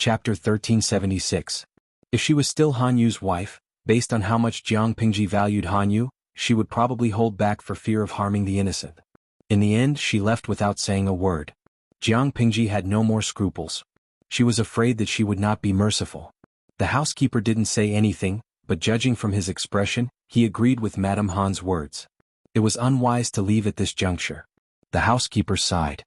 Chapter 1376. If she was still Han Yu's wife, based on how much Jiang Pingji valued Han Yu, she would probably hold back for fear of harming the innocent. In the end, she left without saying a word. Jiang Pingji had no more scruples. She was afraid that she would not be merciful. The housekeeper didn't say anything, but judging from his expression, he agreed with Madame Han's words. It was unwise to leave at this juncture. The housekeeper sighed.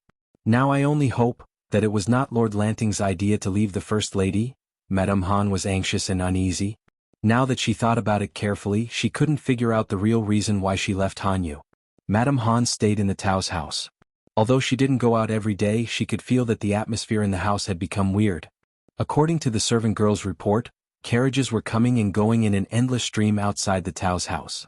Now I only hope that it was not Lord Lanting's idea to leave the First Lady. Madame Han was anxious and uneasy. Now that she thought about it carefully, she couldn't figure out the real reason why she left Han Yu. Madame Han stayed in the Tao's house. Although she didn't go out every day, she could feel that the atmosphere in the house had become weird. According to the servant girl's report, carriages were coming and going in an endless stream outside the Tao's house.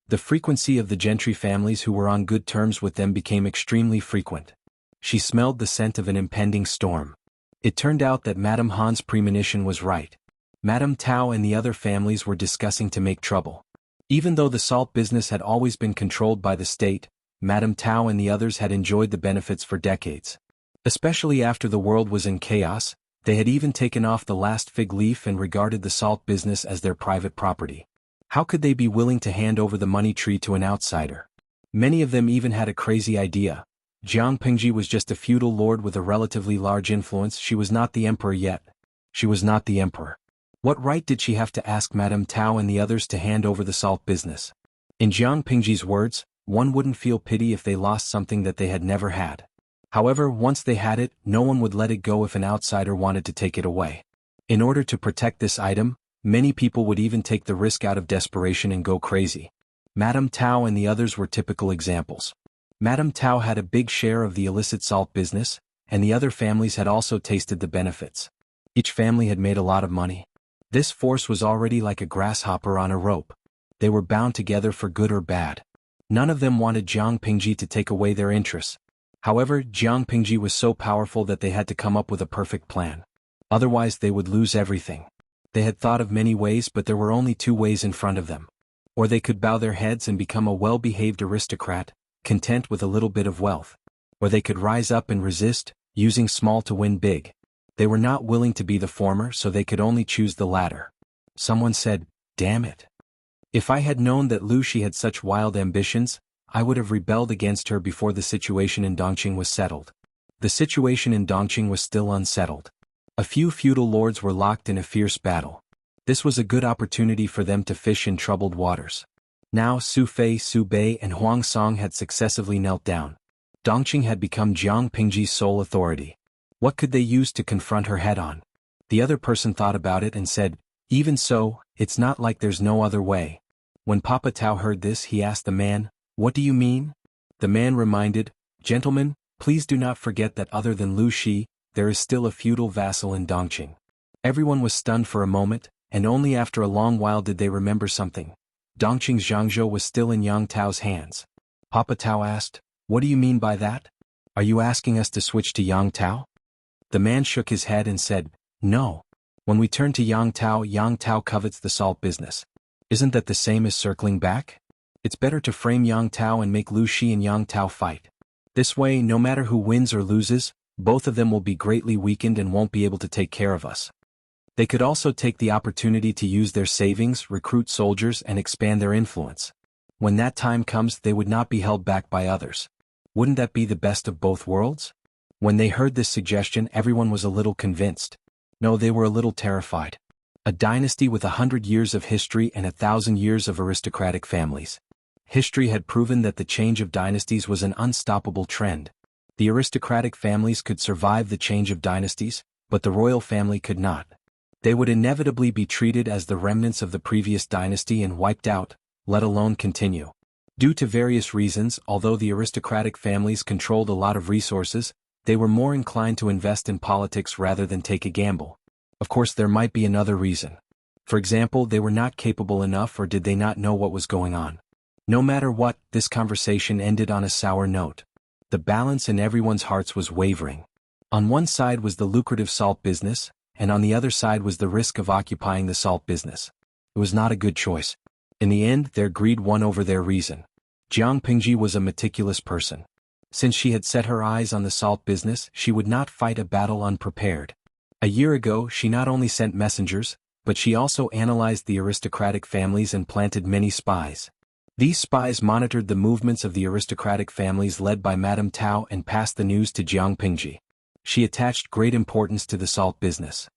The frequency of the gentry families who were on good terms with them became extremely frequent. She smelled the scent of an impending storm. It turned out that Madame Han's premonition was right. Madame Tao and the other families were discussing to make trouble. Even though the salt business had always been controlled by the state, Madame Tao and the others had enjoyed the benefits for decades. Especially after the world was in chaos, they had even taken off the last fig leaf and regarded the salt business as their private property. How could they be willing to hand over the money tree to an outsider? Many of them even had a crazy idea. Jiang Pingji was just a feudal lord with a relatively large influence. She was not the emperor yet. She was not the emperor. What right did she have to ask Madame Tao and the others to hand over the salt business? In Jiang Pingji's words, one wouldn't feel pity if they lost something that they had never had. However, once they had it, no one would let it go if an outsider wanted to take it away. In order to protect this item, many people would even take the risk out of desperation and go crazy. Madame Tao and the others were typical examples. Madame Tao had a big share of the illicit salt business, and the other families had also tasted the benefits. Each family had made a lot of money. This force was already like a grasshopper on a rope. They were bound together for good or bad. None of them wanted Jiang Pingji to take away their interests. However, Jiang Pingji was so powerful that they had to come up with a perfect plan. Otherwise they would lose everything. They had thought of many ways, but there were only two ways in front of them. Or they could bow their heads and become a well-behaved aristocrat, content with a little bit of wealth. Or they could rise up and resist, using small to win big. They were not willing to be the former, so they could only choose the latter. Someone said, "Damn it. If I had known that Lu Shi had such wild ambitions, I would have rebelled against her before the situation in Dongqing was settled." The situation in Dongqing was still unsettled. A few feudal lords were locked in a fierce battle. This was a good opportunity for them to fish in troubled waters. Now Su Fei, Su Bei and Huang Song had successively knelt down. Dongqing had become Jiang Pingji's sole authority. What could they use to confront her head-on? The other person thought about it and said, "Even so, it's not like there's no other way." When Papa Tao heard this, he asked the man, "What do you mean?" The man reminded, "Gentlemen, please do not forget that other than Lu Shi, there is still a feudal vassal in Dongqing." Everyone was stunned for a moment, and only after a long while did they remember something. Dongqing's Zhangzhou was still in Yang Tao's hands. Papa Tao asked, "What do you mean by that? Are you asking us to switch to Yang Tao?" The man shook his head and said, "No. When we turn to Yang Tao covets the salt business. Isn't that the same as circling back? It's better to frame Yang Tao and make Lu Shi and Yang Tao fight. This way, no matter who wins or loses, both of them will be greatly weakened and won't be able to take care of us. They could also take the opportunity to use their savings, recruit soldiers and expand their influence. When that time comes, they would not be held back by others. Wouldn't that be the best of both worlds?" When they heard this suggestion, everyone was a little convinced. No, they were a little terrified. A dynasty with 100 years of history and 1,000 years of aristocratic families. History had proven that the change of dynasties was an unstoppable trend. The aristocratic families could survive the change of dynasties, but the royal family could not. They would inevitably be treated as the remnants of the previous dynasty and wiped out, let alone continue. Due to various reasons, although the aristocratic families controlled a lot of resources, they were more inclined to invest in politics rather than take a gamble. Of course, there might be another reason. For example, they were not capable enough, or did they not know what was going on? No matter what, this conversation ended on a sour note. The balance in everyone's hearts was wavering. On one side was the lucrative salt business, and on the other side was the risk of occupying the salt business. It was not a good choice. In the end, their greed won over their reason. Jiang Pingji was a meticulous person. Since she had set her eyes on the salt business, she would not fight a battle unprepared. A year ago she not only sent messengers, but she also analyzed the aristocratic families and planted many spies. These spies monitored the movements of the aristocratic families led by Madame Tao and passed the news to Jiang Pingji. She attached great importance to the salt business.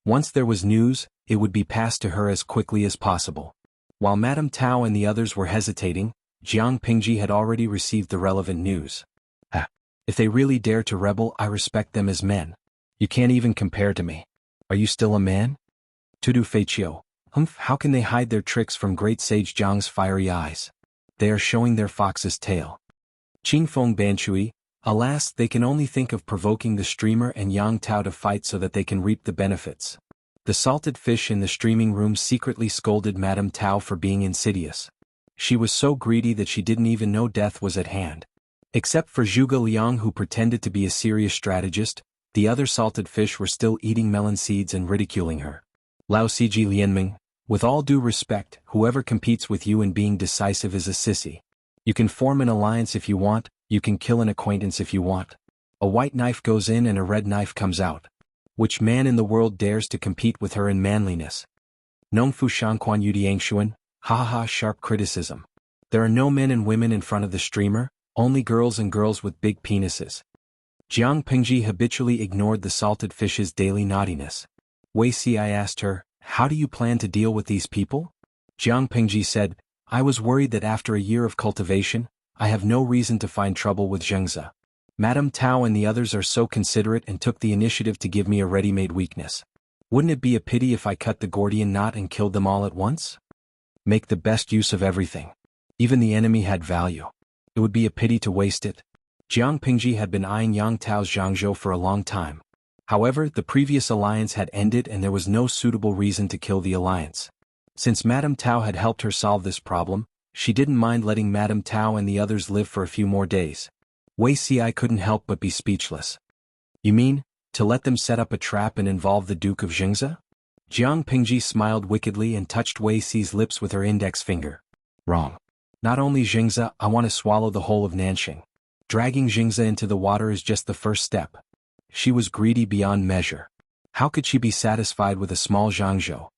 Once there was news, it would be passed to her as quickly as possible. While Madame Tao and the others were hesitating, Jiang Pingji had already received the relevant news. If they really dare to rebel, I respect them as men. You can't even compare to me. Are you still a man? Tudu Feiqiu. How can they hide their tricks from great sage Jiang's fiery eyes? They are showing their fox's tail. Qingfeng Banshui. Alas, they can only think of provoking the streamer and Yang Tao to fight so that they can reap the benefits. The salted fish in the streaming room secretly scolded Madame Tao for being insidious. She was so greedy that she didn't even know death was at hand. Except for Zhuge Liang, who pretended to be a serious strategist, the other salted fish were still eating melon seeds and ridiculing her. Lao Siji Lianming, with all due respect, whoever competes with you in being decisive is a sissy. You can form an alliance if you want, you can kill an acquaintance if you want. A white knife goes in and a red knife comes out. Which man in the world dares to compete with her in manliness? Nongfu Shanquan Yudiangshuan, ha, sharp criticism. There are no men and women in front of the streamer, only girls and girls with big penises. Jiang Pingji habitually ignored the salted fish's daily naughtiness. Wei Si asked her, how do you plan to deal with these people? Jiang Pingji said, I was worried that after a year of cultivation, I have no reason to find trouble with Zhengzi. Madame Tao and the others are so considerate and took the initiative to give me a ready-made weakness. Wouldn't it be a pity if I cut the Gordian knot and killed them all at once? Make the best use of everything. Even the enemy had value. It would be a pity to waste it. Jiang Pingji had been eyeing Yang Tao's Zhangzhou for a long time. However, the previous alliance had ended and there was no suitable reason to kill the alliance. Since Madame Tao had helped her solve this problem, she didn't mind letting Madame Tao and the others live for a few more days. Wei Si couldn't help but be speechless. You mean, to let them set up a trap and involve the Duke of Jingzi? Jiang Pingji smiled wickedly and touched Wei Si's lips with her index finger. Wrong. Not only Jingzi, I want to swallow the whole of Nanxing. Dragging Jingzi into the water is just the first step. She was greedy beyond measure. How could she be satisfied with a small Zhangzhou?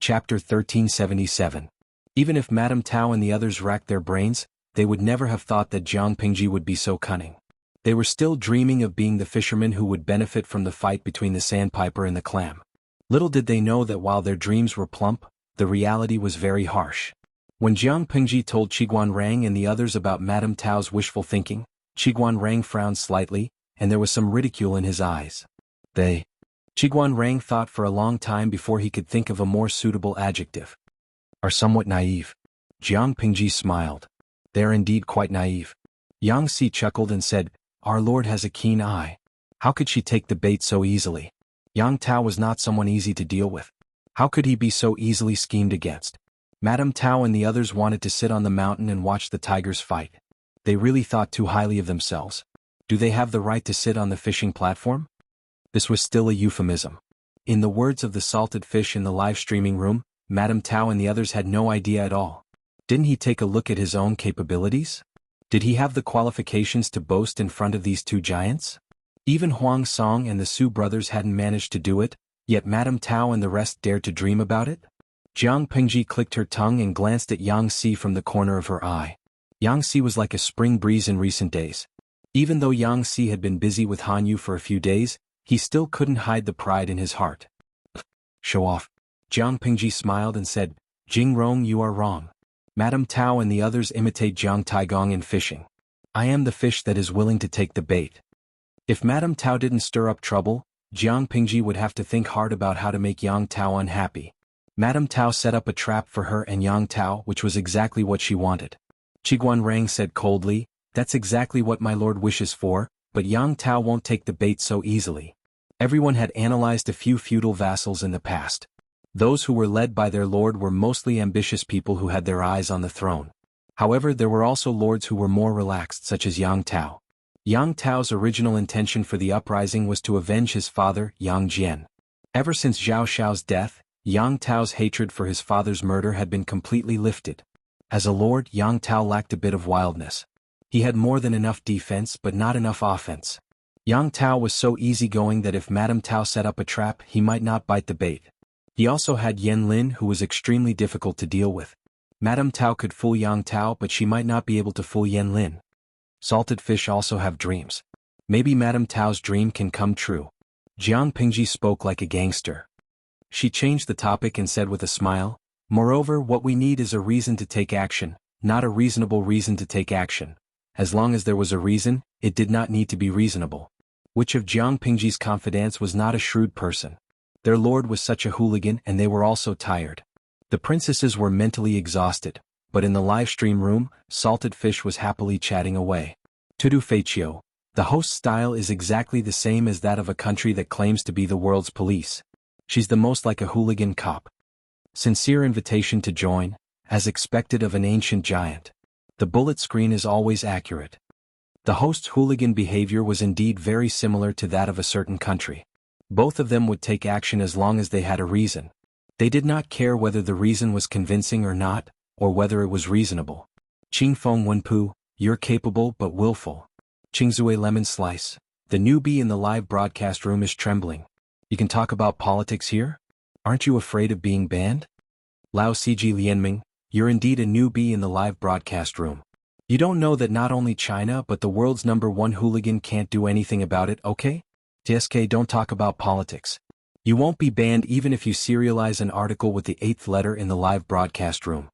Chapter 1377. Even if Madame Tao and the others racked their brains, they would never have thought that Jiang Pingji would be so cunning. They were still dreaming of being the fishermen who would benefit from the fight between the sandpiper and the clam. Little did they know that while their dreams were plump, the reality was very harsh. When Jiang Pingji told Qiguan Rang and the others about Madame Tao's wishful thinking, Qiguan Rang frowned slightly, and there was some ridicule in his eyes. Qiguan Rang thought for a long time before he could think of a more suitable adjective. Are somewhat naive. Jiang Pingji smiled. They are indeed quite naive. Yang Si chuckled and said, Our Lord has a keen eye. How could she take the bait so easily? Yang Tao was not someone easy to deal with. How could he be so easily schemed against? Madame Tao and the others wanted to sit on the mountain and watch the tigers fight. They really thought too highly of themselves. Do they have the right to sit on the fishing platform? This was still a euphemism. In the words of the salted fish in the live streaming room, Madame Tao and the others had no idea at all. Didn't he take a look at his own capabilities? Did he have the qualifications to boast in front of these two giants? Even Huang Song and the Su brothers hadn't managed to do it, yet Madame Tao and the rest dared to dream about it? Jiang Pingji clicked her tongue and glanced at Yang Si from the corner of her eye. Yang Si was like a spring breeze in recent days. Even though Yang Si had been busy with Han Yu for a few days, he still couldn't hide the pride in his heart. Show off. Jiang Pingji smiled and said, Jing Rong, you are wrong. Madame Tao and the others imitate Jiang Taigong in fishing. I am the fish that is willing to take the bait. If Madame Tao didn't stir up trouble, Jiang Pingji would have to think hard about how to make Yang Tao unhappy. Madame Tao set up a trap for her and Yang Tao, which was exactly what she wanted. Qiguan Rang said coldly, That's exactly what my lord wishes for, but Yang Tao won't take the bait so easily. Everyone had analyzed a few feudal vassals in the past. Those who were led by their lord were mostly ambitious people who had their eyes on the throne. However, there were also lords who were more relaxed, such as Yang Tao. Yang Tao's original intention for the uprising was to avenge his father, Yang Jian. Ever since Zhao Xiao's death, Yang Tao's hatred for his father's murder had been completely lifted. As a lord, Yang Tao lacked a bit of wildness. He had more than enough defense but not enough offense. Yang Tao was so easygoing that if Madame Tao set up a trap, he might not bite the bait. He also had Yen Lin, who was extremely difficult to deal with. Madame Tao could fool Yang Tao, but she might not be able to fool Yen Lin. Salted fish also have dreams. Maybe Madame Tao's dream can come true. Jiang Pingji spoke like a gangster. She changed the topic and said with a smile, "Moreover, what we need is a reason to take action, not a reasonable reason to take action. As long as there was a reason, it did not need to be reasonable." Which of Jiang Pingji's confidants was not a shrewd person? Their lord was such a hooligan and they were also tired. The princesses were mentally exhausted, but in the live stream room, Salted Fish was happily chatting away. Tudu Feichio, the host's style is exactly the same as that of a country that claims to be the world's police. She's the most like a hooligan cop. Sincere invitation to join, as expected of an ancient giant. The bullet screen is always accurate. The host's hooligan behavior was indeed very similar to that of a certain country. Both of them would take action as long as they had a reason. They did not care whether the reason was convincing or not, or whether it was reasonable. Qingfeng Wenpu, you're capable but willful. Qingzue Lemon Slice, the newbie in the live broadcast room is trembling. You can talk about politics here? Aren't you afraid of being banned? Lao Ciji Lianming, you're indeed a newbie in the live broadcast room. You don't know that not only China but the world's #1 hooligan can't do anything about it, okay? TSK, don't talk about politics. You won't be banned even if you serialize an article with the 8th letter in the live broadcast room.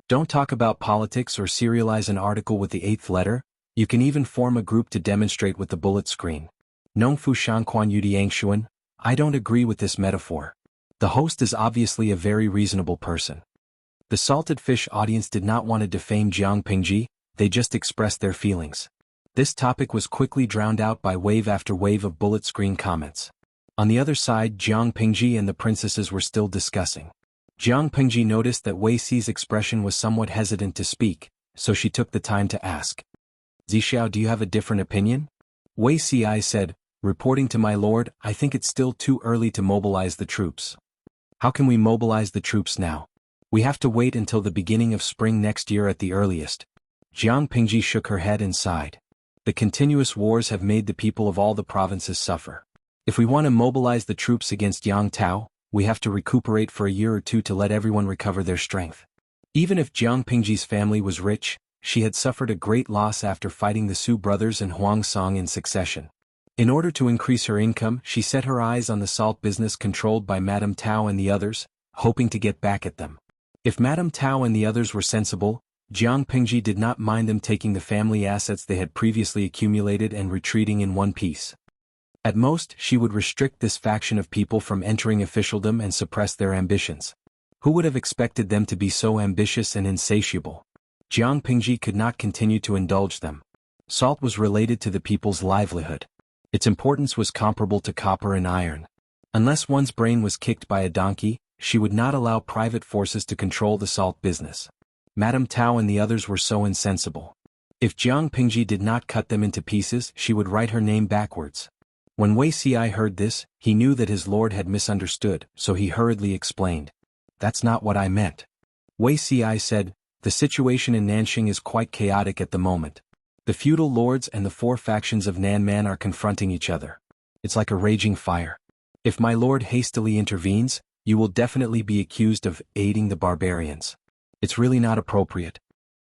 Don't talk about politics or serialize an article with the 8th letter, you can even form a group to demonstrate with the bullet screen. Nongfu Shangquan Yudiangshuan, I don't agree with this metaphor. The host is obviously a very reasonable person. The Salted Fish audience did not want to defame Jiang Pingji, they just expressed their feelings. This topic was quickly drowned out by wave after wave of bullet screen comments. On the other side, Jiang Pingji and the princesses were still discussing. Jiang Pingji noticed that Wei Xi's expression was somewhat hesitant to speak, so she took the time to ask. Zixiao, do you have a different opinion? Wei Xi said, reporting to my lord, I think it's still too early to mobilize the troops. How can we mobilize the troops now? We have to wait until the beginning of spring next year at the earliest. Jiang Pingji shook her head and sighed. The continuous wars have made the people of all the provinces suffer. If we want to mobilize the troops against Yang Tao, we have to recuperate for a year or two to let everyone recover their strength. Even if Jiang Pingji's family was rich, she had suffered a great loss after fighting the Su brothers and Huang Song in succession. In order to increase her income, she set her eyes on the salt business controlled by Madame Tao and the others, hoping to get back at them. If Madame Tao and the others were sensible, Jiang Pingji did not mind them taking the family assets they had previously accumulated and retreating in one piece. At most, she would restrict this faction of people from entering officialdom and suppress their ambitions. Who would have expected them to be so ambitious and insatiable? Jiang Pingji could not continue to indulge them. Salt was related to the people's livelihood. Its importance was comparable to copper and iron. Unless one's brain was kicked by a donkey, she would not allow private forces to control the salt business. Madame Tao and the others were so insensible. If Jiang Pingji did not cut them into pieces, she would write her name backwards. When Wei Ci heard this, he knew that his lord had misunderstood, so he hurriedly explained. That's not what I meant. Wei Ci said, the situation in Nanxing is quite chaotic at the moment. The feudal lords and the 4 factions of Nanman are confronting each other. It's like a raging fire. If my lord hastily intervenes, you will definitely be accused of aiding the barbarians. It's really not appropriate.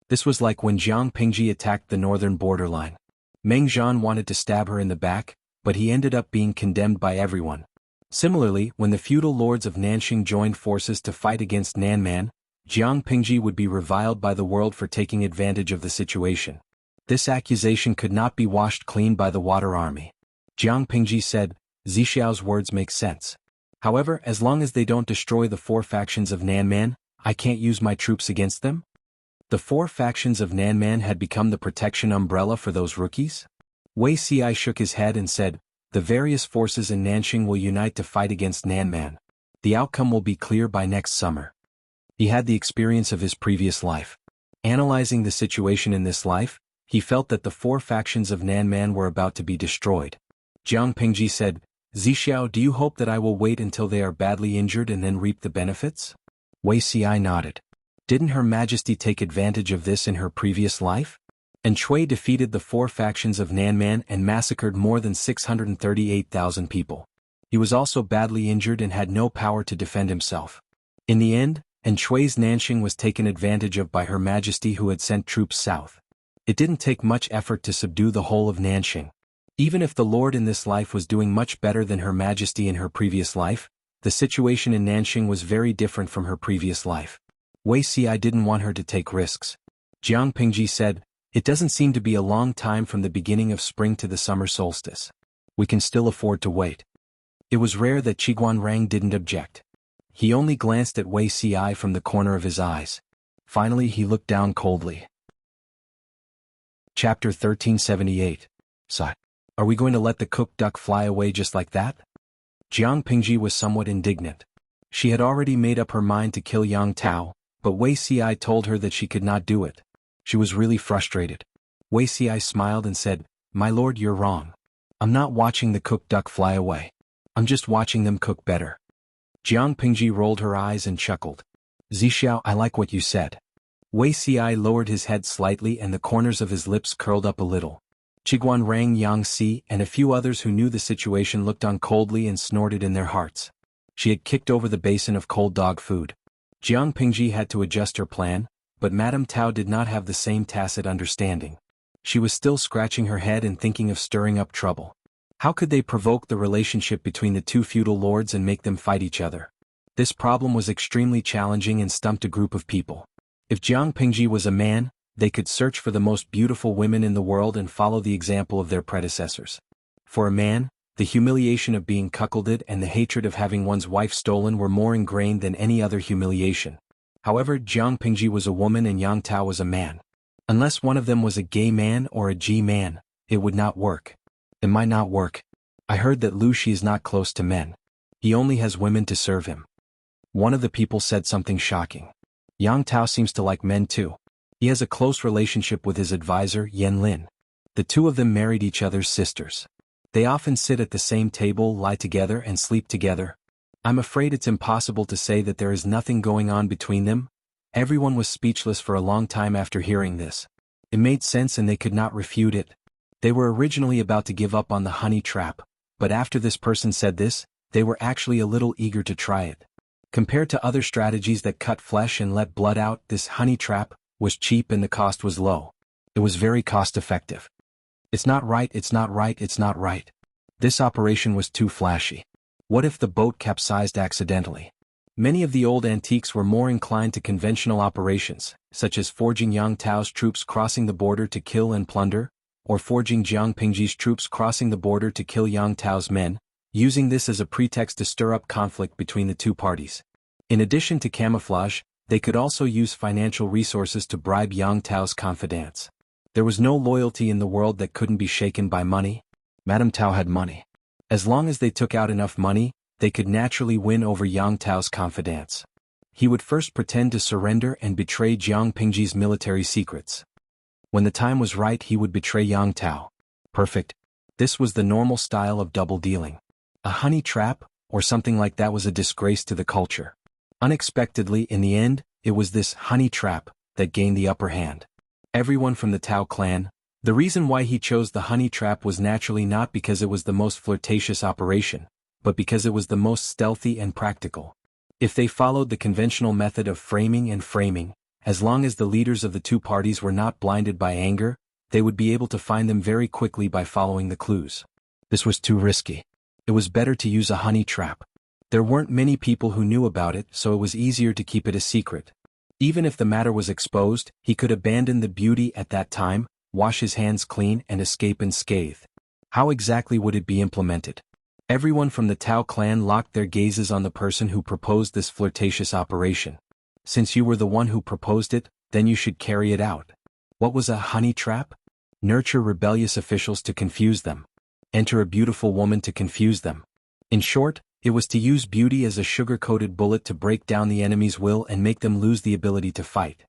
This was like when Jiang Pingji attacked the northern borderline. Meng Zhan wanted to stab her in the back, but he ended up being condemned by everyone. Similarly, when the feudal lords of Nanxing joined forces to fight against Nanman, Jiang Pingji would be reviled by the world for taking advantage of the situation. This accusation could not be washed clean by the water army. Jiang Pingji said, Zixiao's words make sense. However, as long as they don't destroy the 4 factions of Nanman, I can't use my troops against them? The 4 factions of Nanman had become the protection umbrella for those rookies? Wei Ci shook his head and said, the various forces in Nanxing will unite to fight against Nanman. The outcome will be clear by next summer. He had the experience of his previous life. Analyzing the situation in this life, he felt that the 4 factions of Nanman were about to be destroyed. Jiang Pingji said, Zixiao, do you hope that I will wait until they are badly injured and then reap the benefits? Wei Ci nodded. Didn't Her Majesty take advantage of this in her previous life? and Chui defeated the four factions of Nanman and massacred more than 638,000 people. He was also badly injured and had no power to defend himself. In the end, Chui's Nanxing was taken advantage of by Her Majesty, who had sent troops south. It didn't take much effort to subdue the whole of Nanxing. Even if the Lord in this life was doing much better than Her Majesty in her previous life, the situation in Nanxing was very different from her previous life. Wuxia didn't want her to take risks. Jiang Pingji said, "It doesn't seem to be a long time from the beginning of spring to the summer solstice. We can still afford to wait." It was rare that Qiguan Rang didn't object. He only glanced at Wuxia from the corner of his eyes. Finally he looked down coldly. Chapter 1378. Sigh. Are we going to let the cooked duck fly away just like that? Jiang Pingji was somewhat indignant. She had already made up her mind to kill Yang Tao, but Wuxia told her that she could not do it. She was really frustrated. Wuxia smiled and said, "My lord, you're wrong. I'm not watching the cooked duck fly away. I'm just watching them cook better." Jiang Pingji rolled her eyes and chuckled. "Zixiao, I like what you said." Wuxia lowered his head slightly and the corners of his lips curled up a little. Qiguan Rang, Yang Si, and a few others who knew the situation looked on coldly and snorted in their hearts. She had kicked over the basin of cold dog food. Jiang Pingji had to adjust her plan, but Madame Tao did not have the same tacit understanding. She was still scratching her head and thinking of stirring up trouble. How could they provoke the relationship between the two feudal lords and make them fight each other? This problem was extremely challenging and stumped a group of people. If Jiang Pingji was a man, they could search for the most beautiful women in the world and follow the example of their predecessors. For a man, the humiliation of being cuckolded and the hatred of having one's wife stolen were more ingrained than any other humiliation. However, Jiang Pingji was a woman and Yang Tao was a man. Unless one of them was a gay man or a G-man, it would not work. It might not work. I heard that Lu Shi is not close to men. He only has women to serve him. One of the people said something shocking. Yang Tao seems to like men too. He has a close relationship with his advisor, Yan Lin. The two of them married each other's sisters. They often sit at the same table, lie together, and sleep together. I'm afraid it's impossible to say that there is nothing going on between them. Everyone was speechless for a long time after hearing this. It made sense and they could not refute it. They were originally about to give up on the honey trap, but after this person said this, they were actually a little eager to try it. Compared to other strategies that cut flesh and let blood out, this honey trap was cheap and the cost was low. It was very cost-effective. It's not right, it's not right, it's not right. This operation was too flashy. What if the boat capsized accidentally? Many of the old antiques were more inclined to conventional operations, such as forging Yang Tao's troops crossing the border to kill and plunder, or forging Jiang Pingji's troops crossing the border to kill Yang Tao's men, using this as a pretext to stir up conflict between the two parties. In addition to camouflage, they could also use financial resources to bribe Yang Tao's confidants. There was no loyalty in the world that couldn't be shaken by money. Madame Tao had money. As long as they took out enough money, they could naturally win over Yang Tao's confidants. He would first pretend to surrender and betray Jiang Pingji's military secrets. When the time was right, he would betray Yang Tao. Perfect. This was the normal style of double dealing. A honey trap, or something like that, was a disgrace to the culture. Unexpectedly, in the end, it was this honey trap that gained the upper hand. Everyone from the Tao clan. The reason why he chose the honey trap was naturally not because it was the most flirtatious operation, but because it was the most stealthy and practical. If they followed the conventional method of framing, as long as the leaders of the two parties were not blinded by anger, they would be able to find them very quickly by following the clues. This was too risky. It was better to use a honey trap. There weren't many people who knew about it, so it was easier to keep it a secret. Even if the matter was exposed, he could abandon the beauty at that time, wash his hands clean and escape unscathed. How exactly would it be implemented? Everyone from the Tao clan locked their gazes on the person who proposed this flirtatious operation. Since you were the one who proposed it, then you should carry it out. What was a honey trap? Nurture rebellious officials to confuse them. Enter a beautiful woman to confuse them. In short, it was to use beauty as a sugar-coated bullet to break down the enemy's will and make them lose the ability to fight.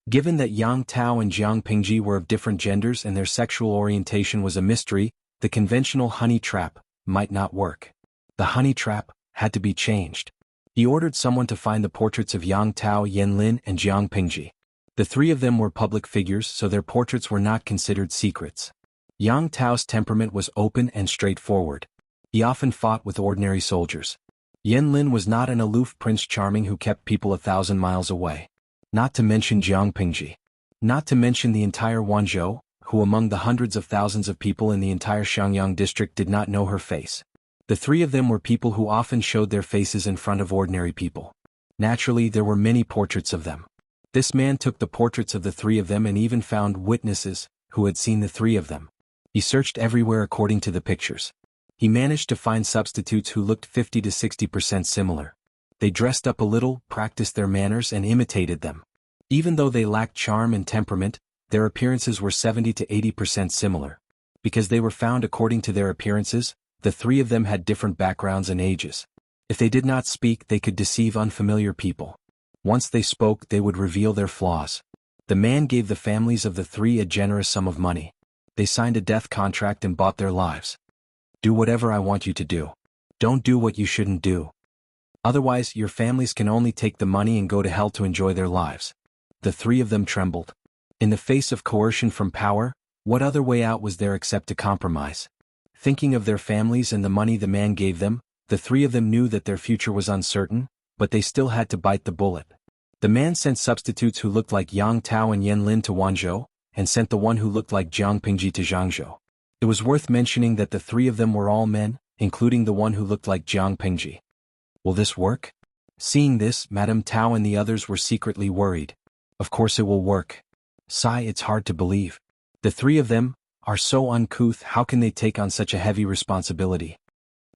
Given that Yang Tao and Jiang Pingji were of different genders and their sexual orientation was a mystery, the conventional honey trap might not work. The honey trap had to be changed. He ordered someone to find the portraits of Yang Tao, Yan Lin, and Jiang Pingji. The three of them were public figures, so their portraits were not considered secrets. Yang Tao's temperament was open and straightforward. He often fought with ordinary soldiers. Yan Lin was not an aloof Prince Charming who kept people 1,000 miles away. Not to mention Jiang Pingji. Not to mention the entire Wanzhou, who among the hundreds of thousands of people in the entire Xiangyang district did not know her face. The three of them were people who often showed their faces in front of ordinary people. Naturally, there were many portraits of them. This man took the portraits of the three of them and even found witnesses who had seen the three of them. He searched everywhere according to the pictures. He managed to find substitutes who looked 50 to 60% similar. They dressed up a little, practiced their manners and imitated them. Even though they lacked charm and temperament, their appearances were 70 to 80% similar. Because they were found according to their appearances, the three of them had different backgrounds and ages. If they did not speak, they could deceive unfamiliar people. Once they spoke, they would reveal their flaws. The man gave the families of the three a generous sum of money. They signed a death contract and bought their lives. Do whatever I want you to do. Don't do what you shouldn't do. Otherwise, your families can only take the money and go to hell to enjoy their lives. The three of them trembled. In the face of coercion from power, what other way out was there except to compromise? Thinking of their families and the money the man gave them, the three of them knew that their future was uncertain, but they still had to bite the bullet. The man sent substitutes who looked like Yang Tao and Yan Lin to Wanzhou, and sent the one who looked like Jiang Pingji to Zhangzhou. It was worth mentioning that the three of them were all men, including the one who looked like Jiang Pingji. Will this work? Seeing this, Madame Tao and the others were secretly worried. Of course it will work. Sigh, it's hard to believe. The three of them are so uncouth, how can they take on such a heavy responsibility?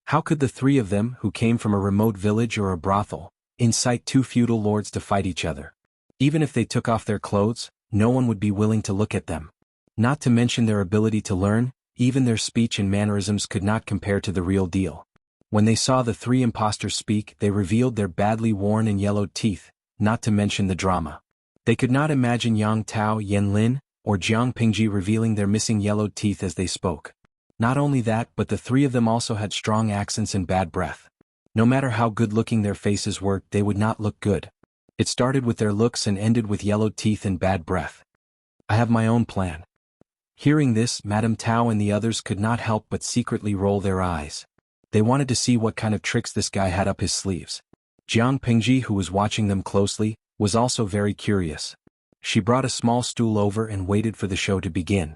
How could the three of them, who came from a remote village or a brothel, incite two feudal lords to fight each other? Even if they took off their clothes, no one would be willing to look at them. Not to mention their ability to learn, even their speech and mannerisms could not compare to the real deal. When they saw the three impostors speak, they revealed their badly worn and yellowed teeth, not to mention the drama. They could not imagine Yang Tao, Yan Lin, or Jiang Pingji revealing their missing yellowed teeth as they spoke. Not only that, but the three of them also had strong accents and bad breath. No matter how good-looking their faces were, they would not look good. It started with their looks and ended with yellowed teeth and bad breath. I have my own plan. Hearing this, Madame Tao and the others could not help but secretly roll their eyes. They wanted to see what kind of tricks this guy had up his sleeves. Jiang Pingji, who was watching them closely, was also very curious. She brought a small stool over and waited for the show to begin.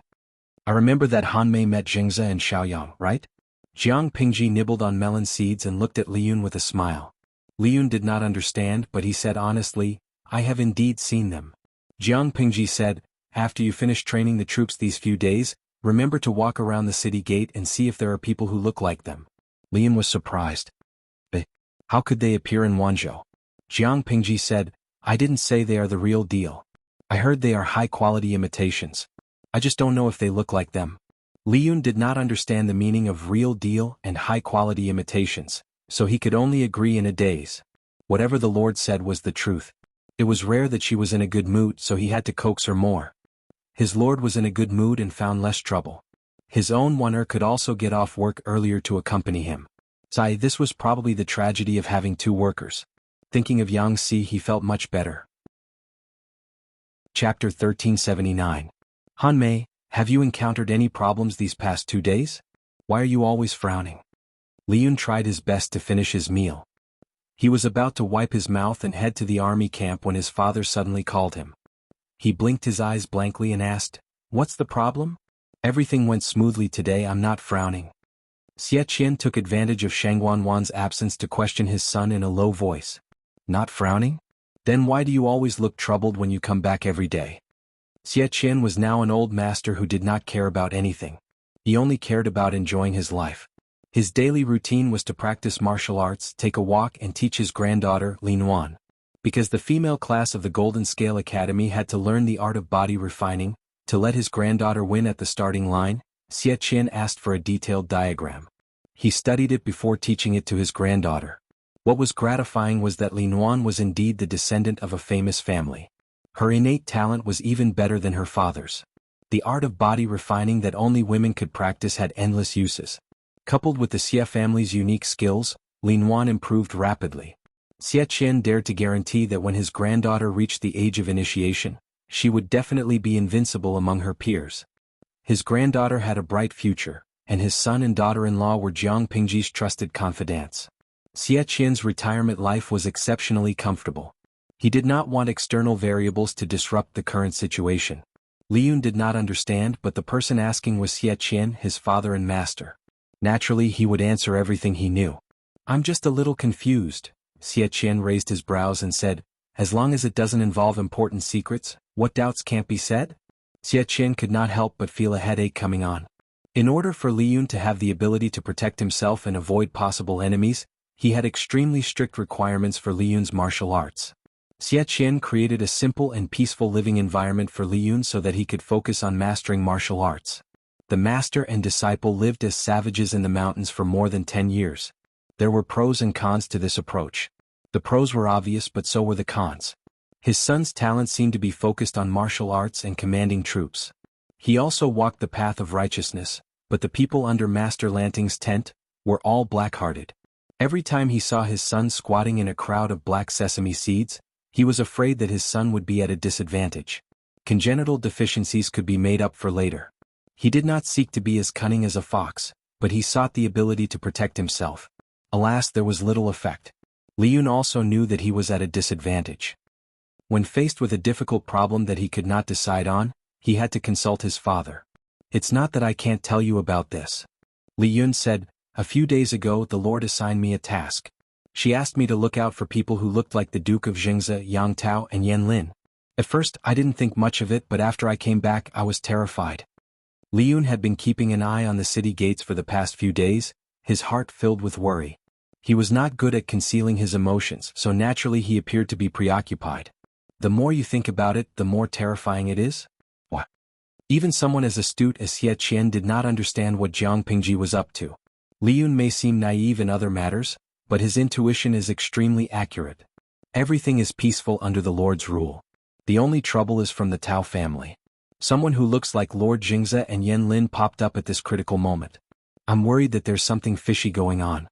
I remember that Han Mei met Jingze and Xiaoyang, right? Jiang Pingji nibbled on melon seeds and looked at Liyun with a smile. Liyun did not understand, but he said honestly, I have indeed seen them. Jiang Pingji said, after you finish training the troops these few days, remember to walk around the city gate and see if there are people who look like them. Liyun was surprised. How could they appear in Wanzhou? Jiang Pingji said, I didn't say they are the real deal. I heard they are high-quality imitations. I just don't know if they look like them. Liyun did not understand the meaning of real deal and high-quality imitations, so he could only agree in a daze. Whatever the Lord said was the truth. It was rare that she was in a good mood, so he had to coax her more. His Lord was in a good mood and found less trouble. His own oner could also get off work earlier to accompany him. This was probably the tragedy of having two workers. Thinking of Yang Si, he felt much better. Chapter 1379. Han Mei, have you encountered any problems these past 2 days? Why are you always frowning? Liyun tried his best to finish his meal. He was about to wipe his mouth and head to the army camp when his father suddenly called him. He blinked his eyes blankly and asked, What's the problem? Everything went smoothly today, I'm not frowning. Xie Qian took advantage of Shang Wanwan's absence to question his son in a low voice. Not frowning? Then why do you always look troubled when you come back every day? Xie Qian was now an old master who did not care about anything. He only cared about enjoying his life. His daily routine was to practice martial arts, take a walk and teach his granddaughter, Lin Wan. Because the female class of the Golden Scale Academy had to learn the art of body refining, to let his granddaughter win at the starting line, Xie Qian asked for a detailed diagram. He studied it before teaching it to his granddaughter. What was gratifying was that Lin Wan was indeed the descendant of a famous family. Her innate talent was even better than her father's. The art of body refining that only women could practice had endless uses. Coupled with the Xie family's unique skills, Lin Wan improved rapidly. Xie Qian dared to guarantee that when his granddaughter reached the age of initiation, she would definitely be invincible among her peers. His granddaughter had a bright future, and his son and daughter-in-law were Jiang Pingji's trusted confidants. Xie Qian's retirement life was exceptionally comfortable. He did not want external variables to disrupt the current situation. Li Yun did not understand, but the person asking was Xie Qian, his father and master. Naturally, he would answer everything he knew. "I'm just a little confused." Xie Qian raised his brows and said, "As long as it doesn't involve important secrets, what doubts can't be said?" Xie Qian could not help but feel a headache coming on. In order for Li Yun to have the ability to protect himself and avoid possible enemies, he had extremely strict requirements for Li Yun's martial arts. Xie Qian created a simple and peaceful living environment for Li Yun so that he could focus on mastering martial arts. The master and disciple lived as savages in the mountains for more than 10 years. There were pros and cons to this approach. The pros were obvious, but so were the cons. His son's talent seemed to be focused on martial arts and commanding troops. He also walked the path of righteousness, but the people under Master Lanting's tent were all black-hearted. Every time he saw his son squatting in a crowd of black sesame seeds, he was afraid that his son would be at a disadvantage. Congenital deficiencies could be made up for later. He did not seek to be as cunning as a fox, but he sought the ability to protect himself. Alas, there was little effect. Li Yun also knew that he was at a disadvantage. When faced with a difficult problem that he could not decide on, he had to consult his father. "It's not that I can't tell you about this," Li Yun said. "A few days ago the Lord assigned me a task. She asked me to look out for people who looked like the Duke of Jingze, Yang Tao and Yan Lin. At first I didn't think much of it, but after I came back I was terrified." Li Yun had been keeping an eye on the city gates for the past few days, his heart filled with worry. He was not good at concealing his emotions, so naturally he appeared to be preoccupied. The more you think about it, the more terrifying it is. What? Even someone as astute as Xie Qian did not understand what Jiang Pingji was up to. Li Yun may seem naive in other matters, but his intuition is extremely accurate. Everything is peaceful under the Lord's rule. The only trouble is from the Tao family. Someone who looks like Lord Jingze and Yan Lin popped up at this critical moment. I'm worried that there's something fishy going on.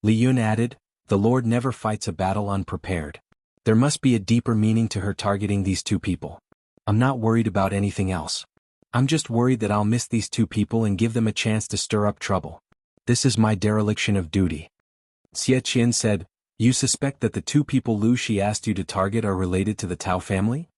Li Yun added, "The Lord never fights a battle unprepared. There must be a deeper meaning to her targeting these two people. I'm not worried about anything else. I'm just worried that I'll miss these two people and give them a chance to stir up trouble. This is my dereliction of duty." Xie Qian said, "You suspect that the two people Lu Shi asked you to target are related to the Tao family?"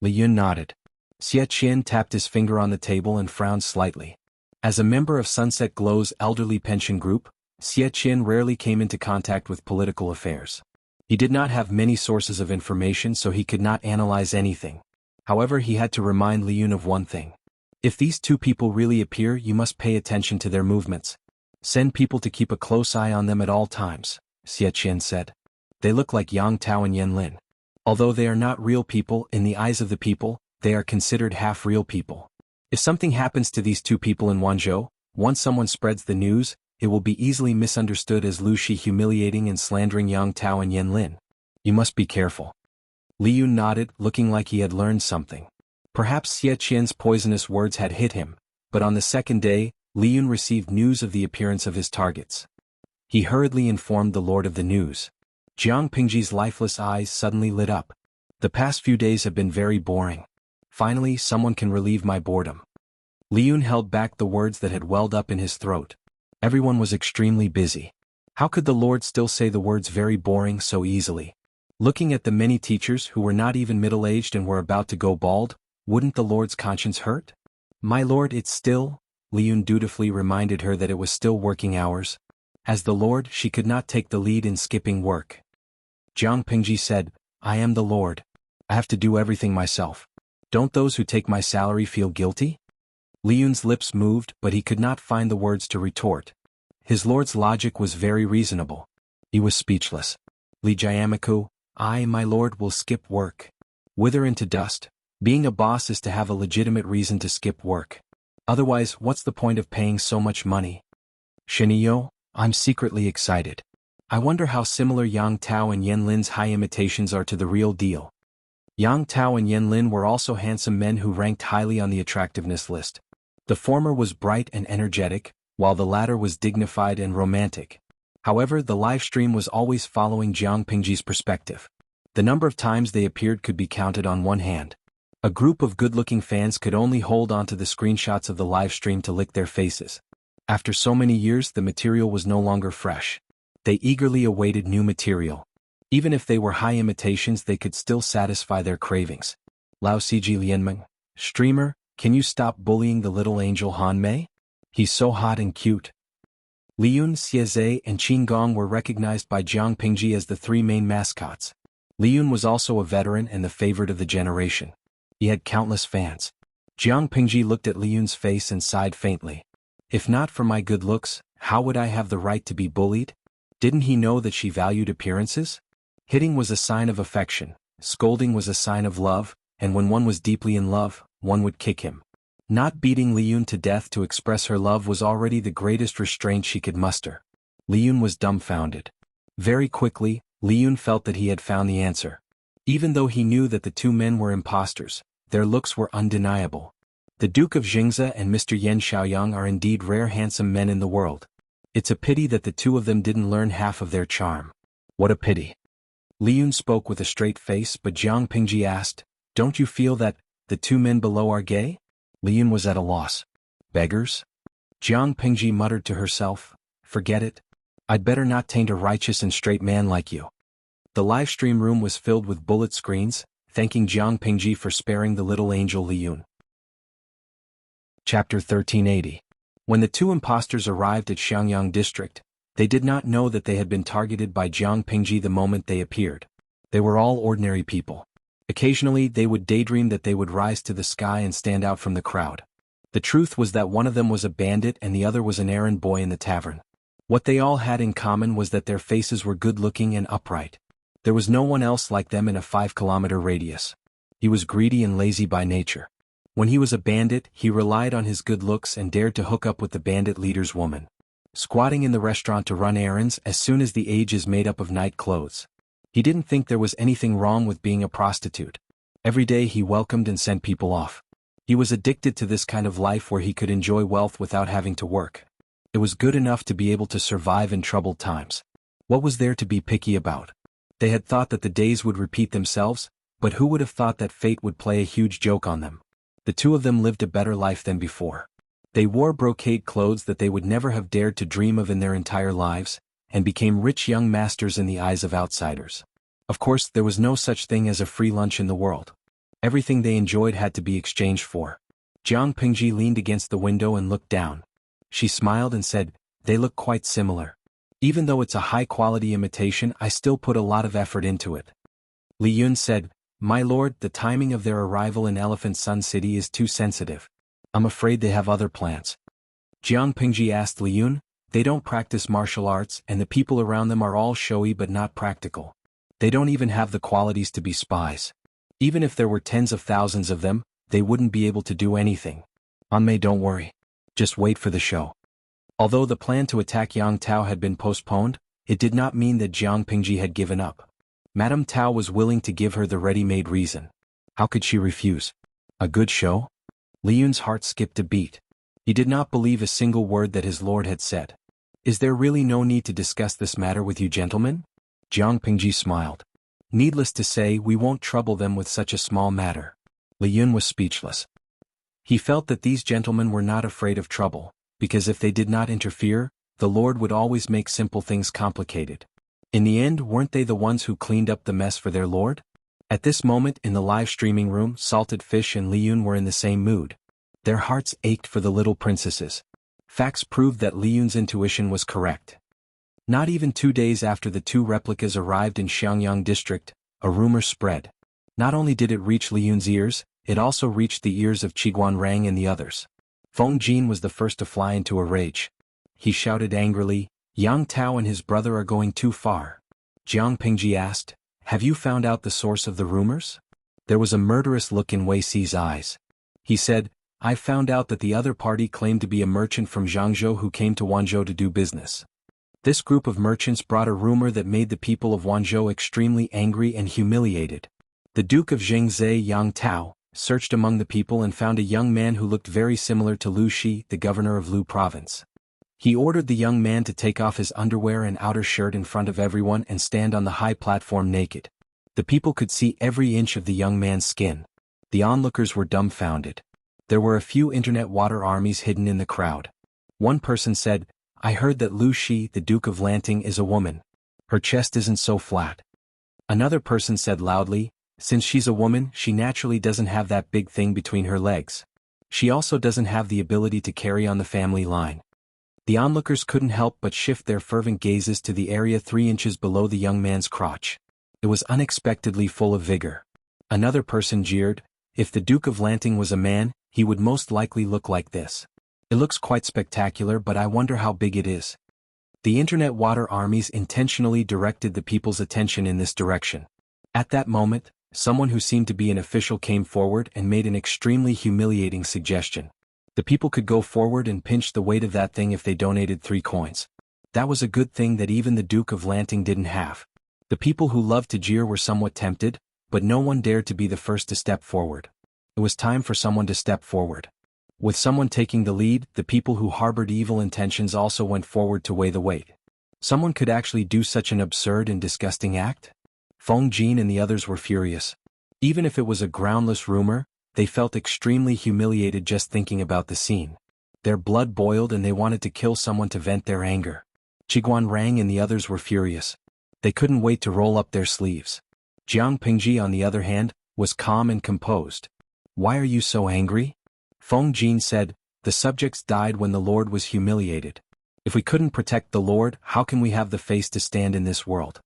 Li Yun nodded. Xie Qian tapped his finger on the table and frowned slightly. As a member of Sunset Glow's elderly pension group, Xie Qian rarely came into contact with political affairs. He did not have many sources of information, so he could not analyze anything. However, he had to remind Li Yun of one thing. If these two people really appear, you must pay attention to their movements. Send people to keep a close eye on them at all times, Xie Qian said. They look like Yang Tao and Yan Lin. Although they are not real people, in the eyes of the people, they are considered half-real people. If something happens to these two people in Wanzhou, once someone spreads the news, it will be easily misunderstood as Lu Shi humiliating and slandering Yang Tao and Yan Lin. You must be careful. Li Yun nodded, looking like he had learned something. Perhaps Xie Qian's poisonous words had hit him, but on the second day, Li Yun received news of the appearance of his targets. He hurriedly informed the Lord of the news. Jiang Pingji's lifeless eyes suddenly lit up. The past few days have been very boring. Finally, someone can relieve my boredom. Li Yun held back the words that had welled up in his throat. Everyone was extremely busy. How could the Lord still say the words very boring so easily? Looking at the many teachers who were not even middle-aged and were about to go bald, wouldn't the Lord's conscience hurt? My Lord, it's still... Li Yun dutifully reminded her that it was still working hours. As the Lord, she could not take the lead in skipping work. Jiang Pingji said, I am the Lord. I have to do everything myself. Don't those who take my salary feel guilty? Li Yun's lips moved, but he could not find the words to retort. His Lord's logic was very reasonable. He was speechless. Li Jiamiku, I, my Lord, will skip work. Wither into dust. Being a boss is to have a legitimate reason to skip work. Otherwise, what's the point of paying so much money? Sheniyo, I'm secretly excited. I wonder how similar Yang Tao and Yan Lin's high imitations are to the real deal. Yang Tao and Yan Lin were also handsome men who ranked highly on the attractiveness list. The former was bright and energetic, while the latter was dignified and romantic. However, the live stream was always following Jiang Pingji's perspective. The number of times they appeared could be counted on one hand. A group of good-looking fans could only hold onto the screenshots of the live stream to lick their faces. After so many years, the material was no longer fresh. They eagerly awaited new material. Even if they were high imitations, they could still satisfy their cravings. Lao Cg Lianmeng, streamer, can you stop bullying the little angel Han Mei? He's so hot and cute. Liyun, Xieze, and Qin Gong were recognized by Jiang Pingji as the three main mascots. Liyun was also a veteran and the favorite of the generation. He had countless fans. Jiang Pingji looked at Liyun's face and sighed faintly. If not for my good looks, how would I have the right to be bullied? Didn't he know that she valued appearances? Hitting was a sign of affection, scolding was a sign of love, and when one was deeply in love, one would kick him. Not beating Liyun to death to express her love was already the greatest restraint she could muster. Liyun was dumbfounded. Very quickly, Liyun felt that he had found the answer. Even though he knew that the two men were impostors, their looks were undeniable. The Duke of Jingze and Mr. Yan Xiaoyang are indeed rare handsome men in the world. It's a pity that the two of them didn't learn half of their charm. What a pity. Liyun spoke with a straight face, but Jiang Pingji asked, don't you feel that the two men below are gay? Liyun was at a loss. Beggars? Jiang Pingji muttered to herself, forget it. I'd better not taint a righteous and straight man like you. The live stream room was filled with bullet screens, thanking Jiang Pingji for sparing the little angel Liyun. Chapter 1380. When the two impostors arrived at Xiangyang district, they did not know that they had been targeted by Jiang Pingji the moment they appeared. They were all ordinary people. Occasionally they would daydream that they would rise to the sky and stand out from the crowd. The truth was that one of them was a bandit and the other was an errand boy in the tavern. What they all had in common was that their faces were good-looking and upright. There was no one else like them in a 5-kilometer radius. He was greedy and lazy by nature. When he was a bandit, he relied on his good looks and dared to hook up with the bandit leader's woman. Squatting in the restaurant to run errands as soon as the age is made up of night clothes. He didn't think there was anything wrong with being a prostitute. Every day he welcomed and sent people off. He was addicted to this kind of life where he could enjoy wealth without having to work. It was good enough to be able to survive in troubled times. What was there to be picky about? They had thought that the days would repeat themselves, but who would have thought that fate would play a huge joke on them? The two of them lived a better life than before. They wore brocade clothes that they would never have dared to dream of in their entire lives, and became rich young masters in the eyes of outsiders. Of course, there was no such thing as a free lunch in the world. Everything they enjoyed had to be exchanged for. Jiang Pingji leaned against the window and looked down. She smiled and said, they look quite similar. Even though it's a high-quality imitation, I still put a lot of effort into it. Liyun said, my lord, the timing of their arrival in Elephant Sun City is too sensitive. I'm afraid they have other plans. Jiang Pingji asked Liyun, they don't practice martial arts and the people around them are all showy but not practical. They don't even have the qualities to be spies. Even if there were tens of thousands of them, they wouldn't be able to do anything. Anmei, don't worry. Just wait for the show. Although the plan to attack Yang Tao had been postponed, it did not mean that Jiang Pingji had given up. Madame Tao was willing to give her the ready-made reason. How could she refuse? A good show? Liyun's heart skipped a beat. He did not believe a single word that his lord had said. Is there really no need to discuss this matter with you gentlemen? Jiang Pingji smiled. Needless to say, we won't trouble them with such a small matter. Liyun was speechless. He felt that these gentlemen were not afraid of trouble, because if they did not interfere, the Lord would always make simple things complicated. In the end, weren't they the ones who cleaned up the mess for their Lord? At this moment in the live streaming room, Salted Fish and Liyun were in the same mood. Their hearts ached for the little princesses. Facts proved that Liyun's intuition was correct. Not even 2 days after the two replicas arrived in Xiangyang district, a rumor spread. Not only did it reach Liyun's ears, it also reached the ears of Qiguan Rang and the others. Feng Jin was the first to fly into a rage. He shouted angrily, Yang Tao and his brother are going too far. Jiang Pingji asked, have you found out the source of the rumors? There was a murderous look in Wei Xi's eyes. He said, I found out that the other party claimed to be a merchant from Zhangzhou who came to Wanzhou to do business. This group of merchants brought a rumor that made the people of Wanzhou extremely angry and humiliated. The Duke of Jingze, Yang Tao, searched among the people and found a young man who looked very similar to Lu Shi, the governor of Lu province. He ordered the young man to take off his underwear and outer shirt in front of everyone and stand on the high platform naked. The people could see every inch of the young man's skin. The onlookers were dumbfounded. There were a few internet water armies hidden in the crowd. One person said, "I heard that Lu Shi, the Duke of Lanting, is a woman. Her chest isn't so flat." Another person said loudly, "Since she's a woman, she naturally doesn't have that big thing between her legs. She also doesn't have the ability to carry on the family line." The onlookers couldn't help but shift their fervent gazes to the area 3 inches below the young man's crotch. It was unexpectedly full of vigor. Another person jeered, "If the Duke of Lanting was a man, he would most likely look like this. It looks quite spectacular, but I wonder how big it is." The internet water armies intentionally directed the people's attention in this direction. At that moment, someone who seemed to be an official came forward and made an extremely humiliating suggestion. The people could go forward and pinch the weight of that thing if they donated 3 coins. That was a good thing that even the Duke of Lanting didn't have. The people who loved to jeer were somewhat tempted, but no one dared to be the first to step forward. It was time for someone to step forward. With someone taking the lead, the people who harbored evil intentions also went forward to weigh the weight. Someone could actually do such an absurd and disgusting act? Feng Jin and the others were furious. Even if it was a groundless rumor, they felt extremely humiliated just thinking about the scene. Their blood boiled and they wanted to kill someone to vent their anger. Qiguan Rang and the others were furious. They couldn't wait to roll up their sleeves. Jiang Pingji, on the other hand, was calm and composed. "Why are you so angry?" Feng Jin said, "The subjects died when the Lord was humiliated. If we couldn't protect the Lord, how can we have the face to stand in this world?"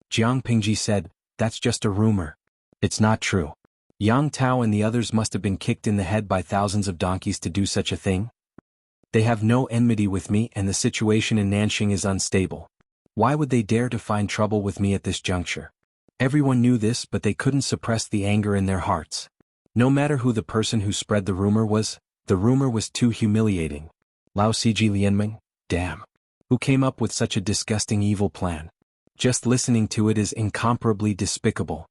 Jiang Pingji said, "That's just a rumor. It's not true. Yang Tao and the others must have been kicked in the head by thousands of donkeys to do such a thing. They have no enmity with me and the situation in Nanxing is unstable. Why would they dare to find trouble with me at this juncture?" Everyone knew this, but they couldn't suppress the anger in their hearts. No matter who the person who spread the rumor was too humiliating. Lao Siji Lianming, damn. Who came up with such a disgusting evil plan? Just listening to it is incomparably despicable.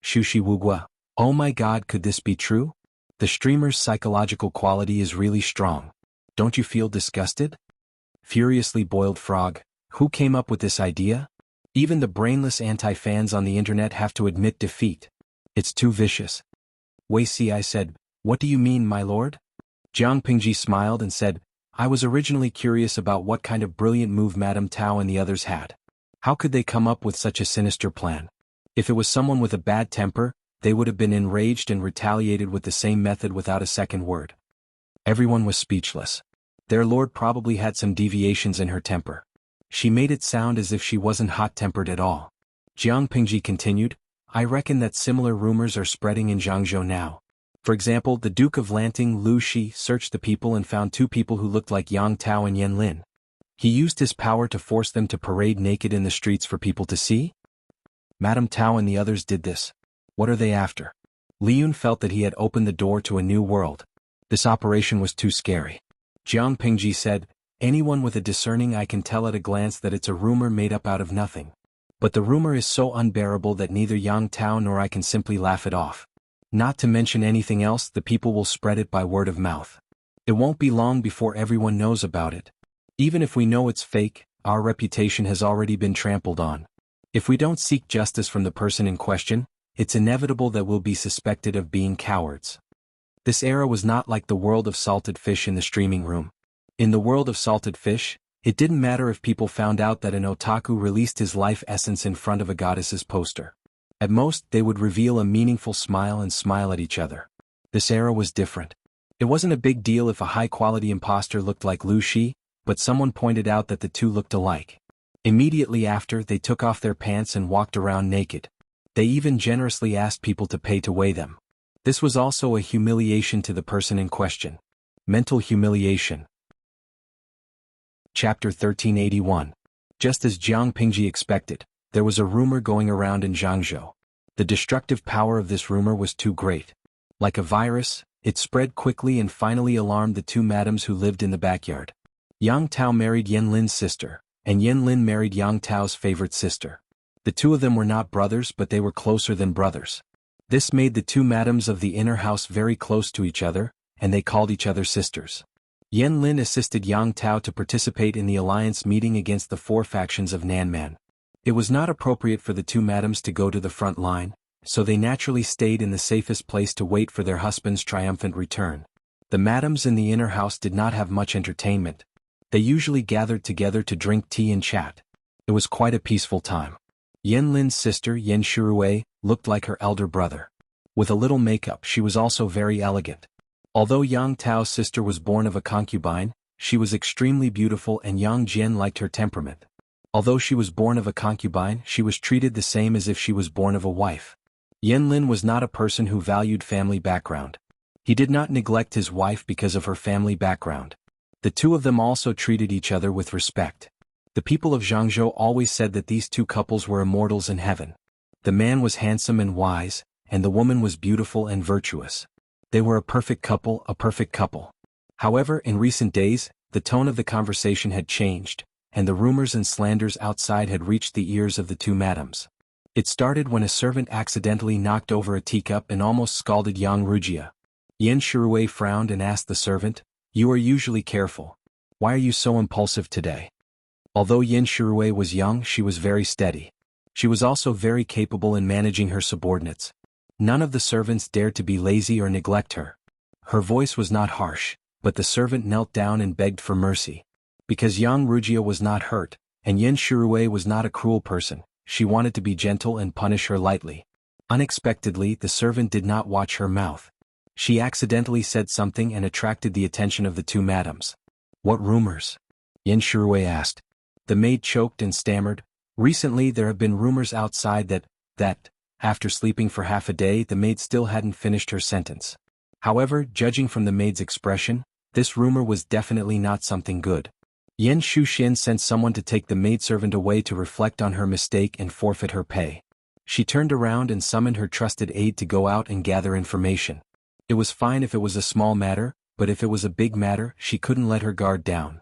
Shushi Wugua, oh my god, could this be true? The streamer's psychological quality is really strong. Don't you feel disgusted? Furiously Boiled Frog, who came up with this idea? Even the brainless anti-fans on the internet have to admit defeat. It's too vicious. Wei Si, I said, "What do you mean, my lord?" Jiang Pingji smiled and said, "I was originally curious about what kind of brilliant move Madame Tao and the others had. How could they come up with such a sinister plan? If it was someone with a bad temper, they would have been enraged and retaliated with the same method without a second word." Everyone was speechless. Their lord probably had some deviations in her temper. She made it sound as if she wasn't hot-tempered at all. Jiang Pingji continued, "I reckon that similar rumors are spreading in Zhangzhou now. For example, the Duke of Lanting Lu Shi searched the people and found 2 people who looked like Yang Tao and Yan Lin. He used his power to force them to parade naked in the streets for people to see? Madame Tao and the others did this. What are they after?" Li Yun felt that he had opened the door to a new world. This operation was too scary. Jiang Pingji said, "Anyone with a discerning eye can tell at a glance that it's a rumor made up out of nothing. But the rumor is so unbearable that neither Yang Tao nor I can simply laugh it off. Not to mention anything else, the people will spread it by word of mouth. It won't be long before everyone knows about it. Even if we know it's fake, our reputation has already been trampled on. If we don't seek justice from the person in question, it's inevitable that we'll be suspected of being cowards." This era was not like the world of salted fish in the streaming room. In the world of salted fish, it didn't matter if people found out that an otaku released his life essence in front of a goddess's poster. At most, they would reveal a meaningful smile and smile at each other. This era was different. It wasn't a big deal if a high-quality imposter looked like Lu Shi, but someone pointed out that the two looked alike. Immediately after, they took off their pants and walked around naked. They even generously asked people to pay to weigh them. This was also a humiliation to the person in question. Mental humiliation. Chapter 1381. Just as Jiang Pingji expected, there was a rumor going around in Zhangzhou. The destructive power of this rumor was too great. Like a virus, it spread quickly and finally alarmed the 2 madams who lived in the backyard. Yang Tao married Yan Lin's sister, and Yan Lin married Yang Tao's favorite sister. The 2 of them were not brothers, but they were closer than brothers. This made the 2 madams of the inner house very close to each other, and they called each other sisters. Yan Lin assisted Yang Tao to participate in the alliance meeting against the 4 factions of Nanman. It was not appropriate for the 2 madams to go to the front line, so they naturally stayed in the safest place to wait for their husband's triumphant return. The madams in the inner house did not have much entertainment. They usually gathered together to drink tea and chat. It was quite a peaceful time. Yan Lin's sister, Yan Shirue, looked like her elder brother. With a little makeup, she was also very elegant. Although Yang Tao's sister was born of a concubine, she was extremely beautiful and Yang Jian liked her temperament. Although she was born of a concubine, she was treated the same as if she was born of a wife. Yan Lin was not a person who valued family background. He did not neglect his wife because of her family background. The two of them also treated each other with respect. The people of Zhangzhou always said that these two couples were immortals in heaven. The man was handsome and wise, and the woman was beautiful and virtuous. They were a perfect couple, a perfect couple. However, in recent days, the tone of the conversation had changed, and the rumors and slanders outside had reached the ears of the two madams. It started when a servant accidentally knocked over a teacup and almost scalded Yang Wuxia. Yan Shirue frowned and asked the servant, "You are usually careful. Why are you so impulsive today?" Although Yan Shirue was young, she was very steady. She was also very capable in managing her subordinates. None of the servants dared to be lazy or neglect her. Her voice was not harsh, but the servant knelt down and begged for mercy. Because Yang Wuxia was not hurt, and Yan Shirue was not a cruel person, she wanted to be gentle and punish her lightly. Unexpectedly, the servant did not watch her mouth. She accidentally said something and attracted the attention of the two madams. "What rumors?" Yan Shirue asked. The maid choked and stammered, "Recently there have been rumors outside that, after sleeping for half a day, the maid still hadn't finished her sentence." However, judging from the maid's expression, this rumor was definitely not something good. Yan Shuxian sent someone to take the maidservant away to reflect on her mistake and forfeit her pay. She turned around and summoned her trusted aide to go out and gather information. It was fine if it was a small matter, but if it was a big matter, she couldn't let her guard down.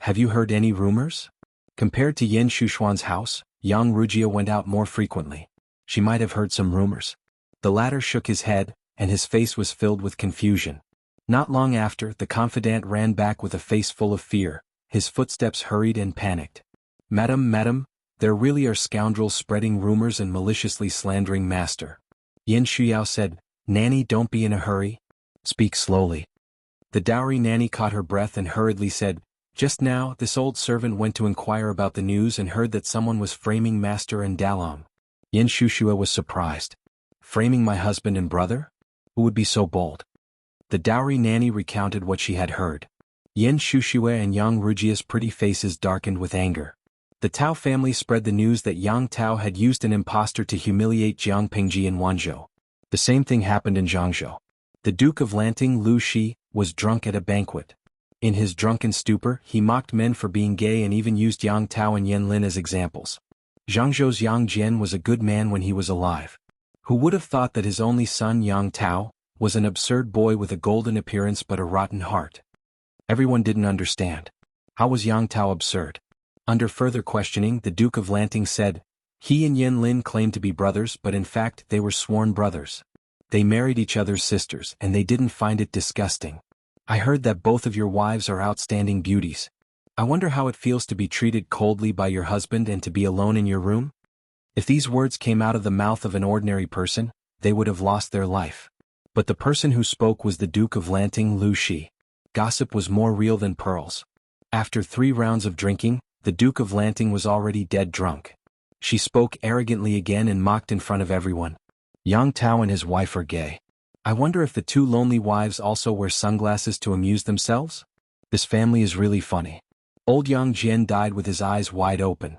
"Have you heard any rumors?" Compared to Yan Shushuan's house, Yang Wuxia went out more frequently. She might have heard some rumors. The latter shook his head, and his face was filled with confusion. Not long after, the confidant ran back with a face full of fear. His footsteps hurried and panicked. Madam, there really are scoundrels spreading rumors and maliciously slandering master." Yan Shuyao said, "Nanny, don't be in a hurry. Speak slowly." The dowry nanny caught her breath and hurriedly said, "Just now, this old servant went to inquire about the news and heard that someone was framing master and Dalong." Yan Shushua was surprised. "Framing my husband and brother? Who would be so bold?" The dowry nanny recounted what she had heard. Yan Shushua and Yang Wuxia's pretty faces darkened with anger. The Tao family spread the news that Yang Tao had used an impostor to humiliate Jiang Pingji in Wanzhou. The same thing happened in Zhangzhou. The Duke of Lanting, Lu Shi, was drunk at a banquet. In his drunken stupor, he mocked men for being gay and even used Yang Tao and Yan Lin as examples. Zhangzhou's Yang Jian was a good man when he was alive. Who would have thought that his only son Yang Tao was an absurd boy with a golden appearance but a rotten heart? Everyone didn't understand. How was Yang Tao absurd? Under further questioning, the Duke of Lanting said, "He and Yan Lin claimed to be brothers, but in fact they were sworn brothers. They married each other's sisters and they didn't find it disgusting. I heard that both of your wives are outstanding beauties. I wonder how it feels to be treated coldly by your husband and to be alone in your room?" If these words came out of the mouth of an ordinary person, they would have lost their life. But the person who spoke was the Duke of Lanting, Lu Shi. Gossip was more real than pearls. After 3 rounds of drinking, the Duke of Lanting was already dead drunk. She spoke arrogantly again and mocked in front of everyone. "Yang Tao and his wife are gay. I wonder if the 2 lonely wives also wear sunglasses to amuse themselves? This family is really funny." Old Yang Jian died with his eyes wide open.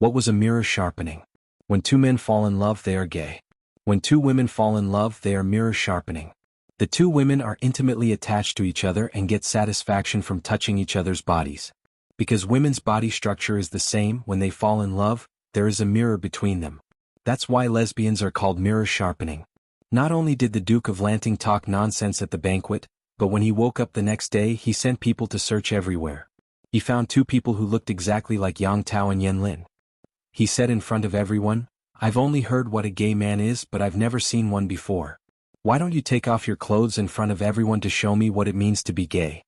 What was a mirror sharpening? When 2 men fall in love, they are gay. When 2 women fall in love, they are mirror sharpening. The 2 women are intimately attached to each other and get satisfaction from touching each other's bodies. Because women's body structure is the same, when they fall in love, there is a mirror between them. That's why lesbians are called mirror sharpening. Not only did the Duke of Lanting talk nonsense at the banquet, but when he woke up the next day he sent people to search everywhere. He found 2 people who looked exactly like Yang Tao and Yan Lin. He said in front of everyone, "I've only heard what a gay man is, but I've never seen one before. Why don't you take off your clothes in front of everyone to show me what it means to be gay?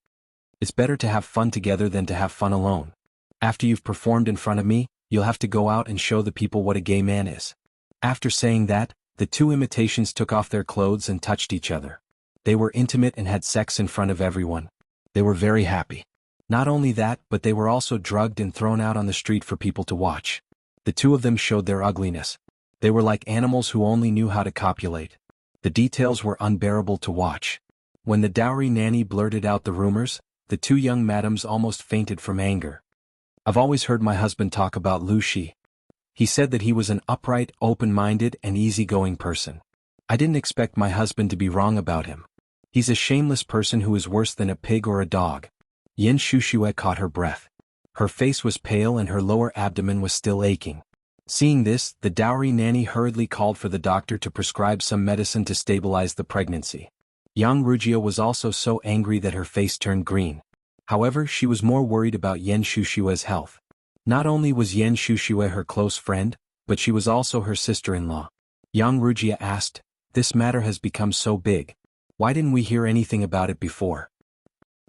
It's better to have fun together than to have fun alone. After you've performed in front of me, you'll have to go out and show the people what a gay man is." After saying that, The two imitations took off their clothes and touched each other. They were intimate and had sex in front of everyone. They were very happy. Not only that, but they were also drugged and thrown out on the street for people to watch. The two of them showed their ugliness. They were like animals who only knew how to copulate. The details were unbearable to watch. When the dowry nanny blurted out the rumors, the two young madams almost fainted from anger. I've always heard my husband talk about Lu Shi. He said that he was an upright, open-minded, and easygoing person. I didn't expect my husband to be wrong about him. He's a shameless person who is worse than a pig or a dog. Yin Shushue caught her breath. Her face was pale and her lower abdomen was still aching. Seeing this, the dowry nanny hurriedly called for the doctor to prescribe some medicine to stabilize the pregnancy. Yang Rugia was also so angry that her face turned green. However, she was more worried about Yen Shushue's health. Not only was Yen Shushue her close friend, but she was also her sister-in-law. Yang Rugia asked, "This matter has become so big. Why didn't we hear anything about it before?"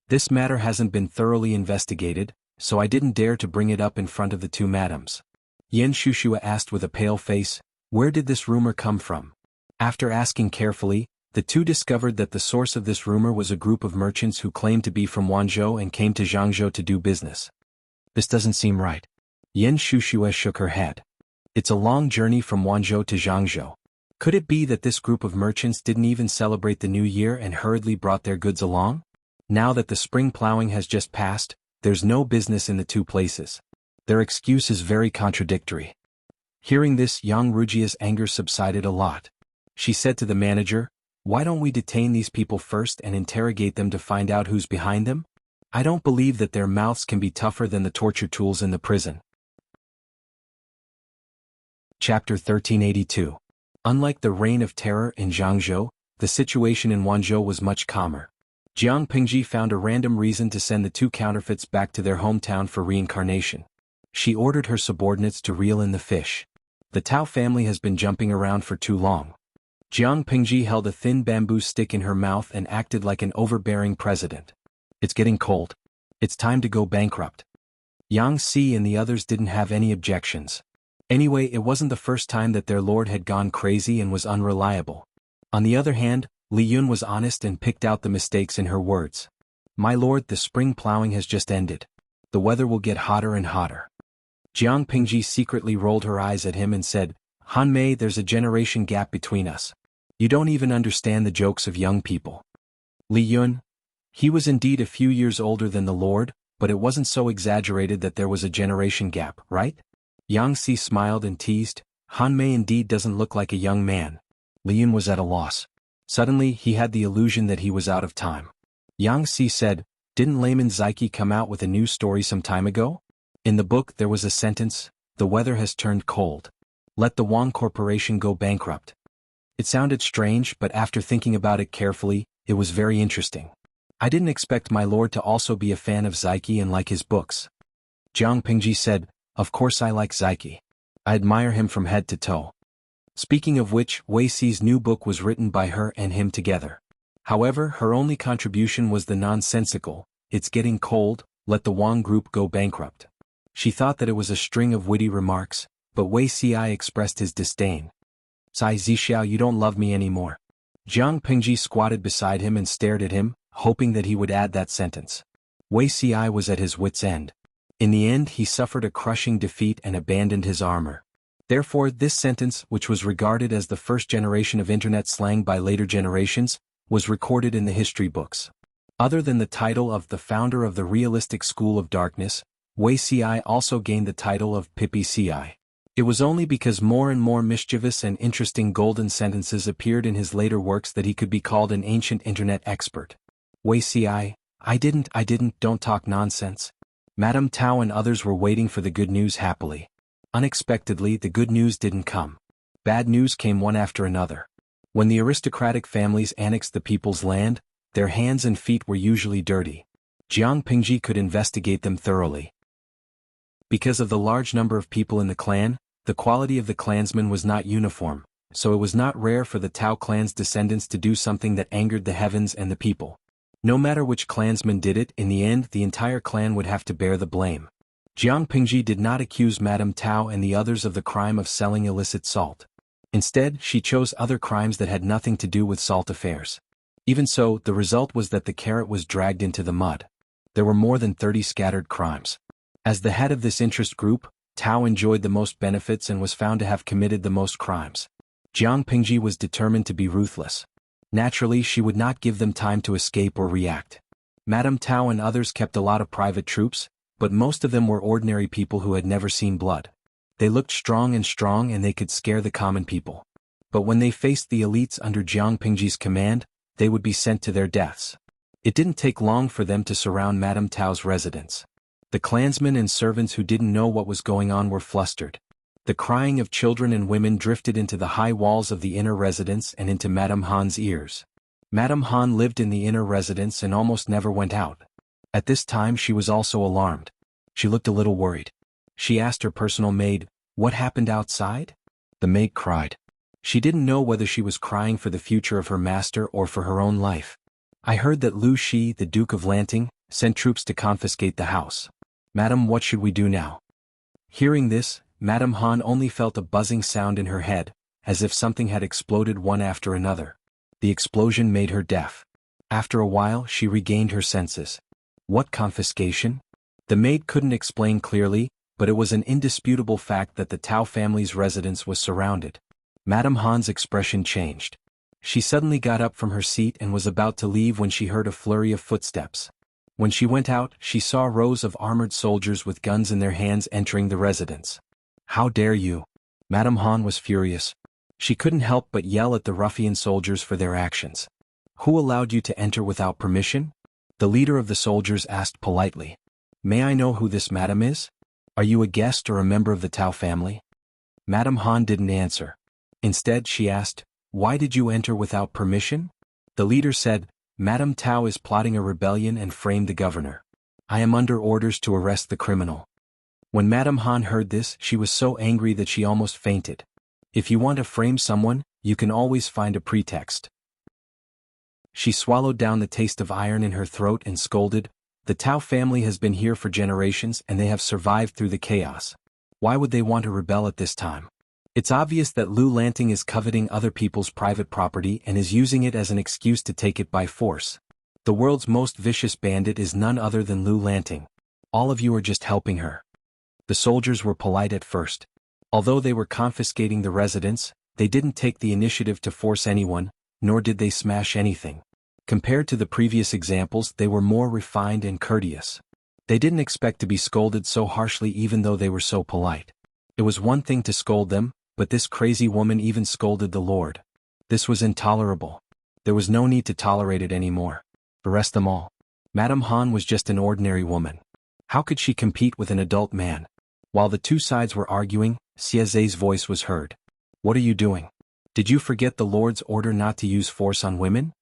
"This matter hasn't been thoroughly investigated, so I didn't dare to bring it up in front of the two madams." Yen Shushue asked with a pale face, "Where did this rumor come from?" After asking carefully, the two discovered that the source of this rumor was a group of merchants who claimed to be from Wanzhou and came to Zhangzhou to do business. "This doesn't seem right." Yen Shushue shook her head. "It's a long journey from Wanzhou to Zhangzhou. Could it be that this group of merchants didn't even celebrate the new year and hurriedly brought their goods along? Now that the spring plowing has just passed, there's no business in the two places. Their excuse is very contradictory." Hearing this, Yang Rujia's anger subsided a lot. She said to the manager, "Why don't we detain these people first and interrogate them to find out who's behind them? I don't believe that their mouths can be tougher than the torture tools in the prison." Chapter 1382. Unlike the reign of terror in Zhangzhou, the situation in Wanzhou was much calmer. Jiang Pingji found a random reason to send the two counterfeits back to their hometown for reincarnation. She ordered her subordinates to reel in the fish. The Tao family has been jumping around for too long. Jiang Pingji held a thin bamboo stick in her mouth and acted like an overbearing president. "It's getting cold. It's time to go bankrupt." Yang Si and the others didn't have any objections. Anyway, it wasn't the first time that their lord had gone crazy and was unreliable. On the other hand, Li Yun was honest and picked out the mistakes in her words. "My lord, the spring plowing has just ended. The weather will get hotter and hotter." Jiang Pingji secretly rolled her eyes at him and said, "Han Mei, there's a generation gap between us. You don't even understand the jokes of young people." Li Yun? He was indeed a few years older than the lord, but it wasn't so exaggerated that there was a generation gap, right? Yang Si smiled and teased, "Han Mei indeed doesn't look like a young man." Li Yun was at a loss. Suddenly, he had the illusion that he was out of time. Yang Si said, "Didn't Layman Zaiki come out with a new story some time ago? In the book there was a sentence, 'The weather has turned cold. Let the Wang Corporation go bankrupt.'" It sounded strange, but after thinking about it carefully, it was very interesting. "I didn't expect my lord to also be a fan of Zaiki and like his books." Jiang Pingji said, "Of course I like Zaiki. I admire him from head to toe." Speaking of which, Wei Si's new book was written by her and him together. However, her only contribution was the nonsensical, "It's getting cold, let the Wang Group go bankrupt." She thought that it was a string of witty remarks, but Wei Si expressed his disdain. "Cai Zixiao, you don't love me anymore." Jiang Pingji squatted beside him and stared at him, hoping that he would add that sentence. Wei Si was at his wit's end. In the end, he suffered a crushing defeat and abandoned his armor. Therefore, this sentence, which was regarded as the first generation of internet slang by later generations, was recorded in the history books. Other than the title of the founder of the realistic school of darkness, Wei Si also gained the title of Pippi Ci. It was only because more and more mischievous and interesting golden sentences appeared in his later works that he could be called an ancient internet expert. Wei Si, I didn't, don't talk nonsense." Madame Tao and others were waiting for the good news happily. Unexpectedly, the good news didn't come. Bad news came one after another. When the aristocratic families annexed the people's land, their hands and feet were usually dirty. Jiang Pingji could investigate them thoroughly. Because of the large number of people in the clan, the quality of the clansmen was not uniform, so it was not rare for the Tao clan's descendants to do something that angered the heavens and the people. No matter which clansman did it, in the end the entire clan would have to bear the blame. Jiang Pingji did not accuse Madame Tao and the others of the crime of selling illicit salt. Instead, she chose other crimes that had nothing to do with salt affairs. Even so, the result was that the carrot was dragged into the mud. There were more than 30 scattered crimes. As the head of this interest group, Tao enjoyed the most benefits and was found to have committed the most crimes. Jiang Pingji was determined to be ruthless. Naturally, she would not give them time to escape or react. Madame Tao and others kept a lot of private troops, but most of them were ordinary people who had never seen blood. They looked strong and they could scare the common people. But when they faced the elites under Jiang Pingji's command, they would be sent to their deaths. It didn't take long for them to surround Madame Tao's residence. The clansmen and servants who didn't know what was going on were flustered. The crying of children and women drifted into the high walls of the inner residence and into Madame Han's ears. Madame Han lived in the inner residence and almost never went out. At this time she was also alarmed. She looked a little worried. She asked her personal maid, "What happened outside?" The maid cried. She didn't know whether she was crying for the future of her master or for her own life. "I heard that Lu Shi, the Duke of Lanting, sent troops to confiscate the house. Madam, what should we do now?" Hearing this, Madame Han only felt a buzzing sound in her head, as if something had exploded one after another. The explosion made her deaf. After a while she regained her senses. What confiscation? The maid couldn't explain clearly, but it was an indisputable fact that the Tao family's residence was surrounded. Madame Han's expression changed. She suddenly got up from her seat and was about to leave when she heard a flurry of footsteps. When she went out, she saw rows of armored soldiers with guns in their hands entering the residence. "How dare you?" Madame Han was furious. She couldn't help but yell at the ruffian soldiers for their actions. "Who allowed you to enter without permission?" The leader of the soldiers asked politely. "May I know who this madam is? Are you a guest or a member of the Tao family?" Madame Han didn't answer. Instead she asked, "Why did you enter without permission?" The leader said, "Madame Tao is plotting a rebellion and framed the governor. I am under orders to arrest the criminal." When Madame Han heard this, she was so angry that she almost fainted. If you want to frame someone, you can always find a pretext. She swallowed down the taste of iron in her throat and scolded, "The Tao family has been here for generations and they have survived through the chaos. Why would they want to rebel at this time? It's obvious that Lu Lanting is coveting other people's private property and is using it as an excuse to take it by force. The world's most vicious bandit is none other than Lu Lanting. All of you are just helping her." The soldiers were polite at first. Although they were confiscating the residence, they didn't take the initiative to force anyone, nor did they smash anything. Compared to the previous examples, they were more refined and courteous. They didn't expect to be scolded so harshly even though they were so polite. It was one thing to scold them, but this crazy woman even scolded the Lord. This was intolerable. There was no need to tolerate it anymore. Arrest them all. Madame Han was just an ordinary woman. How could she compete with an adult man? While the two sides were arguing, Xieze's voice was heard. "What are you doing? Did you forget the Lord's order not to use force on women?"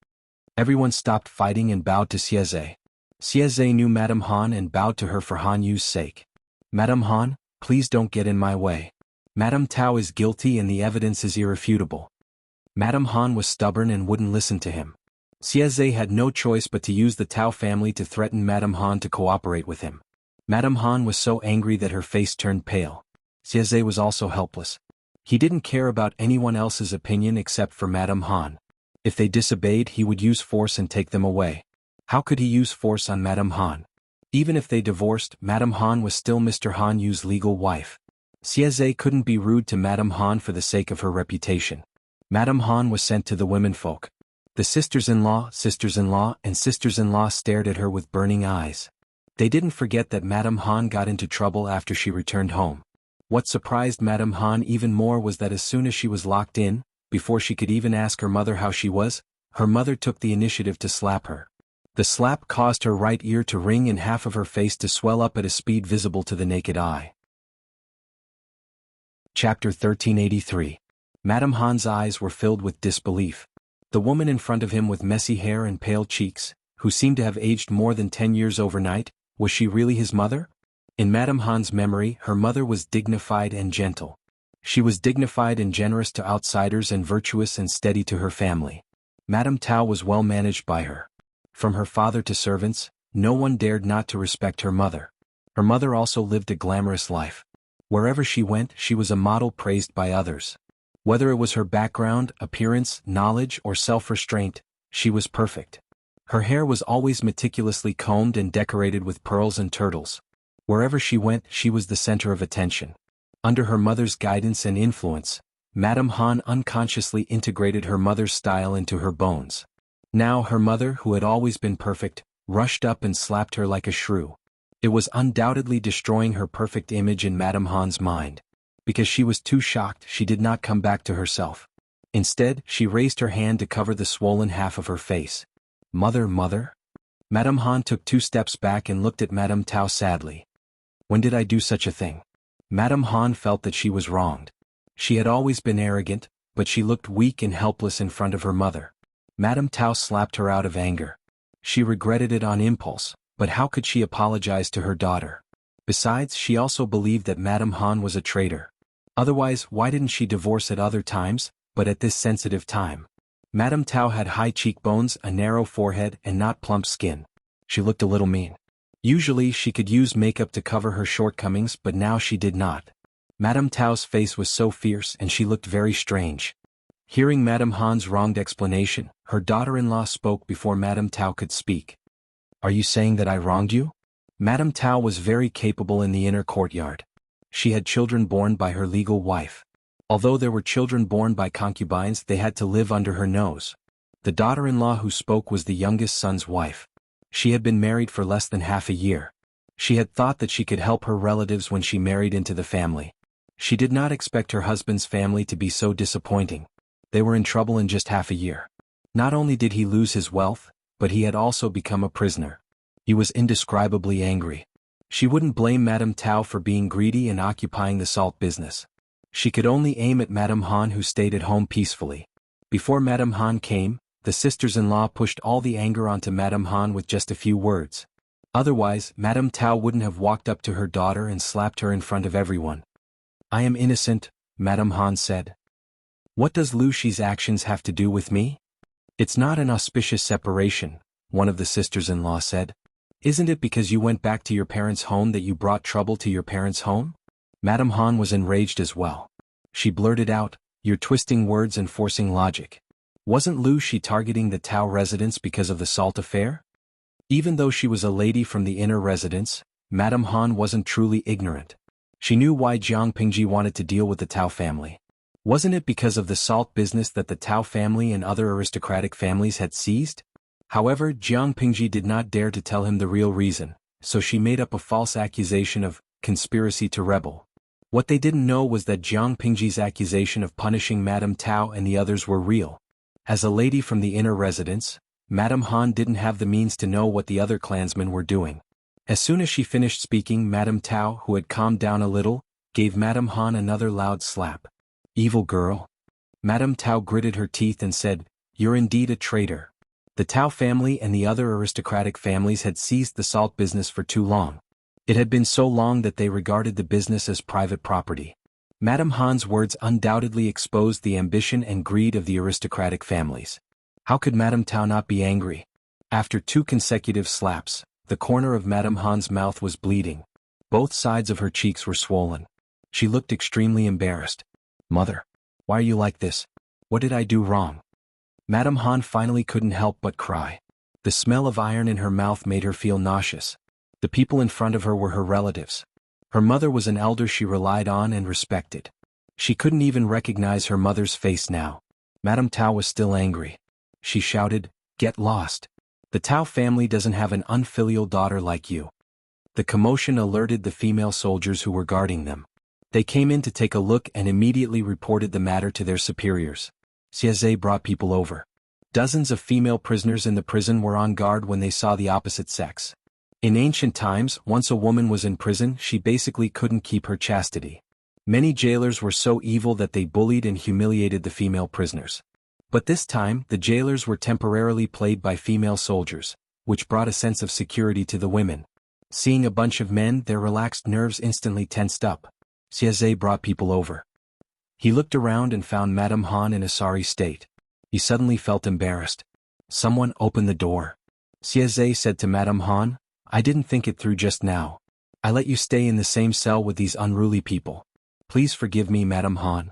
Everyone stopped fighting and bowed to Xieze. Xieze knew Madame Han and bowed to her for Han Yu's sake. "Madame Han, please don't get in my way. Madame Tao is guilty and the evidence is irrefutable." Madame Han was stubborn and wouldn't listen to him. Xieze had no choice but to use the Tao family to threaten Madame Han to cooperate with him. Madame Han was so angry that her face turned pale. Xieze was also helpless. He didn't care about anyone else's opinion except for Madame Han. If they disobeyed, he would use force and take them away. How could he use force on Madame Han? Even if they divorced, Madame Han was still Mr. Han Yu's legal wife. Xieze couldn't be rude to Madame Han for the sake of her reputation. Madame Han was sent to the womenfolk. The sisters-in-law, and sisters-in-law stared at her with burning eyes. They didn't forget that Madame Han got into trouble after she returned home. What surprised Madame Han even more was that as soon as she was locked in, before she could even ask her mother how she was, her mother took the initiative to slap her. The slap caused her right ear to ring and half of her face to swell up at a speed visible to the naked eye. Chapter 1383. Madame Han's eyes were filled with disbelief. The woman in front of him with messy hair and pale cheeks, who seemed to have aged more than 10 years overnight, was she really his mother? In Madame Han's memory, her mother was dignified and gentle. She was dignified and generous to outsiders and virtuous and steady to her family. Madame Tao was well managed by her. From her father to servants, no one dared not to respect her mother. Her mother also lived a glamorous life. Wherever she went, she was a model praised by others. Whether it was her background, appearance, knowledge, or self-restraint, she was perfect. Her hair was always meticulously combed and decorated with pearls and turtles. Wherever she went, she was the center of attention. Under her mother's guidance and influence, Madame Han unconsciously integrated her mother's style into her bones. Now her mother, who had always been perfect, rushed up and slapped her like a shrew. It was undoubtedly destroying her perfect image in Madame Han's mind. Because she was too shocked, she did not come back to herself. Instead, she raised her hand to cover the swollen half of her face. Mother, mother? Madame Han took 2 steps back and looked at Madame Tao sadly. When did I do such a thing? Madame Han felt that she was wronged. She had always been arrogant, but she looked weak and helpless in front of her mother. Madame Tao slapped her out of anger. She regretted it on impulse, but how could she apologize to her daughter? Besides, she also believed that Madame Han was a traitor. Otherwise, why didn't she divorce at other times, but at this sensitive time? Madame Tao had high cheekbones, a narrow forehead, and not plump skin. She looked a little mean. Usually she could use makeup to cover her shortcomings, but now she did not. Madame Tao's face was so fierce and she looked very strange. Hearing Madame Han's wronged explanation, her daughter-in-law spoke before Madame Tao could speak. Are you saying that I wronged you? Madame Tao was very capable in the inner courtyard. She had children born by her legal wife. Although there were children born by concubines, they had to live under her nose. The daughter-in-law who spoke was the youngest son's wife. She had been married for less than half a year. She had thought that she could help her relatives when she married into the family. She did not expect her husband's family to be so disappointing. They were in trouble in just half a year. Not only did he lose his wealth, but he had also become a prisoner. He was indescribably angry. She wouldn't blame Madame Tao for being greedy and occupying the salt business. She could only aim at Madame Han, who stayed at home peacefully. Before Madame Han came, the sisters-in-law pushed all the anger onto Madame Han with just a few words. Otherwise, Madame Tao wouldn't have walked up to her daughter and slapped her in front of everyone. I am innocent, Madame Han said. What does Lu Shi's actions have to do with me? It's not an auspicious separation, one of the sisters-in-law said. Isn't it because you went back to your parents' home that you brought trouble to your parents' home? Madame Han was enraged as well. She blurted out, you're twisting words and forcing logic. Wasn't Lu Shi targeting the Tao residence because of the salt affair? Even though she was a lady from the inner residence, Madame Han wasn't truly ignorant. She knew why Jiang Pingji wanted to deal with the Tao family. Wasn't it because of the salt business that the Tao family and other aristocratic families had seized? However, Jiang Pingji did not dare to tell him the real reason, so she made up a false accusation of conspiracy to rebel. What they didn't know was that Jiang Pingji's accusation of punishing Madame Tao and the others were real. As a lady from the inner residence, Madame Han didn't have the means to know what the other clansmen were doing. As soon as she finished speaking, Madame Tao, who had calmed down a little, gave Madame Han another loud slap. Evil girl. Madame Tao gritted her teeth and said, you're indeed a traitor. The Tao family and the other aristocratic families had seized the salt business for too long. It had been so long that they regarded the business as private property. Madame Han's words undoubtedly exposed the ambition and greed of the aristocratic families. How could Madame Tao not be angry? After 2 consecutive slaps, the corner of Madame Han's mouth was bleeding. Both sides of her cheeks were swollen. She looked extremely embarrassed. Mother, why are you like this? What did I do wrong? Madame Han finally couldn't help but cry. The smell of iron in her mouth made her feel nauseous. The people in front of her were her relatives. Her mother was an elder she relied on and respected. She couldn't even recognize her mother's face now. Madame Tao was still angry. She shouted, get lost. The Tao family doesn't have an unfilial daughter like you. The commotion alerted the female soldiers who were guarding them. They came in to take a look and immediately reported the matter to their superiors. Xieze brought people over. Dozens of female prisoners in the prison were on guard when they saw the opposite sex. In ancient times, once a woman was in prison, she basically couldn't keep her chastity. Many jailers were so evil that they bullied and humiliated the female prisoners. But this time, the jailers were temporarily played by female soldiers, which brought a sense of security to the women. Seeing a bunch of men, their relaxed nerves instantly tensed up. Xieze brought people over. He looked around and found Madame Han in a sorry state. He suddenly felt embarrassed. Someone opened the door. Xieze said to Madame Han, I didn't think it through just now. I let you stay in the same cell with these unruly people. Please forgive me, Madame Han.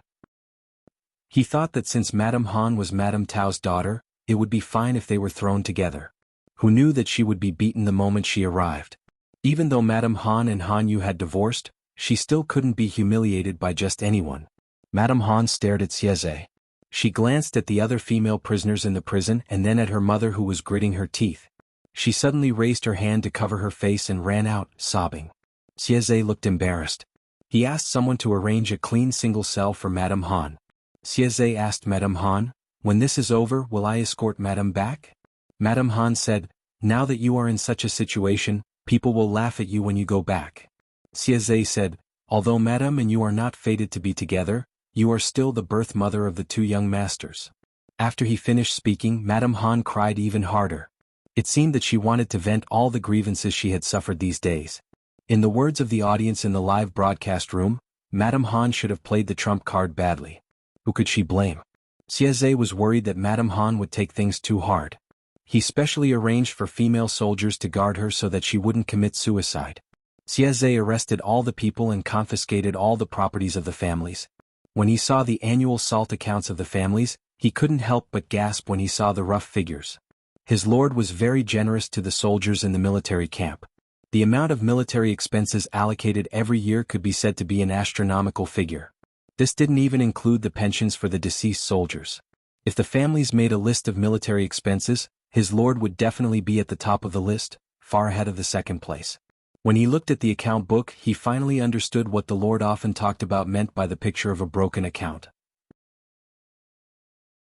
He thought that since Madame Han was Madame Tao's daughter, it would be fine if they were thrown together. Who knew that she would be beaten the moment she arrived? Even though Madame Han and Han Yu had divorced, she still couldn't be humiliated by just anyone. Madame Han stared at Xieze. She glanced at the other female prisoners in the prison and then at her mother who was gritting her teeth. She suddenly raised her hand to cover her face and ran out, sobbing. Xieze looked embarrassed. He asked someone to arrange a clean single cell for Madame Han. Xieze asked Madame Han, "When this is over, will I escort Madame back?" Madame Han said, "Now that you are in such a situation, people will laugh at you when you go back." Xieze said, "Although Madame and you are not fated to be together, you are still the birth mother of the two young masters." After he finished speaking, Madame Han cried even harder. It seemed that she wanted to vent all the grievances she had suffered these days. In the words of the audience in the live broadcast room, Madame Han should have played the trump card badly. Who could she blame? Xieze was worried that Madame Han would take things too hard. He specially arranged for female soldiers to guard her so that she wouldn't commit suicide. Xieze arrested all the people and confiscated all the properties of the families. When he saw the annual salt accounts of the families, he couldn't help but gasp when he saw the rough figures. His lord was very generous to the soldiers in the military camp. The amount of military expenses allocated every year could be said to be an astronomical figure. This didn't even include the pensions for the deceased soldiers. If the families made a list of military expenses, his lord would definitely be at the top of the list, far ahead of the second place. When he looked at the account book, he finally understood what the lord often talked about meant by the picture of a broken account.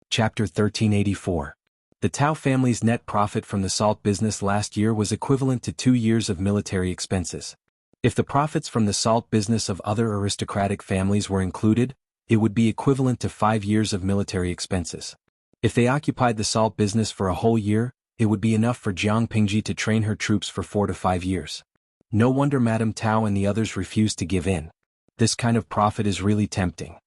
Chapter 1384. The Tao family's net profit from the salt business last year was equivalent to 2 years of military expenses. If the profits from the salt business of other aristocratic families were included, it would be equivalent to 5 years of military expenses. If they occupied the salt business for a whole year, it would be enough for Jiang Pingji to train her troops for 4 to 5 years. No wonder Madame Tao and the others refused to give in. This kind of profit is really tempting.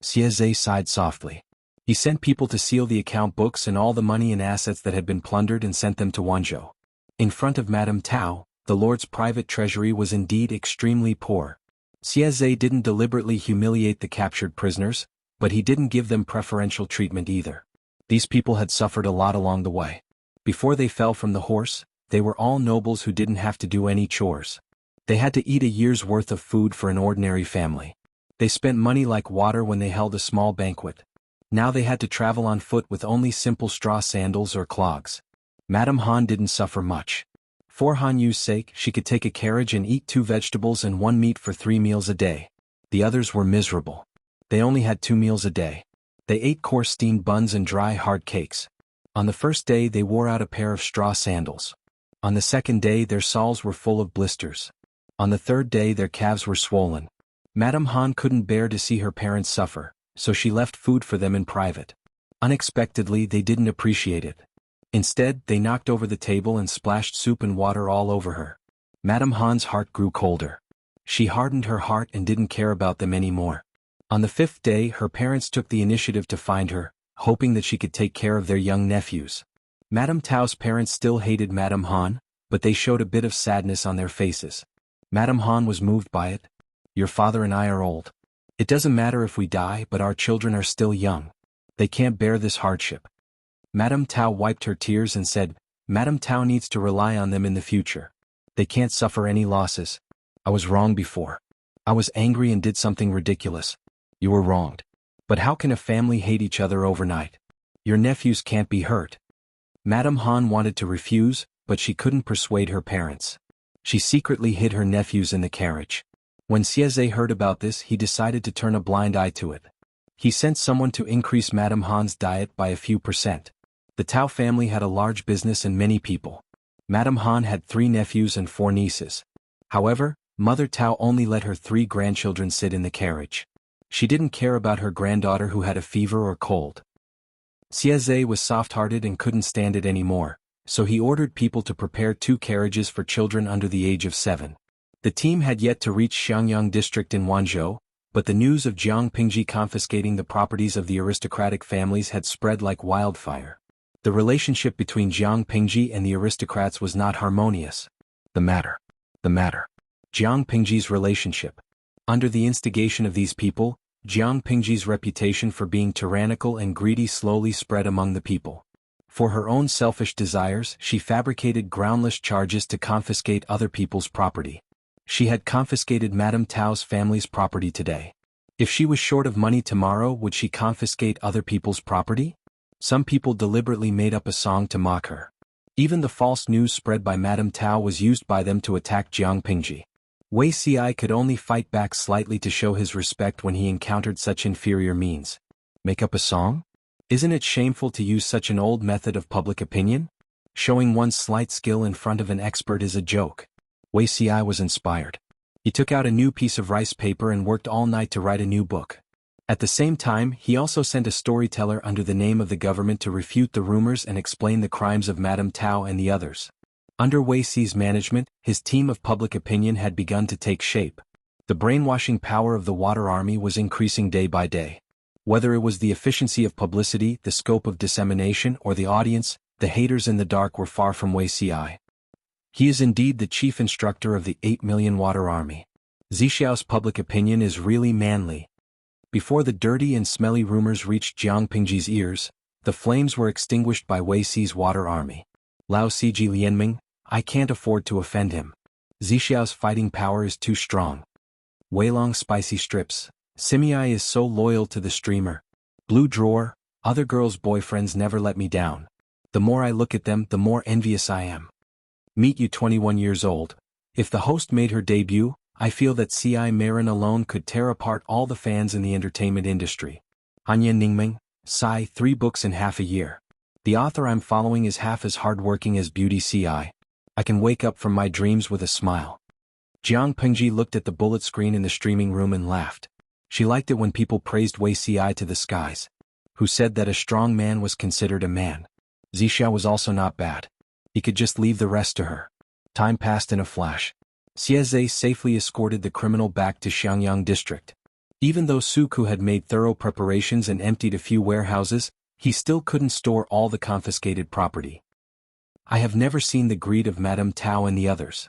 Xieze sighed softly. He sent people to seal the account books and all the money and assets that had been plundered and sent them to Wanzhou. In front of Madame Tao, the lord's private treasury was indeed extremely poor. Xieze didn't deliberately humiliate the captured prisoners, but he didn't give them preferential treatment either. These people had suffered a lot along the way. Before they fell from the horse, they were all nobles who didn't have to do any chores. They had to eat a year's worth of food for an ordinary family. They spent money like water when they held a small banquet. Now they had to travel on foot with only simple straw sandals or clogs. Madame Han didn't suffer much. For Han Yu's sake, she could take a carriage and eat 2 vegetables and 1 meat for 3 meals a day. The others were miserable. They only had 2 meals a day. They ate coarse steamed buns and dry hard cakes. On the first day they wore out a pair of straw sandals. On the second day their soles were full of blisters. On the third day their calves were swollen. Madame Han couldn't bear to see her parents suffer, so she left food for them in private. Unexpectedly, they didn't appreciate it. Instead, they knocked over the table and splashed soup and water all over her. Madame Han's heart grew colder. She hardened her heart and didn't care about them anymore. On the 5th day, her parents took the initiative to find her, hoping that she could take care of their young nephews. Madame Tao's parents still hated Madame Han, but they showed a bit of sadness on their faces. Madame Han was moved by it. "Your father and I are old. It doesn't matter if we die, but our children are still young. They can't bear this hardship." Madame Tao wiped her tears and said, "Madame Tao needs to rely on them in the future. They can't suffer any losses. I was wrong before. I was angry and did something ridiculous. You were wronged. But how can a family hate each other overnight? Your nephews can't be hurt." Madame Han wanted to refuse, but she couldn't persuade her parents. She secretly hid her nephews in the carriage. When Xieze heard about this, he decided to turn a blind eye to it. He sent someone to increase Madame Han's diet by a few %. The Tao family had a large business and many people. Madame Han had 3 nephews and 4 nieces. However, Mother Tao only let her 3 grandchildren sit in the carriage. She didn't care about her granddaughter who had a fever or cold. Xieze was soft-hearted and couldn't stand it anymore, so he ordered people to prepare 2 carriages for children under the age of 7. The team had yet to reach Xiangyang district in Wanzhou, but the news of Jiang Pingji confiscating the properties of the aristocratic families had spread like wildfire. The relationship between Jiang Pingji and the aristocrats was not harmonious. The matter. Jiang Pingji's relationship. Under the instigation of these people, Jiang Pingji's reputation for being tyrannical and greedy slowly spread among the people. For her own selfish desires, she fabricated groundless charges to confiscate other people's property. She had confiscated Madame Tao's family's property today. If she was short of money tomorrow, would she confiscate other people's property? Some people deliberately made up a song to mock her. Even the false news spread by Madame Tao was used by them to attack Jiang Pingji. Wei Xi could only fight back slightly to show his respect when he encountered such inferior means. Make up a song? Isn't it shameful to use such an old method of public opinion? Showing one's slight skill in front of an expert is a joke. Wei Xi was inspired. He took out a new piece of rice paper and worked all night to write a new book. At the same time, he also sent a storyteller under the name of the government to refute the rumors and explain the crimes of Madame Tao and the others. Under Wei Xi's management, his team of public opinion had begun to take shape. The brainwashing power of the Water Army was increasing day by day. Whether it was the efficiency of publicity, the scope of dissemination, or the audience, the haters in the dark were far from Wei Xi. He is indeed the chief instructor of the 8 million Water Army. Zixiao's public opinion is really manly. Before the dirty and smelly rumors reached Jiang Pingji's ears, the flames were extinguished by Wei Xi's Water Army. Lao Siji Lianming, I can't afford to offend him. Zixiao's fighting power is too strong. Weilong spicy strips. Simi is so loyal to the streamer. Blue drawer, other girls' boyfriends never let me down. The more I look at them, the more envious I am. Meet you 21 years old. If the host made her debut, I feel that C.I. Marin alone could tear apart all the fans in the entertainment industry. Hanya Ningming, Sai 3 books in half a year. The author I'm following is half as hardworking as Beauty C.I. I can wake up from my dreams with a smile. Jiang Pingji looked at the bullet screen in the streaming room and laughed. She liked it when people praised Wei Xi to the skies. Who said that a strong man was considered a man? Zixia was also not bad. He could just leave the rest to her. Time passed in a flash. Xieze safely escorted the criminal back to Xiangyang district. Even though Su Ku had made thorough preparations and emptied a few warehouses, he still couldn't store all the confiscated property. I have never seen the greed of Madame Tao and the others.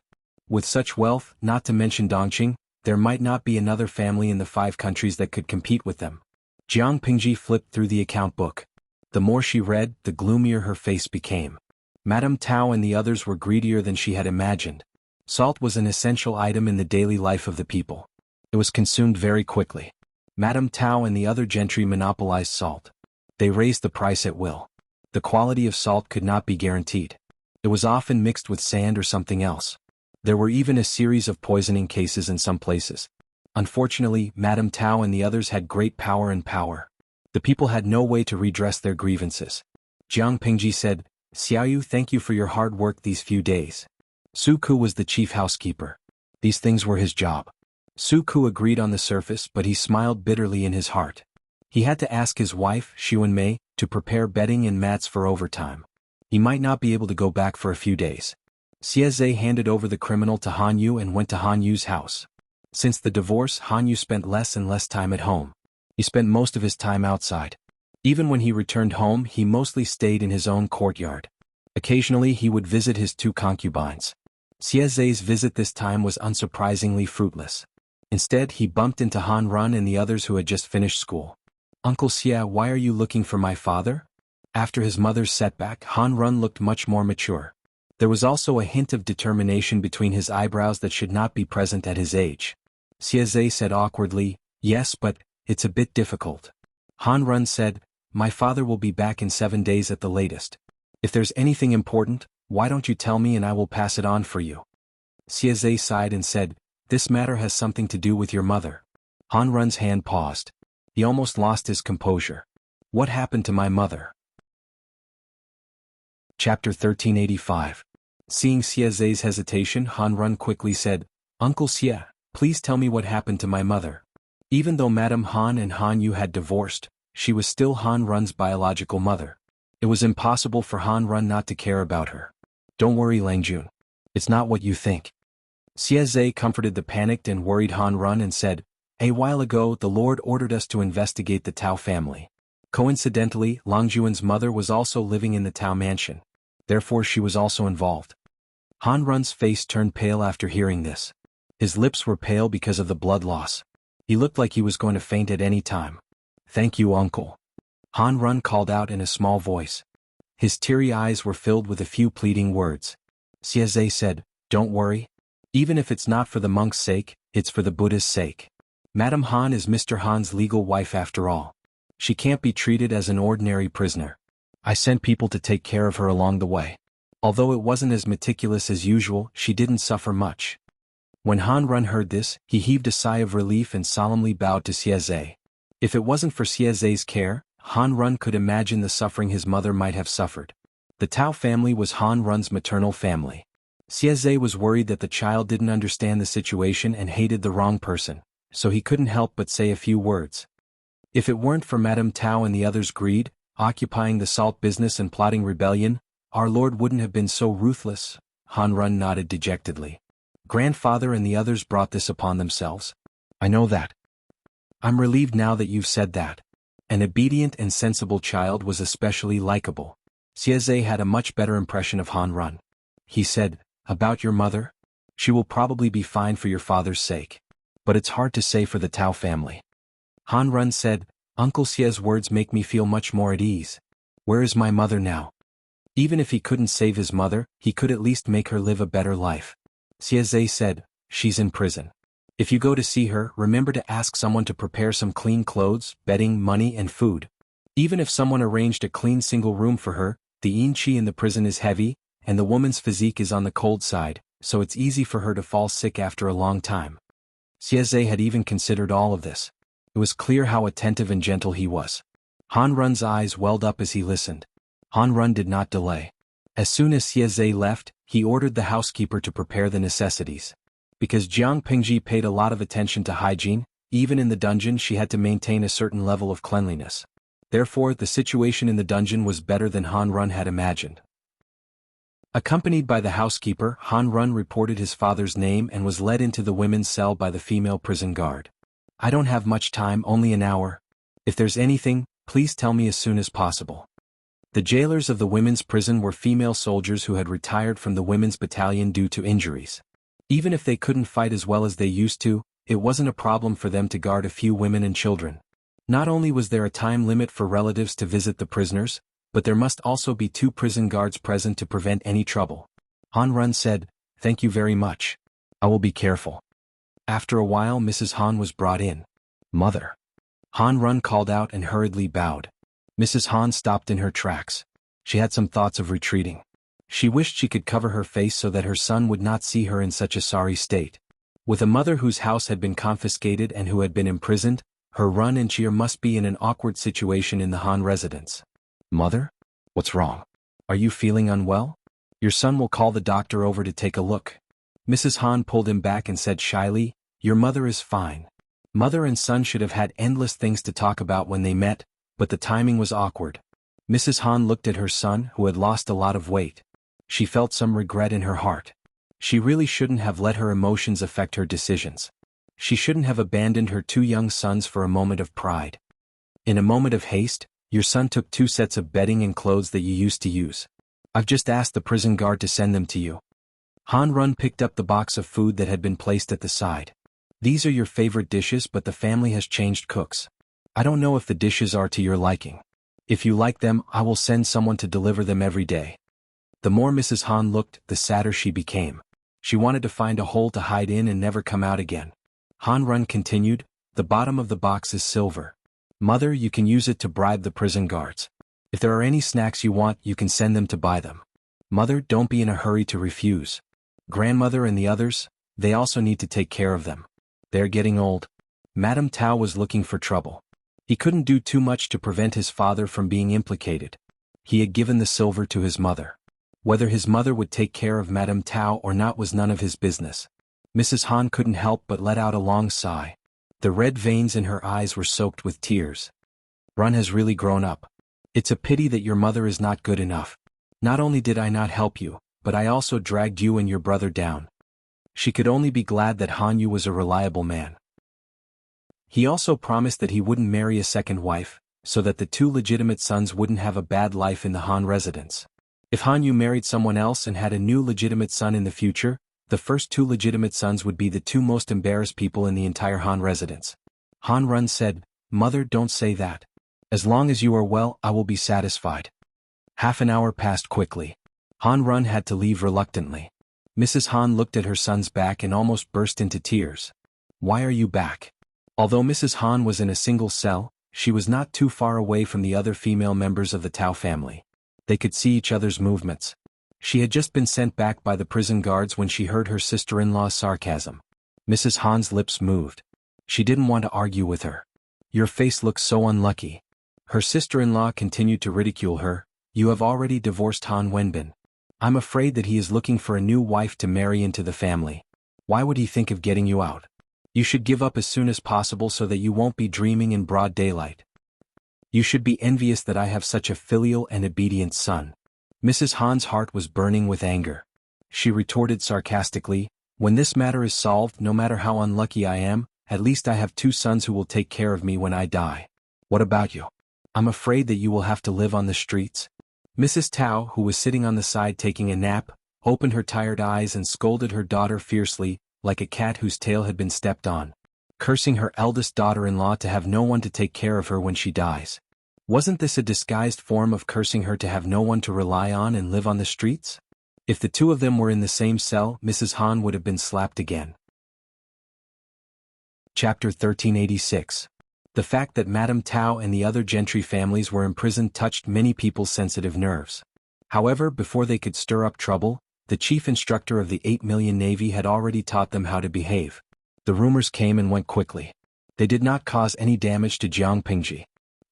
With such wealth, not to mention Dongqing, there might not be another family in the 5 countries that could compete with them. Jiang Pingji flipped through the account book. The more she read, the gloomier her face became. Madame Tao and the others were greedier than she had imagined. Salt was an essential item in the daily life of the people. It was consumed very quickly. Madame Tao and the other gentry monopolized salt. They raised the price at will. The quality of salt could not be guaranteed. It was often mixed with sand or something else. There were even a series of poisoning cases in some places. Unfortunately, Madame Tao and the others had great power and power. The people had no way to redress their grievances. Jiang Pingji said, Xiaoyu, thank you for your hard work these few days. Su Ku was the chief housekeeper. These things were his job. Su Ku agreed on the surface, but he smiled bitterly in his heart. He had to ask his wife, Xuan Mei, to prepare bedding and mats for overtime. He might not be able to go back for a few days. Xieze handed over the criminal to Han Yu and went to Han Yu's house. Since the divorce, Han Yu spent less and less time at home. He spent most of his time outside. Even when he returned home, he mostly stayed in his own courtyard. Occasionally he would visit his 2 concubines. Xieze's visit this time was unsurprisingly fruitless. Instead, he bumped into Han Run and the others who had just finished school. Uncle Xia, why are you looking for my father? After his mother's setback, Han Run looked much more mature. There was also a hint of determination between his eyebrows that should not be present at his age. Xieze said awkwardly, yes, but it's a bit difficult. Han Run said, my father will be back in 7 days at the latest. If there's anything important, why don't you tell me and I will pass it on for you? Xieze sighed and said, this matter has something to do with your mother. Han Run's hand paused. He almost lost his composure. What happened to my mother? Chapter 1385. Seeing Xieze's hesitation, Han Run quickly said, Uncle Xie, please tell me what happened to my mother. Even though Madame Han and Han Yu had divorced, she was still Han Run's biological mother. It was impossible for Han Run not to care about her. Don't worry, Lang Jun. It's not what you think. Xieze comforted the panicked and worried Han Run and said, a while ago the Lord ordered us to investigate the Tao family. Coincidentally, Lang Jun's mother was also living in the Tao mansion. Therefore she was also involved. Han Run's face turned pale after hearing this. His lips were pale because of the blood loss. He looked like he was going to faint at any time. "Thank you, uncle," Han Run called out in a small voice. His teary eyes were filled with a few pleading words. Xieze said, "Don't worry. Even if it's not for the monk's sake, it's for the Buddha's sake. Madame Han is Mr. Han's legal wife after all. She can't be treated as an ordinary prisoner. I sent people to take care of her along the way. Although it wasn't as meticulous as usual, she didn't suffer much." When Han Run heard this, he heaved a sigh of relief and solemnly bowed to Xieze. If it wasn't for Xieze's care, Han Run could imagine the suffering his mother might have suffered. The Tao family was Han Run's maternal family. Xieze was worried that the child didn't understand the situation and hated the wrong person, so he couldn't help but say a few words. If it weren't for Madame Tao and the others' greed, occupying the salt business and plotting rebellion, our Lord wouldn't have been so ruthless. Han Run nodded dejectedly. Grandfather and the others brought this upon themselves. I know that. I'm relieved now that you've said that. An obedient and sensible child was especially likable. Xieze had a much better impression of Han Run. He said, "About your mother? She will probably be fine for your father's sake. But it's hard to say for the Tao family." Han Run said, "Uncle Xie's words make me feel much more at ease. Where is my mother now?" Even if he couldn't save his mother, he could at least make her live a better life. Xieze said, "She's in prison. If you go to see her, remember to ask someone to prepare some clean clothes, bedding, money and food. Even if someone arranged a clean single room for her, the yin qi in the prison is heavy, and the woman's physique is on the cold side, so it's easy for her to fall sick after a long time." Xieze had even considered all of this. It was clear how attentive and gentle he was. Han Run's eyes welled up as he listened. Han Run did not delay. As soon as Xieze left, he ordered the housekeeper to prepare the necessities. Because Jiang Pingji paid a lot of attention to hygiene, even in the dungeon she had to maintain a certain level of cleanliness. Therefore, the situation in the dungeon was better than Han Run had imagined. Accompanied by the housekeeper, Han Run reported his father's name and was led into the women's cell by the female prison guard. "I don't have much time, only an hour. If there's anything, please tell me as soon as possible." The jailers of the women's prison were female soldiers who had retired from the women's battalion due to injuries. Even if they couldn't fight as well as they used to, it wasn't a problem for them to guard a few women and children. Not only was there a time limit for relatives to visit the prisoners, but there must also be 2 prison guards present to prevent any trouble. Han Run said, "Thank you very much. I will be careful." After a while Mrs. Han was brought in. "Mother." Han Run called out and hurriedly bowed. Mrs. Han stopped in her tracks. She had some thoughts of retreating. She wished she could cover her face so that her son would not see her in such a sorry state. With a mother whose house had been confiscated and who had been imprisoned, her Run and Cheer must be in an awkward situation in the Han residence. "Mother? What's wrong? Are you feeling unwell? Your son will call the doctor over to take a look." Mrs. Han pulled him back and said shyly, "Your mother is fine." Mother and son should have had endless things to talk about when they met, but the timing was awkward. Mrs. Han looked at her son, who had lost a lot of weight. She felt some regret in her heart. She really shouldn't have let her emotions affect her decisions. She shouldn't have abandoned her 2 young sons for a moment of pride. In a moment of haste, your son took 2 sets of bedding and clothes that you used to use. I've just asked the prison guard to send them to you. Han Run picked up the box of food that had been placed at the side. "These are your favorite dishes, but the family has changed cooks. I don't know if the dishes are to your liking. If you like them, I will send someone to deliver them every day." The more Mrs. Han looked, the sadder she became. She wanted to find a hole to hide in and never come out again. Han Run continued, "The bottom of the box is silver. Mother, you can use it to bribe the prison guards. If there are any snacks you want, you can send them to buy them. Mother, don't be in a hurry to refuse. Grandmother and the others, they also need to take care of them. They're getting old." Madame Tao was looking for trouble. He couldn't do too much to prevent his father from being implicated. He had given the silver to his mother. Whether his mother would take care of Madame Tao or not was none of his business. Mrs. Han couldn't help but let out a long sigh. The red veins in her eyes were soaked with tears. "Run has really grown up. It's a pity that your mother is not good enough. Not only did I not help you, but I also dragged you and your brother down." She could only be glad that Han Yu was a reliable man. He also promised that he wouldn't marry a second wife, so that the 2 legitimate sons wouldn't have a bad life in the Han residence. If Han Yu married someone else and had a new legitimate son in the future, the first 2 legitimate sons would be the 2 most embarrassed people in the entire Han residence. Han Run said, "Mother, don't say that. As long as you are well, I will be satisfied." Half an hour passed quickly. Han Run had to leave reluctantly. Mrs. Han looked at her son's back and almost burst into tears. "Why are you back?" Although Mrs. Han was in a single cell, she was not too far away from the other female members of the Tao family. They could see each other's movements. She had just been sent back by the prison guards when she heard her sister-in-law's sarcasm. Mrs. Han's lips moved. She didn't want to argue with her. "Your face looks so unlucky." Her sister-in-law continued to ridicule her. "You have already divorced Han Wenbin. I'm afraid that he is looking for a new wife to marry into the family. Why would he think of getting you out? You should give up as soon as possible so that you won't be dreaming in broad daylight. You should be envious that I have such a filial and obedient son." Mrs. Han's heart was burning with anger. She retorted sarcastically, "When this matter is solved, no matter how unlucky I am, at least I have 2 sons who will take care of me when I die. What about you? I'm afraid that you will have to live on the streets." Mrs. Tao, who was sitting on the side taking a nap, opened her tired eyes and scolded her daughter fiercely, like a cat whose tail had been stepped on, cursing her eldest daughter-in-law to have no one to take care of her when she dies. Wasn't this a disguised form of cursing her to have no one to rely on and live on the streets? If the 2 of them were in the same cell, Mrs. Han would have been slapped again. Chapter 1386. The fact that Madame Tao and the other gentry families were imprisoned touched many people's sensitive nerves. However, before they could stir up trouble, the chief instructor of the 8 million Navy had already taught them how to behave. The rumors came and went quickly. They did not cause any damage to Jiang Pingji.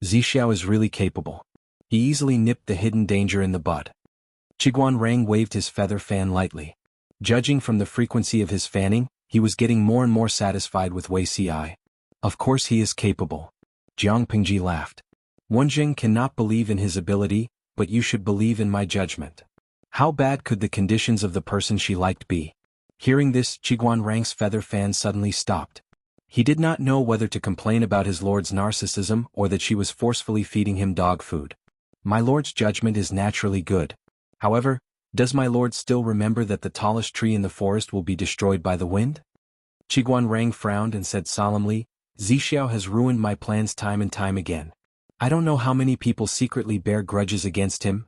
Zixiao is really capable. He easily nipped the hidden danger in the bud. Qiguan Rang waved his feather fan lightly. Judging from the frequency of his fanning, he was getting more and more satisfied with Wei Ci. Of course he is capable. Jiang Pingji laughed. "Wenjing cannot believe in his ability, but you should believe in my judgment." How bad could the conditions of the person she liked be? Hearing this, Qiguan Rang's feather fan suddenly stopped. He did not know whether to complain about his lord's narcissism or that she was forcefully feeding him dog food. "My lord's judgment is naturally good. However, does my lord still remember that the tallest tree in the forest will be destroyed by the wind?" Qiguan Rang frowned and said solemnly, "Zixiao has ruined my plans time and time again. I don't know how many people secretly bear grudges against him.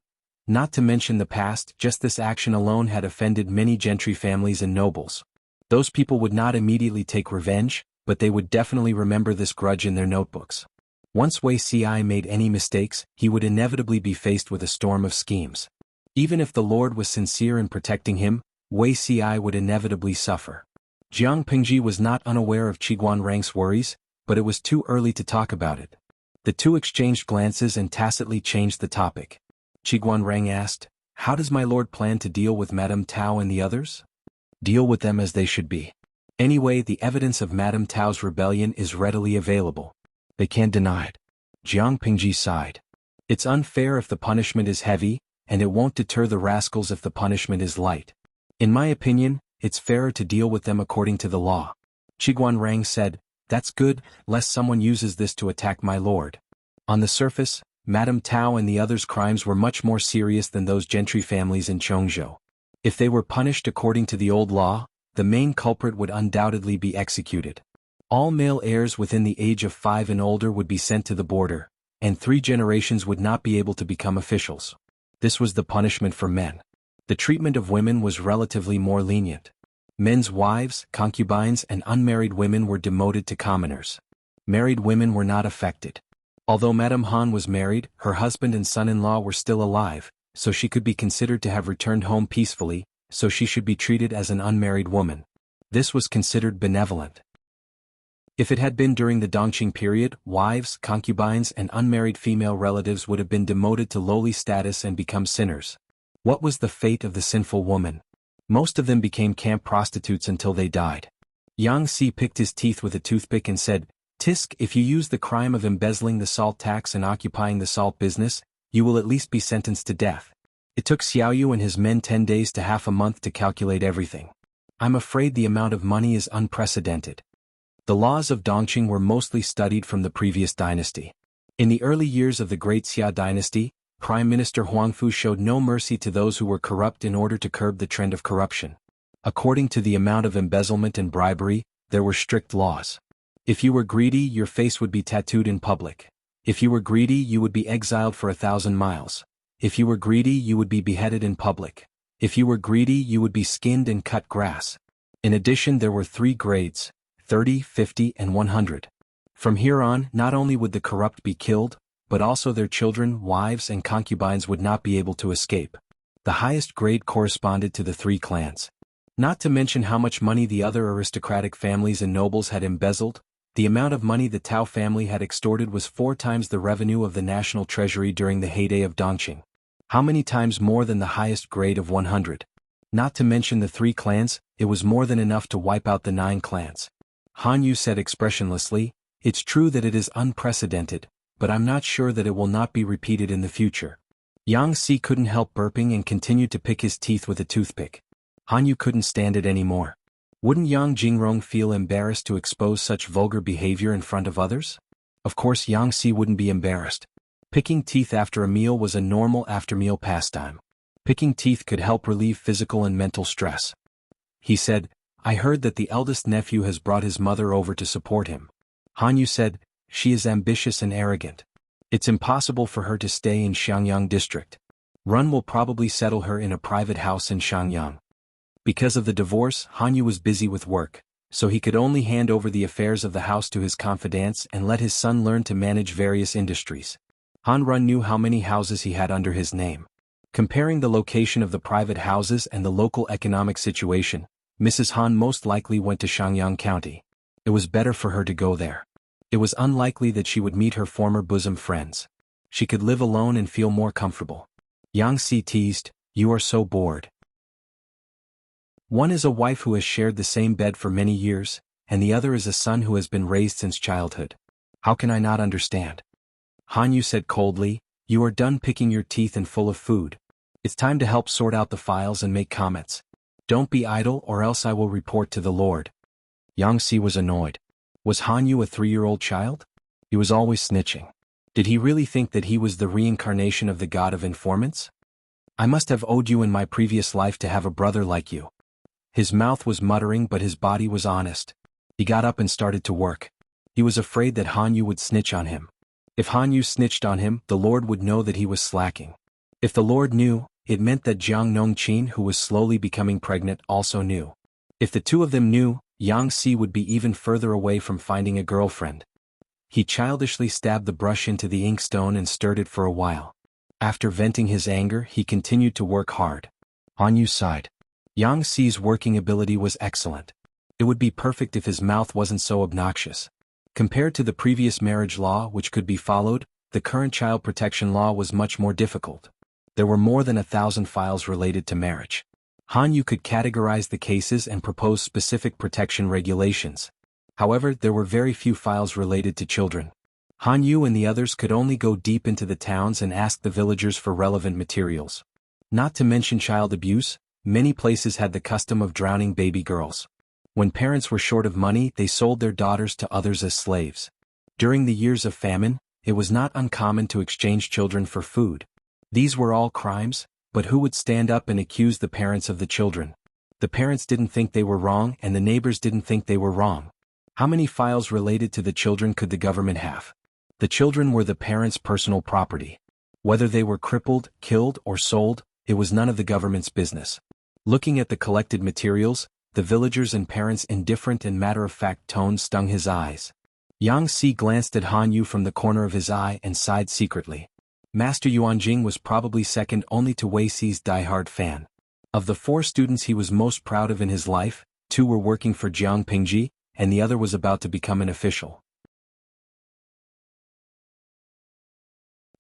Not to mention the past, just this action alone had offended many gentry families and nobles. Those people would not immediately take revenge, but they would definitely remember this grudge in their notebooks. Once Wei Ci made any mistakes, he would inevitably be faced with a storm of schemes. Even if the Lord was sincere in protecting him, Wei Ci would inevitably suffer." Jiang Pingji was not unaware of Qiguan Rang's worries, but it was too early to talk about it. The 2 exchanged glances and tacitly changed the topic. Qiguan Rang asked, "How does my lord plan to deal with Madame Tao and the others?" "Deal with them as they should be. Anyway, the evidence of Madame Tao's rebellion is readily available. They can't deny it." Jiang Pingji sighed. "It's unfair if the punishment is heavy, and it won't deter the rascals if the punishment is light. In my opinion, it's fairer to deal with them according to the law." Qiguan Rang said, "That's good, lest someone uses this to attack my lord." On the surface, Madame Tao and the others' crimes were much more serious than those gentry families in Chongzhou. If they were punished according to the old law, the main culprit would undoubtedly be executed. All male heirs within the age of 5 and older would be sent to the border, and 3 generations would not be able to become officials. This was the punishment for men. The treatment of women was relatively more lenient. Men's wives, concubines, and unmarried women were demoted to commoners. Married women were not affected. Although Madame Han was married, her husband and son-in-law were still alive, so she could be considered to have returned home peacefully, so she should be treated as an unmarried woman. This was considered benevolent. If it had been during the Dongqing period, wives, concubines, and unmarried female relatives would have been demoted to lowly status and become sinners. What was the fate of the sinful woman? Most of them became camp prostitutes until they died. Yang Si picked his teeth with a toothpick and said, "Tisk, if you use the crime of embezzling the salt tax and occupying the salt business, you will at least be sentenced to death." It took Xiaoyu and his men 10 days to half a month to calculate everything. I'm afraid the amount of money is unprecedented. The laws of Dongqing were mostly studied from the previous dynasty. In the early years of the Great Xia dynasty, Prime Minister Huangfu showed no mercy to those who were corrupt in order to curb the trend of corruption. According to the amount of embezzlement and bribery, there were strict laws. If you were greedy, your face would be tattooed in public. If you were greedy, you would be exiled for 1,000 miles. If you were greedy, you would be beheaded in public. If you were greedy, you would be skinned and cut grass. In addition, there were 3 grades, 30, 50, and 100. From here on, not only would the corrupt be killed, but also their children, wives, and concubines would not be able to escape. The highest grade corresponded to the 3 clans. Not to mention how much money the other aristocratic families and nobles had embezzled. The amount of money the Tao family had extorted was 4 times the revenue of the national treasury during the heyday of Dongqing. How many times more than the highest grade of 100? Not to mention the 3 clans, it was more than enough to wipe out the 9 clans. Han Yu said expressionlessly, "It's true that it is unprecedented, but I'm not sure that it will not be repeated in the future." Yang Si couldn't help burping and continued to pick his teeth with a toothpick. Han Yu couldn't stand it anymore. Wouldn't Yang Jingrong feel embarrassed to expose such vulgar behavior in front of others? Of course Yang Si wouldn't be embarrassed. Picking teeth after a meal was a normal after-meal pastime. Picking teeth could help relieve physical and mental stress. He said, "I heard that the eldest nephew has brought his mother over to support him." Han Yu said, "She is ambitious and arrogant. It's impossible for her to stay in Xiangyang district. Run will probably settle her in a private house in Xiangyang." Because of the divorce, Han Yu was busy with work, so he could only hand over the affairs of the house to his confidants and let his son learn to manage various industries. Han Run knew how many houses he had under his name. Comparing the location of the private houses and the local economic situation, Mrs. Han most likely went to Xiangyang County. It was better for her to go there. It was unlikely that she would meet her former bosom friends. She could live alone and feel more comfortable. Yang Si teased, "You are so bored." One is a wife who has shared the same bed for many years, and the other is a son who has been raised since childhood. How can I not understand? Han Yu said coldly, "You are done picking your teeth and full of food. It's time to help sort out the files and make comments. Don't be idle or else I will report to the Lord." Yang Si was annoyed. Was Han Yu a 3-year-old child? He was always snitching. Did he really think that he was the reincarnation of the god of informants? "I must have owed you in my previous life to have a brother like you." His mouth was muttering but his body was honest. He got up and started to work. He was afraid that Han Yu would snitch on him. If Han Yu snitched on him, the Lord would know that he was slacking. If the Lord knew, it meant that Jiang Nongqin, who was slowly becoming pregnant, also knew. If the 2 of them knew, Yang Si would be even further away from finding a girlfriend. He childishly stabbed the brush into the inkstone and stirred it for a while. After venting his anger, he continued to work hard. Han Yu sighed. Yang Si's working ability was excellent. It would be perfect if his mouth wasn't so obnoxious. Compared to the previous marriage law which could be followed, the current child protection law was much more difficult. There were more than 1,000 files related to marriage. Han Yu could categorize the cases and propose specific protection regulations. However, there were very few files related to children. Han Yu and the others could only go deep into the towns and ask the villagers for relevant materials. Not to mention child abuse, many places had the custom of drowning baby girls. When parents were short of money, they sold their daughters to others as slaves. During the years of famine, it was not uncommon to exchange children for food. These were all crimes, but who would stand up and accuse the parents of the children? The parents didn't think they were wrong and the neighbors didn't think they were wrong. How many files related to the children could the government have? The children were the parents' personal property. Whether they were crippled, killed, or sold, it was none of the government's business. Looking at the collected materials, the villagers' and parents' indifferent and matter-of-fact tone stung his eyes. Yang Si glanced at Han Yu from the corner of his eye and sighed secretly. Master Yuanjing was probably second only to Wei Si's diehard fan. Of the 4 students he was most proud of in his life, 2 were working for Jiang Pingji, and the other was about to become an official.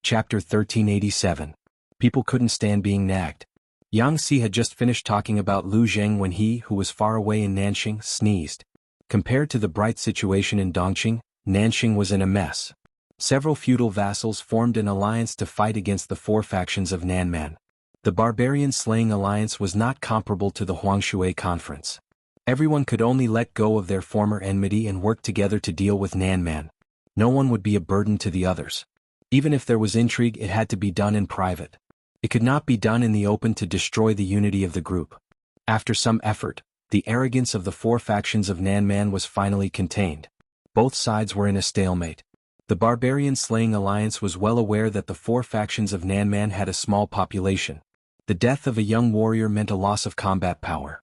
Chapter 1387. People couldn't stand being nagged. Yang Si had just finished talking about Lu Zheng when he, who was far away in Nanxing, sneezed. Compared to the bright situation in Dongqing, Nanxing was in a mess. Several feudal vassals formed an alliance to fight against the 4 factions of Nanman. The barbarian slaying alliance was not comparable to the Huangshui conference. Everyone could only let go of their former enmity and work together to deal with Nanman. No one would be a burden to the others. Even if there was intrigue, it had to be done in private. It could not be done in the open to destroy the unity of the group. After some effort, the arrogance of the 4 factions of Nanman was finally contained. Both sides were in a stalemate. The barbarian-slaying alliance was well aware that the four factions of Nanman had a small population. The death of a young warrior meant a loss of combat power.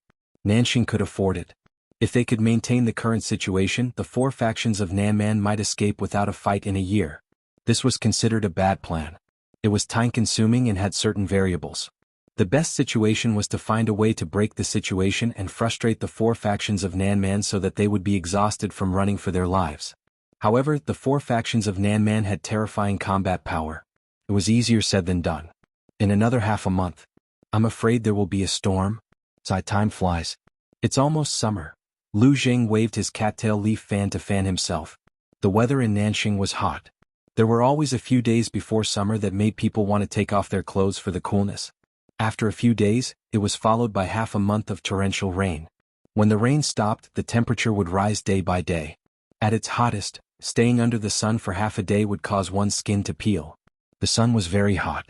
Nanxing could afford it. If they could maintain the current situation, the four factions of Nanman might escape without a fight in a year. This was considered a bad plan. It was time-consuming and had certain variables. The best situation was to find a way to break the situation and frustrate the four factions of Nanman so that they would be exhausted from running for their lives. However, the four factions of Nanman had terrifying combat power. It was easier said than done. In another half a month. I'm afraid there will be a storm. Time flies. It's almost summer. Lu Jing waved his cattail leaf fan to fan himself. The weather in Nanxing was hot. There were always a few days before summer that made people want to take off their clothes for the coolness. After a few days, it was followed by half a month of torrential rain. When the rain stopped, the temperature would rise day by day. At its hottest, staying under the sun for half a day would cause one's skin to peel. The sun was very hot.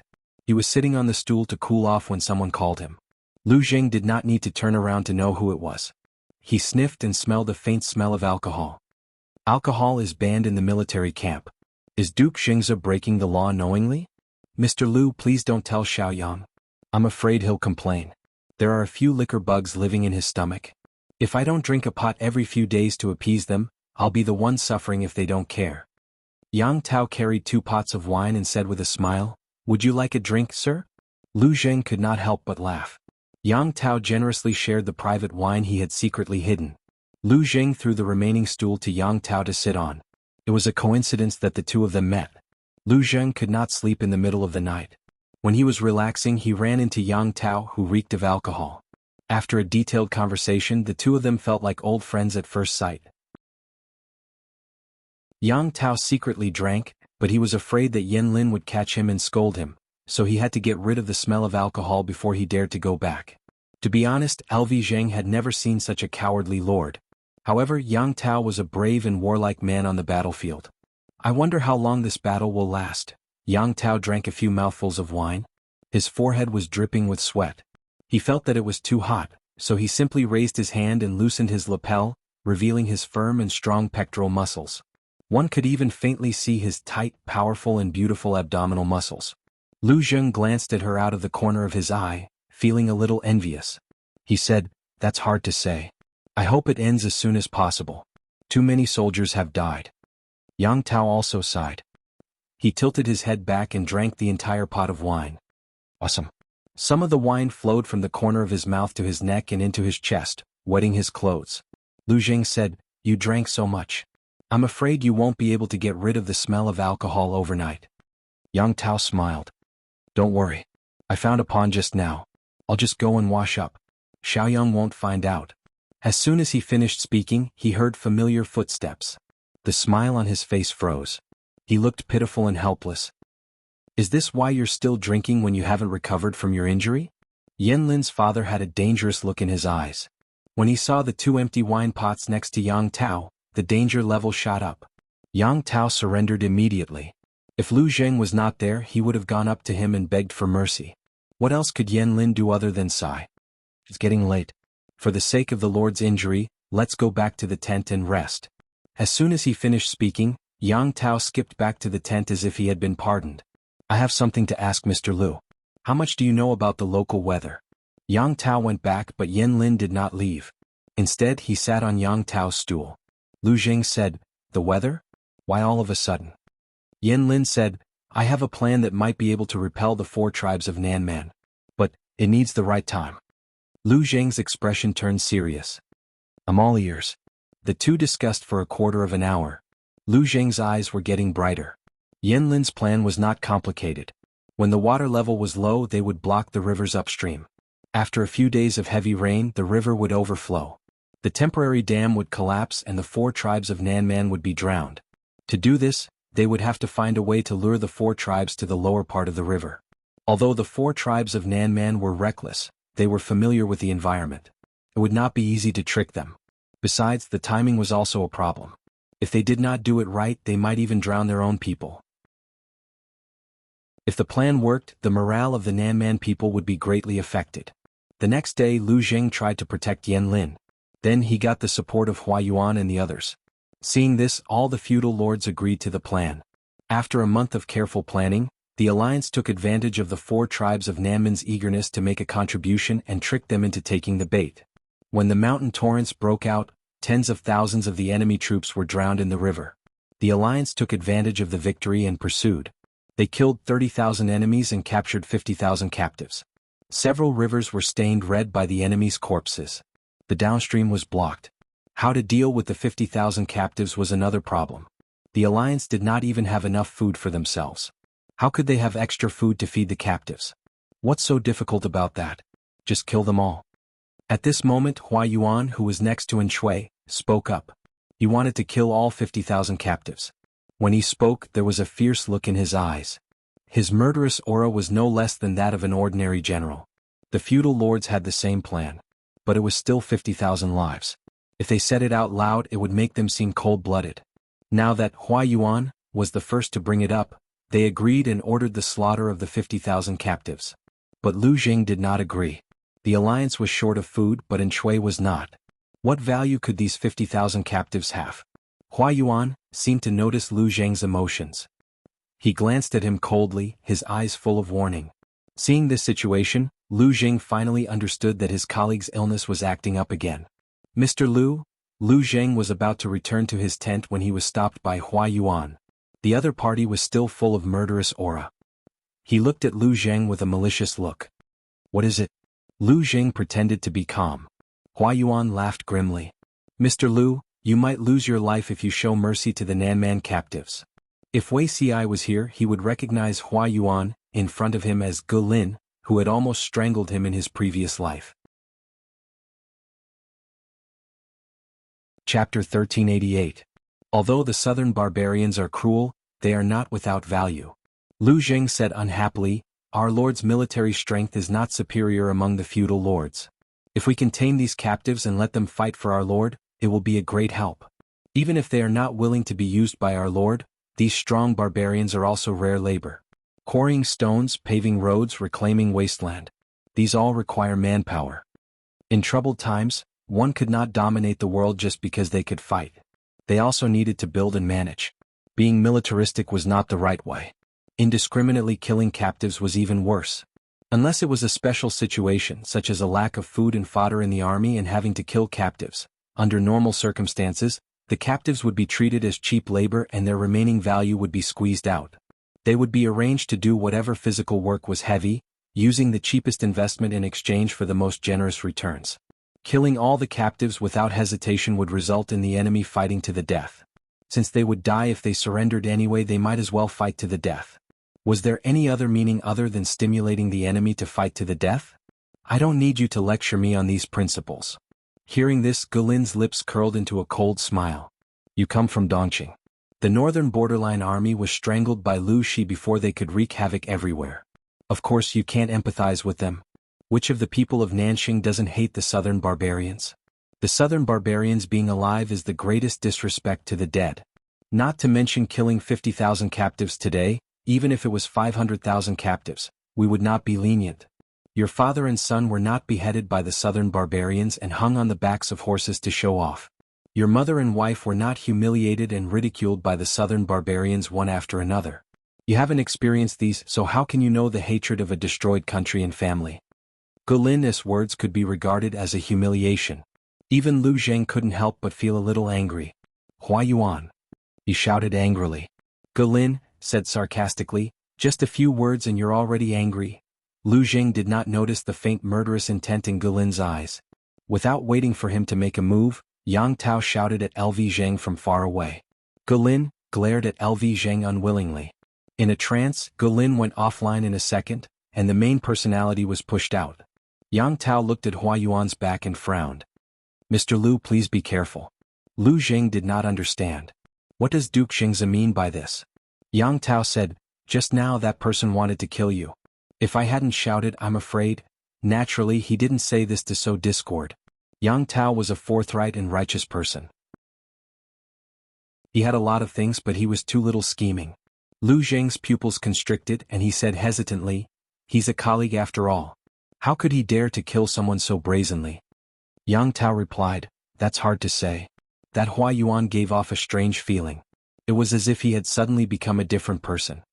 He was sitting on the stool to cool off when someone called him. Lu Jing did not need to turn around to know who it was. He sniffed and smelled a faint smell of alcohol. Alcohol is banned in the military camp. Is Duke Xingzi breaking the law knowingly? Mr. Lu, please don't tell Xiaoyang. I'm afraid he'll complain. There are a few liquor bugs living in his stomach. If I don't drink a pot every few days to appease them, I'll be the one suffering if they don't care. Yang Tao carried 2 pots of wine and said with a smile, "Would you like a drink, sir?" Lu Jing could not help but laugh. Yang Tao generously shared the private wine he had secretly hidden. Lu Jing threw the remaining stool to Yang Tao to sit on. It was a coincidence that the two of them met. Lu Jing could not sleep in the middle of the night. When he was relaxing, he ran into Yang Tao, who reeked of alcohol. After a detailed conversation, the two of them felt like old friends at first sight. Yang Tao secretly drank, but he was afraid that Yen Lin would catch him and scold him, so he had to get rid of the smell of alcohol before he dared to go back. To be honest, Lv Zheng had never seen such a cowardly lord. However, Yang Tao was a brave and warlike man on the battlefield. I wonder how long this battle will last. Yang Tao drank a few mouthfuls of wine. His forehead was dripping with sweat. He felt that it was too hot, so he simply raised his hand and loosened his lapel, revealing his firm and strong pectoral muscles. One could even faintly see his tight, powerful and beautiful abdominal muscles. Lu Jing glanced at her out of the corner of his eye, feeling a little envious. He said, "That's hard to say. I hope it ends as soon as possible. Too many soldiers have died." Yang Tao also sighed. He tilted his head back and drank the entire pot of wine. Awesome. Some of the wine flowed from the corner of his mouth to his neck and into his chest, wetting his clothes. Lu Jing said, "You drank so much. I'm afraid you won't be able to get rid of the smell of alcohol overnight." Yang Tao smiled. "Don't worry. I found a pond just now. I'll just go and wash up. Xiaoyang won't find out." As soon as he finished speaking, he heard familiar footsteps. The smile on his face froze. He looked pitiful and helpless. "Is this why you're still drinking when you haven't recovered from your injury?" Yen Lin's father had a dangerous look in his eyes. When he saw the 2 empty wine pots next to Yang Tao, the danger level shot up. Yang Tao surrendered immediately. If Lu Jing was not there, he would have gone up to him and begged for mercy. What else could Yen Lin do other than sigh? "It's getting late. For the sake of the Lord's injury, let's go back to the tent and rest." As soon as he finished speaking, Yang Tao skipped back to the tent as if he had been pardoned. "I have something to ask Mr. Lu. How much do you know about the local weather?" Yang Tao went back, but Yen Lin did not leave. Instead, he sat on Yang Tao's stool. Lu Jing said, "The weather? Why all of a sudden?" Yen Lin said, "I have a plan that might be able to repel the 4 tribes of Nanman. But it needs the right time." Lu Jing's expression turned serious. "I'm all ears." The two discussed for a quarter of an hour. Lu Jing's eyes were getting brighter. Yen Lin's plan was not complicated. When the water level was low, they would block the rivers upstream. After a few days of heavy rain, the river would overflow. The temporary dam would collapse and the 4 tribes of Nanman would be drowned. To do this, they would have to find a way to lure the 4 tribes to the lower part of the river. Although the 4 tribes of Nanman were reckless, they were familiar with the environment. It would not be easy to trick them. Besides, the timing was also a problem. If they did not do it right, they might even drown their own people. If the plan worked, the morale of the Nanman people would be greatly affected. The next day, Lu Jing tried to protect Yen Lin. Then he got the support of Hua Yuan and the others. Seeing this, all the feudal lords agreed to the plan. After a month of careful planning, the alliance took advantage of the 4 tribes of Nanman's eagerness to make a contribution and tricked them into taking the bait. When the mountain torrents broke out, tens of thousands of the enemy troops were drowned in the river. The alliance took advantage of the victory and pursued. They killed 30,000 enemies and captured 50,000 captives. Several rivers were stained red by the enemy's corpses. The downstream was blocked. How to deal with the 50,000 captives was another problem. The alliance did not even have enough food for themselves. How could they have extra food to feed the captives? What's so difficult about that? Just kill them all. At this moment, Hua Yuan, who was next to Shui, spoke up. He wanted to kill all 50,000 captives. When he spoke, there was a fierce look in his eyes. His murderous aura was no less than that of an ordinary general. The feudal lords had the same plan. But it was still 50,000 lives. If they said it out loud, it would make them seem cold-blooded. Now that Hua Yuan was the first to bring it up, they agreed and ordered the slaughter of the 50,000 captives. But Lu Jing did not agree. The alliance was short of food, but Shui was not. What value could these 50,000 captives have? Hua Yuan seemed to notice Lu Jing's emotions. He glanced at him coldly, his eyes full of warning. Seeing this situation, Lu Jing finally understood that his colleague's illness was acting up again. Mr. Lu Jing was about to return to his tent when he was stopped by Hua Yuan. The other party was still full of murderous aura. He looked at Lu Jing with a malicious look. What is it? Lu Jing pretended to be calm. Hua Yuan laughed grimly. Mr. Lu, you might lose your life if you show mercy to the Nanman captives. If Wei Ci was here, he would recognize Hua Yuan in front of him as Ge Lin, who had almost strangled him in his previous life. Chapter 1388. Although the southern barbarians are cruel, they are not without value. Lu Jing said unhappily, our lord's military strength is not superior among the feudal lords. If we can tame these captives and let them fight for our lord, it will be a great help. Even if they are not willing to be used by our lord, these strong barbarians are also rare labor. Quarrying stones, paving roads, reclaiming wasteland. These all require manpower. In troubled times, one could not dominate the world just because they could fight. They also needed to build and manage. Being militaristic was not the right way. Indiscriminately killing captives was even worse. Unless it was a special situation such as a lack of food and fodder in the army and having to kill captives, under normal circumstances, the captives would be treated as cheap labor and their remaining value would be squeezed out. They would be arranged to do whatever physical work was heavy, using the cheapest investment in exchange for the most generous returns. Killing all the captives without hesitation would result in the enemy fighting to the death. Since they would die if they surrendered anyway, they might as well fight to the death. Was there any other meaning other than stimulating the enemy to fight to the death? I don't need you to lecture me on these principles. Hearing this, Ge Lin's lips curled into a cold smile. You come from Dongqing. The northern borderline army was strangled by Lu Shi before they could wreak havoc everywhere. Of course you can't empathize with them. Which of the people of Nanxing doesn't hate the southern barbarians? The southern barbarians being alive is the greatest disrespect to the dead. Not to mention killing 50,000 captives today, even if it was 500,000 captives, we would not be lenient. Your father and son were not beheaded by the southern barbarians and hung on the backs of horses to show off. Your mother and wife were not humiliated and ridiculed by the southern barbarians one after another. You haven't experienced these, so how can you know the hatred of a destroyed country and family? Ge Lin's words could be regarded as a humiliation. Even Lu Jing couldn't help but feel a little angry. Hua Yuan. He shouted angrily. Ge Lin said sarcastically, just a few words and you're already angry. Lu Jing did not notice the faint murderous intent in Ge Lin's eyes. Without waiting for him to make a move, Yang Tao shouted at LV Zheng from far away. Ge Lin glared at LV Zheng unwillingly. In a trance, Ge Lin went offline in a second, and the main personality was pushed out. Yang Tao looked at Hua Yuan's back and frowned. Mr. Lu, please be careful. Lu Jing did not understand. What does Duke Xingzi mean by this? Yang Tao said, just now that person wanted to kill you. If I hadn't shouted, I'm afraid. Naturally, he didn't say this to sow discord. Yang Tao was a forthright and righteous person. He had a lot of things, but he was too little scheming. Lu Jing's pupils constricted and he said hesitantly, he's a colleague after all. How could he dare to kill someone so brazenly? Yang Tao replied, that's hard to say. that Hua Yuan gave off a strange feeling. It was as if he had suddenly become a different person.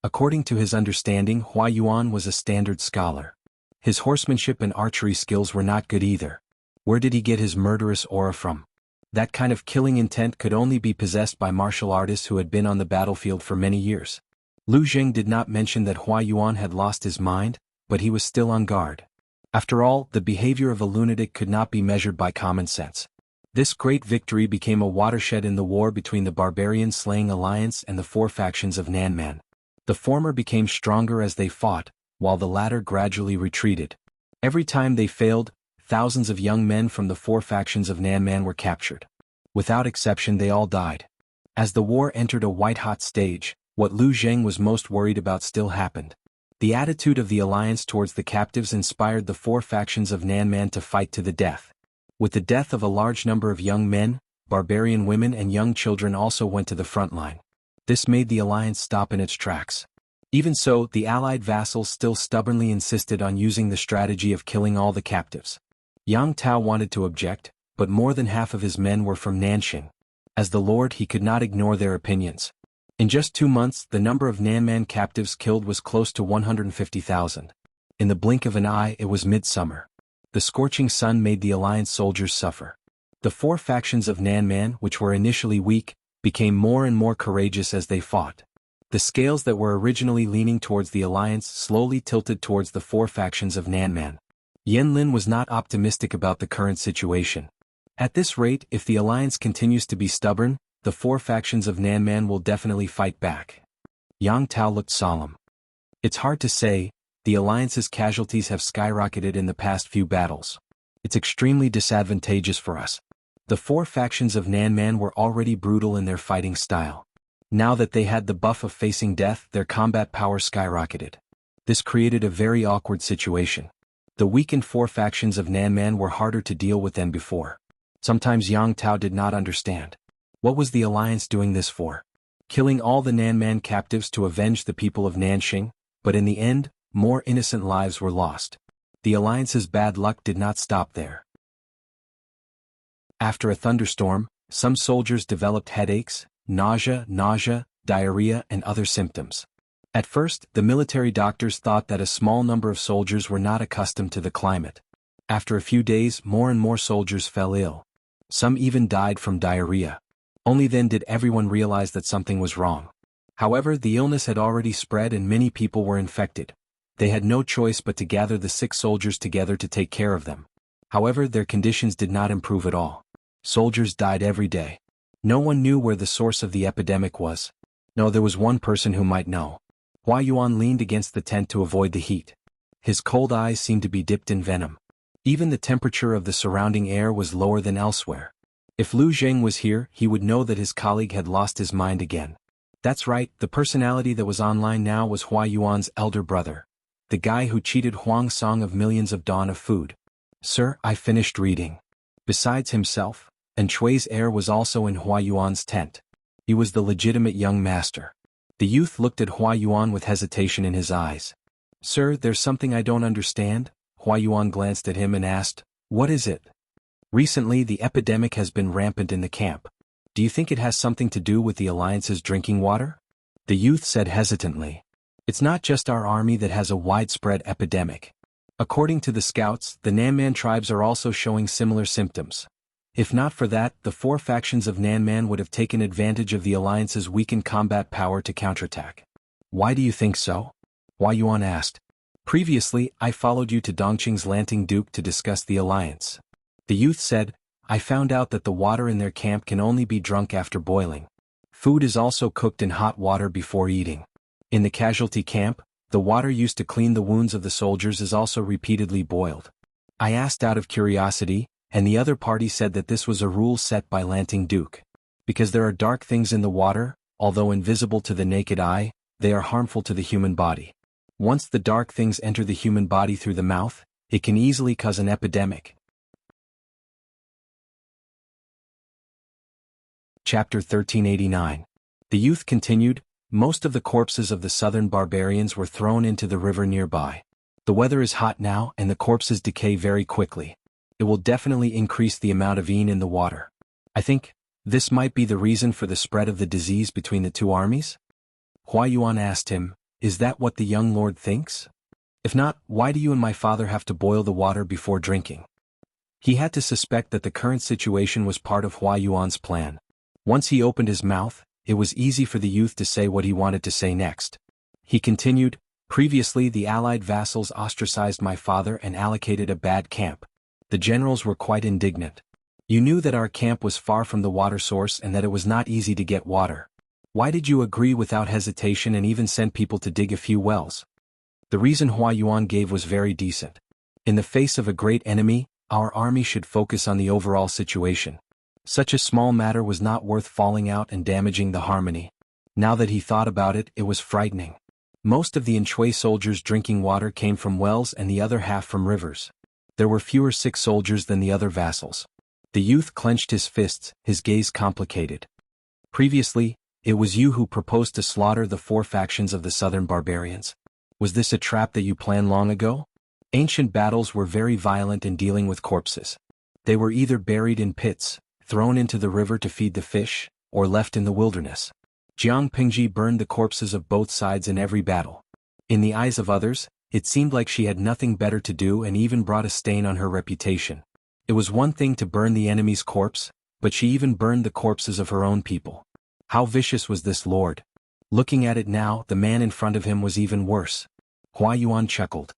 According to his understanding, Hua Yuan was a standard scholar. His horsemanship and archery skills were not good either. Where did he get his murderous aura from? That kind of killing intent could only be possessed by martial artists who had been on the battlefield for many years. Lu Zheng did not mention that Hua Yuan had lost his mind, but he was still on guard. After all, the behavior of a lunatic could not be measured by common sense. This great victory became a watershed in the war between the barbarian-slaying alliance and the four factions of Nanman. The former became stronger as they fought, while the latter gradually retreated. Every time they failed, thousands of young men from the four factions of Nanman were captured. Without exception, they all died. As the war entered a white-hot stage, what Lu Zheng was most worried about still happened. The attitude of the alliance towards the captives inspired the four factions of Nanman to fight to the death. With the death of a large number of young men, barbarian women and young children also went to the front line. This made the alliance stop in its tracks. Even so, the allied vassals still stubbornly insisted on using the strategy of killing all the captives. Yang Tao wanted to object, but more than half of his men were from Nanxing. As the lord, he could not ignore their opinions. In just 2 months, the number of Nanman captives killed was close to 150,000. In the blink of an eye, it was midsummer. The scorching sun made the alliance soldiers suffer. The four factions of Nanman, which were initially weak, became more and more courageous as they fought. The scales that were originally leaning towards the alliance slowly tilted towards the four factions of Nanman. Yanlin was not optimistic about the current situation. At this rate, if the alliance continues to be stubborn, the four factions of Nanman will definitely fight back. Yang Tao looked solemn. It's hard to say, the alliance's casualties have skyrocketed in the past few battles. It's extremely disadvantageous for us. The four factions of Nanman were already brutal in their fighting style. Now that they had the buff of facing death, their combat power skyrocketed. This created a very awkward situation. The weakened four factions of Nanman were harder to deal with than before. Sometimes Yang Tao did not understand. What was the alliance doing this for? Killing all the Nanman captives to avenge the people of Nanxing, but in the end, more innocent lives were lost. The alliance's bad luck did not stop there. After a thunderstorm, some soldiers developed headaches, nausea, diarrhea, and other symptoms. At first, the military doctors thought that a small number of soldiers were not accustomed to the climate. After a few days, more and more soldiers fell ill. Some even died from diarrhea. Only then did everyone realize that something was wrong. However, the illness had already spread and many people were infected. They had no choice but to gather the sick soldiers together to take care of them. However, their conditions did not improve at all. Soldiers died every day. No one knew where the source of the epidemic was. No, there was one person who might know. Hua Yuan leaned against the tent to avoid the heat. His cold eyes seemed to be dipped in venom. Even the temperature of the surrounding air was lower than elsewhere. If Lu Zheng was here, he would know that his colleague had lost his mind again. That's right, the personality that was online now was Hua Yuan's elder brother. The guy who cheated Huang Song of millions of dawn of food. Sir, I finished reading. Besides himself, and Chui's heir was also in Hua Yuan's tent. He was the legitimate young master. The youth looked at Hua Yuan with hesitation in his eyes. Sir, there's something I don't understand. Hua Yuan glanced at him and asked, what is it? Recently, the epidemic has been rampant in the camp. Do you think it has something to do with the alliance's drinking water? The youth said hesitantly. It's not just our army that has a widespread epidemic. According to the scouts, the Nanman tribes are also showing similar symptoms. If not for that, the four factions of Nanman would have taken advantage of the alliance's weakened combat power to counterattack. Why do you think so? Hua Yuan asked. Previously, I followed you to Dongqing's Lanting Duke to discuss the alliance. The youth said, I found out that the water in their camp can only be drunk after boiling. Food is also cooked in hot water before eating. In the casualty camp, the water used to clean the wounds of the soldiers is also repeatedly boiled. I asked out of curiosity, and the other party said that this was a rule set by Lanting Duke. Because there are dark things in the water, although invisible to the naked eye, they are harmful to the human body. Once the dark things enter the human body through the mouth, it can easily cause an epidemic. Chapter 1389. The youth continued, most of the corpses of the southern barbarians were thrown into the river nearby. The weather is hot now and the corpses decay very quickly. It will definitely increase the amount of yin in the water. I think, This might be the reason for the spread of the disease between the two armies? Hua Yuan asked him, is that what the young lord thinks? If not, why do you and my father have to boil the water before drinking? He had to suspect that the current situation was part of Hua Yuan's plan. Once he opened his mouth, it was easy for the youth to say what he wanted to say next. He continued, previously the allied vassals ostracized my father and allocated a bad camp. The generals were quite indignant. You knew that our camp was far from the water source and that it was not easy to get water. Why did you agree without hesitation and even send people to dig a few wells? The reason Hua Yuan gave was very decent. In the face of a great enemy, our army should focus on the overall situation. Such a small matter was not worth falling out and damaging the harmony. Now that he thought about it, it was frightening. Most of the Anshui soldiers' drinking water came from wells and the other half from rivers. There were fewer sick soldiers than the other vassals. The youth clenched his fists, his gaze complicated. Previously, it was you who proposed to slaughter the 4 factions of the southern barbarians. Was this a trap that you planned long ago? Ancient battles were very violent in dealing with corpses. They were either buried in pits, thrown into the river to feed the fish, or left in the wilderness. Jiang Pingji burned the corpses of both sides in every battle. In the eyes of others, it seemed like she had nothing better to do and even brought a stain on her reputation. It was one thing to burn the enemy's corpse, but she even burned the corpses of her own people. How vicious was this lord? Looking at it now, the man in front of him was even worse. Hua Yuan chuckled.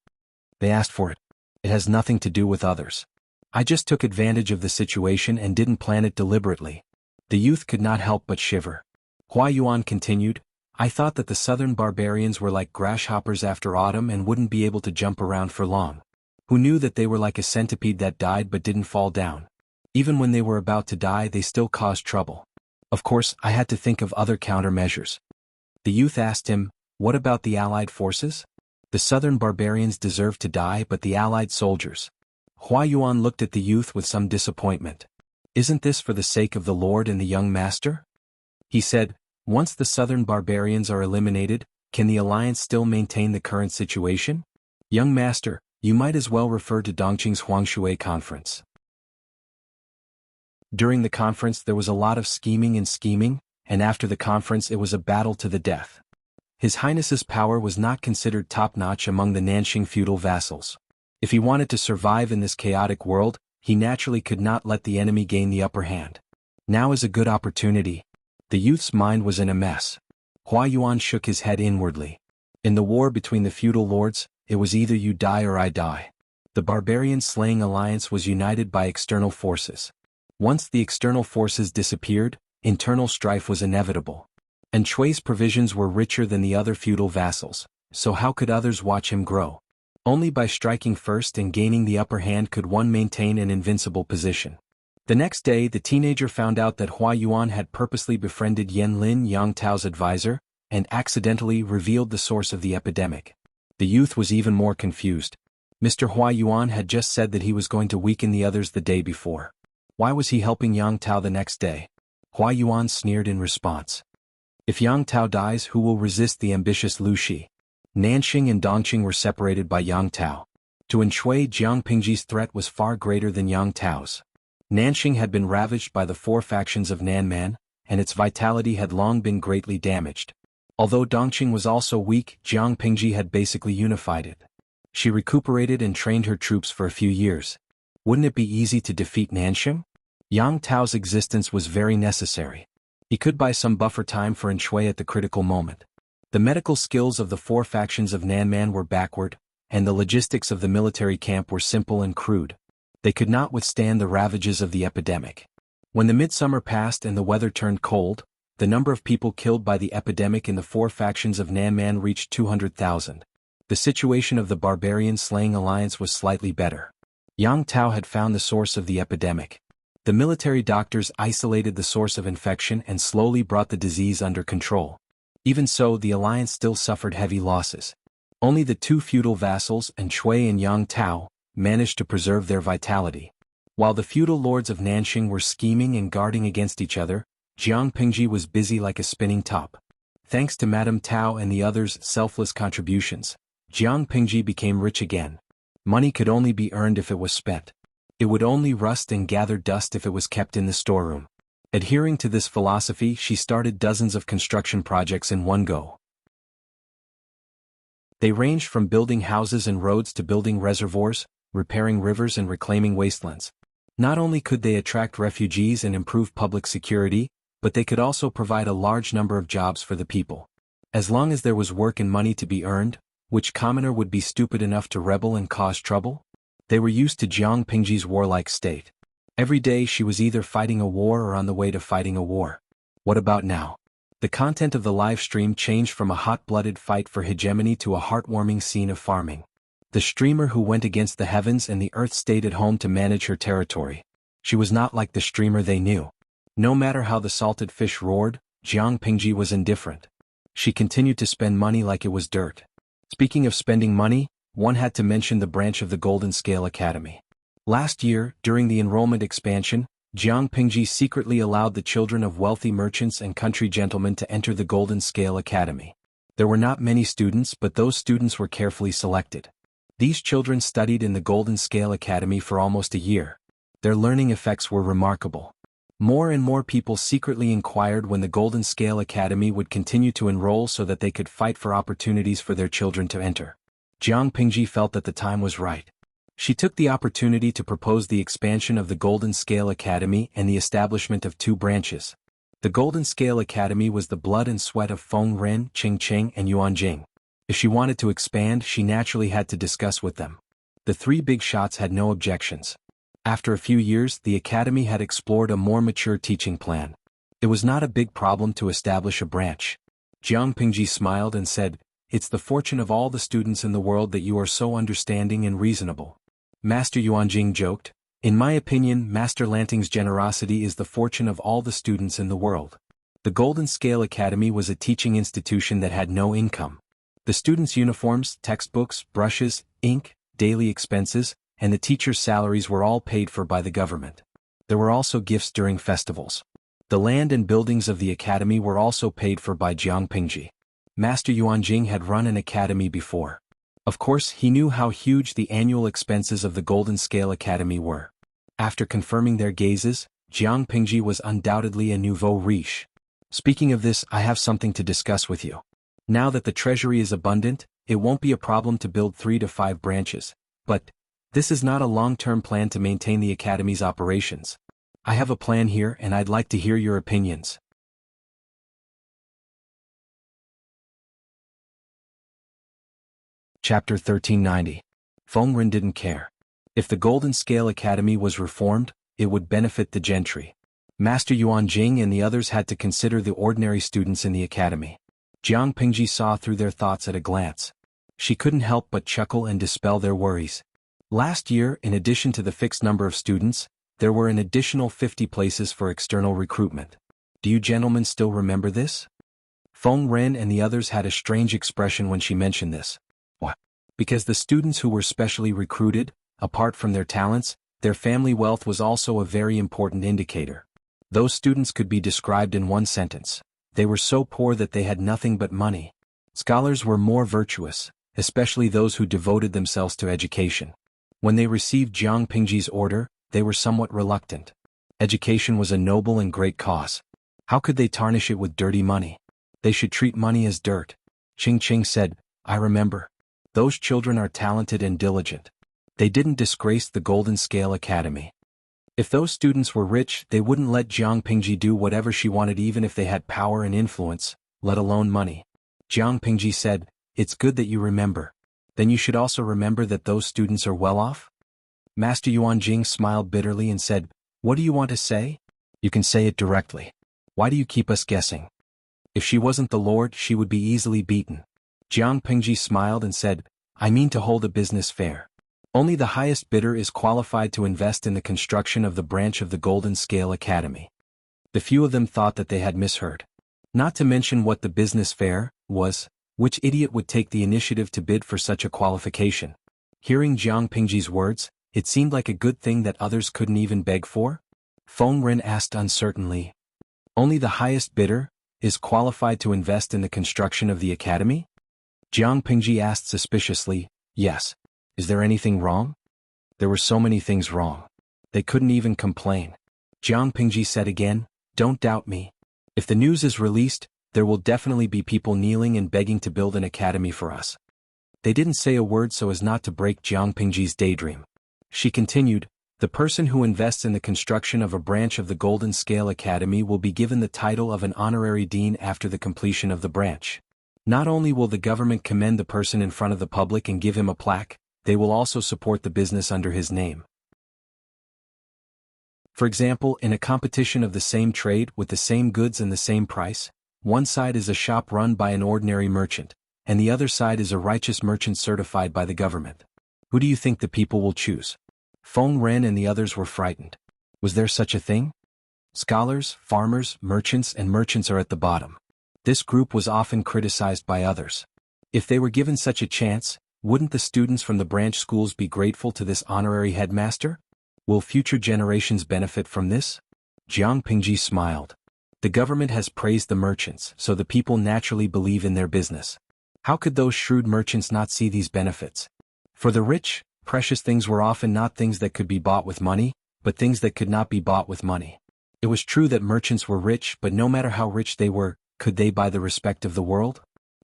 They asked for it. It has nothing to do with others. I just took advantage of the situation and didn't plan it deliberately. The youth could not help but shiver. Hua Yuan continued, I thought that the southern barbarians were like grasshoppers after autumn and wouldn't be able to jump around for long. Who knew that they were like a centipede that died but didn't fall down? Even when they were about to die, they still caused trouble. Of course, I had to think of other countermeasures. The youth asked him, what about the allied forces? The southern barbarians deserved to die, but the allied soldiers. Hua Yuan looked at the youth with some disappointment. Isn't this for the sake of the lord and the young master? He said, once the southern barbarians are eliminated, can the alliance still maintain the current situation? Young master, you might as well refer to Dongqing's Huangshui conference. During the conference there was a lot of scheming, and after the conference it was a battle to the death. His Highness's power was not considered top-notch among the Nanxing feudal vassals. If he wanted to survive in this chaotic world, he naturally could not let the enemy gain the upper hand. Now is a good opportunity. The youth's mind was in a mess. Hua Yuan shook his head inwardly. In the war between the feudal lords, it was either you die or I die. The barbarian-slaying alliance was united by external forces. Once the external forces disappeared, internal strife was inevitable. And Chui's provisions were richer than the other feudal vassals, so how could others watch him grow? Only by striking first and gaining the upper hand could one maintain an invincible position. The next day the teenager found out that Hua Yuan had purposely befriended Yan Lin, Yang Tao's advisor, and accidentally revealed the source of the epidemic. The youth was even more confused. Mr. Hua Yuan had just said that he was going to weaken the others the day before. Why was he helping Yang Tao the next day? Hua Yuan sneered in response. If Yang Tao dies, who will resist the ambitious Lu Shi? Nanxing and Dongqing were separated by Yang Tao. To Anshui, Jiang Pingji's threat was far greater than Yang Tao's. Nanxing had been ravaged by the 4 factions of Nanman, and its vitality had long been greatly damaged. Although Dongqing was also weak, Jiang Pingji had basically unified it. She recuperated and trained her troops for a few years. Wouldn't it be easy to defeat Nanxing? Yang Tao's existence was very necessary. He could buy some buffer time for Anshui at the critical moment. The medical skills of the 4 factions of Nanman were backward, and the logistics of the military camp were simple and crude. They could not withstand the ravages of the epidemic. When the midsummer passed and the weather turned cold, the number of people killed by the epidemic in the 4 factions of Nanman reached 200,000. The situation of the barbarian-slaying alliance was slightly better. Yang Tao had found the source of the epidemic. The military doctors isolated the source of infection and slowly brought the disease under control. Even so, the alliance still suffered heavy losses. Only the 2 feudal vassals, Anshui and Yang Tao, managed to preserve their vitality. While the feudal lords of Nanxing were scheming and guarding against each other, Jiang Pingji was busy like a spinning top. Thanks to Madame Tao and the others' selfless contributions, Jiang Pingji became rich again. Money could only be earned if it was spent. It would only rust and gather dust if it was kept in the storeroom. Adhering to this philosophy, she started dozens of construction projects in one go. They ranged from building houses and roads to building reservoirs, repairing rivers and reclaiming wastelands. Not only could they attract refugees and improve public security, but they could also provide a large number of jobs for the people. As long as there was work and money to be earned, which commoner would be stupid enough to rebel and cause trouble? They were used to Jiang Pingji's warlike state. Every day she was either fighting a war or on the way to fighting a war. What about now? The content of the live stream changed from a hot-blooded fight for hegemony to a heartwarming scene of farming. The streamer who went against the heavens and the earth stayed at home to manage her territory. She was not like the streamer they knew. No matter how the salted fish roared, Jiang Pingji was indifferent. She continued to spend money like it was dirt. Speaking of spending money, one had to mention the branch of the Golden Scale Academy. Last year, during the enrollment expansion, Jiang Pingji secretly allowed the children of wealthy merchants and country gentlemen to enter the Golden Scale Academy. There were not many students, but those students were carefully selected. These children studied in the Golden Scale Academy for almost a year. Their learning effects were remarkable. More and more people secretly inquired when the Golden Scale Academy would continue to enroll so that they could fight for opportunities for their children to enter. Jiang Pingji felt that the time was right. She took the opportunity to propose the expansion of the Golden Scale Academy and the establishment of two branches. The Golden Scale Academy was the blood and sweat of Feng Ren, Qing Qing, and Yuan Jing. If she wanted to expand, she naturally had to discuss with them. The three big shots had no objections. After a few years, the academy had explored a more mature teaching plan. It was not a big problem to establish a branch. Jiang Pingji smiled and said, "It's the fortune of all the students in the world that you are so understanding and reasonable." Master Yuanjing joked, "In my opinion, Master Lanting's generosity is the fortune of all the students in the world." The Golden Scale Academy was a teaching institution that had no income. The students' uniforms, textbooks, brushes, ink, daily expenses, and the teachers' salaries were all paid for by the government. There were also gifts during festivals. The land and buildings of the academy were also paid for by Jiang Pingji. Master Yuanjing had run an academy before. Of course, he knew how huge the annual expenses of the Golden Scale Academy were. After confirming their gazes, Jiang Pingji was undoubtedly a nouveau riche. "Speaking of this, I have something to discuss with you. Now that the treasury is abundant, it won't be a problem to build 3 to 5 branches, but this is not a long-term plan to maintain the academy's operations. I have a plan here and I'd like to hear your opinions." Chapter 1390. Feng Ren didn't care. If the Golden Scale Academy was reformed, it would benefit the gentry. Master Yuanjing and the others had to consider the ordinary students in the academy. Jiang Pingji saw through their thoughts at a glance. She couldn't help but chuckle and dispel their worries. Last year, in addition to the fixed number of students, there were an additional 50 places for external recruitment. Do you gentlemen still remember this? Feng Ren and the others had a strange expression when she mentioned this. What? Because the students who were specially recruited, apart from their talents, their family wealth was also a very important indicator. Those students could be described in one sentence. They were so poor that they had nothing but money. Scholars were more virtuous, especially those who devoted themselves to education. When they received Jiang Pingji's order, they were somewhat reluctant. Education was a noble and great cause. How could they tarnish it with dirty money? They should treat money as dirt. Qing Qing said, "I remember. Those children are talented and diligent. They didn't disgrace the Golden Scale Academy." If those students were rich, they wouldn't let Jiang Pingji do whatever she wanted even if they had power and influence, let alone money. Jiang Pingji said, "It's good that you remember. Then you should also remember that those students are well off?" Master Yuanjing smiled bitterly and said, "What do you want to say? You can say it directly. Why do you keep us guessing? If she wasn't the Lord, she would be easily beaten." Jiang Pingji smiled and said, "I mean to hold a business fair. Only the highest bidder is qualified to invest in the construction of the branch of the Golden Scale Academy." The few of them thought that they had misheard. Not to mention what the business fair was. Which idiot would take the initiative to bid for such a qualification? Hearing Jiang Pingji's words, it seemed like a good thing that others couldn't even beg for. Feng Ren asked uncertainly, "Only the highest bidder is qualified to invest in the construction of the academy?" Jiang Pingji asked suspiciously, "Yes. Is there anything wrong?" There were so many things wrong. They couldn't even complain. Jiang Pingji said again, Don't doubt me. If the news is released, there will definitely be people kneeling and begging to build an academy for us. They didn't say a word so as not to break Jiang Pingji's daydream. She continued, the person who invests in the construction of a branch of the Golden Scale Academy will be given the title of an honorary dean after the completion of the branch. Not only will the government commend the person in front of the public and give him a plaque, they will also support the business under his name. For example, in a competition of the same trade with the same goods and the same price, one side is a shop run by an ordinary merchant, and the other side is a righteous merchant certified by the government. Who do you think the people will choose? Feng Ren and the others were frightened. Was there such a thing? Scholars, farmers, merchants are at the bottom. This group was often criticized by others. If they were given such a chance, wouldn't the students from the branch schools be grateful to this honorary headmaster? Will future generations benefit from this? Jiang Pingji smiled. The government has praised the merchants, so the people naturally believe in their business. How could those shrewd merchants not see these benefits? For the rich, precious things were often not things that could be bought with money, but things that could not be bought with money. It was true that merchants were rich, but no matter how rich they were, could they buy the respect of the world?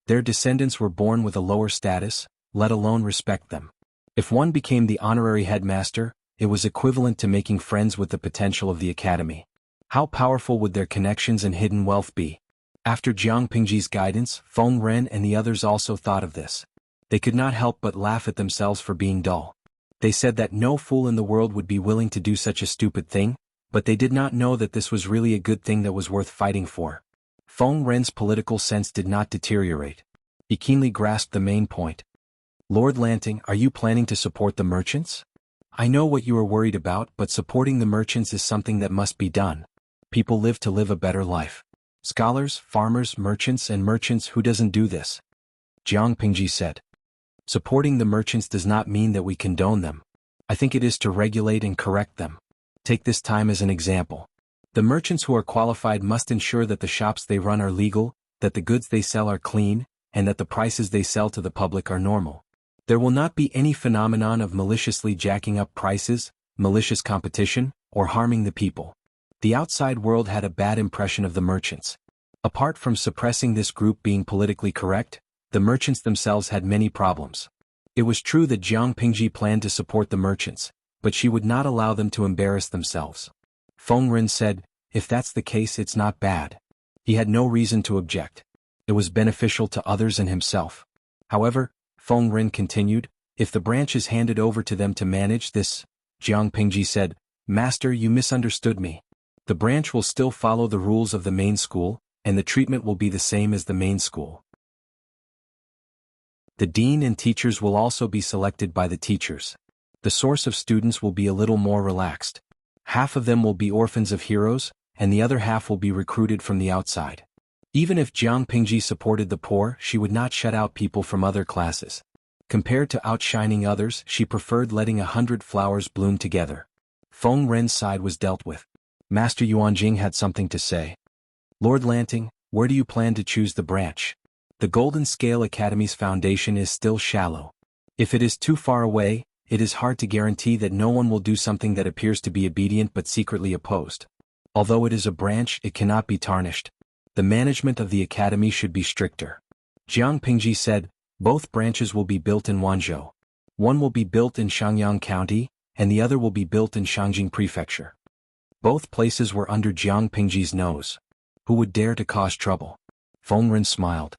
Their descendants were born with a lower status, let alone respect them. If one became the honorary headmaster, it was equivalent to making friends with the potential of the academy. How powerful would their connections and hidden wealth be? After Jiang Pingji's guidance, Feng Ren and the others also thought of this. They could not help but laugh at themselves for being dull. They said that no fool in the world would be willing to do such a stupid thing, but they did not know that this was really a good thing that was worth fighting for. Feng Ren's political sense did not deteriorate. He keenly grasped the main point. Lord Lanting, are you planning to support the merchants? I know what you are worried about, but supporting the merchants is something that must be done. People live to live a better life. Scholars, farmers, merchants, who doesn't do this? Jiang Pingji said. Supporting the merchants does not mean that we condone them. I think it is to regulate and correct them. Take this time as an example. The merchants who are qualified must ensure that the shops they run are legal, that the goods they sell are clean, and that the prices they sell to the public are normal. There will not be any phenomenon of maliciously jacking up prices, malicious competition, or harming the people. The outside world had a bad impression of the merchants. Apart from suppressing this group being politically correct, the merchants themselves had many problems. It was true that Jiang Pingji planned to support the merchants, but she would not allow them to embarrass themselves. Feng Ren said, if that's the case, it's not bad. He had no reason to object. It was beneficial to others and himself. However, Feng Ren continued, if the branch is handed over to them to manage this, Jiang Pingji said, Master, you misunderstood me. The branch will still follow the rules of the main school, and the treatment will be the same as the main school. The dean and teachers will also be selected by the teachers. The source of students will be a little more relaxed. Half of them will be orphans of heroes, and the other half will be recruited from the outside. Even if Jiang Pingji supported the poor, she would not shut out people from other classes. Compared to outshining others, she preferred letting 100 flowers bloom together. Feng Ren's side was dealt with. Master Yuanjing had something to say. Lord Lanting, where do you plan to choose the branch? The Golden Scale Academy's foundation is still shallow. If it is too far away, it is hard to guarantee that no one will do something that appears to be obedient but secretly opposed. Although it is a branch, it cannot be tarnished. The management of the academy should be stricter. Jiang Pingji said, both branches will be built in Wanzhou. One will be built in Shangyang County, and the other will be built in Shangjing Prefecture. Both places were under Jiang Pingji's nose. Who would dare to cause trouble? Feng Ren smiled.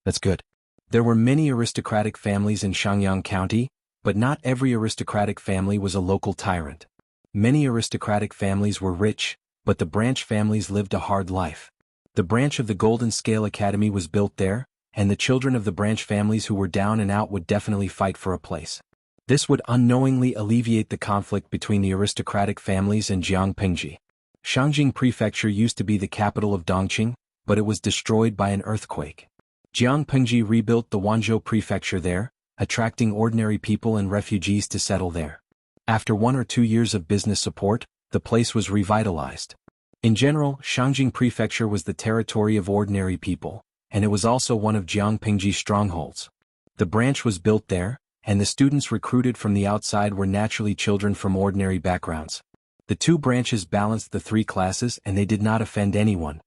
That's good. There were many aristocratic families in Shangyang County, but not every aristocratic family was a local tyrant. Many aristocratic families were rich, but the branch families lived a hard life. The branch of the Golden Scale Academy was built there, and the children of the branch families who were down and out would definitely fight for a place. This would unknowingly alleviate the conflict between the aristocratic families and Jiang Pingji. Shangjing Prefecture used to be the capital of Dongqing, but it was destroyed by an earthquake. Jiang Pingji rebuilt the Wanzhou Prefecture there, attracting ordinary people and refugees to settle there. After 1 or 2 years of business support, the place was revitalized. In general, Shangjing Prefecture was the territory of ordinary people, and it was also one of Jiang Pingji's strongholds. The branch was built there, and the students recruited from the outside were naturally children from ordinary backgrounds. The two branches balanced the three classes and they did not offend anyone.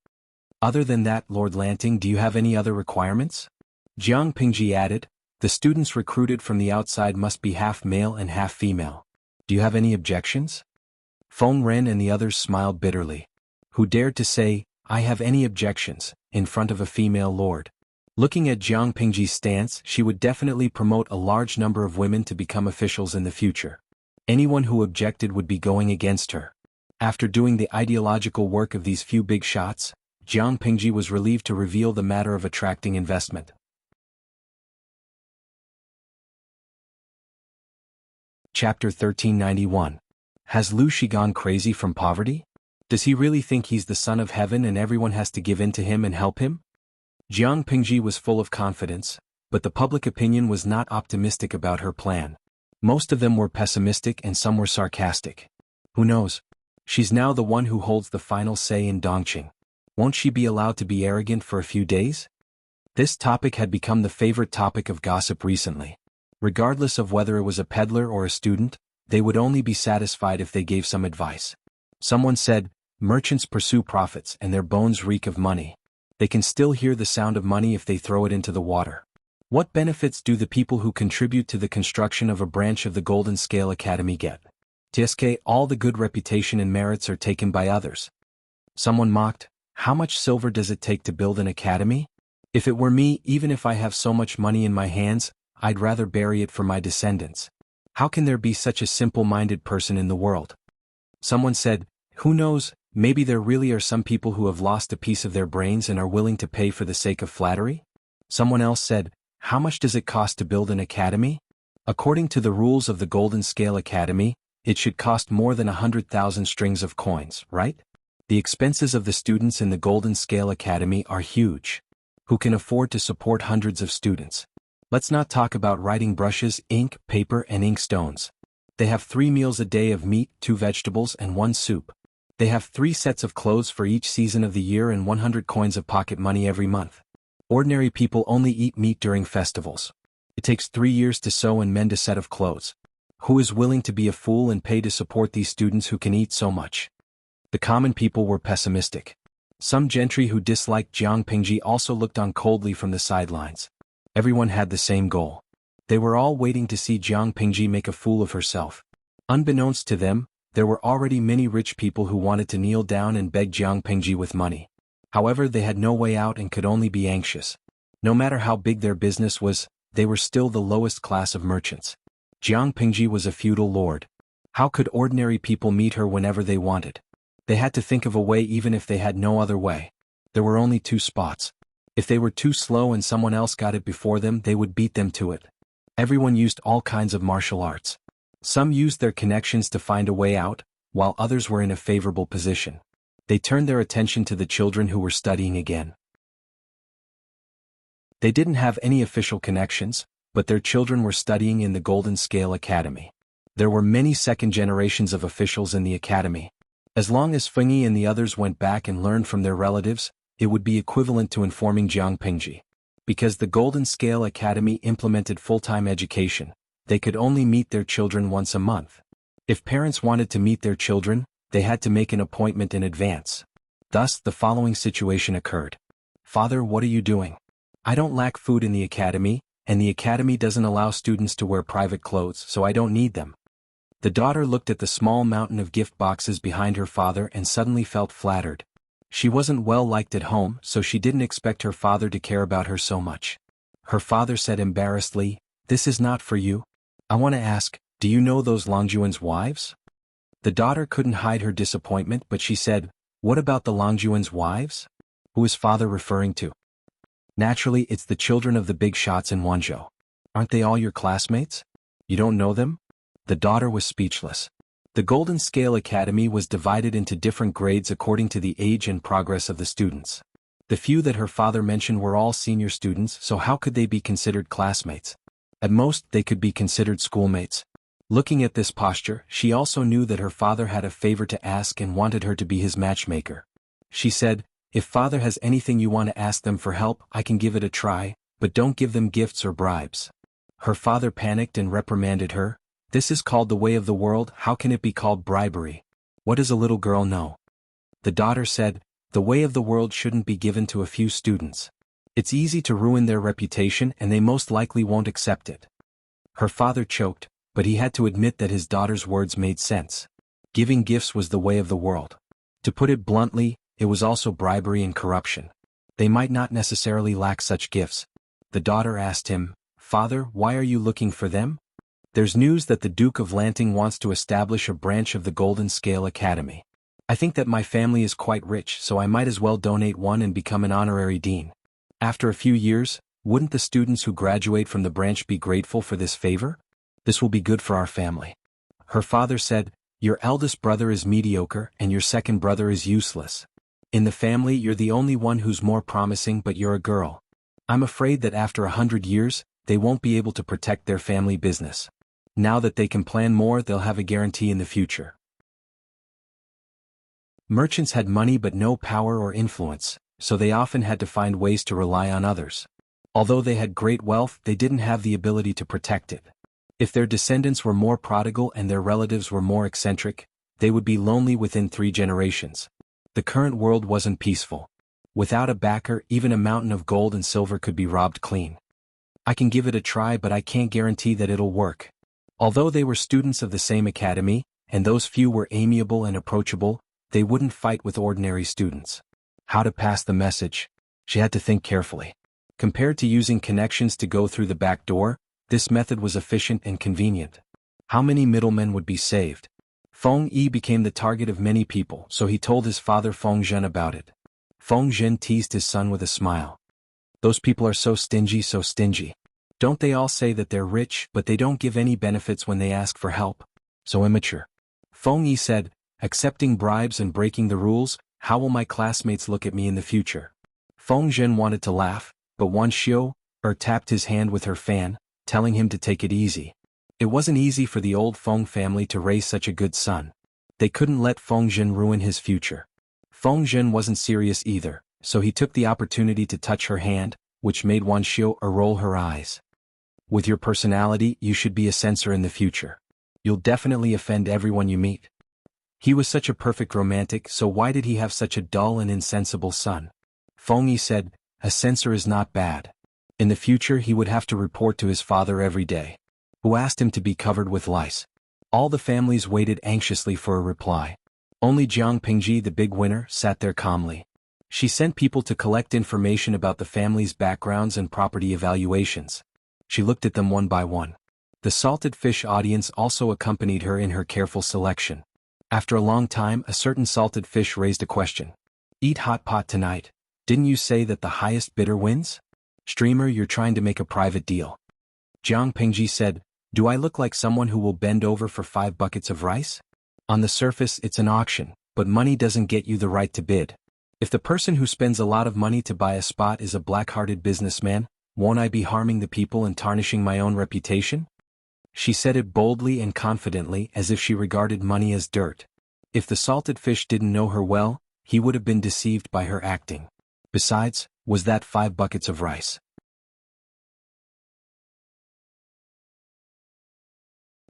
Other than that, Lord Lanting, do you have any other requirements? Jiang Pingji added, the students recruited from the outside must be half male and half female. Do you have any objections? Feng Ren and the others smiled bitterly. Who dared to say, I have any objections, in front of a female lord? Looking at Jiang Pingji's stance, she would definitely promote a large number of women to become officials in the future. Anyone who objected would be going against her. After doing the ideological work of these few big shots, Jiang Pingji was relieved to reveal the matter of attracting investment. Chapter 1391. Has Lu Shi gone crazy from poverty? Does he really think he's the son of heaven and everyone has to give in to him and help him? Jiang Pingji was full of confidence, but the public opinion was not optimistic about her plan. Most of them were pessimistic and some were sarcastic. Who knows? She's now the one who holds the final say in Dongqing. Won't she be allowed to be arrogant for a few days? This topic had become the favorite topic of gossip recently. Regardless of whether it was a peddler or a student, they would only be satisfied if they gave some advice. Someone said, merchants pursue profits and their bones reek of money. They can still hear the sound of money if they throw it into the water. What benefits do the people who contribute to the construction of a branch of the Golden Scale Academy get? TSK, all the good reputation and merits are taken by others. Someone mocked, how much silver does it take to build an academy? If it were me, even if I have so much money in my hands, I'd rather bury it for my descendants. How can there be such a simple-minded person in the world? Someone said, who knows, maybe there really are some people who have lost a piece of their brains and are willing to pay for the sake of flattery? Someone else said, how much does it cost to build an academy? According to the rules of the Golden Scale Academy, it should cost more than 100,000 strings of coins, right? The expenses of the students in the Golden Scale Academy are huge. Who can afford to support hundreds of students? Let's not talk about writing brushes, ink, paper, and ink stones. They have 3 meals a day of meat, 2 vegetables, and 1 soup. They have 3 sets of clothes for each season of the year and 100 coins of pocket money every month. Ordinary people only eat meat during festivals. It takes 3 years to sew and mend a set of clothes. Who is willing to be a fool and pay to support these students who can eat so much? The common people were pessimistic. Some gentry who disliked Jiang Pingji also looked on coldly from the sidelines. Everyone had the same goal. They were all waiting to see Jiang Pingji make a fool of herself. Unbeknownst to them, there were already many rich people who wanted to kneel down and beg Jiang Pingji with money. However, they had no way out and could only be anxious. No matter how big their business was, they were still the lowest class of merchants. Jiang Pingji was a feudal lord. How could ordinary people meet her whenever they wanted? They had to think of a way even if they had no other way. There were only 2 spots. If they were too slow and someone else got it before them, they would beat them to it. Everyone used all kinds of martial arts. Some used their connections to find a way out, while others were in a favorable position. They turned their attention to the children who were studying again. They didn't have any official connections, but their children were studying in the Golden Scale Academy. There were many second generations of officials in the academy. As long as Fengyi and the others went back and learned from their relatives, it would be equivalent to informing Jiang Pingji. Because the Golden Scale Academy implemented full-time education, they could only meet their children once a month. If parents wanted to meet their children, they had to make an appointment in advance. Thus, the following situation occurred. Father, what are you doing? I don't lack food in the academy, and the academy doesn't allow students to wear private clothes, so I don't need them. The daughter looked at the small mountain of gift boxes behind her father and suddenly felt flattered. She wasn't well liked at home, so she didn't expect her father to care about her so much. Her father said embarrassedly, this is not for you. I want to ask, do you know those Longjuan's wives? The daughter couldn't hide her disappointment, but she said, what about the Longjuan's wives? Who is father referring to? Naturally, it's the children of the big shots in Wanzhou. Aren't they all your classmates? You don't know them? The daughter was speechless. The Golden Scale Academy was divided into different grades according to the age and progress of the students. The few that her father mentioned were all senior students, so how could they be considered classmates? At most, they could be considered schoolmates. Looking at this posture, she also knew that her father had a favor to ask and wanted her to be his matchmaker. She said, if father has anything you want to ask them for help, I can give it a try, but don't give them gifts or bribes. Her father panicked and reprimanded her. This is called the way of the world, how can it be called bribery? What does a little girl know? The daughter said, the way of the world shouldn't be given to a few students. It's easy to ruin their reputation and they most likely won't accept it. Her father choked, but he had to admit that his daughter's words made sense. Giving gifts was the way of the world. To put it bluntly, it was also bribery and corruption. They might not necessarily lack such gifts. The daughter asked him, Father, why are you looking for them? There's news that the Duke of Lanting wants to establish a branch of the Golden Scale Academy. I think that my family is quite rich, so I might as well donate one and become an honorary dean. After a few years, wouldn't the students who graduate from the branch be grateful for this favor? This will be good for our family. Her father said, your eldest brother is mediocre and your second brother is useless. In the family you're the only one who's more promising, but you're a girl. I'm afraid that after 100 years, they won't be able to protect their family business. Now that they can plan more, they'll have a guarantee in the future. Merchants had money but no power or influence, so they often had to find ways to rely on others. Although they had great wealth, they didn't have the ability to protect it. If their descendants were more prodigal and their relatives were more eccentric, they would be lonely within 3 generations. The current world wasn't peaceful. Without a backer, even a mountain of gold and silver could be robbed clean. I can give it a try, but I can't guarantee that it'll work. Although they were students of the same academy, and those few were amiable and approachable, they wouldn't fight with ordinary students. How to pass the message? She had to think carefully. Compared to using connections to go through the back door, this method was efficient and convenient. How many middlemen would be saved? Feng Yi became the target of many people, so he told his father Feng Zhen about it. Feng Zhen teased his son with a smile. Those people are so stingy, so stingy. Don't they all say that they're rich, but they don't give any benefits when they ask for help? So immature. Feng Yi said, accepting bribes and breaking the rules, how will my classmates look at me in the future? Feng Zhen wanted to laugh, but Wan Xiu tapped his hand with her fan, telling him to take it easy. It wasn't easy for the old Feng family to raise such a good son. They couldn't let Feng Zhen ruin his future. Feng Zhen wasn't serious either, so he took the opportunity to touch her hand, which made Wan Xiu roll her eyes. With your personality, you should be a censor in the future. You'll definitely offend everyone you meet. He was such a perfect romantic, so why did he have such a dull and insensible son? Feng Yi said, a censor is not bad. In the future he would have to report to his father every day, who asked him to be covered with lice. All the families waited anxiously for a reply. Only Jiang Pingji, the big winner, sat there calmly. She sent people to collect information about the family's backgrounds and property evaluations. She looked at them one by one. The salted fish audience also accompanied her in her careful selection. After a long time, a certain salted fish raised a question. Eat hot pot tonight. Didn't you say that the highest bidder wins? Streamer, you're trying to make a private deal. Jiang Pingji said, do I look like someone who will bend over for 5 buckets of rice? On the surface, it's an auction, but money doesn't get you the right to bid. If the person who spends a lot of money to buy a spot is a black-hearted businessman, won't I be harming the people and tarnishing my own reputation? She said it boldly and confidently, as if she regarded money as dirt. If the salted fish didn't know her well, he would have been deceived by her acting. Besides, was that 5 buckets of rice?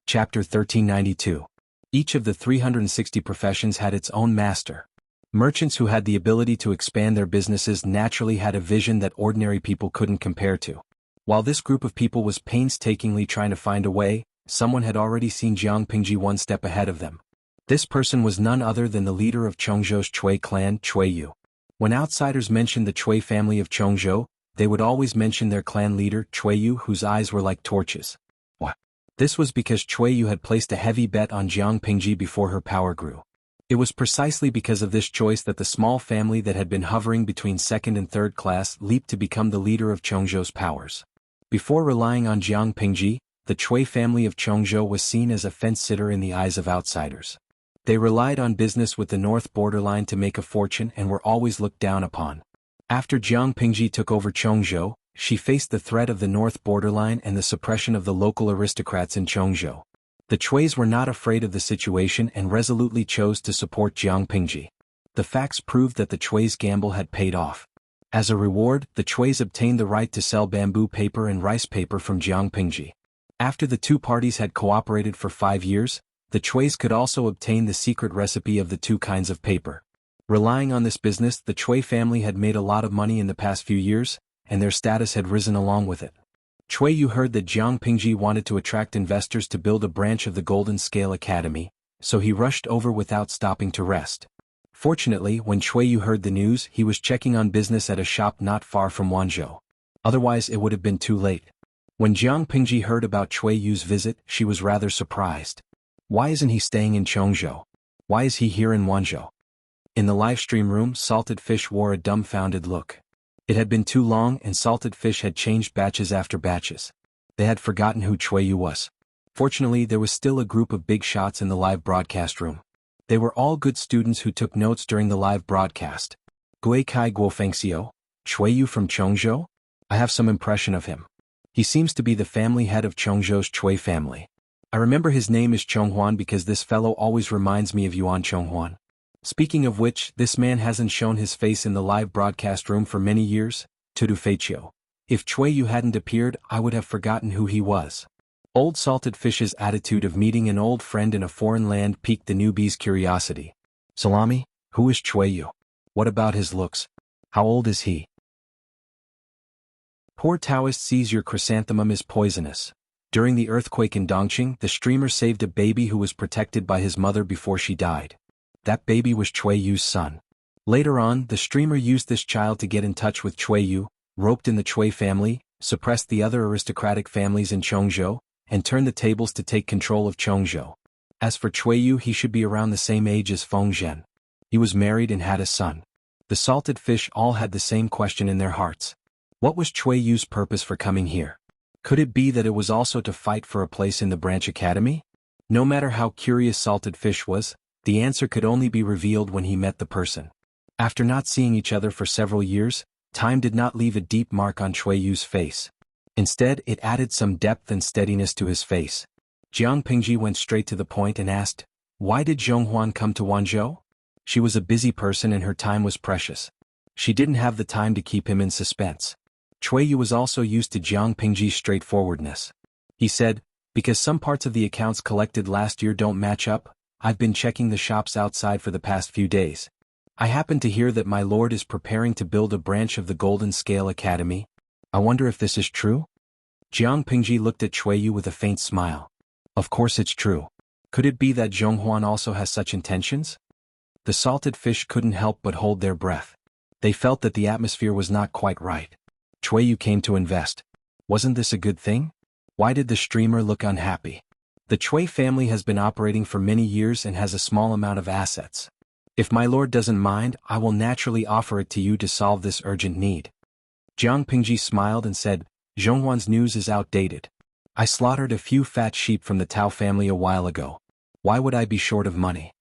Chapter 1392. Each of the 360 professions had its own master. Merchants who had the ability to expand their businesses naturally had a vision that ordinary people couldn't compare to. While this group of people was painstakingly trying to find a way, someone had already seen Jiang Pingji one step ahead of them. This person was none other than the leader of Chongzhou's Chui clan, Chui Yu. When outsiders mentioned the Chui family of Chongzhou, they would always mention their clan leader, Chui Yu, whose eyes were like torches. What? This was because Chui Yu had placed a heavy bet on Jiang Pingji before her power grew. It was precisely because of this choice that the small family that had been hovering between second and third class leaped to become the leader of Chongzhou's powers. Before relying on Jiang Pingji, the Chui family of Chongzhou was seen as a fence-sitter in the eyes of outsiders. They relied on business with the north borderline to make a fortune and were always looked down upon. After Jiang Pingji took over Chongzhou, she faced the threat of the north borderline and the suppression of the local aristocrats in Chongzhou. The Chuis were not afraid of the situation and resolutely chose to support Jiang Pingji. The facts proved that the Chui's gamble had paid off. As a reward, the Chuis obtained the right to sell bamboo paper and rice paper from Jiang Pingji. After the two parties had cooperated for 5 years, The Chuis could also obtain the secret recipe of the two kinds of paper. Relying on this business, the Chui family had made a lot of money in the past few years, and their status had risen along with it. Chui Yu heard that Jiang Pingji wanted to attract investors to build a branch of the Golden Scale Academy, so he rushed over without stopping to rest. Fortunately, when Chui Yu heard the news, he was checking on business at a shop not far from Wanzhou. Otherwise it would have been too late. When Jiang Pingji heard about Chui Yu's visit, she was rather surprised. Why isn't he staying in Chongzhou? Why is he here in Wanzhou? In the live stream room, Salted Fish wore a dumbfounded look. It had been too long and Salted Fish had changed batches after batches. They had forgotten who Chui Yu was. Fortunately, there was still a group of big shots in the live broadcast room. They were all good students who took notes during the live broadcast. Gui Kai Guofengxiu, Chui Yu from Chongzhou? I have some impression of him. He seems to be the family head of Chongzhou's Chui family. I remember his name is Chonghuan because this fellow always reminds me of Yuan Chonghuan. Speaking of which, this man hasn't shown his face in the live broadcast room for many years, Tudu Feiqiu. If Chui Yu hadn't appeared, I would have forgotten who he was. Old Salted Fish's attitude of meeting an old friend in a foreign land piqued the newbie's curiosity. Salami, who is Chui Yu? What about his looks? How old is he? Poor Taoist sees your chrysanthemum is poisonous. During the earthquake in Dongqing, the streamer saved a baby who was protected by his mother before she died. That baby was Chui Yu's son. Later on, the streamer used this child to get in touch with Chui Yu, roped in the Chui family, suppressed the other aristocratic families in Chongzhou, and turned the tables to take control of Chongzhou. As for Chui Yu, he should be around the same age as Feng Zhen. He was married and had a son. The Salted Fish all had the same question in their hearts. What was Chui Yu's purpose for coming here? Could it be that it was also to fight for a place in the branch academy? No matter how curious Salted Fish was, the answer could only be revealed when he met the person. After not seeing each other for several years, time did not leave a deep mark on Chui Yu's face. Instead, it added some depth and steadiness to his face. Jiang Pingji went straight to the point and asked, "Why did Zhonghuan come to Wanzhou?" She was a busy person and her time was precious. She didn't have the time to keep him in suspense. Chui Yu was also used to Jiang Pingji's straightforwardness. He said, "Because some parts of the accounts collected last year don't match up, I've been checking the shops outside for the past few days. I happen to hear that my lord is preparing to build a branch of the Golden Scale Academy. I wonder if this is true?" Jiang Pingji looked at Chui Yu with a faint smile. Of course it's true. Could it be that Zhonghuan also has such intentions? The Salted Fish couldn't help but hold their breath. They felt that the atmosphere was not quite right. Chui Yu came to invest. Wasn't this a good thing? Why did the streamer look unhappy? The Chui family has been operating for many years and has a small amount of assets. If my lord doesn't mind, I will naturally offer it to you to solve this urgent need. Jiang Pingji smiled and said, "Zhonghuan's news is outdated. I slaughtered a few fat sheep from the Tao family a while ago. Why would I be short of money?"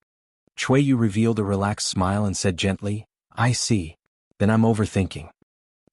Chui Yu revealed a relaxed smile and said gently, "I see. Then I'm overthinking."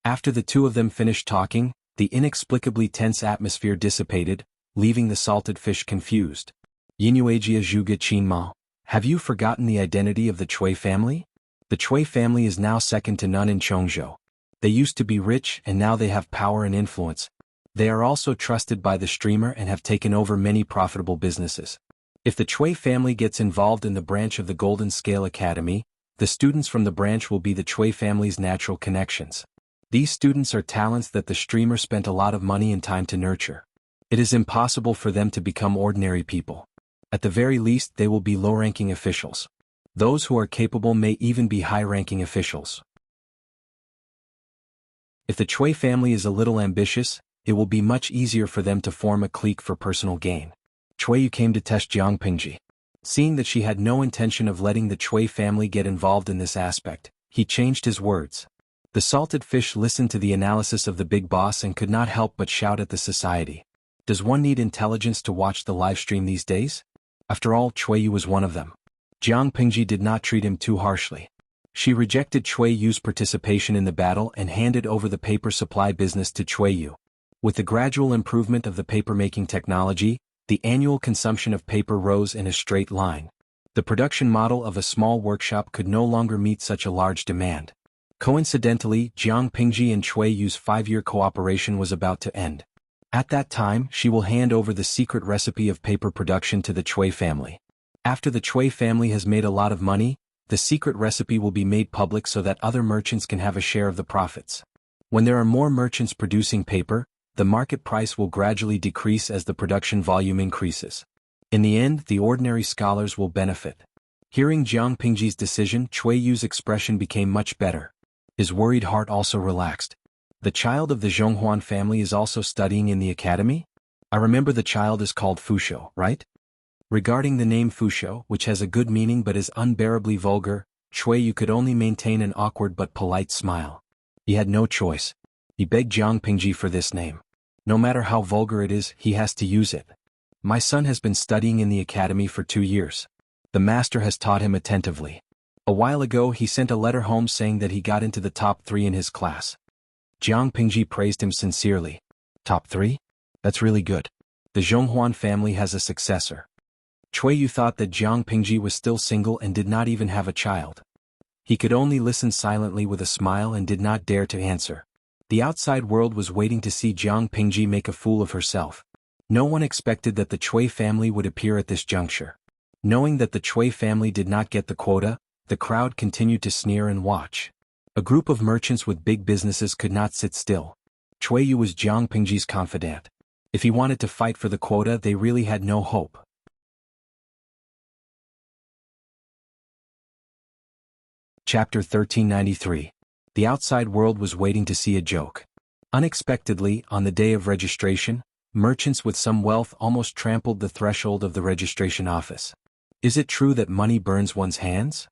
After the two of them finished talking, the inexplicably tense atmosphere dissipated, leaving the Salted Fish confused. "Yinuajia Zhuge Qinmao, have you forgotten the identity of the Chui family? The Chui family is now second to none in Chongzhou. They used to be rich and now they have power and influence. They are also trusted by the streamer and have taken over many profitable businesses. If the Chui family gets involved in the branch of the Golden Scale Academy, the students from the branch will be the Chui family's natural connections. These students are talents that the streamer spent a lot of money and time to nurture. It is impossible for them to become ordinary people. At the very least, they will be low-ranking officials. Those who are capable may even be high-ranking officials. If the Chui family is a little ambitious, it will be much easier for them to form a clique for personal gain." Chui Yu came to test Jiang Pingji. Seeing that she had no intention of letting the Chui family get involved in this aspect, he changed his words. The Salted Fish listened to the analysis of the big boss and could not help but shout at the society. Does one need intelligence to watch the live stream these days? After all, Chui Yu was one of them. Jiang Pingji did not treat him too harshly. She rejected Chui Yu's participation in the battle and handed over the paper supply business to Chui Yu. With the gradual improvement of the paper-making technology, the annual consumption of paper rose in a straight line. The production model of a small workshop could no longer meet such a large demand. Coincidentally, Jiang Pingji and Chui Yu's 5-year cooperation was about to end. At that time, she will hand over the secret recipe of paper production to the Chui family. After the Chui family has made a lot of money, the secret recipe will be made public so that other merchants can have a share of the profits. When there are more merchants producing paper, the market price will gradually decrease as the production volume increases. In the end, the ordinary scholars will benefit. Hearing Jiang Pingji's decision, Cui Yu's expression became much better. His worried heart also relaxed. The child of the Zhonghuan family is also studying in the academy? I remember the child is called Fushou, right? Regarding the name Fushou, which has a good meaning but is unbearably vulgar, Cui Yu could only maintain an awkward but polite smile. He had no choice. He begged Jiang Pingji for this name. No matter how vulgar it is, he has to use it. My son has been studying in the academy for 2 years. The master has taught him attentively. A while ago he sent a letter home saying that he got into the top 3 in his class. Jiang Pingji praised him sincerely. Top 3? That's really good. The Zhonghuan family has a successor. Cui Yu thought that Jiang Pingji was still single and did not even have a child. He could only listen silently with a smile and did not dare to answer. The outside world was waiting to see Jiang Pingji make a fool of herself. No one expected that the Cui family would appear at this juncture. Knowing that the Cui family did not get the quota, the crowd continued to sneer and watch. A group of merchants with big businesses could not sit still. Cui Yu was Jiang Pingji's confidant. If he wanted to fight for the quota, they really had no hope. Chapter 1393. The outside world was waiting to see a joke. Unexpectedly, on the day of registration, merchants with some wealth almost trampled the threshold of the registration office. Is it true that money burns one's hands?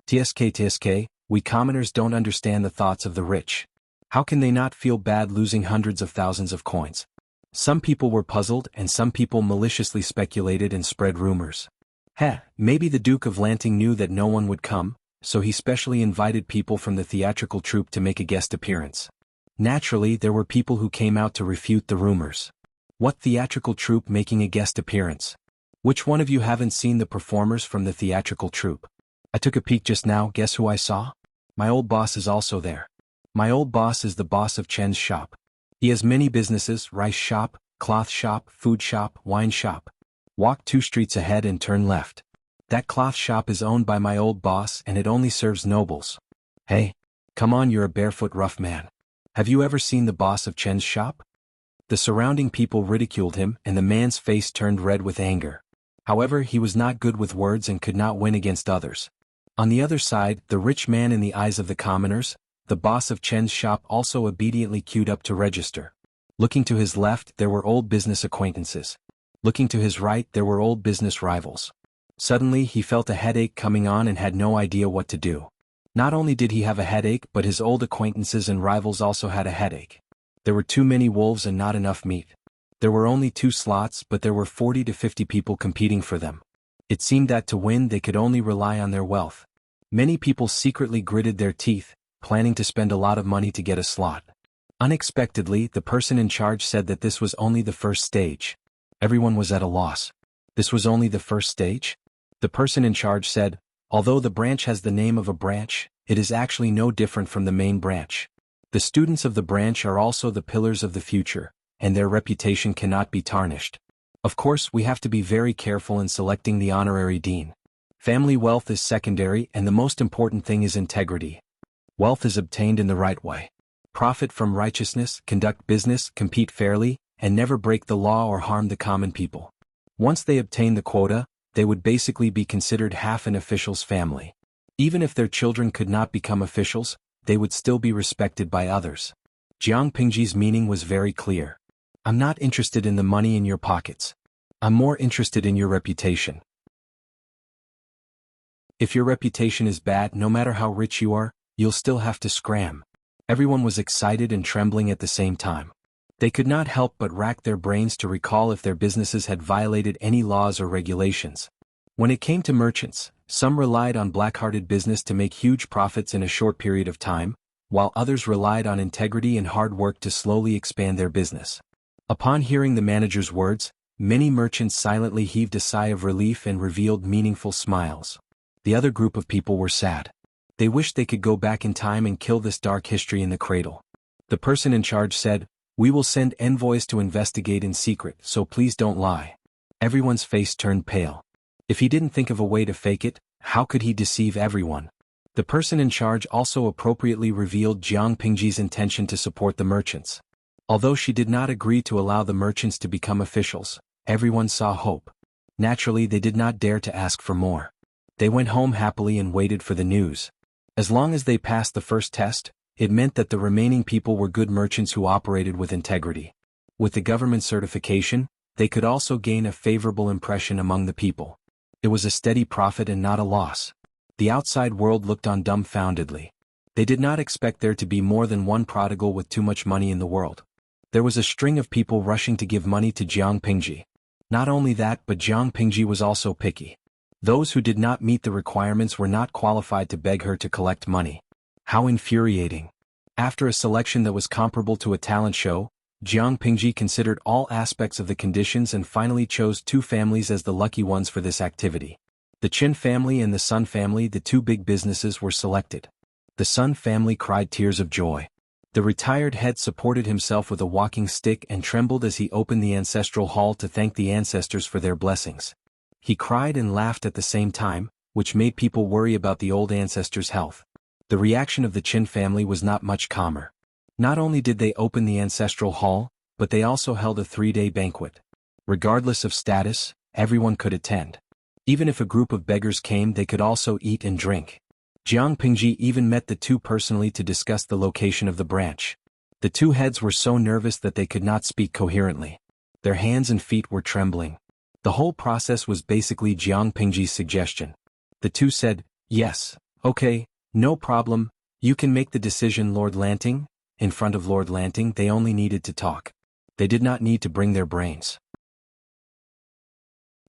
TSK, we commoners don't understand the thoughts of the rich. How can they not feel bad losing hundreds of thousands of coins? Some people were puzzled and some people maliciously speculated and spread rumors. Maybe the Duke of Lanting knew that no one would come, so he specially invited people from the theatrical troupe to make a guest appearance. Naturally, there were people who came out to refute the rumors. What theatrical troupe making a guest appearance? Which one of you haven't seen the performers from the theatrical troupe? I took a peek just now, guess who I saw? My old boss is also there. My old boss is the boss of Chen's shop. He has many businesses: rice shop, cloth shop, food shop, wine shop. Walk 2 streets ahead and turn left. That cloth shop is owned by my old boss and it only serves nobles. Hey, come on, you're a barefoot rough man. Have you ever seen the boss of Chen's shop? The surrounding people ridiculed him and the man's face turned red with anger. However, he was not good with words and could not win against others. On the other side, the rich man in the eyes of the commoners, the boss of Chen's shop, also obediently queued up to register. Looking to his left, there were old business acquaintances. Looking to his right, there were old business rivals. Suddenly he felt a headache coming on and had no idea what to do. Not only did he have a headache, but his old acquaintances and rivals also had a headache. There were too many wolves and not enough meat. There were only 2 slots, but there were 40 to 50 people competing for them. It seemed that to win they could only rely on their wealth. Many people secretly gritted their teeth, planning to spend a lot of money to get a slot. Unexpectedly, the person in charge said that this was only the first stage. Everyone was at a loss. This was only the first stage? The person in charge said, although the branch has the name of a branch, it is actually no different from the main branch. The students of the branch are also the pillars of the future, and their reputation cannot be tarnished. Of course, we have to be very careful in selecting the honorary dean. Family wealth is secondary and the most important thing is integrity. Wealth is obtained in the right way. Profit from righteousness, conduct business, compete fairly, and never break the law or harm the common people. Once they obtain the quota, they would basically be considered half an official's family. Even if their children could not become officials, they would still be respected by others. Jiang Pingji's meaning was very clear. I'm not interested in the money in your pockets. I'm more interested in your reputation. If your reputation is bad, no matter how rich you are, you'll still have to scram. Everyone was excited and trembling at the same time. They could not help but rack their brains to recall if their businesses had violated any laws or regulations. When it came to merchants, some relied on black-hearted business to make huge profits in a short period of time, while others relied on integrity and hard work to slowly expand their business. Upon hearing the manager's words, many merchants silently heaved a sigh of relief and revealed meaningful smiles. The other group of people were sad. They wished they could go back in time and kill this dark history in the cradle. The person in charge said, "We will send envoys to investigate in secret, so please don't lie." Everyone's face turned pale. If he didn't think of a way to fake it, how could he deceive everyone? The person in charge also appropriately revealed Jiang Pingji's intention to support the merchants. Although she did not agree to allow the merchants to become officials, everyone saw hope. Naturally, they did not dare to ask for more. They went home happily and waited for the news. As long as they passed the first test, it meant that the remaining people were good merchants who operated with integrity. With the government certification, they could also gain a favorable impression among the people. It was a steady profit and not a loss. The outside world looked on dumbfoundedly. They did not expect there to be more than one prodigal with too much money in the world. There was a string of people rushing to give money to Jiang Pingji. Not only that, but Jiang Pingji was also picky. Those who did not meet the requirements were not qualified to beg her to collect money. How infuriating. After a selection that was comparable to a talent show, Jiang Pingji considered all aspects of the conditions and finally chose two families as the lucky ones for this activity. The Qin family and the Sun family, the two big businesses, were selected. The Sun family cried tears of joy. The retired head supported himself with a walking stick and trembled as he opened the ancestral hall to thank the ancestors for their blessings. He cried and laughed at the same time, which made people worry about the old ancestors' health. The reaction of the Qin family was not much calmer. Not only did they open the ancestral hall, but they also held a 3-day banquet. Regardless of status, everyone could attend. Even if a group of beggars came, they could also eat and drink. Jiang Pingji even met the two personally to discuss the location of the branch. The two heads were so nervous that they could not speak coherently. Their hands and feet were trembling. The whole process was basically Jiang Pingji's suggestion. The two said, "Yes, okay, no problem, you can make the decision, Lord Lanting." In front of Lord Lanting, they only needed to talk. They did not need to bring their brains.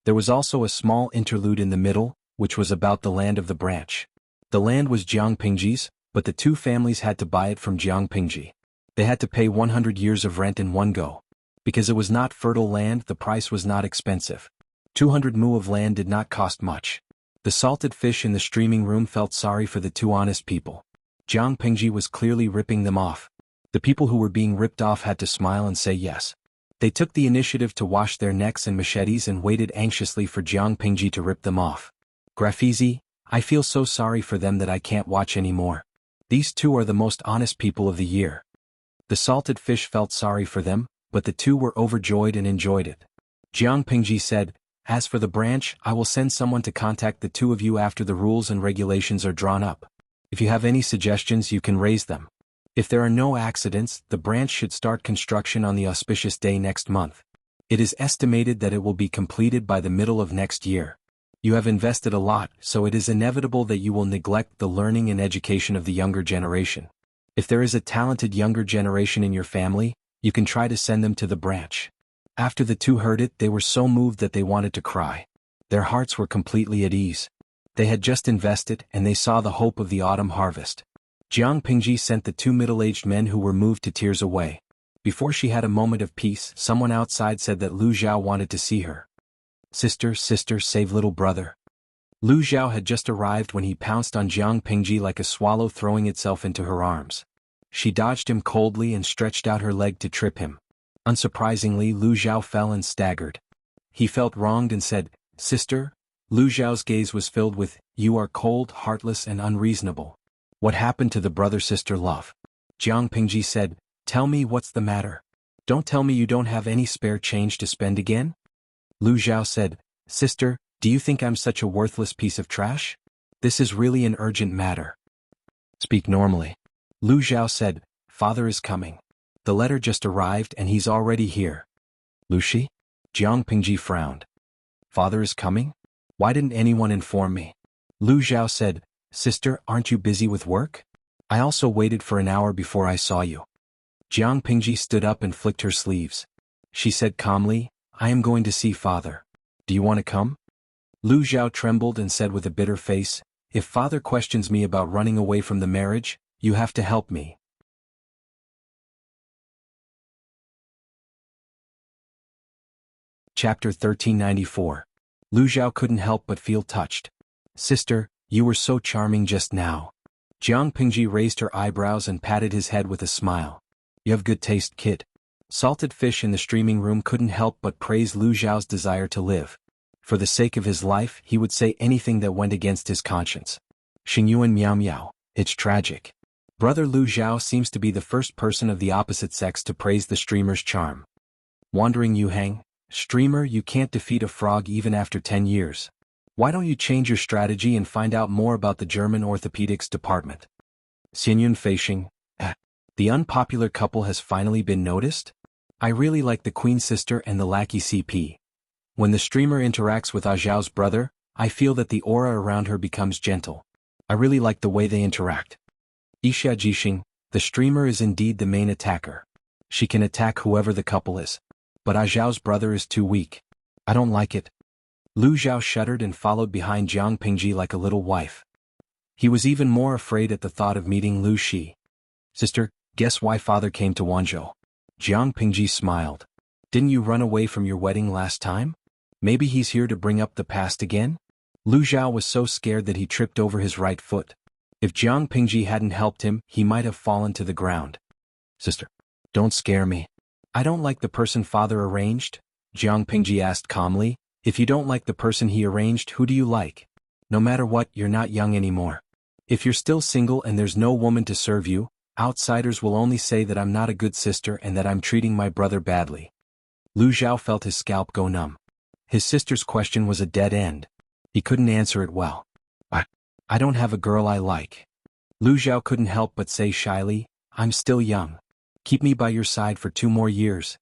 There was also a small interlude in the middle, which was about the land of the branch. The land was Jiang Pingji's, but the two families had to buy it from Jiang Pingji. They had to pay 100 years of rent in one go. Because it was not fertile land, the price was not expensive. 200 mu of land did not cost much. The salted fish in the streaming room felt sorry for the two honest people. Jiang Pingji was clearly ripping them off. The people who were being ripped off had to smile and say yes. They took the initiative to wash their necks and machetes and waited anxiously for Jiang Pingji to rip them off. Grafizi, I feel so sorry for them that I can't watch anymore. These two are the most honest people of the year. The salted fish felt sorry for them, but the two were overjoyed and enjoyed it. Jiang Pingji said, "As for the branch, I will send someone to contact the two of you after the rules and regulations are drawn up. If you have any suggestions, you can raise them. If there are no accidents, the branch should start construction on the auspicious day next month. It is estimated that it will be completed by the middle of next year. You have invested a lot, so it is inevitable that you will neglect the learning and education of the younger generation. If there is a talented younger generation in your family, you can try to send them to the branch." After the two heard it, they were so moved that they wanted to cry. Their hearts were completely at ease. They had just invested, and they saw the hope of the autumn harvest. Jiang Pingji sent the two middle-aged men who were moved to tears away. Before she had a moment of peace, someone outside said that Lu Zhao wanted to see her. "Sister, sister, save little brother." Lu Zhao had just arrived when he pounced on Jiang Pingji like a swallow throwing itself into her arms. She dodged him coldly and stretched out her leg to trip him. Unsurprisingly, Lu Zhao fell and staggered. He felt wronged and said, "Sister?" Lu Zhao's gaze was filled with, "You are cold, heartless and unreasonable. What happened to the brother-sister love?" Jiang Pingji said, "Tell me what's the matter. Don't tell me you don't have any spare change to spend again?" Lu Zhao said, "Sister, do you think I'm such a worthless piece of trash? This is really an urgent matter. Speak normally." Lu Zhao said, "Father is coming. The letter just arrived and he's already here." "Lushi?" Jiang Pingji frowned. "Father is coming? Why didn't anyone inform me?" Lu Zhao said, "Sister, aren't you busy with work? I also waited for an hour before I saw you." Jiang Pingji stood up and flicked her sleeves. She said calmly, "I am going to see father. Do you want to come?" Lu Zhao trembled and said with a bitter face, "If father questions me about running away from the marriage, you have to help me." Chapter 1394. Lu Zhao couldn't help but feel touched. "Sister, you were so charming just now." Jiang Pingji raised her eyebrows and patted his head with a smile. "You have good taste, kid." Salted fish in the streaming room couldn't help but praise Lu Zhao's desire to live. For the sake of his life, he would say anything that went against his conscience. Xingyuan Miao Miao, it's tragic. Brother Lu Zhao seems to be the first person of the opposite sex to praise the streamer's charm. Wandering Yu Hang, streamer, you can't defeat a frog even after 10 years. Why don't you change your strategy and find out more about the German orthopedics department? Xinyun Feishing, the unpopular couple has finally been noticed? I really like the Queen Sister and the lackey CP. When the streamer interacts with Zhao's brother, I feel that the aura around her becomes gentle. I really like the way they interact. Yixia Jixing, the streamer is indeed the main attacker. She can attack whoever the couple is. But Zhao's brother is too weak. I don't like it. Lu Zhao shuddered and followed behind Jiang Pingji like a little wife. He was even more afraid at the thought of meeting Lu Shi. Sister, guess why father came to Wanzhou? Jiang Pingji smiled. Didn't you run away from your wedding last time? Maybe he's here to bring up the past again? Lu Zhao was so scared that he tripped over his right foot. If Jiang Pingji hadn't helped him, he might have fallen to the ground. Sister, don't scare me. I don't like the person father arranged, Jiang Pingji asked calmly. If you don't like the person he arranged, who do you like? No matter what, you're not young anymore. If you're still single and there's no woman to serve you, outsiders will only say that I'm not a good sister and that I'm treating my brother badly. Lu Zhao felt his scalp go numb. His sister's question was a dead end. He couldn't answer it well. I don't have a girl I like. Lu Zhao couldn't help but say shyly, I'm still young. Keep me by your side for 2 more years.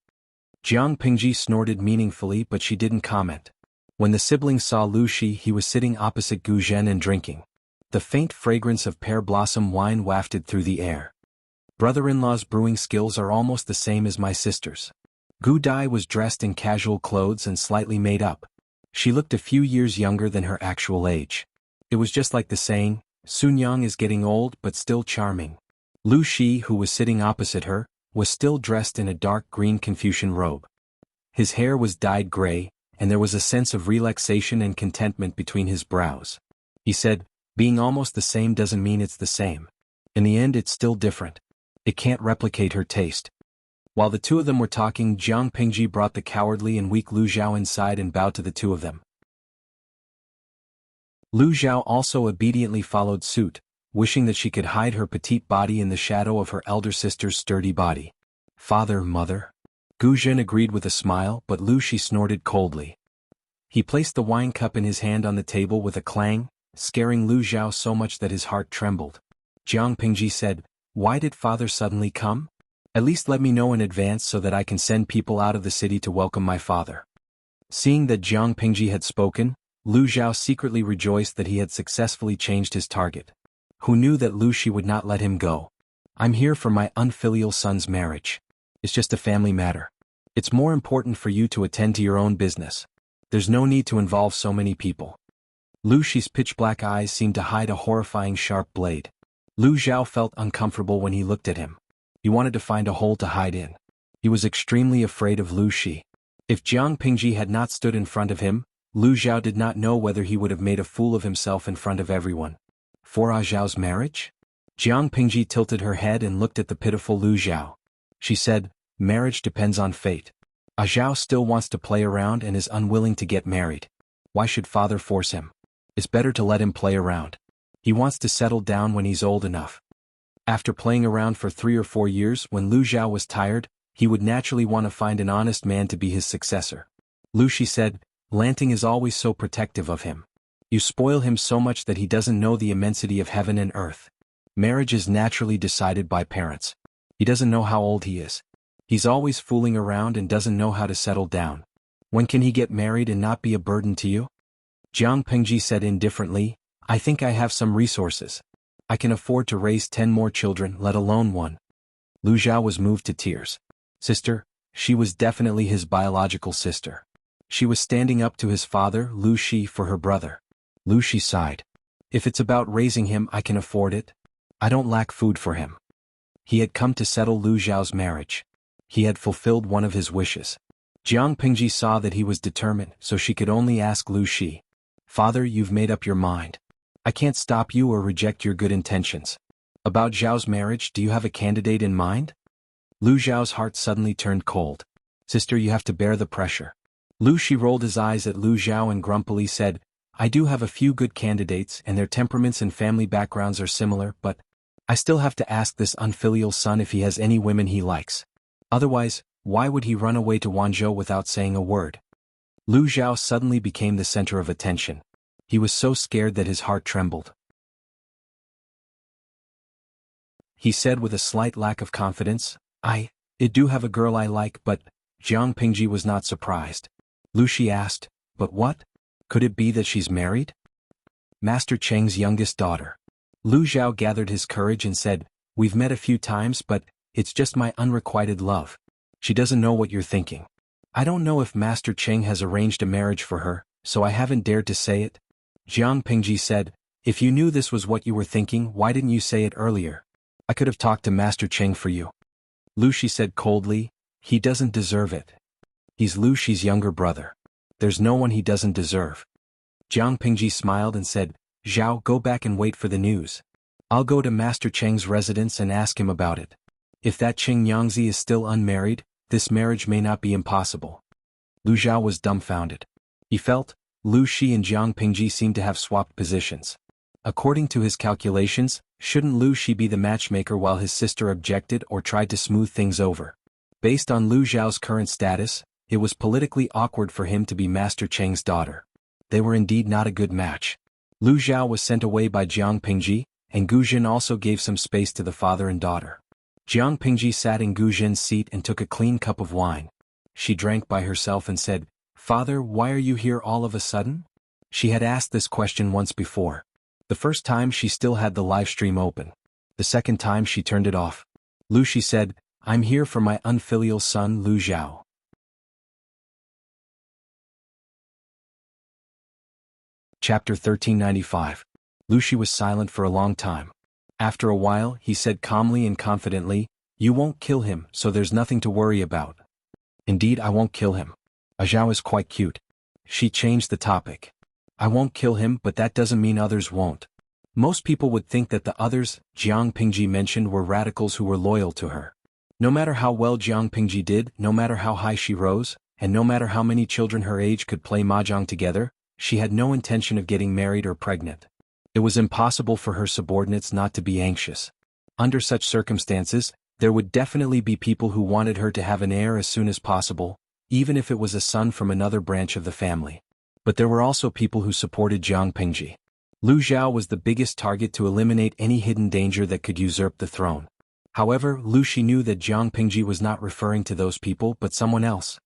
Jiang Pingji snorted meaningfully, but she didn't comment. When the siblings saw Lu Shi, he was sitting opposite Gu Zhen and drinking. The faint fragrance of pear blossom wine wafted through the air. Brother-in-law's brewing skills are almost the same as my sister's. Gu Dai was dressed in casual clothes and slightly made up. She looked a few years younger than her actual age. It was just like the saying, Sun Yang is getting old but still charming. Lu Shi, who was sitting opposite her, was still dressed in a dark green Confucian robe. His hair was dyed gray, and there was a sense of relaxation and contentment between his brows. He said, being almost the same doesn't mean it's the same. In the end, it's still different. It can't replicate her taste. While the two of them were talking, Jiang Pingji brought the cowardly and weak Lu Zhao inside and bowed to the two of them. Lu Zhao also obediently followed suit, wishing that she could hide her petite body in the shadow of her elder sister's sturdy body. Father, mother. Gu Zhen agreed with a smile, but Lu Shi snorted coldly. He placed the wine cup in his hand on the table with a clang, scaring Lu Zhao so much that his heart trembled. Jiang Pingji said, Why did father suddenly come? At least let me know in advance so that I can send people out of the city to welcome my father. Seeing that Jiang Pingji had spoken, Lu Zhao secretly rejoiced that he had successfully changed his target. Who knew that Lu Shi would not let him go? I'm here for my unfilial son's marriage. It's just a family matter. It's more important for you to attend to your own business. There's no need to involve so many people. Lu Shi's pitch-black eyes seemed to hide a horrifying sharp blade. Lu Zhao felt uncomfortable when he looked at him. He wanted to find a hole to hide in. He was extremely afraid of Lu Shi. If Jiang Pingji had not stood in front of him, Lu Zhao did not know whether he would have made a fool of himself in front of everyone. For Zhao's marriage? Jiang Pingji tilted her head and looked at the pitiful Lu Zhao. She said, Marriage depends on fate. Zhao still wants to play around and is unwilling to get married. Why should father force him? It's better to let him play around. He wants to settle down when he's old enough. After playing around for 3 or 4 years, when Lu Zhao was tired, he would naturally want to find an honest man to be his successor. Lu Shi said, Lanting is always so protective of him. You spoil him so much that he doesn't know the immensity of heaven and earth. Marriage is naturally decided by parents. He doesn't know how old he is. He's always fooling around and doesn't know how to settle down. When can he get married and not be a burden to you? Jiang Pingji said indifferently, I think I have some resources. I can afford to raise 10 more children, let alone 1. Lu Zhao was moved to tears. Sister, she was definitely his biological sister. She was standing up to his father, Lu Shi, for her brother. Lu Shi sighed. If it's about raising him, I can afford it. I don't lack food for him. He had come to settle Lu Zhao's marriage. He had fulfilled one of his wishes. Jiang Pingji saw that he was determined, so she could only ask Lu Shi. Father, you've made up your mind. I can't stop you or reject your good intentions. About Zhao's marriage, do you have a candidate in mind? Lu Zhao's heart suddenly turned cold. Sister, you have to bear the pressure. Lu Shi rolled his eyes at Lu Zhao and grumpily said, I do have a few good candidates and their temperaments and family backgrounds are similar, but I still have to ask this unfilial son if he has any women he likes. Otherwise, why would he run away to Wanzhou without saying a word? Lu Zhao suddenly became the center of attention. He was so scared that his heart trembled. He said with a slight lack of confidence, I do have a girl I like, but Jiang Pingji was not surprised. Lu Shi asked, but what? Could it be that she's married? Master Cheng's youngest daughter. Lu Zhao gathered his courage and said, we've met a few times, but it's just my unrequited love. She doesn't know what you're thinking. I don't know if Master Cheng has arranged a marriage for her, so I haven't dared to say it. Jiang Pingji said, if you knew this was what you were thinking, why didn't you say it earlier? I could have talked to Master Cheng for you. Lu Shi said coldly, he doesn't deserve it. He's Lu Shi's younger brother. There's no one he doesn't deserve. Jiang Pingji smiled and said, Zhao, go back and wait for the news. I'll go to Master Cheng's residence and ask him about it. If that Cheng Yangzi is still unmarried, this marriage may not be impossible. Lu Zhao was dumbfounded. He felt, Lu Shi and Jiang Pingji seemed to have swapped positions. According to his calculations, shouldn't Lu Shi be the matchmaker while his sister objected or tried to smooth things over? Based on Lu Zhao's current status, it was politically awkward for him to be Master Cheng's daughter. They were indeed not a good match. Lu Zhao was sent away by Jiang Pingji, and Gu Jin also gave some space to the father and daughter. Jiang Pingji sat in Gu Jin's seat and took a clean cup of wine. She drank by herself and said, Father, why are you here all of a sudden? She had asked this question once before. The first time she still had the live stream open. The second time she turned it off. Lu Shi said, I'm here for my unfilial son Lu Zhao. Chapter 1395. Lu Shi was silent for a long time. After a while, he said calmly and confidently, you won't kill him, so there's nothing to worry about. Indeed, I won't kill him. Zhao is quite cute. She changed the topic. I won't kill him, but that doesn't mean others won't. Most people would think that the others Jiang Pingji mentioned were radicals who were loyal to her. No matter how well Jiang Pingji did, no matter how high she rose, and no matter how many children her age could play mahjong together, she had no intention of getting married or pregnant. It was impossible for her subordinates not to be anxious. Under such circumstances, there would definitely be people who wanted her to have an heir as soon as possible, even if it was a son from another branch of the family. But there were also people who supported Jiang Pingji. Lu Zhao was the biggest target to eliminate any hidden danger that could usurp the throne. However, Lu Shi knew that Jiang Pingji was not referring to those people but someone else.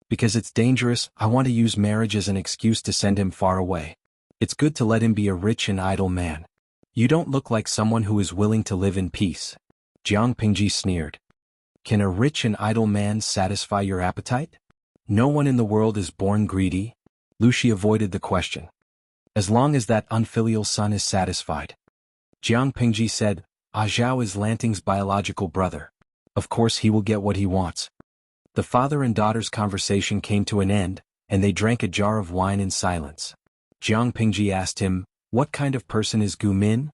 Because it's dangerous, I want to use marriage as an excuse to send him far away. It's good to let him be a rich and idle man. You don't look like someone who is willing to live in peace. Jiang Pingji sneered. Can a rich and idle man satisfy your appetite? No one in the world is born greedy. Lu Shi avoided the question. As long as that unfilial son is satisfied. Jiang Pingji said, Zhao is Lanting's biological brother. Of course he will get what he wants. The father and daughter's conversation came to an end, and they drank a jar of wine in silence. Jiang Pingji asked him, what kind of person is Gu Min?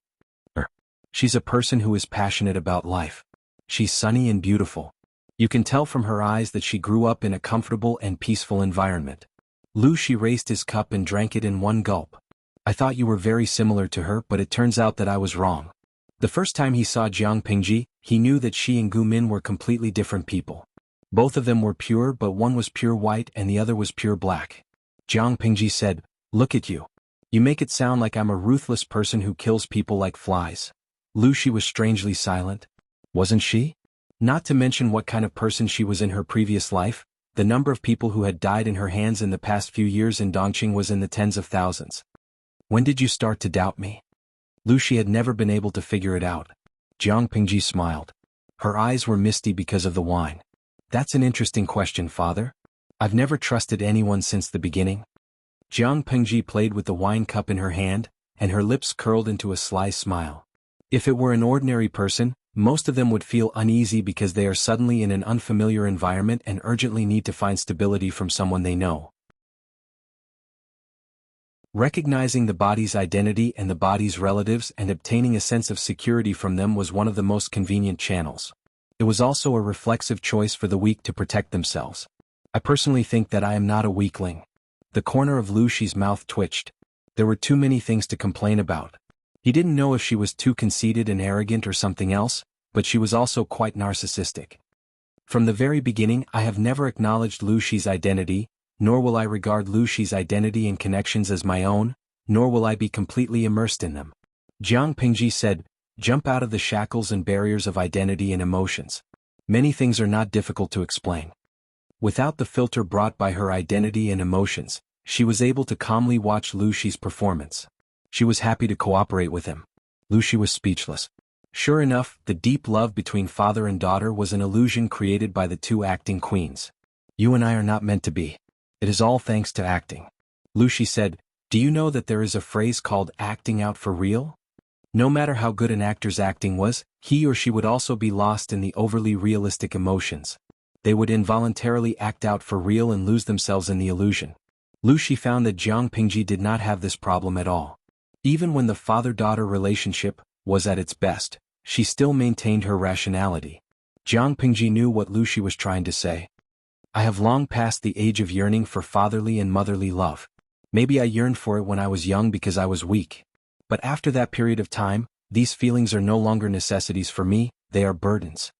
She's a person who is passionate about life. She's sunny and beautiful. You can tell from her eyes that she grew up in a comfortable and peaceful environment. Lu Shi raised his cup and drank it in one gulp. I thought you were very similar to her, but it turns out that I was wrong. The first time he saw Jiang Pingji, he knew that she and Gu Min were completely different people. Both of them were pure, but one was pure white and the other was pure black. Jiang Pingji said, look at you. You make it sound like I'm a ruthless person who kills people like flies. Lu Shi was strangely silent. Wasn't she? Not to mention what kind of person she was in her previous life, the number of people who had died in her hands in the past few years in Dongqing was in the tens of thousands. When did you start to doubt me? Lu Shi had never been able to figure it out. Jiang Pingji smiled. Her eyes were misty because of the wine. That's an interesting question, father. I've never trusted anyone since the beginning. Jiang Pingji played with the wine cup in her hand, and her lips curled into a sly smile. If it were an ordinary person, most of them would feel uneasy because they are suddenly in an unfamiliar environment and urgently need to find stability from someone they know. Recognizing the body's identity and the body's relatives and obtaining a sense of security from them was one of the most convenient channels. It was also a reflexive choice for the weak to protect themselves. I personally think that I am not a weakling. The corner of Lu Shi's mouth twitched. There were too many things to complain about. He didn't know if she was too conceited and arrogant or something else, but she was also quite narcissistic. From the very beginning, I have never acknowledged Lu Shi's identity, nor will I regard Lu Shi's identity and connections as my own, nor will I be completely immersed in them. Jiang Pingji said, jump out of the shackles and barriers of identity and emotions. Many things are not difficult to explain. Without the filter brought by her identity and emotions, she was able to calmly watch Lu Shi's performance. She was happy to cooperate with him. Lu Shi was speechless. Sure enough, the deep love between father and daughter was an illusion created by the two acting queens. You and I are not meant to be. It is all thanks to acting. Lu Shi said, do you know that there is a phrase called acting out for real? No matter how good an actor's acting was, he or she would also be lost in the overly realistic emotions. They would involuntarily act out for real and lose themselves in the illusion. Lu Shi found that Jiang Pingji did not have this problem at all. Even when the father-daughter relationship was at its best, she still maintained her rationality. Jiang Pingji knew what Lu Shi was trying to say. I have long passed the age of yearning for fatherly and motherly love. Maybe I yearned for it when I was young because I was weak. But after that period of time, these feelings are no longer necessities for me, they are burdens.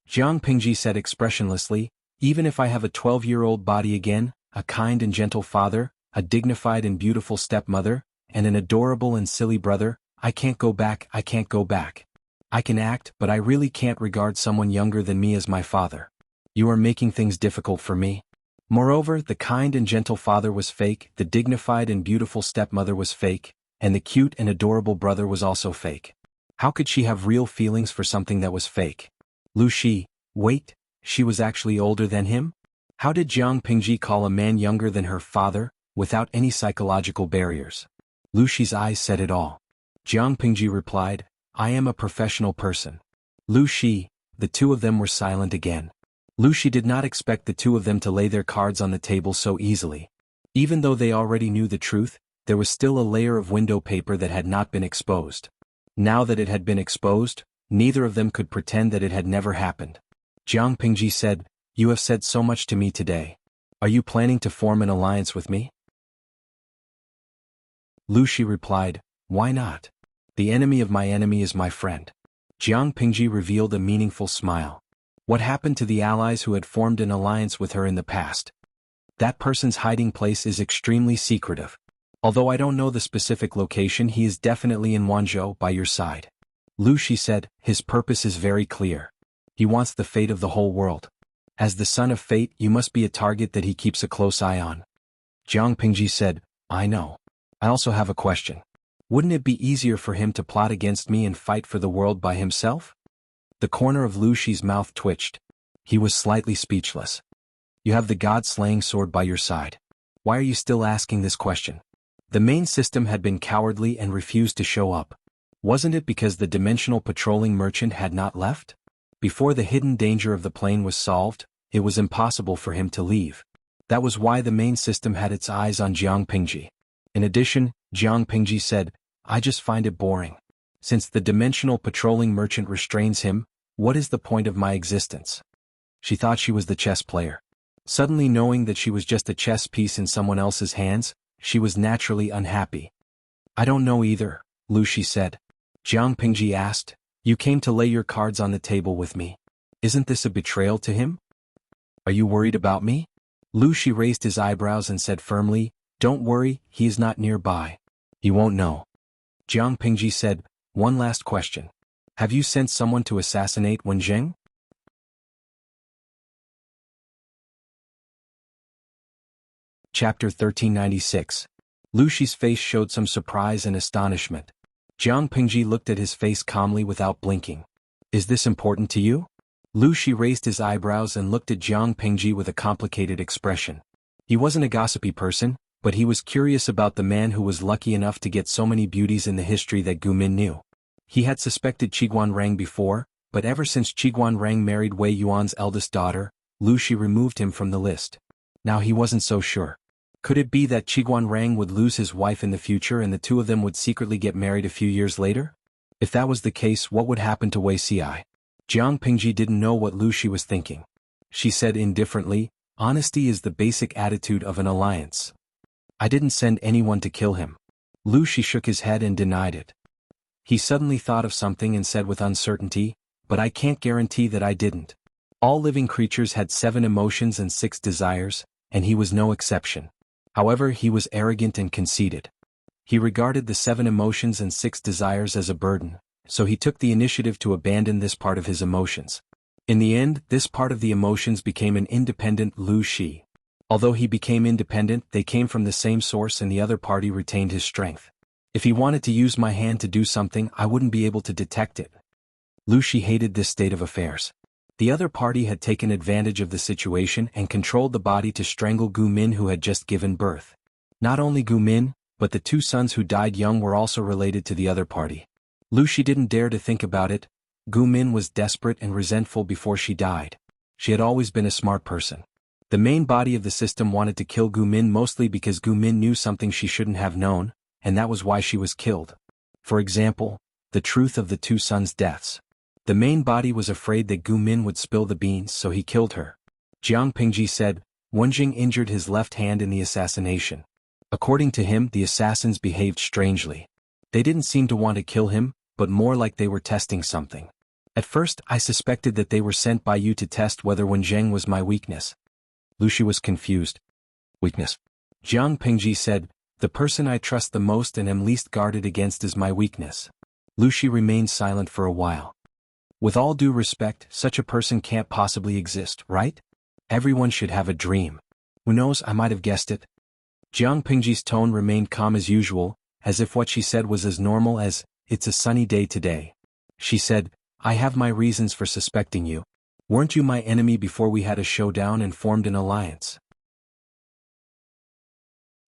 Jiang Pingji said expressionlessly, even if I have a 12-year-old body again, a kind and gentle father, a dignified and beautiful stepmother, and an adorable and silly brother, I can't go back, I can't go back. I can act, but I really can't regard someone younger than me as my father. You are making things difficult for me. Moreover, the kind and gentle father was fake, the dignified and beautiful stepmother was fake, and the cute and adorable brother was also fake. How could she have real feelings for something that was fake? Lu Shi, wait, she was actually older than him? How did Jiang Pingji call a man younger than her father, without any psychological barriers? Lu Shi's eyes said it all. Jiang Pingji replied, I am a professional person. Lu Shi, the two of them were silent again. Lu Shi did not expect the two of them to lay their cards on the table so easily. Even though they already knew the truth, there was still a layer of window paper that had not been exposed. Now that it had been exposed, neither of them could pretend that it had never happened. Jiang Pingji said, you have said so much to me today. Are you planning to form an alliance with me? Lu Shi replied, why not? The enemy of my enemy is my friend. Jiang Pingji revealed a meaningful smile. What happened to the allies who had formed an alliance with her in the past? That person's hiding place is extremely secretive. Although I don't know the specific location, he is definitely in Wanzhou by your side. Lu Shi said, his purpose is very clear. He wants the fate of the whole world. As the son of fate, you must be a target that he keeps a close eye on. Jiang Pingji said, I know. I also have a question. Wouldn't it be easier for him to plot against me and fight for the world by himself? The corner of Lu Shi's mouth twitched. He was slightly speechless. You have the god-slaying sword by your side. Why are you still asking this question? The main system had been cowardly and refused to show up. Wasn't it because the dimensional patrolling merchant had not left? Before the hidden danger of the plane was solved, it was impossible for him to leave. That was why the main system had its eyes on Jiang Pingji. In addition, Jiang Pingji said, I just find it boring. Since the dimensional patrolling merchant restrains him, what is the point of my existence? She thought she was the chess player. Suddenly knowing that she was just a chess piece in someone else's hands, she was naturally unhappy. I don't know either, Lu Shi said. Jiang Pingji asked, you came to lay your cards on the table with me. Isn't this a betrayal to him? Are you worried about me? Lu Shi raised his eyebrows and said firmly, don't worry, he is not nearby. He won't know. Jiang Pingji said, one last question. Have you sent someone to assassinate Wen Zheng? Chapter 1396. Lu Shi's face showed some surprise and astonishment. Jiang Pingji looked at his face calmly without blinking. Is this important to you? Lu Shi raised his eyebrows and looked at Jiang Pingji with a complicated expression. He wasn't a gossipy person, but he was curious about the man who was lucky enough to get so many beauties in the history that Gu Min knew. He had suspected Qiguan Rang before, but ever since Qiguan Rang married Wei Yuan's eldest daughter, Lu Shi removed him from the list. Now he wasn't so sure. Could it be that Qiguan Rang would lose his wife in the future and the two of them would secretly get married a few years later? If that was the case, what would happen to Wei Ci? Jiang Pingji didn't know what Lu Shi was thinking. She said indifferently, Honesty is the basic attitude of an alliance. I didn't send anyone to kill him. Lu Shi shook his head and denied it. He suddenly thought of something and said with uncertainty, but I can't guarantee that I didn't. All living creatures had 7 emotions and 6 desires, and he was no exception. However, he was arrogant and conceited. He regarded the 7 emotions and 6 desires as a burden, so he took the initiative to abandon this part of his emotions. In the end, this part of the emotions became an independent Lu Shi. Although he became independent, they came from the same source and the other party retained his strength. If he wanted to use my hand to do something, I wouldn't be able to detect it. Lu Shi hated this state of affairs. The other party had taken advantage of the situation and controlled the body to strangle Gu Min, who had just given birth. Not only Gu Min, but the 2 sons who died young were also related to the other party. Lu Shi didn't dare to think about it. Gu Min was desperate and resentful before she died. She had always been a smart person. The main body of the system wanted to kill Gu Min mostly because Gu Min knew something she shouldn't have known, and that was why she was killed. For example, the truth of the 2 sons' deaths. The main body was afraid that Gu Min would spill the beans, so he killed her. Jiang Pingji said, Wenjing injured his left hand in the assassination. According to him, the assassins behaved strangely. They didn't seem to want to kill him, but more like they were testing something. At first, I suspected that they were sent by you to test whether Wenjing was my weakness. Lu Shi was confused. Weakness? Jiang Pingji said, the person I trust the most and am least guarded against is my weakness. Lu Shi remained silent for a while. With all due respect, such a person can't possibly exist, right? Everyone should have a dream. Who knows, I might have guessed it. Jiang Pingji's tone remained calm as usual, as if what she said was as normal as, it's a sunny day today. She said, I have my reasons for suspecting you. Weren't you my enemy before we had a showdown and formed an alliance?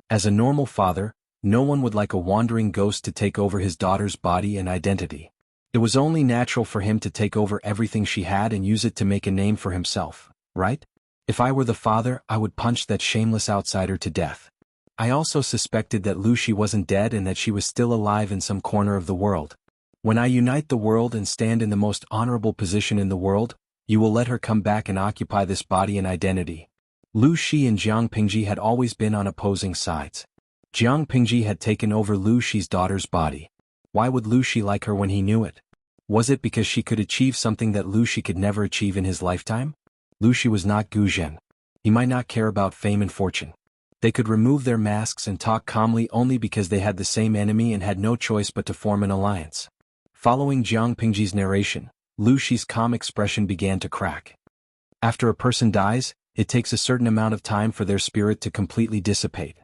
As a normal father, no one would like a wandering ghost to take over his daughter's body and identity. It was only natural for him to take over everything she had and use it to make a name for himself, right? If I were the father, I would punch that shameless outsider to death. I also suspected that Lu Shi wasn't dead and that she was still alive in some corner of the world. When I unite the world and stand in the most honorable position in the world, you will let her come back and occupy this body and identity. Lu Shi and Jiang Pingji had always been on opposing sides. Jiang Pingji had taken over Lu Shi's daughter's body. Why would Lu Shi like her when he knew it? Was it because she could achieve something that Lu Shi could never achieve in his lifetime? Lu Shi was not Gu Zhen. He might not care about fame and fortune. They could remove their masks and talk calmly only because they had the same enemy and had no choice but to form an alliance. Following Jiang Pingji's narration, Lu Shi's calm expression began to crack. After a person dies, it takes a certain amount of time for their spirit to completely dissipate.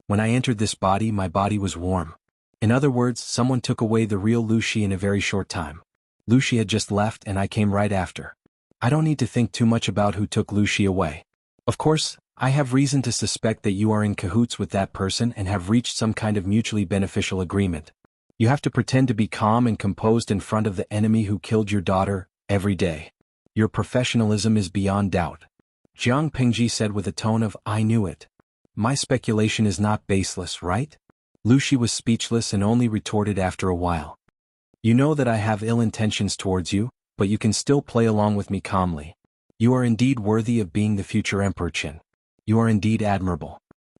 When I entered this body, my body was warm. In other words, someone took away the real Lu Shi in a very short time. Lu Shi had just left and I came right after. I don't need to think too much about who took Lu Shi away. Of course, I have reason to suspect that you are in cahoots with that person and have reached some kind of mutually beneficial agreement. You have to pretend to be calm and composed in front of the enemy who killed your daughter, every day. Your professionalism is beyond doubt. Jiang Pingji said with a tone of, I knew it. My speculation is not baseless, right? Lu Shi was speechless and only retorted after a while. You know that I have ill intentions towards you, but you can still play along with me calmly. You are indeed worthy of being the future Emperor Qin. You are indeed admirable.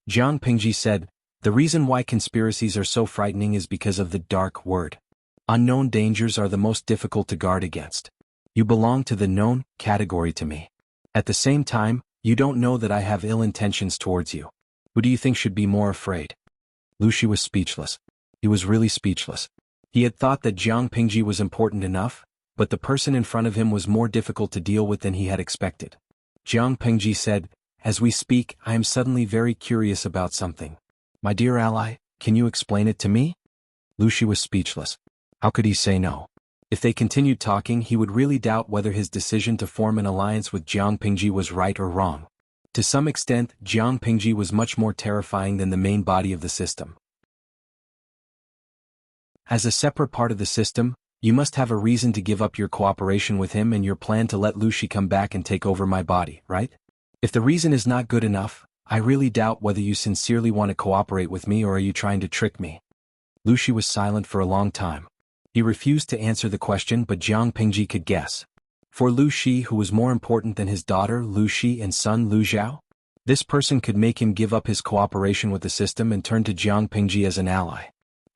Jiang Pingji said, the reason why conspiracies are so frightening is because of the dark word. Unknown dangers are the most difficult to guard against. You belong to the known category to me. At the same time, you don't know that I have ill intentions towards you. Who do you think should be more afraid? Lu Shi was speechless. He was really speechless. He had thought that Jiang Pingji was important enough, but the person in front of him was more difficult to deal with than he had expected. Jiang Pingji said, as we speak, I am suddenly very curious about something. My dear ally, can you explain it to me? Lu Shi was speechless. How could he say no? If they continued talking, he would really doubt whether his decision to form an alliance with Jiang Pingji was right or wrong. To some extent, Jiang Pingji was much more terrifying than the main body of the system. As a separate part of the system, you must have a reason to give up your cooperation with him and your plan to let Lu Shi come back and take over my body, right? If the reason is not good enough, I really doubt whether you sincerely want to cooperate with me or are you trying to trick me. Lu Shi was silent for a long time. He refused to answer the question, but Jiang Pingji could guess. For Lu Shi, who was more important than his daughter Lu Shi and son Lu Zhao? This person could make him give up his cooperation with the system and turn to Jiang Pingji as an ally.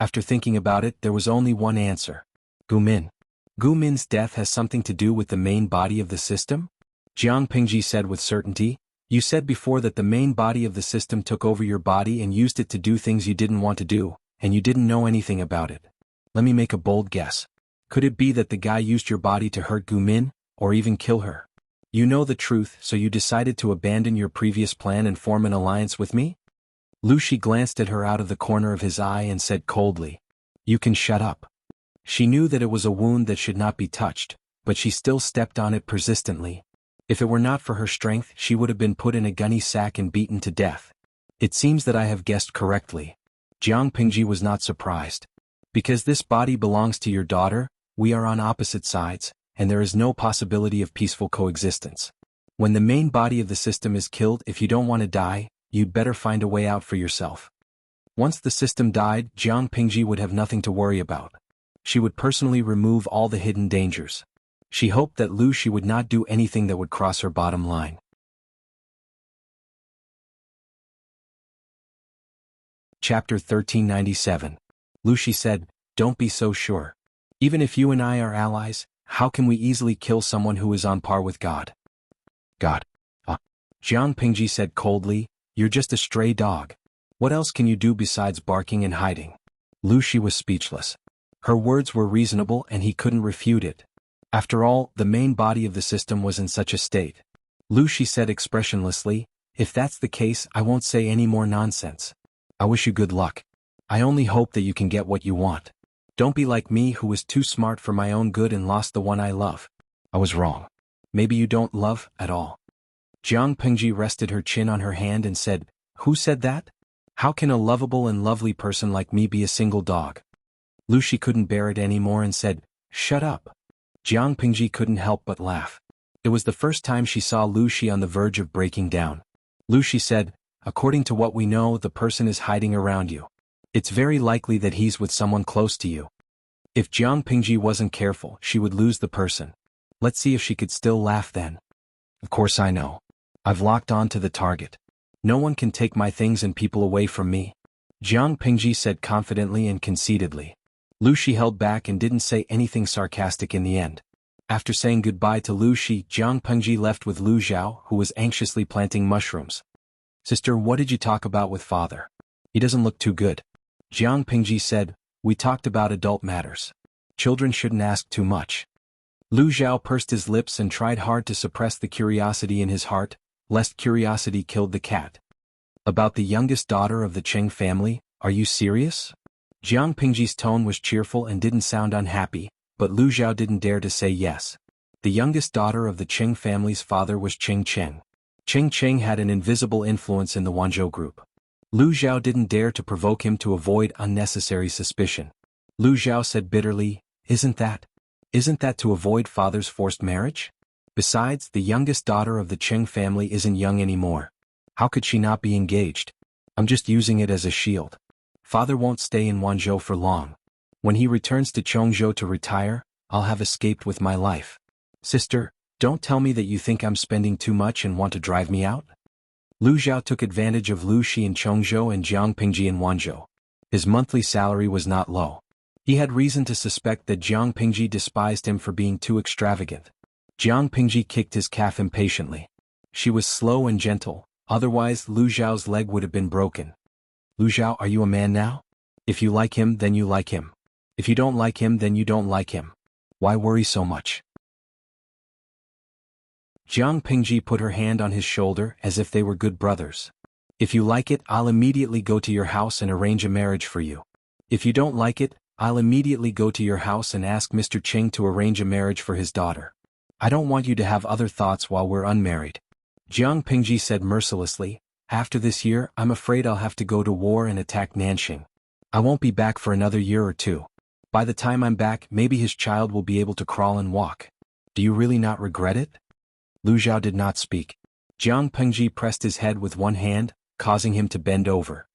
After thinking about it, there was only one answer. Gu Min. Gu Min's death has something to do with the main body of the system? Jiang Pingji said with certainty. You said before that the main body of the system took over your body and used it to do things you didn't want to do, and you didn't know anything about it. Let me make a bold guess. Could it be that the guy used your body to hurt Gu Min, or even kill her? You know the truth, so you decided to abandon your previous plan and form an alliance with me? Lu Shi glanced at her out of the corner of his eye and said coldly, "You can shut up." She knew that it was a wound that should not be touched, but she still stepped on it persistently. If it were not for her strength, she would have been put in a gunny sack and beaten to death. It seems that I have guessed correctly. Jiang Pingji was not surprised. Because this body belongs to your daughter, we are on opposite sides, and there is no possibility of peaceful coexistence. When the main body of the system is killed, if you don't want to die, you'd better find a way out for yourself. Once the system died, Jiang Pingji would have nothing to worry about. She would personally remove all the hidden dangers. She hoped that Lu Shi would not do anything that would cross her bottom line. Chapter 1397. Lu Shi said, "Don't be so sure. Even if you and I are allies, how can we easily kill someone who is on par with God?" God. Jiang Pingji said coldly, "You're just a stray dog. What else can you do besides barking and hiding?" Lu Shi was speechless. Her words were reasonable and he couldn't refute it. After all, the main body of the system was in such a state. Lu Shi said expressionlessly, "If that's the case, I won't say any more nonsense. I wish you good luck. I only hope that you can get what you want. Don't be like me, who was too smart for my own good and lost the one I love. I was wrong. Maybe you don't love at all." Jiang Pingji rested her chin on her hand and said, "Who said that? How can a lovable and lovely person like me be a single dog?" Lu Shi couldn't bear it anymore and said, "Shut up." Jiang Pingji couldn't help but laugh. It was the first time she saw Lu Shi on the verge of breaking down. Lu Shi said, "According to what we know, the person is hiding around you. It's very likely that he's with someone close to you. If Jiang Pingji wasn't careful, she would lose the person. Let's see if she could still laugh then. Of course I know. I've locked on to the target. No one can take my things and people away from me." Jiang Pingji said confidently and conceitedly. Lu Shi held back and didn't say anything sarcastic in the end. After saying goodbye to Lu Shi, Jiang Pingji left with Lu Zhao, who was anxiously planting mushrooms. "Sister, what did you talk about with father? He doesn't look too good." Jiang Pingji said, "We talked about adult matters. Children shouldn't ask too much." Lu Zhao pursed his lips and tried hard to suppress the curiosity in his heart, lest curiosity killed the cat. "About the youngest daughter of the Cheng family, are you serious?" Jiang Pingji's tone was cheerful and didn't sound unhappy, but Lu Zhao didn't dare to say yes. The youngest daughter of the Cheng family's father was Cheng Cheng. Cheng Cheng had an invisible influence in the Wanzhou group. Lu Zhao didn't dare to provoke him to avoid unnecessary suspicion. Lu Zhao said bitterly, Isn't that to avoid father's forced marriage? Besides, the youngest daughter of the Cheng family isn't young anymore. How could she not be engaged? I'm just using it as a shield. Father won't stay in Wanzhou for long. When he returns to Chongzhou to retire, I'll have escaped with my life. Sister, don't tell me that you think I'm spending too much and want to drive me out? Lu Zhao took advantage of Lu Shi in Chongzhou and Jiang Pingji in Wanzhou. His monthly salary was not low. He had reason to suspect that Jiang Pingji despised him for being too extravagant. Jiang Pingji kicked his calf impatiently. She was slow and gentle, otherwise Lu Zhao's leg would have been broken. Lu Zhao, are you a man now? If you like him, then you like him. If you don't like him, then you don't like him. Why worry so much? Jiang Pingji put her hand on his shoulder as if they were good brothers. If you like it, I'll immediately go to your house and arrange a marriage for you. If you don't like it, I'll immediately go to your house and ask Mr. Cheng to arrange a marriage for his daughter. I don't want you to have other thoughts while we're unmarried. Jiang Pingji said mercilessly, after this year, I'm afraid I'll have to go to war and attack Nanxing. I won't be back for another year or two. By the time I'm back, maybe his child will be able to crawl and walk. Do you really not regret it? Lu Zhao did not speak. Jiang Pingji pressed his head with one hand, causing him to bend over.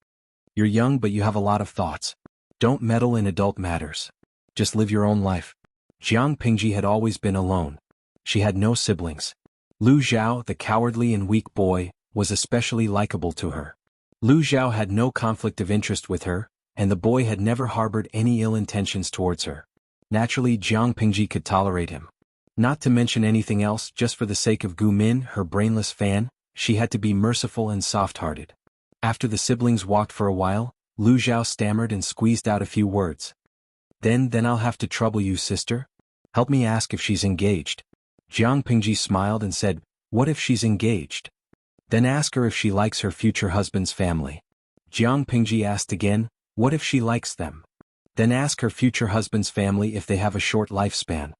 You're young, but you have a lot of thoughts. Don't meddle in adult matters. Just live your own life. Jiang Pingji had always been alone. She had no siblings. Lu Zhao, the cowardly and weak boy, was especially likable to her. Lu Xiao had no conflict of interest with her, and the boy had never harbored any ill intentions towards her. Naturally, Jiang Pingji could tolerate him. Not to mention anything else, just for the sake of Gu Min, her brainless fan, she had to be merciful and soft-hearted. After the siblings walked for a while, Lu Xiao stammered and squeezed out a few words. Then I'll have to trouble you, sister. Help me ask if she's engaged. Jiang Pingji smiled and said, what if she's engaged? Then ask her if she likes her future husband's family. Jiang Pingji asked again, what if she likes them? Then ask her future husband's family if they have a short lifespan.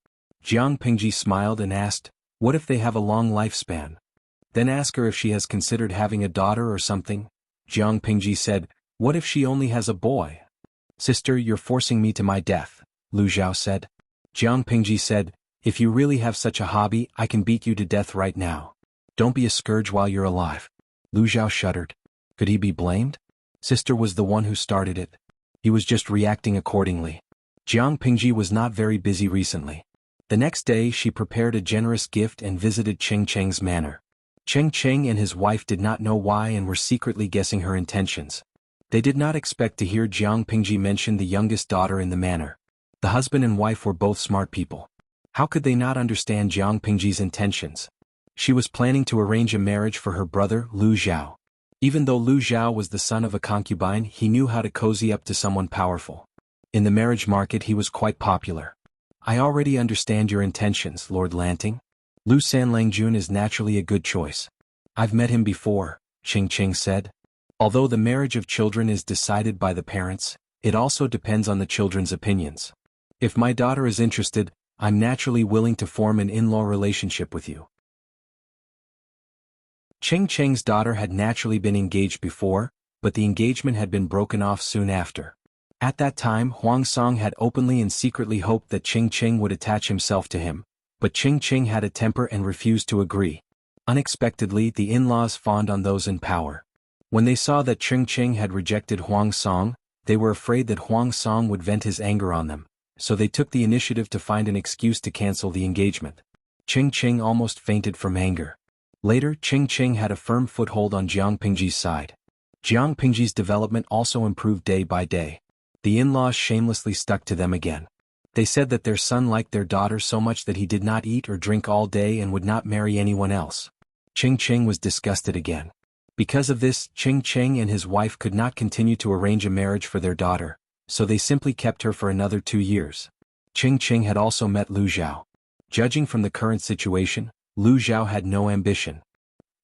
Jiang Pingji smiled and asked, what if they have a long lifespan? Then ask her if she has considered having a daughter or something. Jiang Pingji said, what if she only has a boy? Sister, you're forcing me to my death, Lu Xiao said. Jiang Pingji said, if you really have such a hobby, I can beat you to death right now. Don't be a scourge while you're alive. Lu Xiao shuddered. Could he be blamed? Sister was the one who started it. He was just reacting accordingly. Jiang Pingji was not very busy recently. The next day she prepared a generous gift and visited Cheng Cheng's manor. Cheng Cheng and his wife did not know why and were secretly guessing her intentions. They did not expect to hear Jiang Pingji mention the youngest daughter in the manor. The husband and wife were both smart people. How could they not understand Jiang Pingji's intentions? She was planning to arrange a marriage for her brother, Lu Xiao. Even though Lu Xiao was the son of a concubine, he knew how to cozy up to someone powerful. In the marriage market he was quite popular. I already understand your intentions, Lord Lanting. Lu Sanlangjun is naturally a good choice. I've met him before, Cheng Cheng said. Although the marriage of children is decided by the parents, it also depends on the children's opinions. If my daughter is interested, I'm naturally willing to form an in-law relationship with you. Cheng Cheng's daughter had naturally been engaged before, but the engagement had been broken off soon after. At that time Huang Song had openly and secretly hoped that Cheng Cheng would attach himself to him, but Cheng Cheng had a temper and refused to agree. Unexpectedly, the in-laws fawned on those in power. When they saw that Cheng Cheng had rejected Huang Song, they were afraid that Huang Song would vent his anger on them, so they took the initiative to find an excuse to cancel the engagement. Cheng Cheng almost fainted from anger. Later, Cheng Cheng had a firm foothold on Jiang Pingji's side. Jiang Pingji's development also improved day by day. The in-laws shamelessly stuck to them again. They said that their son liked their daughter so much that he did not eat or drink all day and would not marry anyone else. Cheng Cheng was disgusted again. Because of this, Cheng Cheng and his wife could not continue to arrange a marriage for their daughter, so they simply kept her for another 2 years. Cheng Cheng had also met Lu Xiao. Judging from the current situation, Lu Xiao had no ambition.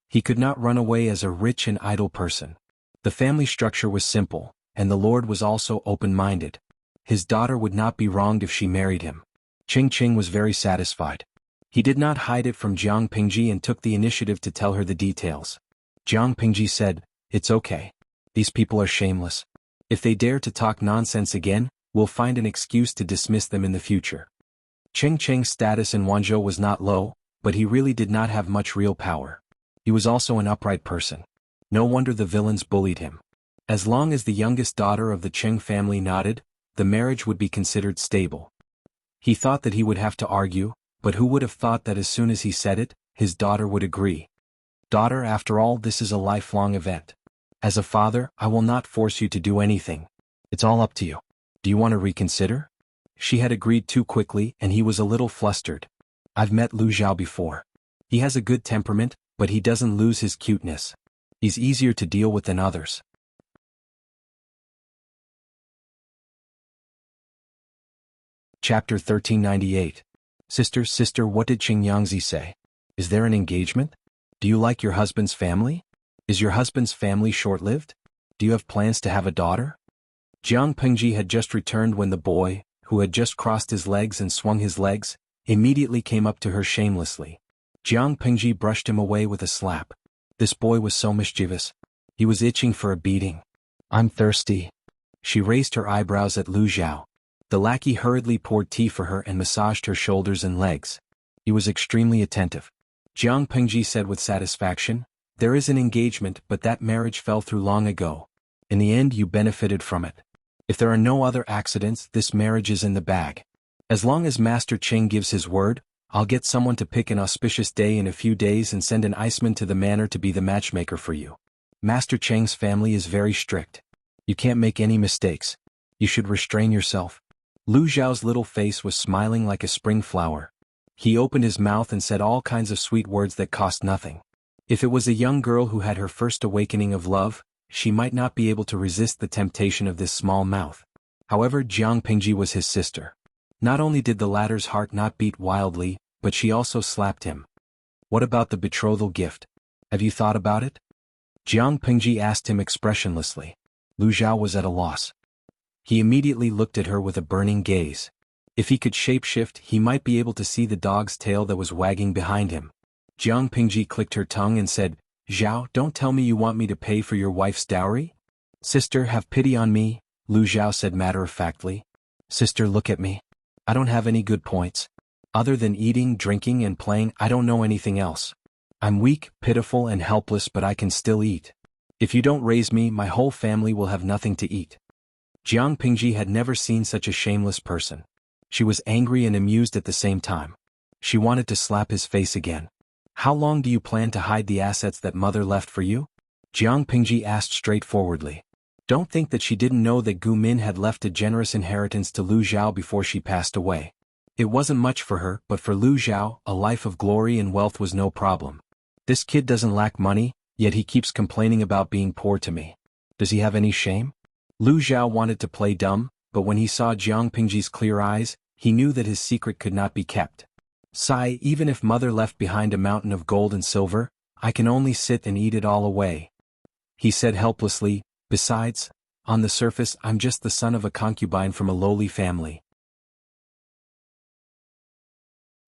He could not run away as a rich and idle person. The family structure was simple, and the Lord was also open-minded. His daughter would not be wronged if she married him. Cheng Cheng was very satisfied. He did not hide it from Jiang Pingji and took the initiative to tell her the details. Jiang Pingji said, "It's okay. These people are shameless. If they dare to talk nonsense again, we'll find an excuse to dismiss them in the future." Cheng Cheng's status in Wanzhou was not low, but he really did not have much real power. He was also an upright person. No wonder the villains bullied him. As long as the youngest daughter of the Cheng family nodded, the marriage would be considered stable. He thought that he would have to argue, but who would have thought that as soon as he said it, his daughter would agree. Daughter, after all, this is a lifelong event. As a father, I will not force you to do anything. It's all up to you. Do you want to reconsider? She had agreed too quickly and he was a little flustered. I've met Lu Xiao before. He has a good temperament, but he doesn't lose his cuteness. He's easier to deal with than others. Chapter 1398. Sister, what did Qing Yangzi say? Is there an engagement? Do you like your husband's family? Is your husband's family short-lived? Do you have plans to have a daughter? Jiang Pingji had just returned when the boy, who had just crossed his legs and swung his legs, immediately came up to her shamelessly. Jiang Pingji brushed him away with a slap. This boy was so mischievous. He was itching for a beating. I'm thirsty. She raised her eyebrows at Lu Xiao. The lackey hurriedly poured tea for her and massaged her shoulders and legs. He was extremely attentive. Jiang Pingji said with satisfaction, "There is an engagement, but that marriage fell through long ago. In the end you benefited from it. If there are no other accidents, this marriage is in the bag. As long as Master Cheng gives his word, I'll get someone to pick an auspicious day in a few days and send an iceman to the manor to be the matchmaker for you. Master Cheng's family is very strict. You can't make any mistakes. You should restrain yourself." Lu Zhao's little face was smiling like a spring flower. He opened his mouth and said all kinds of sweet words that cost nothing. If it was a young girl who had her first awakening of love, she might not be able to resist the temptation of this small mouth. However, Jiang Pingji was his sister. Not only did the latter's heart not beat wildly, but she also slapped him. "What about the betrothal gift? Have you thought about it?" Jiang Pingji asked him expressionlessly. Lu Zhao was at a loss. He immediately looked at her with a burning gaze. If he could shapeshift, he might be able to see the dog's tail that was wagging behind him. Jiang Pingji clicked her tongue and said, "Zhao, don't tell me you want me to pay for your wife's dowry?" "Sister, have pity on me," Lu Zhao said matter-of-factly. "Sister, look at me. I don't have any good points. Other than eating, drinking, and playing, I don't know anything else. I'm weak, pitiful, and helpless, but I can still eat. If you don't raise me, my whole family will have nothing to eat." Jiang Pingji had never seen such a shameless person. She was angry and amused at the same time. She wanted to slap his face again. "How long do you plan to hide the assets that mother left for you?" Jiang Pingji asked straightforwardly. Don't think that she didn't know that Gu Min had left a generous inheritance to Lu Zhao before she passed away. It wasn't much for her, but for Lu Zhao, a life of glory and wealth was no problem. "This kid doesn't lack money, yet he keeps complaining about being poor to me. Does he have any shame?" Lu Zhao wanted to play dumb, but when he saw Jiang Pingji's clear eyes, he knew that his secret could not be kept. "Sigh, even if mother left behind a mountain of gold and silver, I can only sit and eat it all away," he said helplessly. "Besides, on the surface I'm just the son of a concubine from a lowly family.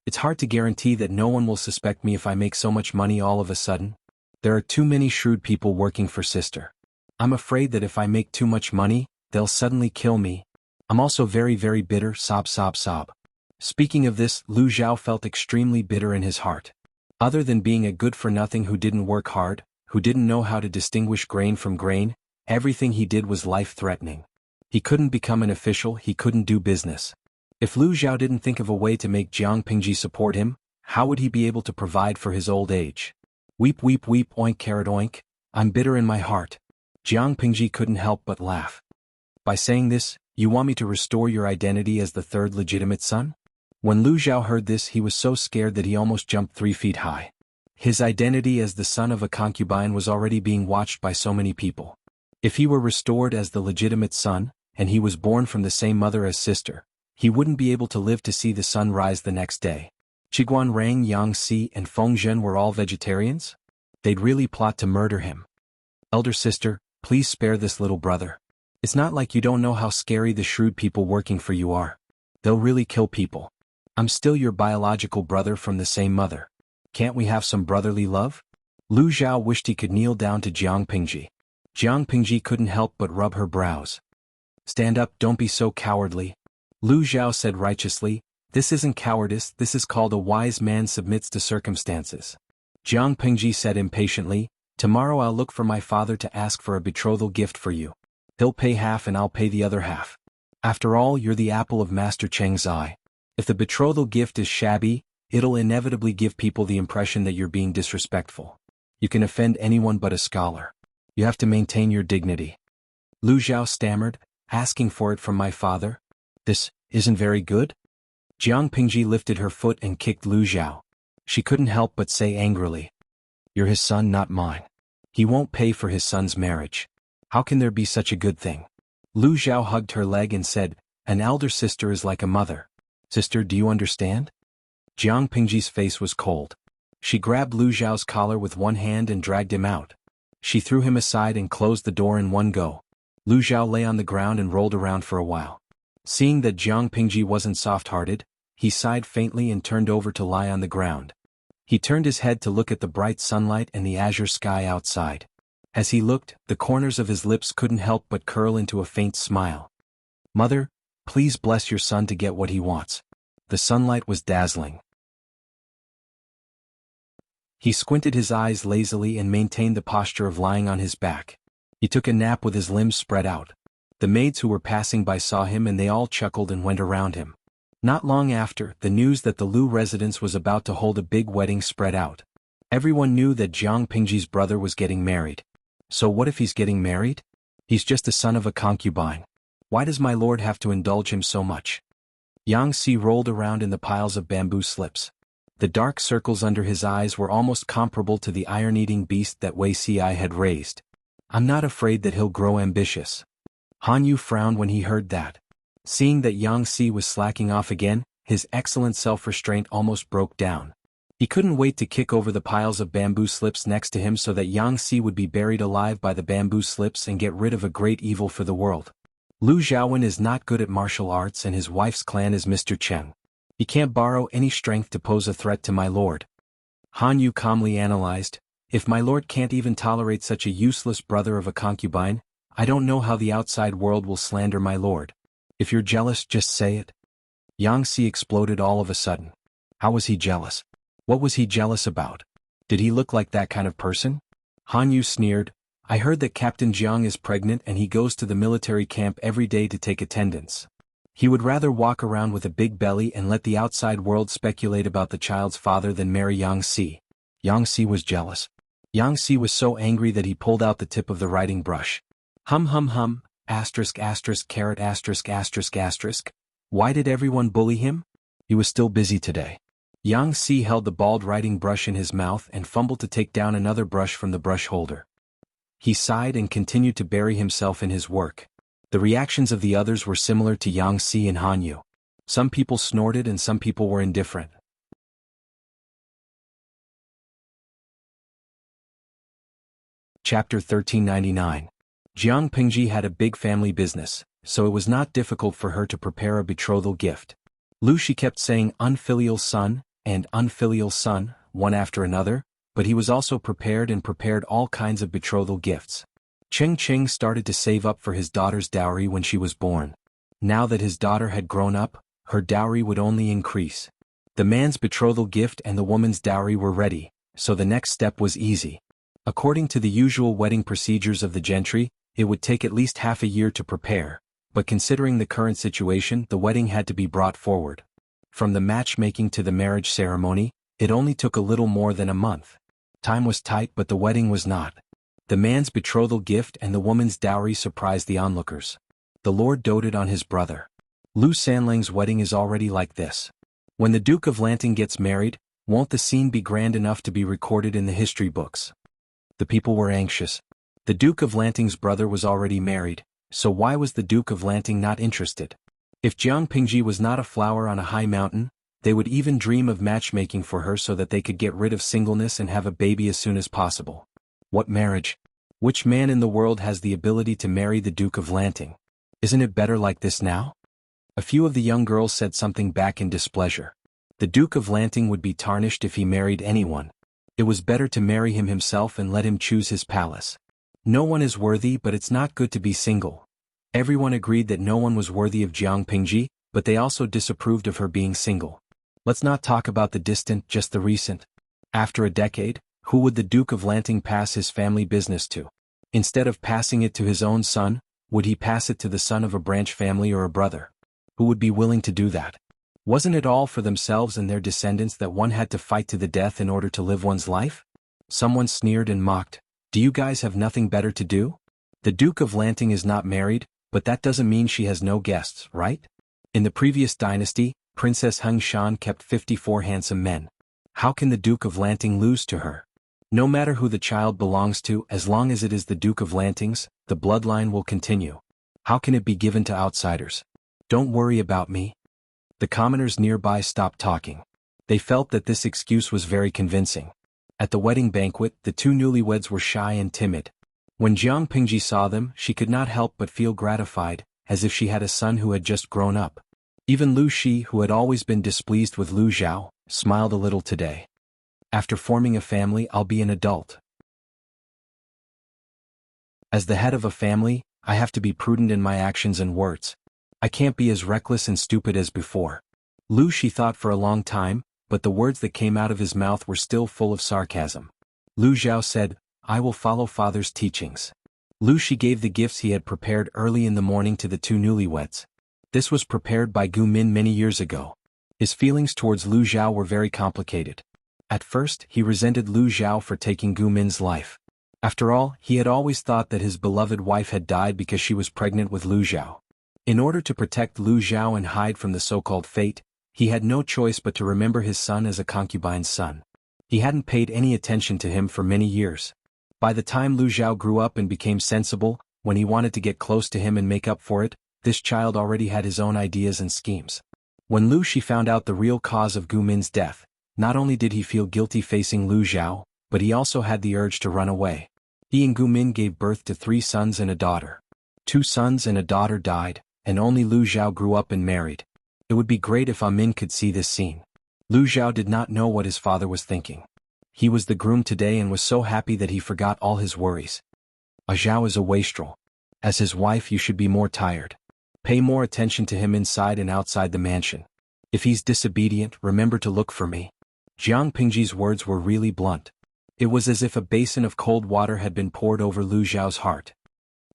It's hard to guarantee that no one will suspect me if I make so much money all of a sudden. There are too many shrewd people working for sister. I'm afraid that if I make too much money, they'll suddenly kill me. I'm also very bitter, sob sob sob." Speaking of this, Lu Zhao felt extremely bitter in his heart. Other than being a good-for-nothing who didn't work hard, who didn't know how to distinguish grain from grain, everything he did was life-threatening. He couldn't become an official, he couldn't do business. If Lu Zhao didn't think of a way to make Jiang Pingji support him, how would he be able to provide for his old age? Weep weep weep oink carrot oink, I'm bitter in my heart. Jiang Pingji couldn't help but laugh. "By saying this, you want me to restore your identity as the third legitimate son?" When Lu Zhao heard this, he was so scared that he almost jumped 3 feet high. His identity as the son of a concubine was already being watched by so many people. If he were restored as the legitimate son, and he was born from the same mother as sister, he wouldn't be able to live to see the sun rise the next day. Qiguan Rang, Yang Si, and Feng Zhen were all vegetarians? They'd really plot to murder him. "Elder sister, please spare this little brother. It's not like you don't know how scary the shrewd people working for you are. They'll really kill people. I'm still your biological brother from the same mother. Can't we have some brotherly love?" Lu Zhao wished he could kneel down to Jiang Pingji. Jiang Pingji couldn't help but rub her brows. "Stand up, don't be so cowardly," Lu Zhao said righteously. "This isn't cowardice, this is called a wise man submits to circumstances." Jiang Pingji said impatiently, "Tomorrow I'll look for my father to ask for a betrothal gift for you. He'll pay half and I'll pay the other half. After all, you're the apple of Master Cheng's eye. If the betrothal gift is shabby, it'll inevitably give people the impression that you're being disrespectful. You can offend anyone but a scholar. You have to maintain your dignity." Lu Zhao stammered, "Asking for it from my father? This isn't very good?" Jiang Pingji lifted her foot and kicked Lu Zhao. She couldn't help but say angrily, "You're his son, not mine. He won't pay for his son's marriage. How can there be such a good thing?" Lu Zhao hugged her leg and said, "An elder sister is like a mother. Sister, do you understand?" Jiang Pingji's face was cold. She grabbed Lu Zhao's collar with one hand and dragged him out. She threw him aside and closed the door in one go. Lu Zhao lay on the ground and rolled around for a while. Seeing that Jiang Pingji wasn't soft-hearted, he sighed faintly and turned over to lie on the ground. He turned his head to look at the bright sunlight and the azure sky outside. As he looked, the corners of his lips couldn't help but curl into a faint smile. "Mother, please bless your son to get what he wants." The sunlight was dazzling. He squinted his eyes lazily and maintained the posture of lying on his back. He took a nap with his limbs spread out. The maids who were passing by saw him and they all chuckled and went around him. Not long after, the news that the Lu residence was about to hold a big wedding spread out. Everyone knew that Jiang Pingji's brother was getting married. So what if he's getting married? He's just the son of a concubine. Why does my lord have to indulge him so much? Yang Si rolled around in the piles of bamboo slips. The dark circles under his eyes were almost comparable to the iron-eating beast that Wei Ci had raised. I'm not afraid that he'll grow ambitious. Han Yu frowned when he heard that. Seeing that Yang Si was slacking off again, his excellent self-restraint almost broke down. He couldn't wait to kick over the piles of bamboo slips next to him so that Yang Si would be buried alive by the bamboo slips and get rid of a great evil for the world. Lu Xiaowen is not good at martial arts and his wife's clan is Mr. Cheng. He can't borrow any strength to pose a threat to my lord. Han Yu calmly analyzed, if my lord can't even tolerate such a useless brother of a concubine, I don't know how the outside world will slander my lord. If you're jealous, just say it. Yang Si exploded all of a sudden. How was he jealous? What was he jealous about? Did he look like that kind of person? Han Yu sneered, I heard that Captain Jiang is pregnant and he goes to the military camp every day to take attendance. He would rather walk around with a big belly and let the outside world speculate about the child's father than marry Yang Si. Yang Si was jealous. Yang Si was so angry that he pulled out the tip of the writing brush. Hum hum hum, asterisk asterisk caret asterisk asterisk asterisk. Why did everyone bully him? He was still busy today. Yang Si held the bald writing brush in his mouth and fumbled to take down another brush from the brush holder. He sighed and continued to bury himself in his work. The reactions of the others were similar to Yang Si and Han Yu. Some people snorted and some people were indifferent. Chapter 1399. Jiang Pingji had a big family business, so it was not difficult for her to prepare a betrothal gift. Lu Shi kept saying unfilial son and unfilial son, one after another, but he was also prepared and prepared all kinds of betrothal gifts. Cheng Cheng started to save up for his daughter's dowry when she was born. Now that his daughter had grown up, her dowry would only increase. The man's betrothal gift and the woman's dowry were ready, so the next step was easy. According to the usual wedding procedures of the gentry, it would take at least half a year to prepare, but considering the current situation, the wedding had to be brought forward. From the matchmaking to the marriage ceremony, it only took a little more than a month. Time was tight, but the wedding was not. The man's betrothal gift and the woman's dowry surprised the onlookers. The lord doted on his brother. Lu Sanlang's wedding is already like this. When the Duke of Lanting gets married, won't the scene be grand enough to be recorded in the history books? The people were anxious. The Duke of Lanting's brother was already married, so why was the Duke of Lanting not interested? If Jiang Pingji was not a flower on a high mountain, they would even dream of matchmaking for her so that they could get rid of singleness and have a baby as soon as possible. What marriage? Which man in the world has the ability to marry the Duke of Lanting? Isn't it better like this now? A few of the young girls said something back in displeasure. The Duke of Lanting would be tarnished if he married anyone. It was better to marry him himself and let him choose his palace. No one is worthy, but it's not good to be single. Everyone agreed that no one was worthy of Jiang Pingji, but they also disapproved of her being single. Let's not talk about the distant, just the recent. After a decade, who would the Duke of Lanting pass his family business to? Instead of passing it to his own son, would he pass it to the son of a branch family or a brother? Who would be willing to do that? Wasn't it all for themselves and their descendants that one had to fight to the death in order to live one's life? Someone sneered and mocked. Do you guys have nothing better to do? The Duke of Lanting is not married, but that doesn't mean she has no guests, right? In the previous dynasty, Princess Heng Shan kept 54 handsome men. How can the Duke of Lanting lose to her? No matter who the child belongs to, as long as it is the Duke of Lanting's, the bloodline will continue. How can it be given to outsiders? Don't worry about me. The commoners nearby stopped talking. They felt that this excuse was very convincing. At the wedding banquet, the two newlyweds were shy and timid. When Jiang Pingji saw them, she could not help but feel gratified, as if she had a son who had just grown up. Even Lu Shi, who had always been displeased with Lu Zhao, smiled a little today. After forming a family, I'll be an adult. As the head of a family, I have to be prudent in my actions and words. I can't be as reckless and stupid as before. Lu Shi thought for a long time, but the words that came out of his mouth were still full of sarcasm. Lu Zhao said, I will follow father's teachings. Lu Shi gave the gifts he had prepared early in the morning to the two newlyweds. This was prepared by Gu Min many years ago. His feelings towards Lu Zhao were very complicated. At first, he resented Lu Zhao for taking Gu Min's life. After all, he had always thought that his beloved wife had died because she was pregnant with Lu Zhao. In order to protect Lu Zhao and hide from the so-called fate, he had no choice but to remember his son as a concubine's son. He hadn't paid any attention to him for many years. By the time Lu Zhao grew up and became sensible, when he wanted to get close to him and make up for it, this child already had his own ideas and schemes. When Lu Shi found out the real cause of Gu Min's death, not only did he feel guilty facing Lu Zhao, but he also had the urge to run away. He and Gu Min gave birth to 3 sons and a daughter. 2 sons and a daughter died, and only Lu Zhao grew up and married. It would be great if Min could see this scene. Lu Zhao did not know what his father was thinking. He was the groom today and was so happy that he forgot all his worries. Zhao is a wastrel. As his wife you should be more tired. Pay more attention to him inside and outside the mansion. If he's disobedient, remember to look for me. Jiang Pingji's words were really blunt. It was as if a basin of cold water had been poured over Lu Zhao's heart.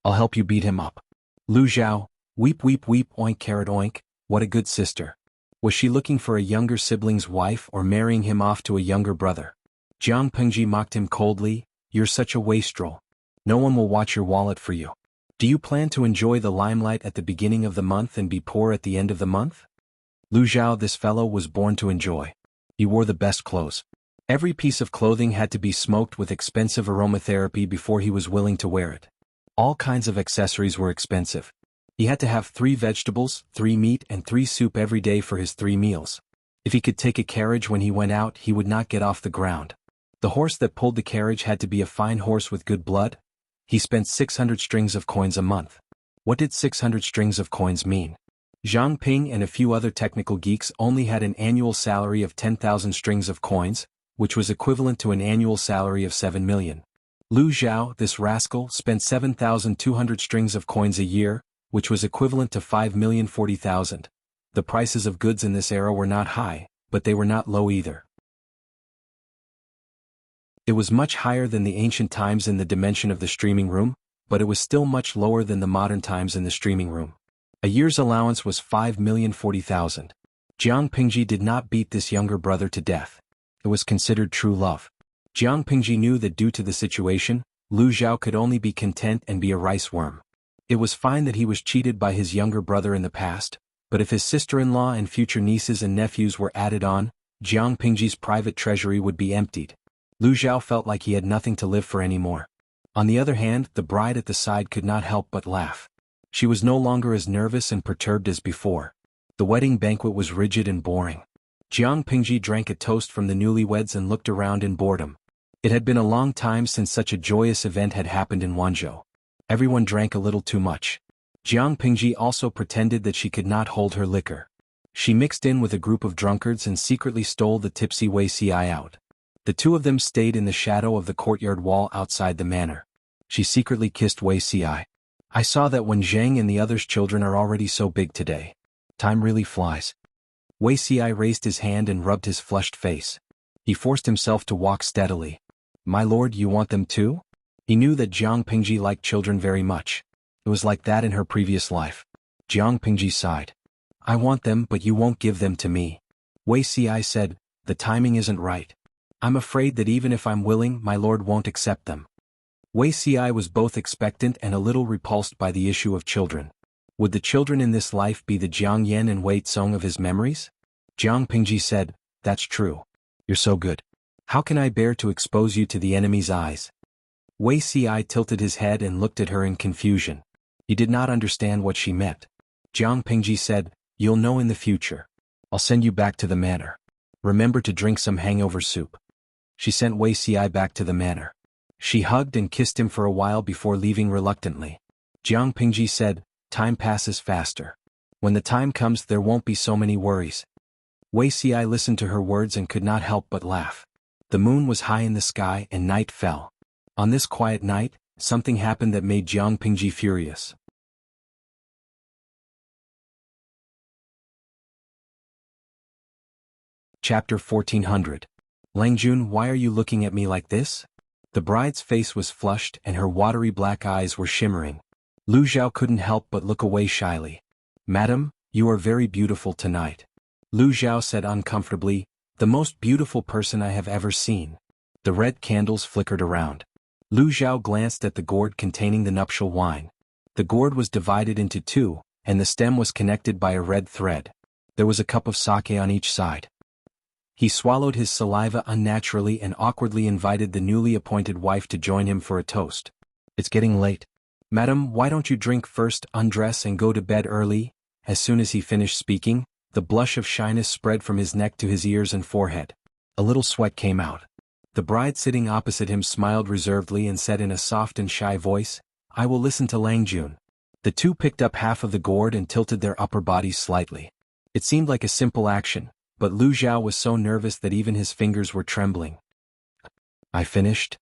I'll help you beat him up. Lu Zhao, weep weep weep oink carrot oink, what a good sister. Was she looking for a younger sibling's wife or marrying him off to a younger brother? Jiang Pingji mocked him coldly, you're such a wastrel. No one will watch your wallet for you. Do you plan to enjoy the limelight at the beginning of the month and be poor at the end of the month? Lu Zhao, this fellow was born to enjoy. He wore the best clothes. Every piece of clothing had to be smoked with expensive aromatherapy before he was willing to wear it. All kinds of accessories were expensive. He had to have 3 vegetables, 3 meat and 3 soup every day for his 3 meals. If he could take a carriage when he went out, he would not get off the ground. The horse that pulled the carriage had to be a fine horse with good blood. He spent 600 strings of coins a month. What did 600 strings of coins mean? Zhang Ping and a few other technical geeks only had an annual salary of 10,000 strings of coins, which was equivalent to an annual salary of 7 million. Lu Zhao, this rascal, spent 7,200 strings of coins a year, which was equivalent to 5,040,000. The prices of goods in this era were not high, but they were not low either. It was much higher than the ancient times in the dimension of the streaming room, but it was still much lower than the modern times in the streaming room. A year's allowance was 5,040,000. Jiang Pingji did not beat this younger brother to death. It was considered true love. Jiang Pingji knew that due to the situation, Lu Zhao could only be content and be a rice worm. It was fine that he was cheated by his younger brother in the past, but if his sister-in-law and future nieces and nephews were added on, Jiang Pingji's private treasury would be emptied. Lu Zhao felt like he had nothing to live for anymore. On the other hand, the bride at the side could not help but laugh. She was no longer as nervous and perturbed as before. The wedding banquet was rigid and boring. Jiang Pingji drank a toast from the newlyweds and looked around in boredom. It had been a long time since such a joyous event had happened in Wanzhou. Everyone drank a little too much. Jiang Pingji also pretended that she could not hold her liquor. She mixed in with a group of drunkards and secretly stole the tipsy Wei Xi out. The 2 of them stayed in the shadow of the courtyard wall outside the manor. She secretly kissed Wei Xi. I saw that when Zhang and the others' children are already so big today. Time really flies. Wei Xi raised his hand and rubbed his flushed face. He forced himself to walk steadily. My lord, you want them too? He knew that Jiang Pingji liked children very much. It was like that in her previous life. Jiang Pingji sighed. I want them, but you won't give them to me. Wei Xi said, the timing isn't right. I'm afraid that even if I'm willing, my lord won't accept them. Wei Xi was both expectant and a little repulsed by the issue of children. Would the children in this life be the Jiang Yan and Wei Tsong of his memories? Jiang Pingji said, that's true. You're so good. How can I bear to expose you to the enemy's eyes? Wei Xi tilted his head and looked at her in confusion. He did not understand what she meant. Jiang Pingji said, you'll know in the future. I'll send you back to the manor. Remember to drink some hangover soup. She sent Wei Xi back to the manor. She hugged and kissed him for a while before leaving reluctantly. Jiang Pingji said, time passes faster. When the time comes there won't be so many worries. Wei Xi listened to her words and could not help but laugh. The moon was high in the sky and night fell. On this quiet night, something happened that made Jiang Pingji furious. Chapter 1400. Langjun, why are you looking at me like this? The bride's face was flushed and her watery black eyes were shimmering. Lu Zhao couldn't help but look away shyly. Madam, You are very beautiful tonight. Lu Xiao said uncomfortably, the most beautiful person I have ever seen. The red candles flickered around. Lu Xiao glanced at the gourd containing the nuptial wine. The gourd was divided into two, and the stem was connected by a red thread. There was a cup of sake on each side. He swallowed his saliva unnaturally and awkwardly invited the newly appointed wife to join him for a toast. It's getting late. Madam, why don't you drink first, undress and go to bed early? As soon as he finished speaking, the blush of shyness spread from his neck to his ears and forehead. A little sweat came out. The bride sitting opposite him smiled reservedly and said in a soft and shy voice, I will listen to Lang Jun. The two picked up half of the gourd and tilted their upper bodies slightly. It seemed like a simple action, but Lu Xiao was so nervous that even his fingers were trembling. I finished?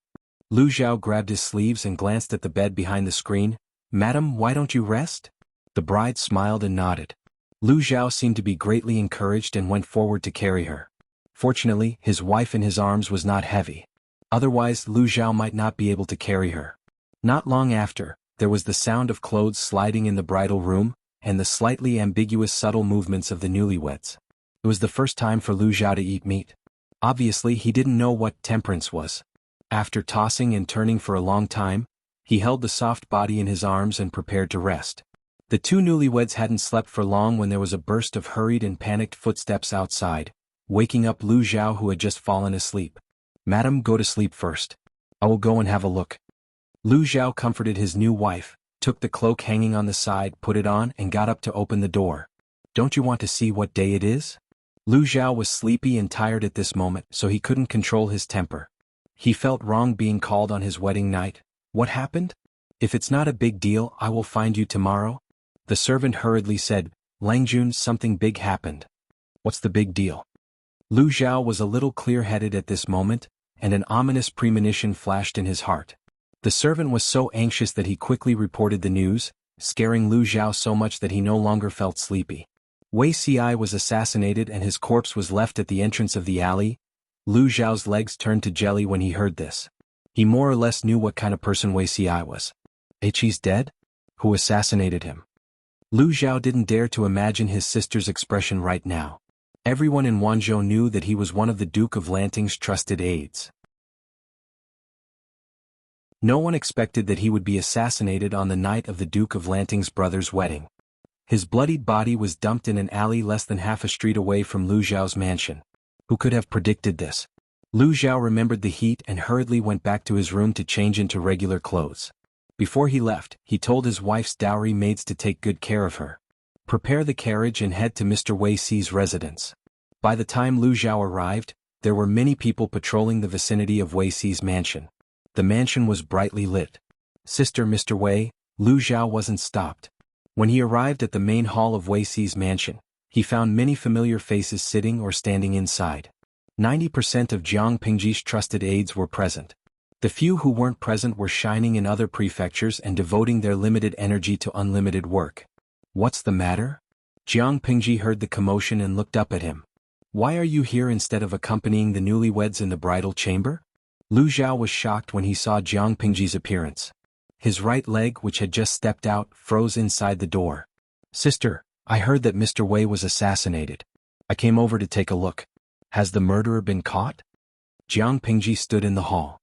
Lu Xiao grabbed his sleeves and glanced at the bed behind the screen. Madam, why don't you rest? The bride smiled and nodded. Lu Xiao seemed to be greatly encouraged and went forward to carry her. Fortunately, his wife in his arms was not heavy. Otherwise, Lu Xiao might not be able to carry her. Not long after, there was the sound of clothes sliding in the bridal room, and the slightly ambiguous subtle movements of the newlyweds. It was the first time for Lu Xiao to eat meat. Obviously, he didn't know what temperance was. After tossing and turning for a long time, he held the soft body in his arms and prepared to rest. The two newlyweds hadn't slept for long when there was a burst of hurried and panicked footsteps outside, waking up Lu Xiao who had just fallen asleep. Madam, go to sleep first. I will go and have a look. Lu Xiao comforted his new wife, took the cloak hanging on the side, put it on and got up to open the door. Don't you want to see what day it is? Lu Xiao was sleepy and tired at this moment, so he couldn't control his temper. He felt wrong being called on his wedding night. What happened? If it's not a big deal, I will find you tomorrow. The servant hurriedly said, Lang Jun, something big happened. What's the big deal? Lu Xiao was a little clear-headed at this moment, and an ominous premonition flashed in his heart. The servant was so anxious that he quickly reported the news, scaring Lu Xiao so much that he no longer felt sleepy. Wei Ci was assassinated and his corpse was left at the entrance of the alley. Lu Xiao's legs turned to jelly when he heard this. He more or less knew what kind of person Wei Ci was. He's dead? Who assassinated him? Lu Xiao didn't dare to imagine his sister's expression right now. Everyone in Wanzhou knew that he was one of the Duke of Lanting's trusted aides. No one expected that he would be assassinated on the night of the Duke of Lanting's brother's wedding. His bloodied body was dumped in an alley less than half a street away from Lu Xiao's mansion. Who could have predicted this? Lu Xiao remembered the heat and hurriedly went back to his room to change into regular clothes. Before he left, he told his wife's dowry maids to take good care of her. Prepare the carriage and head to Mr. Wei Ci's residence. By the time Lu Xiao arrived, there were many people patrolling the vicinity of Wei Ci's mansion. The mansion was brightly lit. Sister Mr. Wei, Lu Xiao wasn't stopped. When he arrived at the main hall of Wei Ci's mansion, he found many familiar faces sitting or standing inside. 90% of Jiang Pingji's trusted aides were present. The few who weren't present were shining in other prefectures and devoting their limited energy to unlimited work. What's the matter? Jiang Pingji heard the commotion and looked up at him. Why are you here instead of accompanying the newlyweds in the bridal chamber? Lu Xiao was shocked when he saw Jiang Pingji's appearance. His right leg, which had just stepped out, froze inside the door. Sister, I heard that Mr. Wei was assassinated. I came over to take a look. Has the murderer been caught? Jiang Pingji stood in the hall.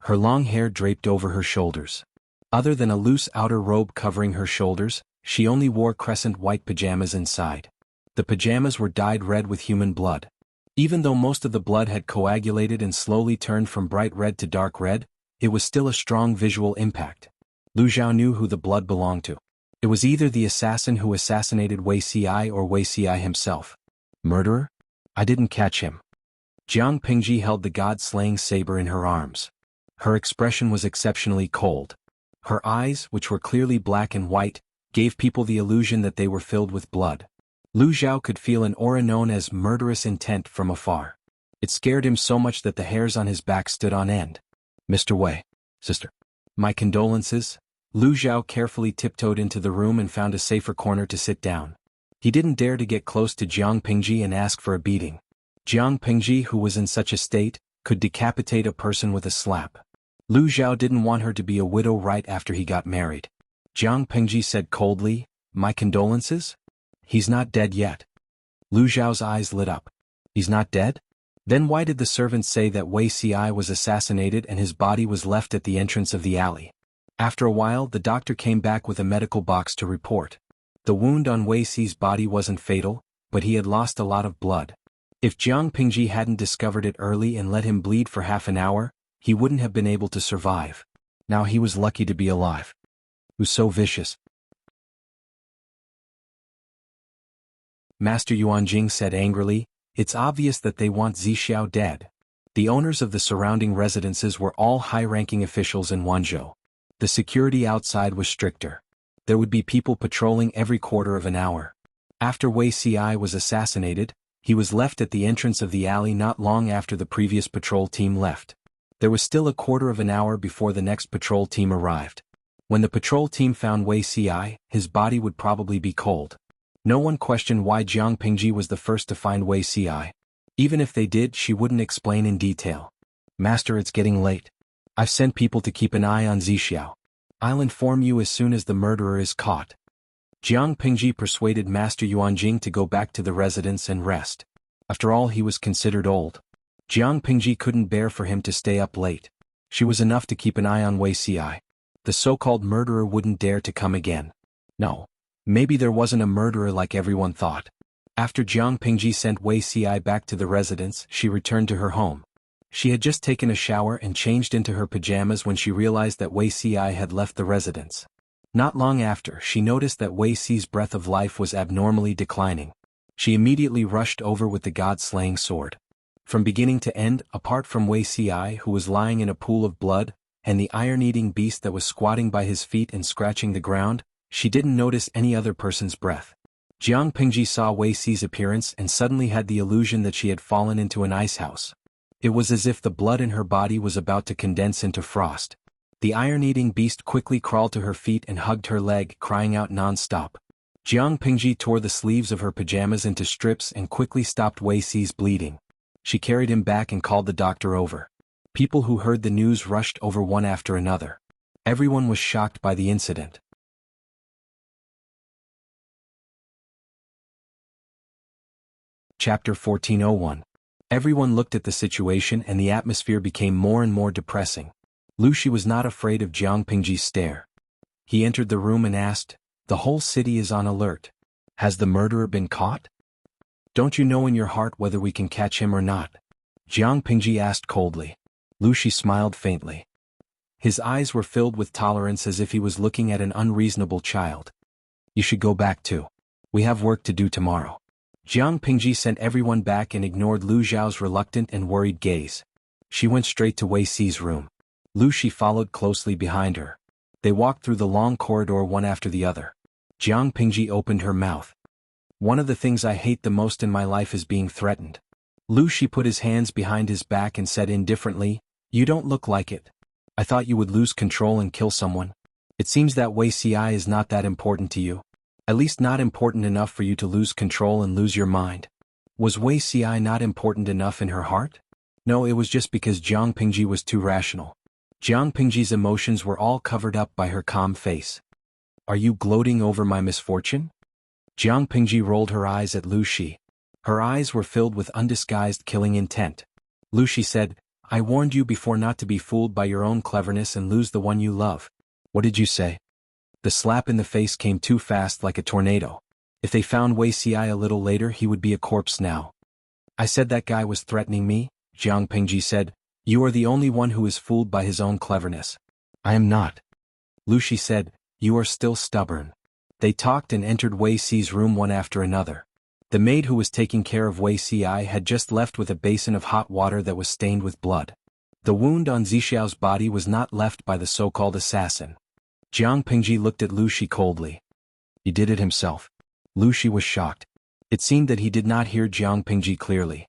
Her long hair draped over her shoulders. Other than a loose outer robe covering her shoulders, she only wore crescent white pajamas inside. The pajamas were dyed red with human blood. Even though most of the blood had coagulated and slowly turned from bright red to dark red, it was still a strong visual impact. Lu Xiao knew who the blood belonged to. It was either the assassin who assassinated Wei Ci or Wei Ci himself. Murderer? I didn't catch him. Jiang Pingji held the god-slaying saber in her arms. Her expression was exceptionally cold. Her eyes, which were clearly black and white, gave people the illusion that they were filled with blood. Lu Xiao could feel an aura known as murderous intent from afar. It scared him so much that the hairs on his back stood on end. Mr. Wei, sister. My condolences. Lu Xiao carefully tiptoed into the room and found a safer corner to sit down. He didn't dare to get close to Jiang Pingji and ask for a beating. Jiang Pingji, who was in such a state, could decapitate a person with a slap. Lu Xiao didn't want her to be a widow right after he got married. Jiang Pingji said coldly, My condolences? He's not dead yet. Lu Zhao's eyes lit up. He's not dead? Then why did the servants say that Wei Ci was assassinated and his body was left at the entrance of the alley? After a while, the doctor came back with a medical box to report. The wound on Wei Ci's body wasn't fatal, but he had lost a lot of blood. If Jiang Pingji hadn't discovered it early and let him bleed for half an hour, he wouldn't have been able to survive. Now he was lucky to be alive. Who's so vicious? Master Yuanjing said angrily, it's obvious that they want Zixiao dead. The owners of the surrounding residences were all high-ranking officials in Wanzhou. The security outside was stricter. There would be people patrolling every quarter of an hour. After Wei Ci was assassinated, he was left at the entrance of the alley not long after the previous patrol team left. There was still a quarter of an hour before the next patrol team arrived. When the patrol team found Wei Ci, his body would probably be cold. No one questioned why Jiang Pingji was the first to find Wei Ci. Even if they did, she wouldn't explain in detail. Master, it's getting late. I've sent people to keep an eye on Zixiao. I'll inform you as soon as the murderer is caught. Jiang Pingji persuaded Master Yuanjing to go back to the residence and rest. After all, he was considered old. Jiang Pingji couldn't bear for him to stay up late. She was enough to keep an eye on Wei Ci. The so-called murderer wouldn't dare to come again. No. Maybe there wasn't a murderer like everyone thought. After Jiang Pingji sent Wei Ci back to the residence, she returned to her home. She had just taken a shower and changed into her pajamas when she realized that Wei Ci had left the residence. Not long after, she noticed that Wei Ci's breath of life was abnormally declining. She immediately rushed over with the god-slaying sword. From beginning to end, apart from Wei Ci, who was lying in a pool of blood, and the iron-eating beast that was squatting by his feet and scratching the ground, she didn't notice any other person's breath. Jiang Pingji saw Wei Ci's appearance and suddenly had the illusion that she had fallen into an ice house. It was as if the blood in her body was about to condense into frost. The iron-eating beast quickly crawled to her feet and hugged her leg, crying out non-stop. Jiang Pingji tore the sleeves of her pajamas into strips and quickly stopped Wei Ci's bleeding. She carried him back and called the doctor over. People who heard the news rushed over one after another. Everyone was shocked by the incident. Chapter 1401. Everyone looked at the situation and the atmosphere became more and more depressing. Lu Shi was not afraid of Jiang Pingji's stare. He entered the room and asked, "The whole city is on alert. Has the murderer been caught? Don't you know in your heart whether we can catch him or not?" Jiang Pingji asked coldly. Lu Shi smiled faintly. His eyes were filled with tolerance as if he was looking at an unreasonable child. "You should go back too. We have work to do tomorrow." Jiang Pingji sent everyone back and ignored Lu Zhao's reluctant and worried gaze. She went straight to Wei Ci's room. Lu Shi followed closely behind her. They walked through the long corridor one after the other. Jiang Pingji opened her mouth. "One of the things I hate the most in my life is being threatened." Lu Shi put his hands behind his back and said indifferently, "You don't look like it. I thought you would lose control and kill someone. It seems that Wei Ci is not that important to you. At least not important enough for you to lose control and lose your mind. Was Wei Ci not important enough in her heart? No, it was just because Jiang Pingji was too rational." Jiang Pingji's emotions were all covered up by her calm face. "Are you gloating over my misfortune?" Jiang Pingji rolled her eyes at Lu Shi. Her eyes were filled with undisguised killing intent. Lu Shi said, "I warned you before not to be fooled by your own cleverness and lose the one you love." "What did you say?" The slap in the face came too fast like a tornado. If they found Wei Ci a little later, he would be a corpse now. "I said that guy was threatening me," Jiang Pingji said. "You are the only one who is fooled by his own cleverness." "I am not." Lu Shi said, "You are still stubborn." They talked and entered Wei Ci's room one after another. The maid who was taking care of Wei Ci had just left with a basin of hot water that was stained with blood. The wound on Zixiao's body was not left by the so-called assassin. Jiang Pingji looked at Lu Shi coldly. "He did it himself." Lu Shi was shocked. It seemed that he did not hear Jiang Pingji clearly.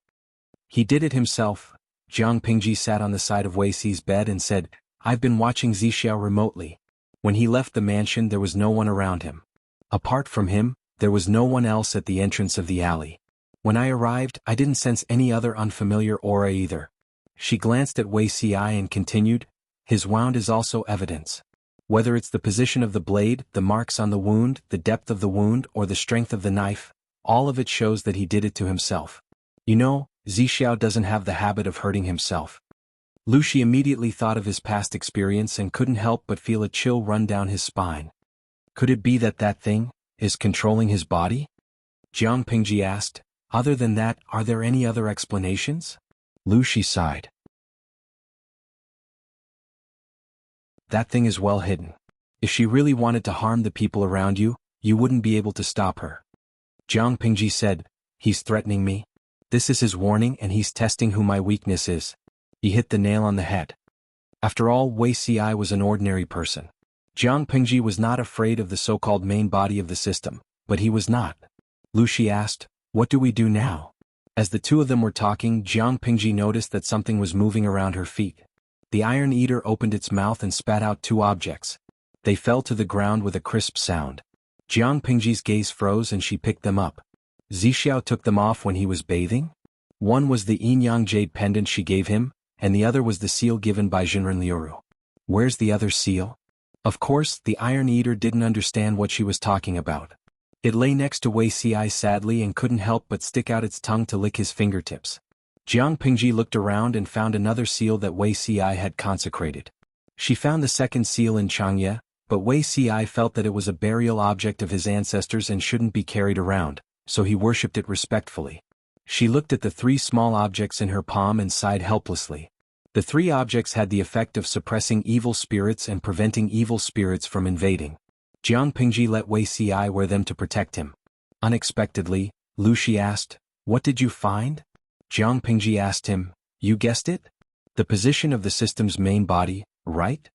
"He did it himself." Jiang Pingji sat on the side of Wei Ci's bed and said, "I've been watching Zixiao remotely. When he left the mansion, there was no one around him. Apart from him, there was no one else at the entrance of the alley. When I arrived, I didn't sense any other unfamiliar aura either." She glanced at Wei Ci and continued, "His wound is also evidence. Whether it's the position of the blade, the marks on the wound, the depth of the wound, or the strength of the knife, all of it shows that he did it to himself. You know, Zixiao doesn't have the habit of hurting himself. Lucy immediately thought of his past experience and couldn't help but feel a chill run down his spine. Could it be that that thing is controlling his body? Jiang Pingji asked. Other than that, are there any other explanations? Lucy sighed. That thing is well hidden. If she really wanted to harm the people around you, you wouldn't be able to stop her. Jiang Pingji said, he's threatening me. This is his warning and he's testing who my weakness is. He hit the nail on the head. After all, Wei Ci was an ordinary person. Jiang Pingji was not afraid of the so-called main body of the system, but he was not. Lucy asked, what do we do now? As the two of them were talking, Jiang Pingji noticed that something was moving around her feet. The Iron Eater opened its mouth and spat out two objects. They fell to the ground with a crisp sound. Jiang Pingji's gaze froze and she picked them up. Zixiao took them off when he was bathing? One was the yin-yang jade pendant she gave him, and the other was the seal given by Jinren Liuru. Where's the other seal? Of course, the Iron Eater didn't understand what she was talking about. It lay next to Wei Ci sadly and couldn't help but stick out its tongue to lick his fingertips. Jiang Pingji looked around and found another seal that Wei Ci had consecrated. She found the second seal in Changye, but Wei Ci felt that it was a burial object of his ancestors and shouldn't be carried around, so he worshipped it respectfully. She looked at the three small objects in her palm and sighed helplessly. The three objects had the effect of suppressing evil spirits and preventing evil spirits from invading. Jiang Pingji let Wei Ci wear them to protect him. Unexpectedly, Lucy asked, what did you find? Jiang Pingji asked him, you guessed it? The position of the system's main body, right?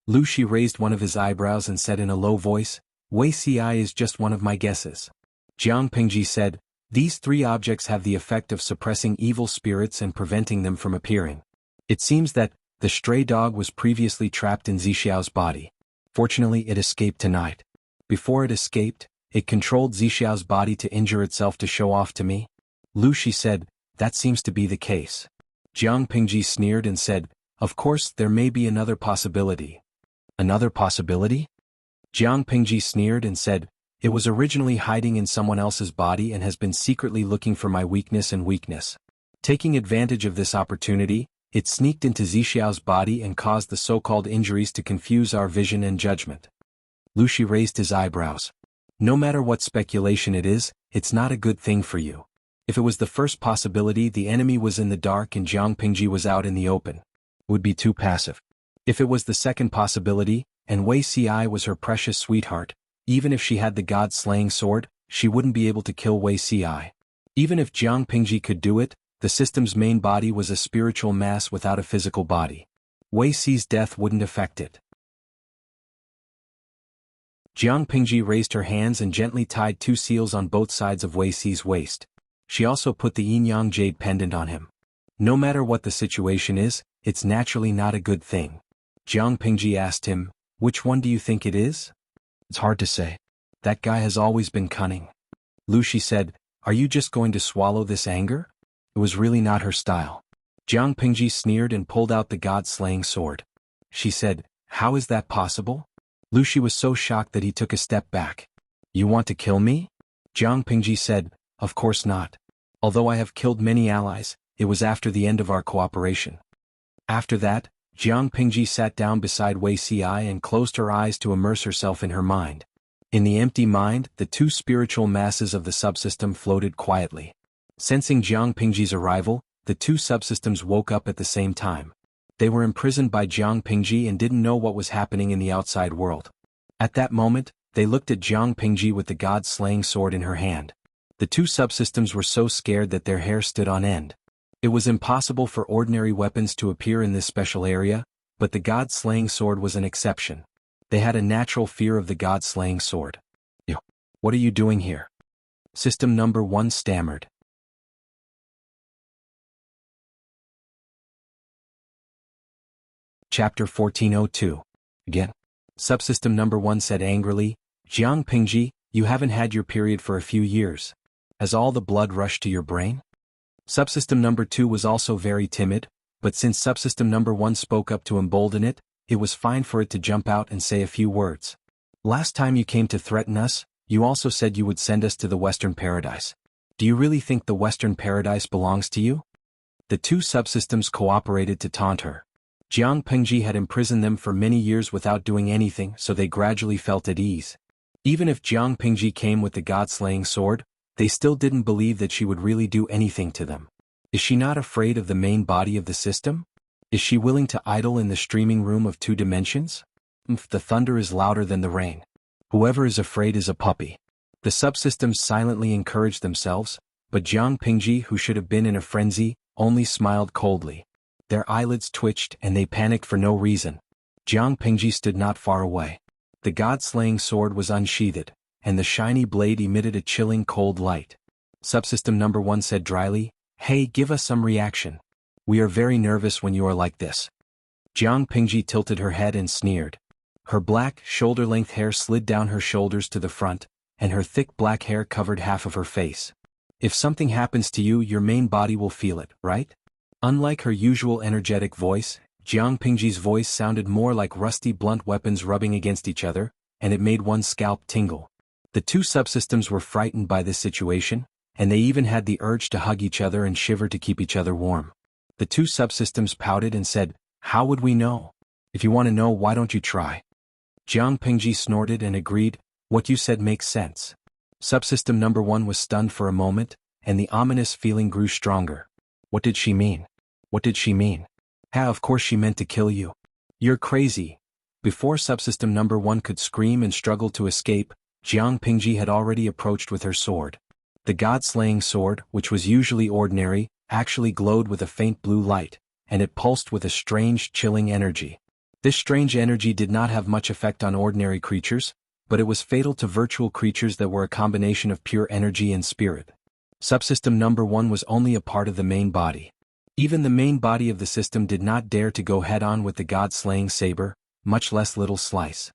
Lucy raised one of his eyebrows and said in a low voice, Wei Ci is just one of my guesses. Jiang Pingji said, these three objects have the effect of suppressing evil spirits and preventing them from appearing. It seems that the stray dog was previously trapped in Zixiao's body. Fortunately, it escaped tonight. Before it escaped, it controlled Zixiao's body to injure itself to show off to me. Lucy said, that seems to be the case. Jiang Pingji sneered and said, of course, there may be another possibility. Another possibility? Jiang Pingji sneered and said, it was originally hiding in someone else's body and has been secretly looking for my weakness and weakness. Taking advantage of this opportunity, it sneaked into Zixiao's body and caused the so-called injuries to confuse our vision and judgment. Lucy raised his eyebrows. No matter what speculation it is, it's not a good thing for you. If it was the first possibility, the enemy was in the dark and Jiang Pingji was out in the open. Would be too passive. If it was the second possibility, and Wei Ci was her precious sweetheart, even if she had the god-slaying sword, she wouldn't be able to kill Wei Ci. Even if Jiang Pingji could do it, the system's main body was a spiritual mass without a physical body. Wei Ci's death wouldn't affect it. Jiang Pingji raised her hands and gently tied two seals on both sides of Wei Ci's waist. She also put the yin-yang jade pendant on him. No matter what the situation is, it's naturally not a good thing. Jiang Pingji asked him, which one do you think it is? It's hard to say. That guy has always been cunning. Lucy said, are you just going to swallow this anger? It was really not her style. Jiang Pingji sneered and pulled out the god-slaying sword. She said, how is that possible? Lucy was so shocked that he took a step back. You want to kill me? Jiang Pingji said, of course not. Although I have killed many allies, it was after the end of our cooperation. After that, Jiang Pingji sat down beside Wei Ci and closed her eyes to immerse herself in her mind. In the empty mind, the two spiritual masses of the subsystem floated quietly. Sensing Jiang Pingji's arrival, the two subsystems woke up at the same time. They were imprisoned by Jiang Pingji and didn't know what was happening in the outside world. At that moment, they looked at Jiang Pingji with the god-slaying sword in her hand. The two subsystems were so scared that their hair stood on end. It was impossible for ordinary weapons to appear in this special area, but the god-slaying sword was an exception. They had a natural fear of the god-slaying sword. What are you doing here? System number 1 stammered. Chapter 1402. Again. Subsystem number 1 said angrily, Jiang Pingji, you haven't had your period for a few years. Has all the blood rushed to your brain? Subsystem number 2 was also very timid, but since subsystem number 1 spoke up to embolden it, it was fine for it to jump out and say a few words. Last time you came to threaten us, you also said you would send us to the Western Paradise. Do you really think the Western Paradise belongs to you? The two subsystems cooperated to taunt her. Jiang Pengji had imprisoned them for many years without doing anything, so they gradually felt at ease. Even if Jiang Pengji came with the god-slaying sword, they still didn't believe that she would really do anything to them. Is she not afraid of the main body of the system? Is she willing to idle in the streaming room of 2 dimensions? The thunder is louder than the rain. Whoever is afraid is a puppy. The subsystems silently encouraged themselves, but Jiang Pengji, who should have been in a frenzy, only smiled coldly. Their eyelids twitched and they panicked for no reason. Jiang Pengji stood not far away. The god-slaying sword was unsheathed, and the shiny blade emitted a chilling cold light. Subsystem number 1 said dryly, "Hey, give us some reaction. We are very nervous when you are like this." Jiang Pengji tilted her head and sneered. Her black, shoulder-length hair slid down her shoulders to the front, and her thick black hair covered half of her face. If something happens to you, your main body will feel it, right? Unlike her usual energetic voice, Jiang Pengji's voice sounded more like rusty blunt weapons rubbing against each other, and it made one's scalp tingle. The two subsystems were frightened by this situation, and they even had the urge to hug each other and shiver to keep each other warm. The two subsystems pouted and said, "How would we know? If you want to know, why don't you try?" Jiang Pengji snorted and agreed, "What you said makes sense." Subsystem number 1 was stunned for a moment, and the ominous feeling grew stronger. What did she mean? What did she mean? Of course she meant to kill you. You're crazy. Before subsystem number 1 could scream and struggle to escape, Jiang Pengji had already approached with her sword. The god-slaying sword, which was usually ordinary, actually glowed with a faint blue light, and it pulsed with a strange, chilling energy. This strange energy did not have much effect on ordinary creatures, but it was fatal to virtual creatures that were a combination of pure energy and spirit. Subsystem number 1 was only a part of the main body. Even the main body of the system did not dare to go head-on with the god-slaying saber, much less little slice.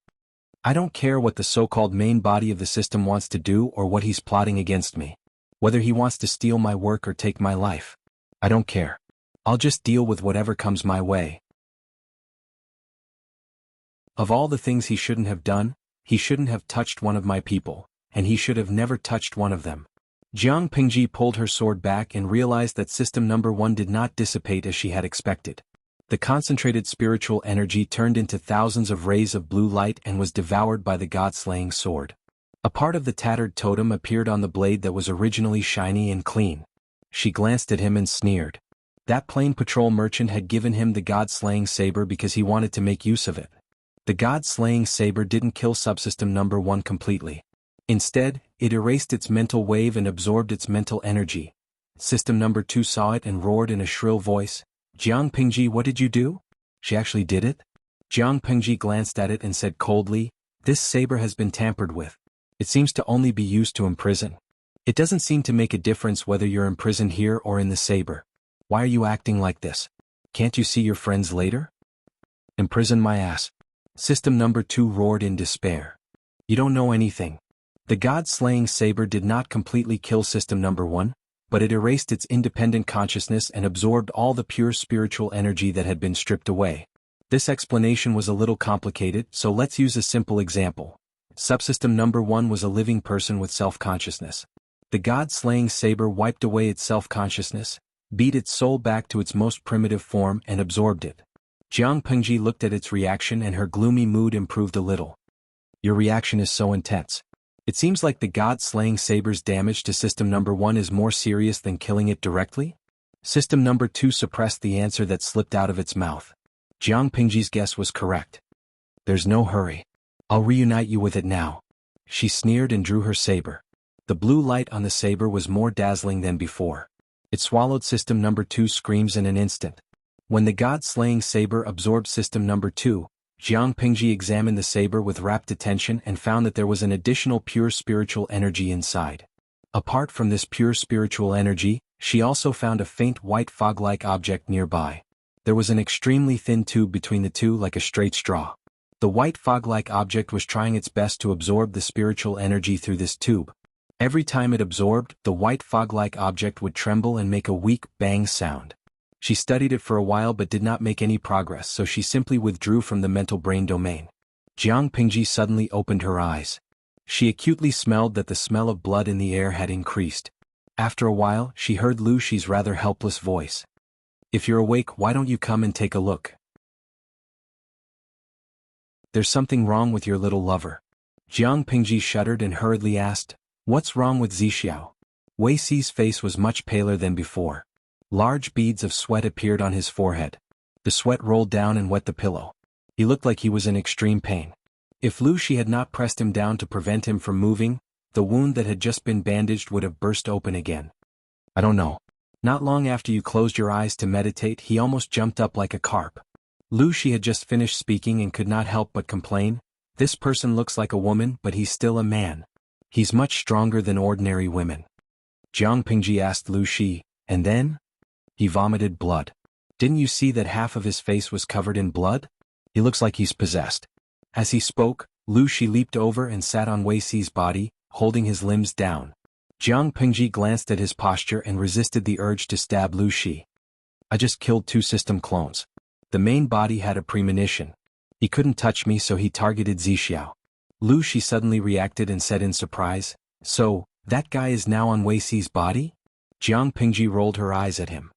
I don't care what the so-called main body of the system wants to do or what he's plotting against me. Whether he wants to steal my work or take my life. I don't care. I'll just deal with whatever comes my way. Of all the things he shouldn't have done, he shouldn't have touched one of my people, and he should have never touched one of them. Jiang Pengji pulled her sword back and realized that system number 1 did not dissipate as she had expected. The concentrated spiritual energy turned into thousands of rays of blue light and was devoured by the god-slaying sword. A part of the tattered totem appeared on the blade that was originally shiny and clean. She glanced at him and sneered. That plain patrol merchant had given him the god-slaying saber because he wanted to make use of it. The god-slaying saber didn't kill subsystem number 1 completely. Instead, it erased its mental wave and absorbed its mental energy. System number 2 saw it and roared in a shrill voice, "Jiang Pengji, what did you do? She actually did it?" Jiang Pengji glanced at it and said coldly, "This saber has been tampered with. It seems to only be used to imprison. It doesn't seem to make a difference whether you're imprisoned here or in the saber. Why are you acting like this? Can't you see your friends later?" "Imprison my ass." System number 2 roared in despair. "You don't know anything." The god-slaying saber did not completely kill system number 1, but it erased its independent consciousness and absorbed all the pure spiritual energy that had been stripped away. This explanation was a little complicated, so let's use a simple example. Subsystem number 1 was a living person with self-consciousness. The god-slaying saber wiped away its self-consciousness, beat its soul back to its most primitive form and absorbed it. Jiang Pengji looked at its reaction and her gloomy mood improved a little. "Your reaction is so intense. It seems like the god-slaying saber's damage to system number 1 is more serious than killing it directly?" System number 2 suppressed the answer that slipped out of its mouth. Jiang Pengji's guess was correct. "There's no hurry. I'll reunite you with it now." She sneered and drew her saber. The blue light on the saber was more dazzling than before. It swallowed system number 2's screams in an instant. When the god-slaying saber absorbed system number 2, Jiang Pengji examined the saber with rapt attention and found that there was an additional pure spiritual energy inside. Apart from this pure spiritual energy, she also found a faint white fog-like object nearby. There was an extremely thin tube between the two like a straight straw. The white fog-like object was trying its best to absorb the spiritual energy through this tube. Every time it absorbed, the white fog-like object would tremble and make a weak bang sound. She studied it for a while but did not make any progress, so she simply withdrew from the mental brain domain. Jiang Pingji suddenly opened her eyes. She acutely smelled that the smell of blood in the air had increased. After a while, she heard Lu Shi's rather helpless voice. "If you're awake, why don't you come and take a look? There's something wrong with your little lover." Jiang Pingji shuddered and hurriedly asked, "What's wrong with Zixiao?" Wei Xi's face was much paler than before. Large beads of sweat appeared on his forehead. The sweat rolled down and wet the pillow. He looked like he was in extreme pain. If Lu Shi had not pressed him down to prevent him from moving, the wound that had just been bandaged would have burst open again. "I don't know. Not long after you closed your eyes to meditate, he almost jumped up like a carp." Lu Shi had just finished speaking and could not help but complain, "This person looks like a woman, but he's still a man. He's much stronger than ordinary women." Jiang Pingji asked Lu Shi, "And then?" "He vomited blood. Didn't you see that half of his face was covered in blood? He looks like he's possessed." As he spoke, Lu Shi leaped over and sat on Wei Xi's body, holding his limbs down. Jiang Pingji glanced at his posture and resisted the urge to stab Lu Shi. "I just killed 2 system clones. The main body had a premonition. He couldn't touch me, so he targeted Zixiao." Lu Shi suddenly reacted and said in surprise, "So, that guy is now on Wei Xi's body?" Jiang Pingji rolled her eyes at him.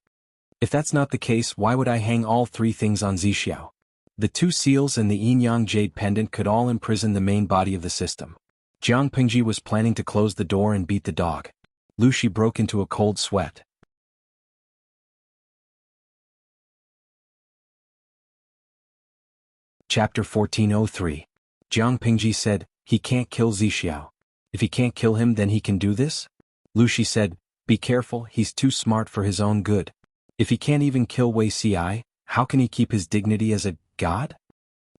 "If that's not the case, why would I hang all 3 things on Zixiao? The 2 seals and the yin-yang jade pendant could all imprison the main body of the system." Jiang Pingji was planning to close the door and beat the dog. Lu Shi broke into a cold sweat. Chapter 1403. Jiang Pingji said, "He can't kill Zixiao. If he can't kill him, then he can do this?" Lu Shi said, "Be careful, he's too smart for his own good. If he can't even kill Wei Xi, how can he keep his dignity as a god?"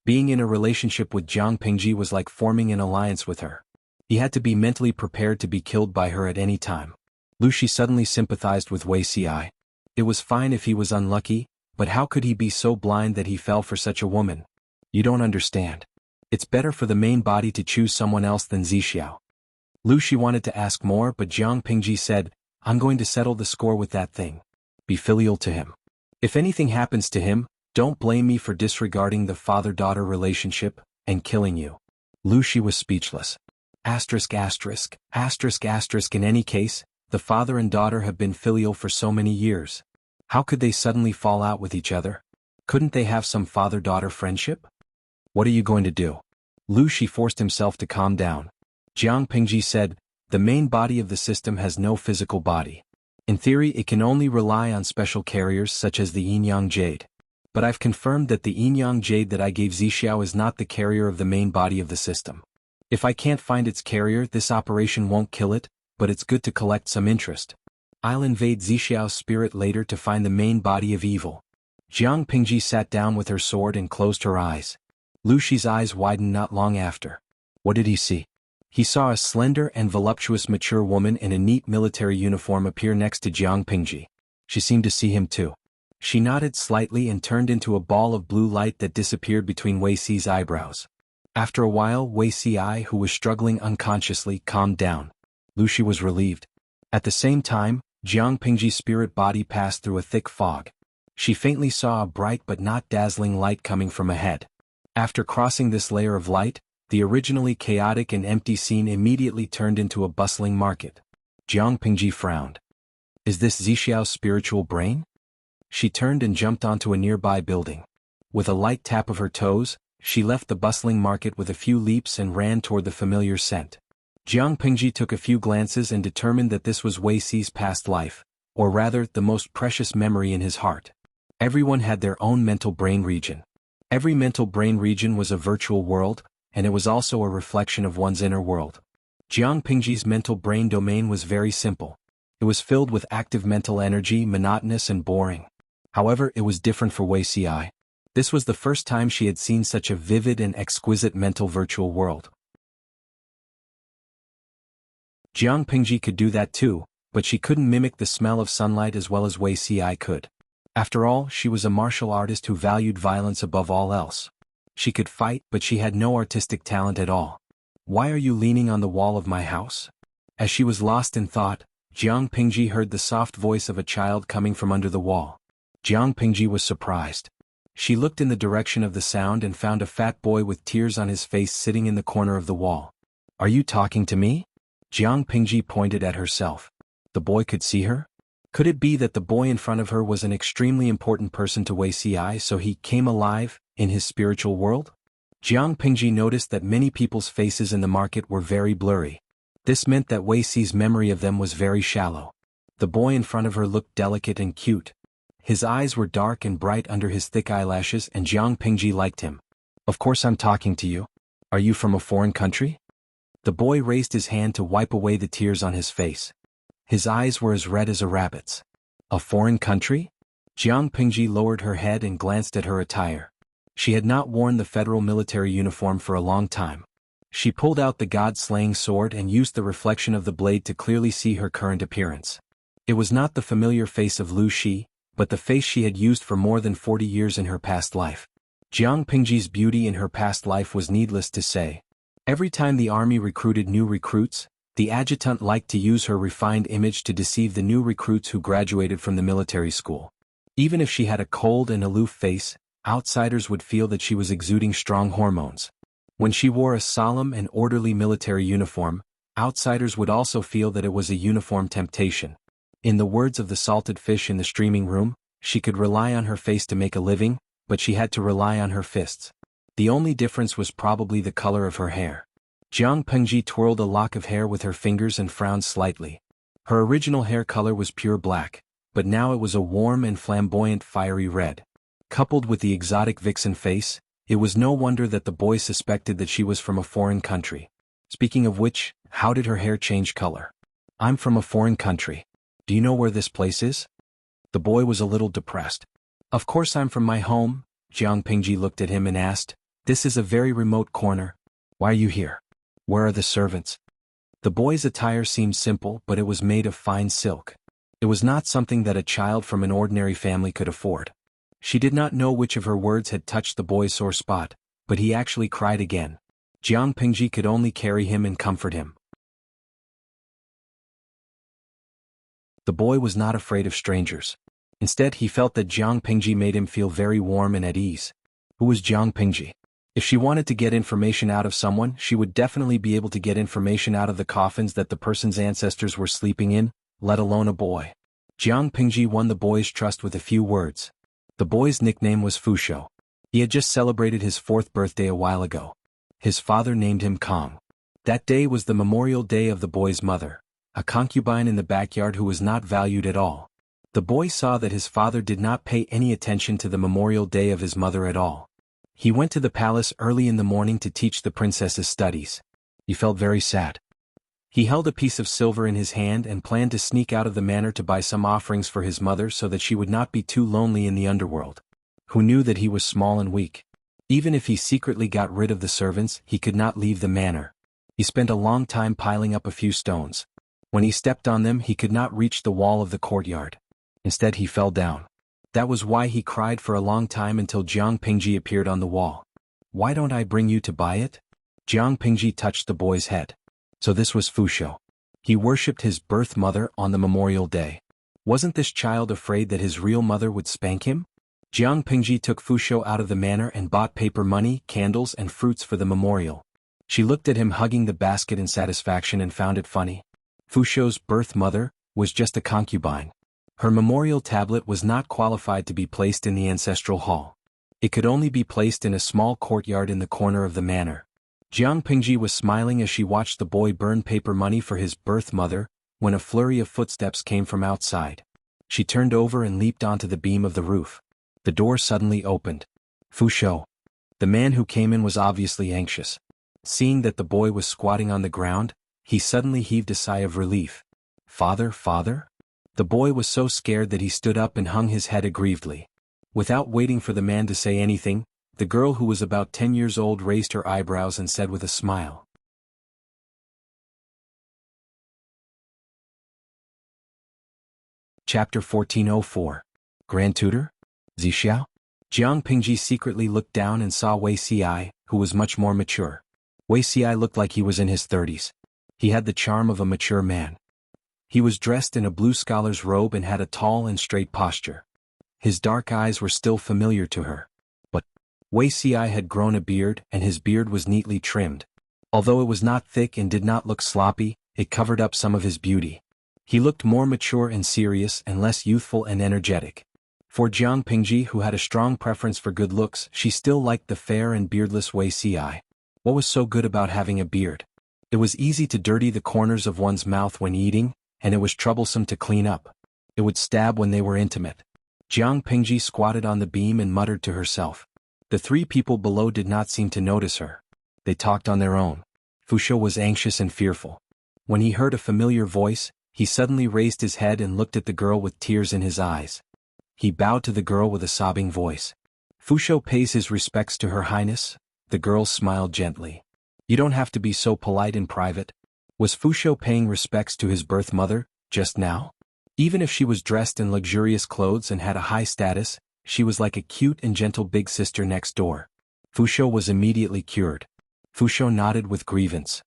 Being in a relationship with Jiang Pingji was like forming an alliance with her. He had to be mentally prepared to be killed by her at any time. Lu Shi suddenly sympathized with Wei Xi. It was fine if he was unlucky, but how could he be so blind that he fell for such a woman? "You don't understand. It's better for the main body to choose someone else than Zixiao." Lu Shi wanted to ask more, but Jiang Pingji said, "I'm going to settle the score with that thing. Be filial to him. If anything happens to him, don't blame me for disregarding the father-daughter relationship and killing you." Lu Shi was speechless. In any case, the father and daughter have been filial for so many years. How could they suddenly fall out with each other? Couldn't they have some father-daughter friendship? "What are you going to do?" Lu Shi forced himself to calm down. Jiang Pingji said, "The main body of the system has no physical body. In theory, it can only rely on special carriers such as the yin-yang jade. But I've confirmed that the yin-yang jade that I gave Zixiao is not the carrier of the main body of the system. If I can't find its carrier, this operation won't kill it, but it's good to collect some interest. I'll invade Zixiao's spirit later to find the main body of evil." Jiang Pingji sat down with her sword and closed her eyes. Lu Shi's eyes widened not long after. What did he see? He saw a slender and voluptuous mature woman in a neat military uniform appear next to Jiang Pingji. She seemed to see him too. She nodded slightly and turned into a ball of blue light that disappeared between Wei Xi's eyebrows. After a while, Wei Xi, who was struggling unconsciously, calmed down. Lu Shi was relieved. At the same time, Jiang Pingji's spirit body passed through a thick fog. She faintly saw a bright but not dazzling light coming from ahead. After crossing this layer of light, the originally chaotic and empty scene immediately turned into a bustling market. Jiang Pingji frowned. "Is this Zixiao's spiritual brain?" She turned and jumped onto a nearby building. With a light tap of her toes, she left the bustling market with a few leaps and ran toward the familiar scent. Jiang Pingji took a few glances and determined that this was Wei Xi's past life, or rather, the most precious memory in his heart. Everyone had their own mental brain region. Every mental brain region was a virtual world, and it was also a reflection of one's inner world. Jiang Pingji's mental brain domain was very simple. It was filled with active mental energy, monotonous and boring. However, it was different for Wei Xi. This was the first time she had seen such a vivid and exquisite mental virtual world. Jiang Pingji could do that too, but she couldn't mimic the smell of sunlight as well as Wei Xi could. After all, she was a martial artist who valued violence above all else. She could fight, but she had no artistic talent at all. "Why are you leaning on the wall of my house?" As she was lost in thought, Jiang Pingji heard the soft voice of a child coming from under the wall. Jiang Pingji was surprised. She looked in the direction of the sound and found a fat boy with tears on his face sitting in the corner of the wall. Are you talking to me? Jiang Pingji pointed at herself. The boy could see her? Could it be that the boy in front of her was an extremely important person to Wuxia, so he came alive in his spiritual world? Jiang Pingji noticed that many people's faces in the market were very blurry. This meant that Wuxia's memory of them was very shallow. The boy in front of her looked delicate and cute. His eyes were dark and bright under his thick eyelashes, and Jiang Pingji liked him. Of course I'm talking to you. Are you from a foreign country? The boy raised his hand to wipe away the tears on his face. His eyes were as red as a rabbit's. A foreign country? Jiang Pingji lowered her head and glanced at her attire. She had not worn the federal military uniform for a long time. She pulled out the god-slaying sword and used the reflection of the blade to clearly see her current appearance. It was not the familiar face of Lu Shi, but the face she had used for more than 40 years in her past life. Jiang Pingji's beauty in her past life was needless to say. Every time the army recruited new recruits, the adjutant liked to use her refined image to deceive the new recruits who graduated from the military school. Even if she had a cold and aloof face, outsiders would feel that she was exuding strong hormones. When she wore a solemn and orderly military uniform, outsiders would also feel that it was a uniform temptation. In the words of the salted fish in the streaming room, she could rely on her face to make a living, but she had to rely on her fists. The only difference was probably the color of her hair. Jiang Pingji twirled a lock of hair with her fingers and frowned slightly. Her original hair color was pure black, but now it was a warm and flamboyant fiery red. Coupled with the exotic vixen face, it was no wonder that the boy suspected that she was from a foreign country. Speaking of which, how did her hair change color? I'm from a foreign country. Do you know where this place is? The boy was a little depressed. Of course I'm from my home. Jiang Pingji looked at him and asked, this is a very remote corner. Why are you here? Where are the servants? The boy's attire seemed simple, but it was made of fine silk. It was not something that a child from an ordinary family could afford. She did not know which of her words had touched the boy's sore spot, but he actually cried again. Jiang Pingji could only carry him and comfort him. The boy was not afraid of strangers. Instead, he felt that Jiang Pingji made him feel very warm and at ease. Who was Jiang Pingji? If she wanted to get information out of someone, she would definitely be able to get information out of the coffins that the person's ancestors were sleeping in, let alone a boy. Jiang Pingji won the boy's trust with a few words. The boy's nickname was Fusho. He had just celebrated his 4th birthday a while ago. His father named him Kong. That day was the memorial day of the boy's mother, a concubine in the backyard who was not valued at all. The boy saw that his father did not pay any attention to the memorial day of his mother at all. He went to the palace early in the morning to teach the princess's studies. He felt very sad. He held a piece of silver in his hand and planned to sneak out of the manor to buy some offerings for his mother so that she would not be too lonely in the underworld. Who knew that he was small and weak? Even if he secretly got rid of the servants, he could not leave the manor. He spent a long time piling up a few stones. When he stepped on them, he could not reach the wall of the courtyard. Instead, he fell down. That was why he cried for a long time until Jiang Pingji appeared on the wall. Why don't I bring you to buy it? Jiang Pingji touched the boy's head. So this was Fusho. He worshipped his birth mother on the memorial day. Wasn't this child afraid that his real mother would spank him? Jiang Pingji took Fusho out of the manor and bought paper money, candles and fruits for the memorial. She looked at him hugging the basket in satisfaction and found it funny. Fusho's birth mother was just a concubine. Her memorial tablet was not qualified to be placed in the ancestral hall. It could only be placed in a small courtyard in the corner of the manor. Jiang Pingji was smiling as she watched the boy burn paper money for his birth mother, when a flurry of footsteps came from outside. She turned over and leaped onto the beam of the roof. The door suddenly opened. Fusho. The man who came in was obviously anxious. Seeing that the boy was squatting on the ground, he suddenly heaved a sigh of relief. Father, father? The boy was so scared that he stood up and hung his head aggrievedly. Without waiting for the man to say anything, the girl who was about 10 years old raised her eyebrows and said with a smile. Chapter 1404. Grand Tutor? Zixiao? Jiang Pingji secretly looked down and saw Wei Xi, who was much more mature. Wei Xi looked like he was in his 30s. He had the charm of a mature man. He was dressed in a blue scholar's robe and had a tall and straight posture. His dark eyes were still familiar to her. But Wuxia had grown a beard, and his beard was neatly trimmed. Although it was not thick and did not look sloppy, it covered up some of his beauty. He looked more mature and serious and less youthful and energetic. For Jiang Pingji, who had a strong preference for good looks, she still liked the fair and beardless Wuxia. What was so good about having a beard? It was easy to dirty the corners of one's mouth when eating, and it was troublesome to clean up. It would stab when they were intimate. Jiang Pingji squatted on the beam and muttered to herself. The three people below did not seem to notice her. They talked on their own. Fushou was anxious and fearful. When he heard a familiar voice, he suddenly raised his head and looked at the girl with tears in his eyes. He bowed to the girl with a sobbing voice. Fushou pays his respects to Her Highness. The girl smiled gently. You don't have to be so polite in private. Was Fushou paying respects to his birth mother, just now? Even if she was dressed in luxurious clothes and had a high status, she was like a cute and gentle big sister next door. Fushou was immediately cured. Fushou nodded with grievance.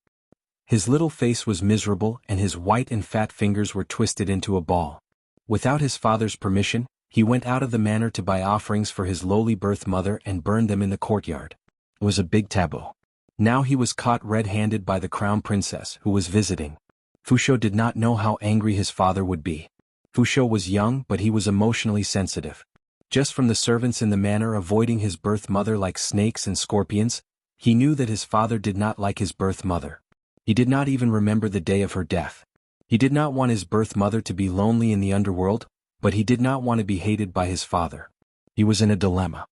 His little face was miserable and his white and fat fingers were twisted into a ball. Without his father's permission, he went out of the manor to buy offerings for his lowly birth mother and burned them in the courtyard. It was a big taboo. Now he was caught red-handed by the crown princess who was visiting. Fushou did not know how angry his father would be. Fushou was young, but he was emotionally sensitive. Just from the servants in the manor avoiding his birth mother like snakes and scorpions, he knew that his father did not like his birth mother. He did not even remember the day of her death. He did not want his birth mother to be lonely in the underworld, but he did not want to be hated by his father. He was in a dilemma.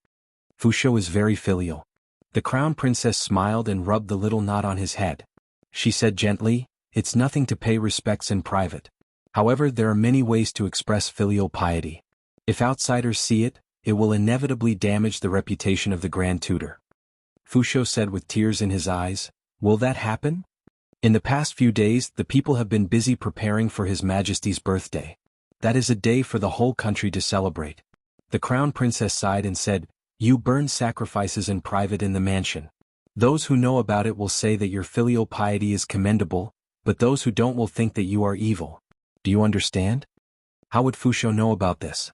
Fushou is very filial. The crown princess smiled and rubbed the little knot on his head. She said gently, "It's nothing to pay respects in private. However, there are many ways to express filial piety. If outsiders see it, it will inevitably damage the reputation of the Grand Tutor." Fushou said with tears in his eyes, "Will that happen?" In the past few days, the people have been busy preparing for His Majesty's birthday. That is a day for the whole country to celebrate. The crown princess sighed and said, "You burn sacrifices in private in the mansion. Those who know about it will say that your filial piety is commendable, but those who don't will think that you are evil. Do you understand?" How would Fushou know about this?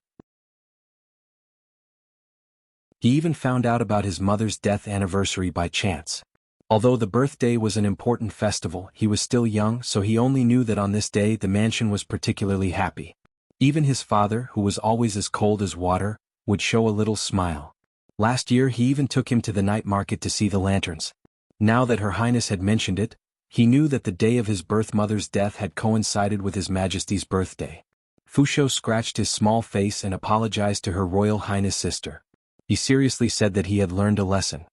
He even found out about his mother's death anniversary by chance. Although the birthday was an important festival, he was still young, so he only knew that on this day the mansion was particularly happy. Even his father, who was always as cold as water, would show a little smile. Last year he even took him to the night market to see the lanterns. Now that Her Highness had mentioned it, he knew that the day of his birth mother's death had coincided with His Majesty's birthday. Fushou scratched his small face and apologized to Her Royal Highness sister. He seriously said that he had learned a lesson.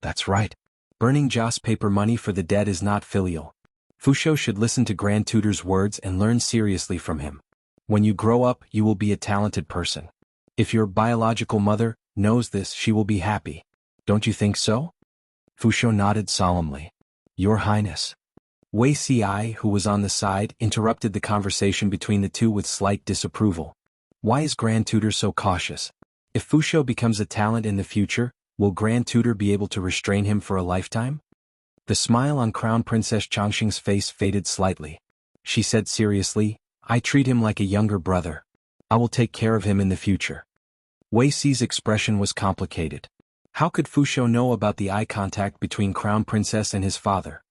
That's right. Burning joss paper money for the dead is not filial. Fushou should listen to Grand Tutor's words and learn seriously from him. When you grow up, you will be a talented person. If your biological mother knows this, she will be happy. Don't you think so? Fushou nodded solemnly. Your Highness. Wuxia, who was on the side, interrupted the conversation between the two with slight disapproval. Why is Grand Tutor so cautious? If Fushou becomes a talent in the future, will Grand Tutor be able to restrain him for a lifetime? The smile on Crown Princess Changxing's face faded slightly. She said seriously, I treat him like a younger brother. I will take care of him in the future. Wuxi's expression was complicated. How could Fushou know about the eye contact between Crown Princess and his father?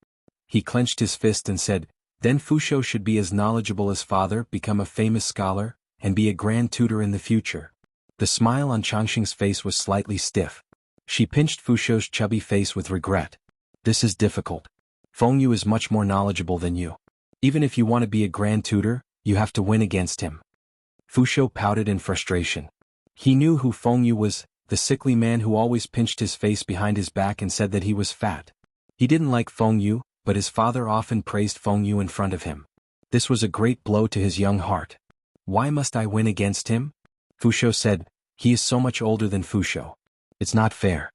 He clenched his fist and said, then Fushou should be as knowledgeable as father, become a famous scholar, and be a Grand Tutor in the future. The smile on Changxing's face was slightly stiff. She pinched Fushou's chubby face with regret. This is difficult. Fengyu is much more knowledgeable than you. Even if you want to be a Grand Tutor, you have to win against him. Fushou pouted in frustration. He knew who Fengyu was, the sickly man who always pinched his face behind his back and said that he was fat. He didn't like Fengyu, but his father often praised Fengyu in front of him. This was a great blow to his young heart. Why must I win against him? Fushou said, he is so much older than Fushou. It's not fair.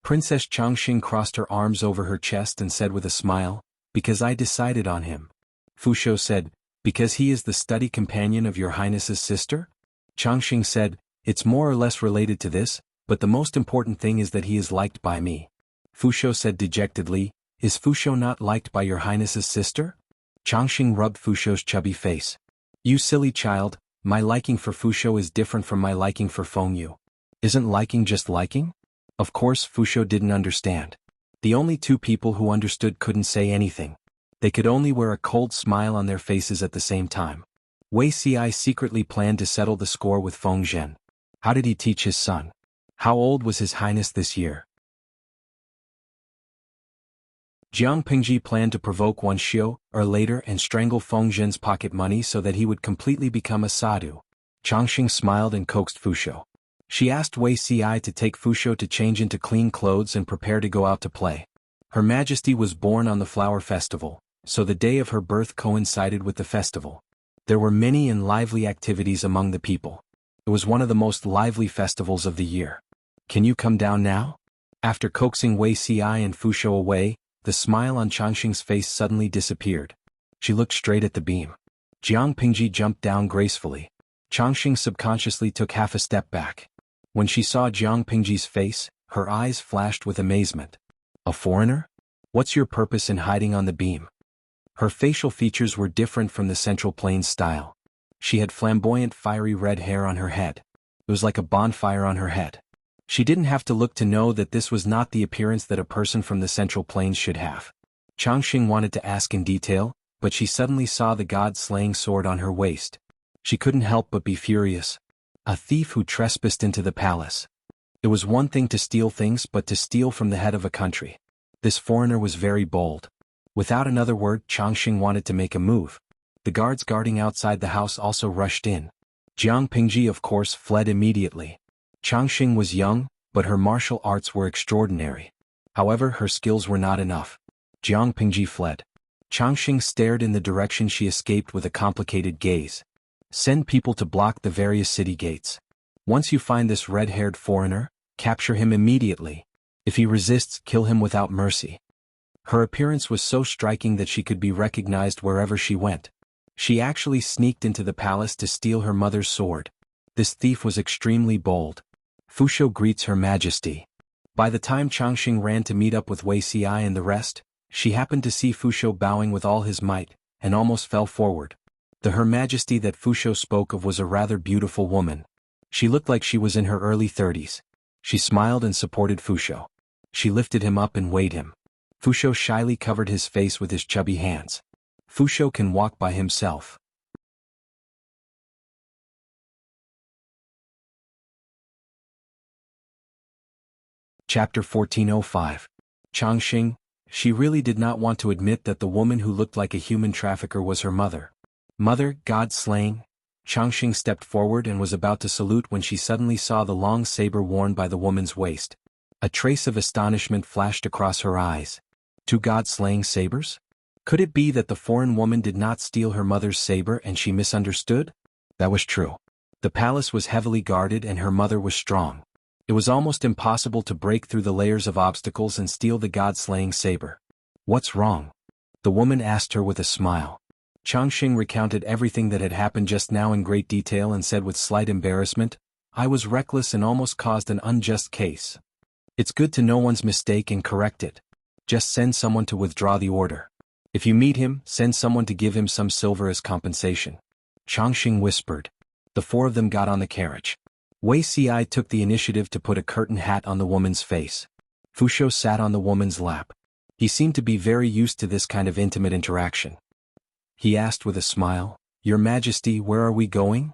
Princess Changxing crossed her arms over her chest and said with a smile, because I decided on him. Fushou said, because he is the study companion of your Highness's sister? Changxing said, it's more or less related to this, but the most important thing is that he is liked by me. Fushou said dejectedly, is Fushou not liked by your Highness's sister? Changxing rubbed Fushou's chubby face. You silly child, My liking for Fusho is different from my liking for Fengyu. Isn't liking just liking? Of course Fusho didn't understand. The only two people who understood couldn't say anything. They could only wear a cold smile on their faces at the same time. Wei Ci secretly planned to settle the score with Feng Zhen. How did he teach his son? How old was His Highness this year? Jiang Pingji planned to provoke Wuxia later and strangle Feng Zhen's pocket money so that he would completely become a sadhu. Changxing smiled and coaxed Fusho. She asked Wei Ci to take Fusho to change into clean clothes and prepare to go out to play. Her Majesty was born on the flower festival, so the day of her birth coincided with the festival. There were many and lively activities among the people. It was one of the most lively festivals of the year. Can you come down now? After coaxing Wei Ci and Fusho away, the smile on Changxing's face suddenly disappeared. She looked straight at the beam. Jiang Pingji jumped down gracefully. Changxing subconsciously took half a step back. When she saw Jiang Pingji's face, her eyes flashed with amazement. A foreigner? What's your purpose in hiding on the beam? Her facial features were different from the Central Plains style. She had flamboyant fiery red hair on her head. It was like a bonfire on her head. She didn't have to look to know that this was not the appearance that a person from the Central Plains should have. Changxing wanted to ask in detail, but she suddenly saw the god-slaying sword on her waist. She couldn't help but be furious. A thief who trespassed into the palace. It was one thing to steal things, but to steal from the head of a country. This foreigner was very bold. Without another word, Changxing wanted to make a move. The guards guarding outside the house also rushed in. Jiang Pingji of course fled immediately. Changxing was young, but her martial arts were extraordinary. However, her skills were not enough. Jiang Pingji fled. Changxing stared in the direction she escaped with a complicated gaze. Send people to block the various city gates. Once you find this red-haired foreigner, capture him immediately. If he resists, kill him without mercy. Her appearance was so striking that she could be recognized wherever she went. She actually sneaked into the palace to steal her mother's sword. This thief was extremely bold. Fusho greets Her Majesty. By the time Changxing ran to meet up with Wei Ci and the rest, she happened to see Fusho bowing with all his might, and almost fell forward. The Her Majesty that Fusho spoke of was a rather beautiful woman. She looked like she was in her early 30s. She smiled and supported Fusho. She lifted him up and weighed him. Fusho shyly covered his face with his chubby hands. Fusho can walk by himself. Chapter 1405. Changxing. She really did not want to admit that the woman who looked like a human trafficker was her mother. Mother, god-slaying. Changxing stepped forward and was about to salute when she suddenly saw the long saber worn by the woman's waist. A trace of astonishment flashed across her eyes. Two god-slaying sabers? Could it be that the foreign woman did not steal her mother's saber and she misunderstood? That was true. The palace was heavily guarded and her mother was strong. It was almost impossible to break through the layers of obstacles and steal the god-slaying saber. What's wrong? The woman asked her with a smile. Changxing recounted everything that had happened just now in great detail and said with slight embarrassment, I was reckless and almost caused an unjust case. It's good to know one's mistake and correct it. Just send someone to withdraw the order. If you meet him, send someone to give him some silver as compensation. Changxing whispered. The four of them got on the carriage. Wei Ci took the initiative to put a curtain hat on the woman's face. Fusho sat on the woman's lap. He seemed to be very used to this kind of intimate interaction. He asked with a smile, Your Majesty, where are we going?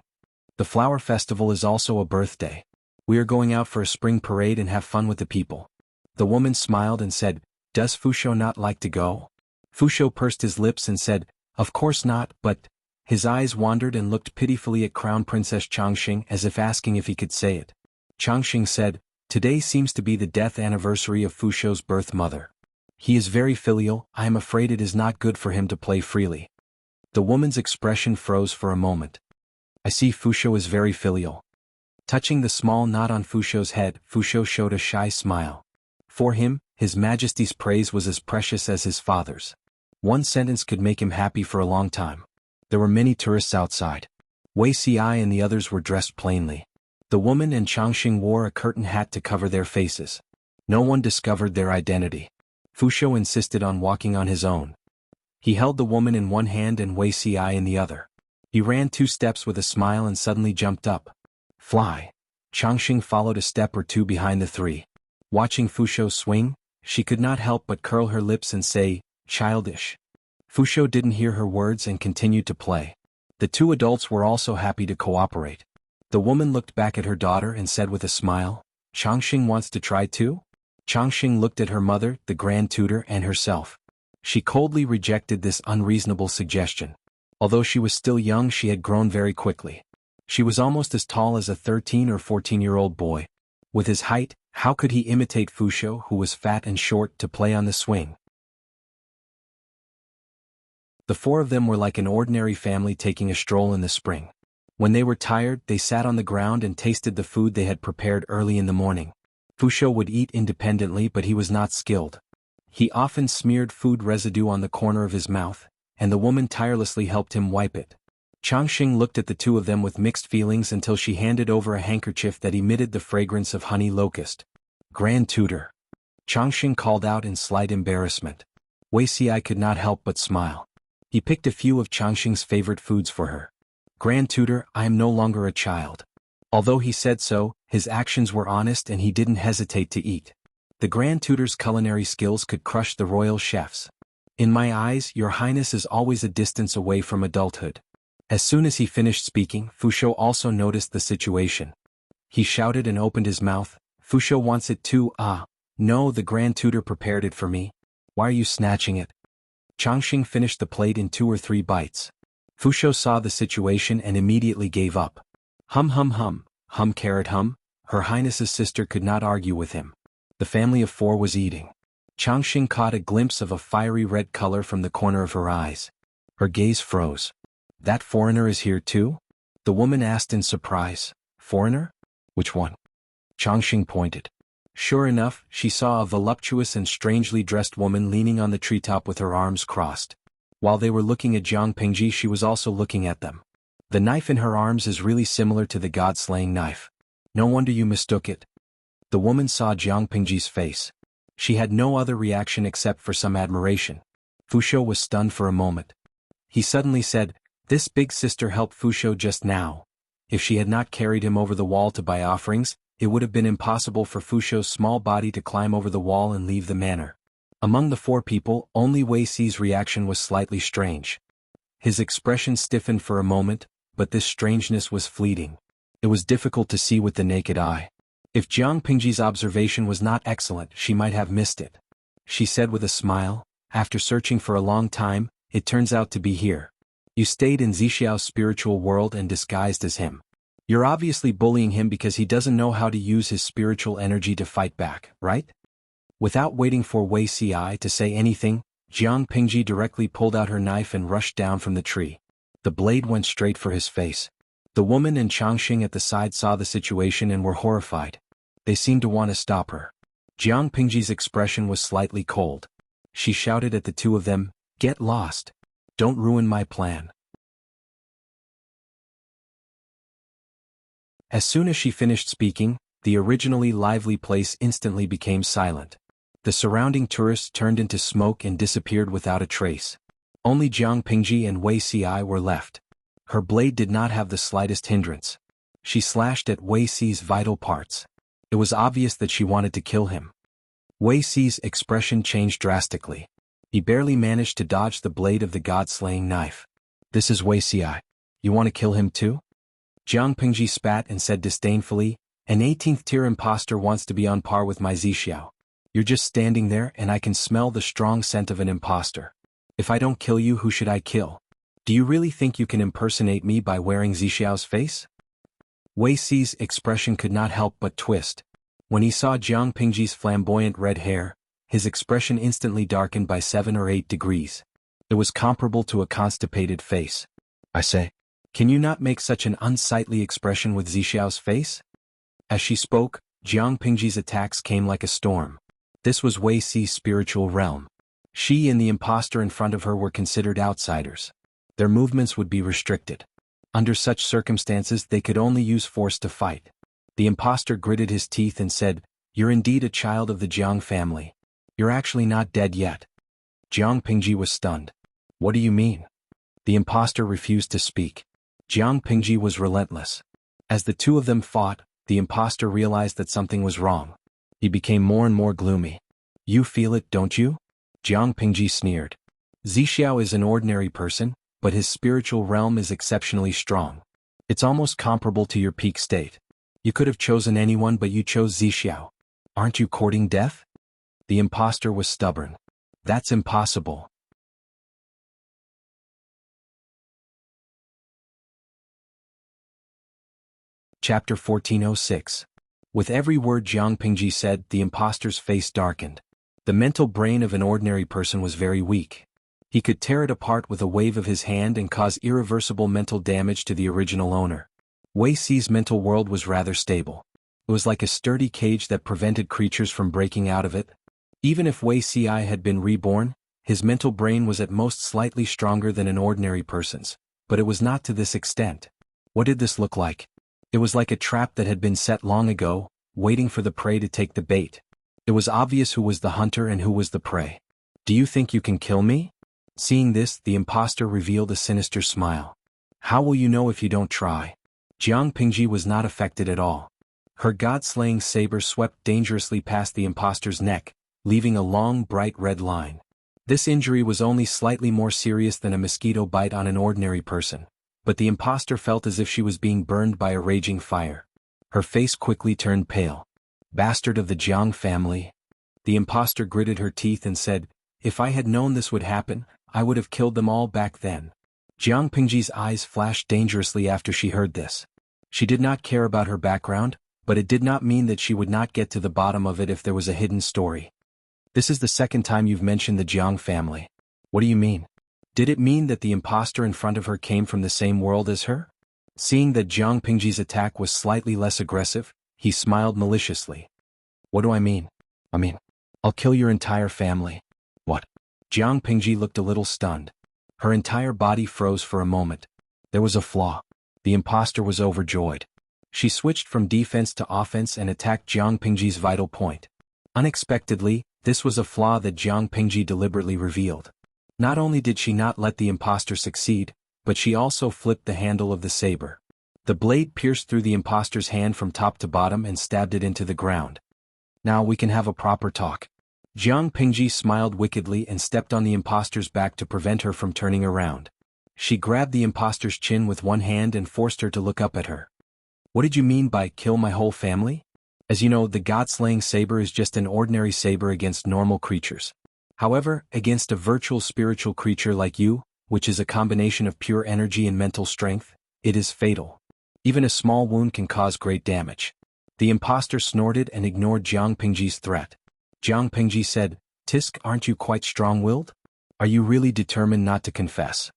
The flower festival is also a birthday. We are going out for a spring parade and have fun with the people. The woman smiled and said, Does Fusho not like to go? Fusho pursed his lips and said, Of course not, but... His eyes wandered and looked pitifully at Crown Princess Changxing as if asking if he could say it. Changxing said, Today seems to be the death anniversary of Fusho's birth mother. He is very filial, I am afraid it is not good for him to play freely. The woman's expression froze for a moment. I see Fusho is very filial. Touching the small knot on Fusho's head, Fusho showed a shy smile. For him, His Majesty's praise was as precious as his father's. One sentence could make him happy for a long time. There were many tourists outside. Wei Ci and the others were dressed plainly. The woman and Changxing wore a curtain hat to cover their faces. No one discovered their identity. Fusho insisted on walking on his own. He held the woman in one hand and Wei Ci in the other. He ran 2 steps with a smile and suddenly jumped up. Fly. Changxing followed a step or 2 behind the 3. Watching Fushou swing, she could not help but curl her lips and say, childish. Fushou didn't hear her words and continued to play. The 2 adults were also happy to cooperate. The woman looked back at her daughter and said with a smile, Changxing wants to try too? Changxing looked at her mother, the grand tutor, and herself. She coldly rejected this unreasonable suggestion. Although she was still young, she had grown very quickly. She was almost as tall as a 13 or 14-year-old boy. With his height, how could he imitate Fushou, who was fat and short, to play on the swing? The 4 of them were like an ordinary family taking a stroll in the spring. When they were tired, they sat on the ground and tasted the food they had prepared early in the morning. Fushou would eat independently, but he was not skilled. He often smeared food residue on the corner of his mouth, and the woman tirelessly helped him wipe it. Changxing looked at the 2 of them with mixed feelings until she handed over a handkerchief that emitted the fragrance of honey locust. Grand tutor. Changxing called out in slight embarrassment. Wuxia could not help but smile. He picked a few of Changxing's favorite foods for her. Grand tutor, I am no longer a child. Although he said so, his actions were honest and he didn't hesitate to eat. The Grand Tutor's culinary skills could crush the royal chefs. In my eyes, your highness is always a distance away from adulthood. As soon as he finished speaking, Fushou also noticed the situation. He shouted and opened his mouth, Fushou wants it too. Ah, no, the Grand Tutor prepared it for me. Why are you snatching it? Changxing finished the plate in 2 or 3 bites. Fushou saw the situation and immediately gave up. Hum hum hum, hum carrot hum, Her Highness's sister could not argue with him. The family of 4 was eating. Changxing caught a glimpse of a fiery red color from the corner of her eyes. Her gaze froze. That foreigner is here too? The woman asked in surprise. Foreigner? Which one? Changxing pointed. Sure enough, she saw a voluptuous and strangely dressed woman leaning on the treetop with her arms crossed. While they were looking at Jiang Pingji, she was also looking at them. The knife in her arms is really similar to the god-slaying knife. No wonder you mistook it. The woman saw Jiang Pingji's face. She had no other reaction except for some admiration. Fushou was stunned for a moment. He suddenly said, This big sister helped Fushou just now. If she had not carried him over the wall to buy offerings, it would have been impossible for Fushou's small body to climb over the wall and leave the manor. Among the 4 people, only Wei Xi's reaction was slightly strange. His expression stiffened for a moment, but this strangeness was fleeting. It was difficult to see with the naked eye. If Jiang Pingji's observation was not excellent, she might have missed it. She said with a smile, After searching for a long time, it turns out to be here. You stayed in Zixiao's spiritual world and disguised as him. You're obviously bullying him because he doesn't know how to use his spiritual energy to fight back, right? Without waiting for Wei Xi to say anything, Jiang Pingji directly pulled out her knife and rushed down from the tree. The blade went straight for his face. The woman and Changxing at the side saw the situation and were horrified. They seemed to want to stop her. Jiang Pingji's expression was slightly cold. She shouted at the 2 of them, Get lost. Don't ruin my plan. As soon as she finished speaking, the originally lively place instantly became silent. The surrounding tourists turned into smoke and disappeared without a trace. Only Jiang Pingji and Wei Xi were left. Her blade did not have the slightest hindrance. She slashed at Wei Xi's vital parts. It was obvious that she wanted to kill him. Wei Xi's expression changed drastically. He barely managed to dodge the blade of the god-slaying knife. This is Wei Xi. You want to kill him too? Jiang Pingji spat and said disdainfully, An 18th-tier imposter wants to be on par with my Zixiao. You're just standing there and I can smell the strong scent of an imposter. If I don't kill you, who should I kill? Do you really think you can impersonate me by wearing Zixiao's face? Wei Xi's expression could not help but twist. When he saw Jiang Pingji's flamboyant red hair, his expression instantly darkened by 7 or 8 degrees. It was comparable to a constipated face. I say, can you not make such an unsightly expression with Zixiao's face? As she spoke, Jiang Pingji's attacks came like a storm. This was Wei Xi's spiritual realm. She and the imposter in front of her were considered outsiders. Their movements would be restricted. Under such circumstances, they could only use force to fight. The imposter gritted his teeth and said, You're indeed a child of the Jiang family. You're actually not dead yet. Jiang Pingji was stunned. What do you mean? The imposter refused to speak. Jiang Pingji was relentless. As the two of them fought, the impostor realized that something was wrong. He became more and more gloomy. You feel it, don't you? Jiang Pingji sneered. Zixiao is an ordinary person, but his spiritual realm is exceptionally strong. It's almost comparable to your peak state. You could have chosen anyone, but you chose Zixiao. Aren't you courting death? The impostor was stubborn. That's impossible. Chapter 1406. With every word Jiang Pingji said, the impostor's face darkened. The mental brain of an ordinary person was very weak. He could tear it apart with a wave of his hand and cause irreversible mental damage to the original owner. Wei Xi's mental world was rather stable. It was like a sturdy cage that prevented creatures from breaking out of it. Even if Wei Xi had been reborn, his mental brain was at most slightly stronger than an ordinary person's, but it was not to this extent. What did this look like? It was like a trap that had been set long ago, waiting for the prey to take the bait. It was obvious who was the hunter and who was the prey. Do you think you can kill me? Seeing this, the impostor revealed a sinister smile. How will you know if you don't try? Jiang Pingji was not affected at all. Her god-slaying saber swept dangerously past the impostor's neck, leaving a long, bright red line. This injury was only slightly more serious than a mosquito bite on an ordinary person, but the impostor felt as if she was being burned by a raging fire. Her face quickly turned pale. Bastard of the Jiang family. The impostor gritted her teeth and said, if I had known this would happen, I would have killed them all back then. Jiang Pingji's eyes flashed dangerously after she heard this. She did not care about her background, but it did not mean that she would not get to the bottom of it if there was a hidden story. This is the second time you've mentioned the Jiang family. What do you mean? Did it mean that the impostor in front of her came from the same world as her? Seeing that Jiang Pingji's attack was slightly less aggressive, he smiled maliciously. What do I mean? I'll kill your entire family. What? Jiang Pingji looked a little stunned. Her entire body froze for a moment. There was a flaw. The impostor was overjoyed. She switched from defense to offense and attacked Jiang Pingji's vital point. Unexpectedly, this was a flaw that Jiang Pingji deliberately revealed. Not only did she not let the impostor succeed, but she also flipped the handle of the saber. The blade pierced through the impostor's hand from top to bottom and stabbed it into the ground. Now we can have a proper talk. Jiang Pingji smiled wickedly and stepped on the impostor's back to prevent her from turning around. She grabbed the impostor's chin with one hand and forced her to look up at her. What did you mean by kill my whole family? As you know, the god-slaying saber is just an ordinary saber against normal creatures. However, against a virtual spiritual creature like you, which is a combination of pure energy and mental strength, it is fatal. Even a small wound can cause great damage. The impostor snorted and ignored Jiang Pingji's threat. Jiang Pingji said, Tisk, aren't you quite strong-willed? Are you really determined not to confess?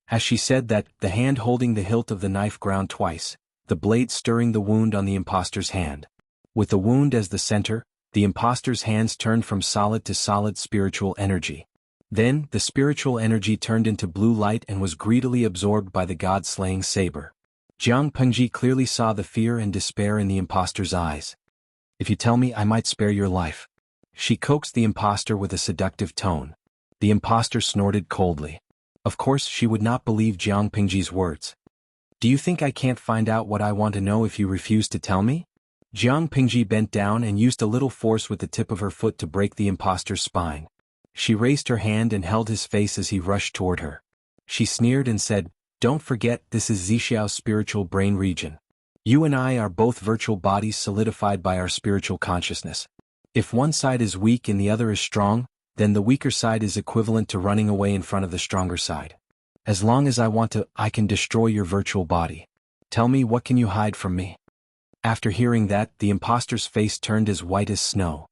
As she said that, the hand holding the hilt of the knife ground twice, the blade stirring the wound on the impostor's hand. With the wound as the center, the impostor's hands turned from solid to solid spiritual energy. Then, the spiritual energy turned into blue light and was greedily absorbed by the god-slaying saber. Jiang Pingji clearly saw the fear and despair in the impostor's eyes. If you tell me, I might spare your life. She coaxed the impostor with a seductive tone. The impostor snorted coldly. Of course, she would not believe Jiang Pingji's words. Do you think I can't find out what I want to know if you refuse to tell me? Jiang Pingji bent down and used a little force with the tip of her foot to break the impostor's spine. She raised her hand and held his face as he rushed toward her. She sneered and said, Don't forget, this is Zixiao's spiritual brain region. You and I are both virtual bodies solidified by our spiritual consciousness. If one side is weak and the other is strong, then the weaker side is equivalent to running away in front of the stronger side. As long as I want to, I can destroy your virtual body. Tell me, what can you hide from me? After hearing that, the impostor's face turned as white as snow.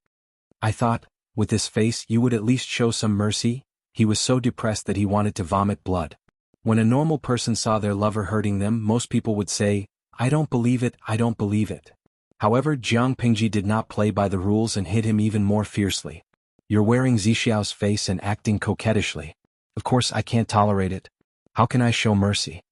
I thought, with this face you would at least show some mercy. He was so depressed that he wanted to vomit blood. When a normal person saw their lover hurting them, most people would say, I don't believe it, I don't believe it. However, Jiang Pingji did not play by the rules and hit him even more fiercely. You're wearing Zixiao's face and acting coquettishly. Of course I can't tolerate it. How can I show mercy?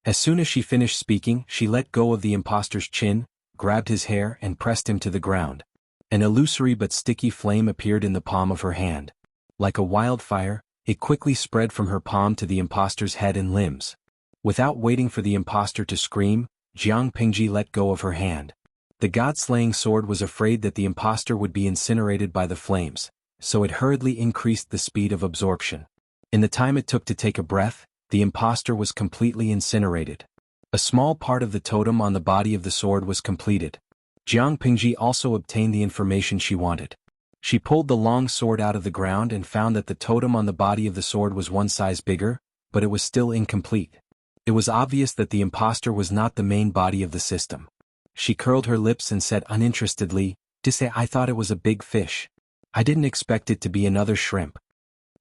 As soon as she finished speaking, she let go of the impostor's chin, grabbed his hair and pressed him to the ground. An illusory but sticky flame appeared in the palm of her hand. Like a wildfire, It quickly spread from her palm to the impostor's head and limbs. Without waiting for the impostor to scream, Jiang Pingji let go of her hand. The god-slaying sword was afraid that the impostor would be incinerated by the flames, so it hurriedly increased the speed of absorption. In the time it took to take a breath, the impostor was completely incinerated. A small part of the totem on the body of the sword was completed. Jiang Pingji also obtained the information she wanted. She pulled the long sword out of the ground and found that the totem on the body of the sword was one size bigger, but it was still incomplete. It was obvious that the impostor was not the main body of the system. She curled her lips and said uninterestedly, I thought it was a big fish. I didn't expect it to be another shrimp."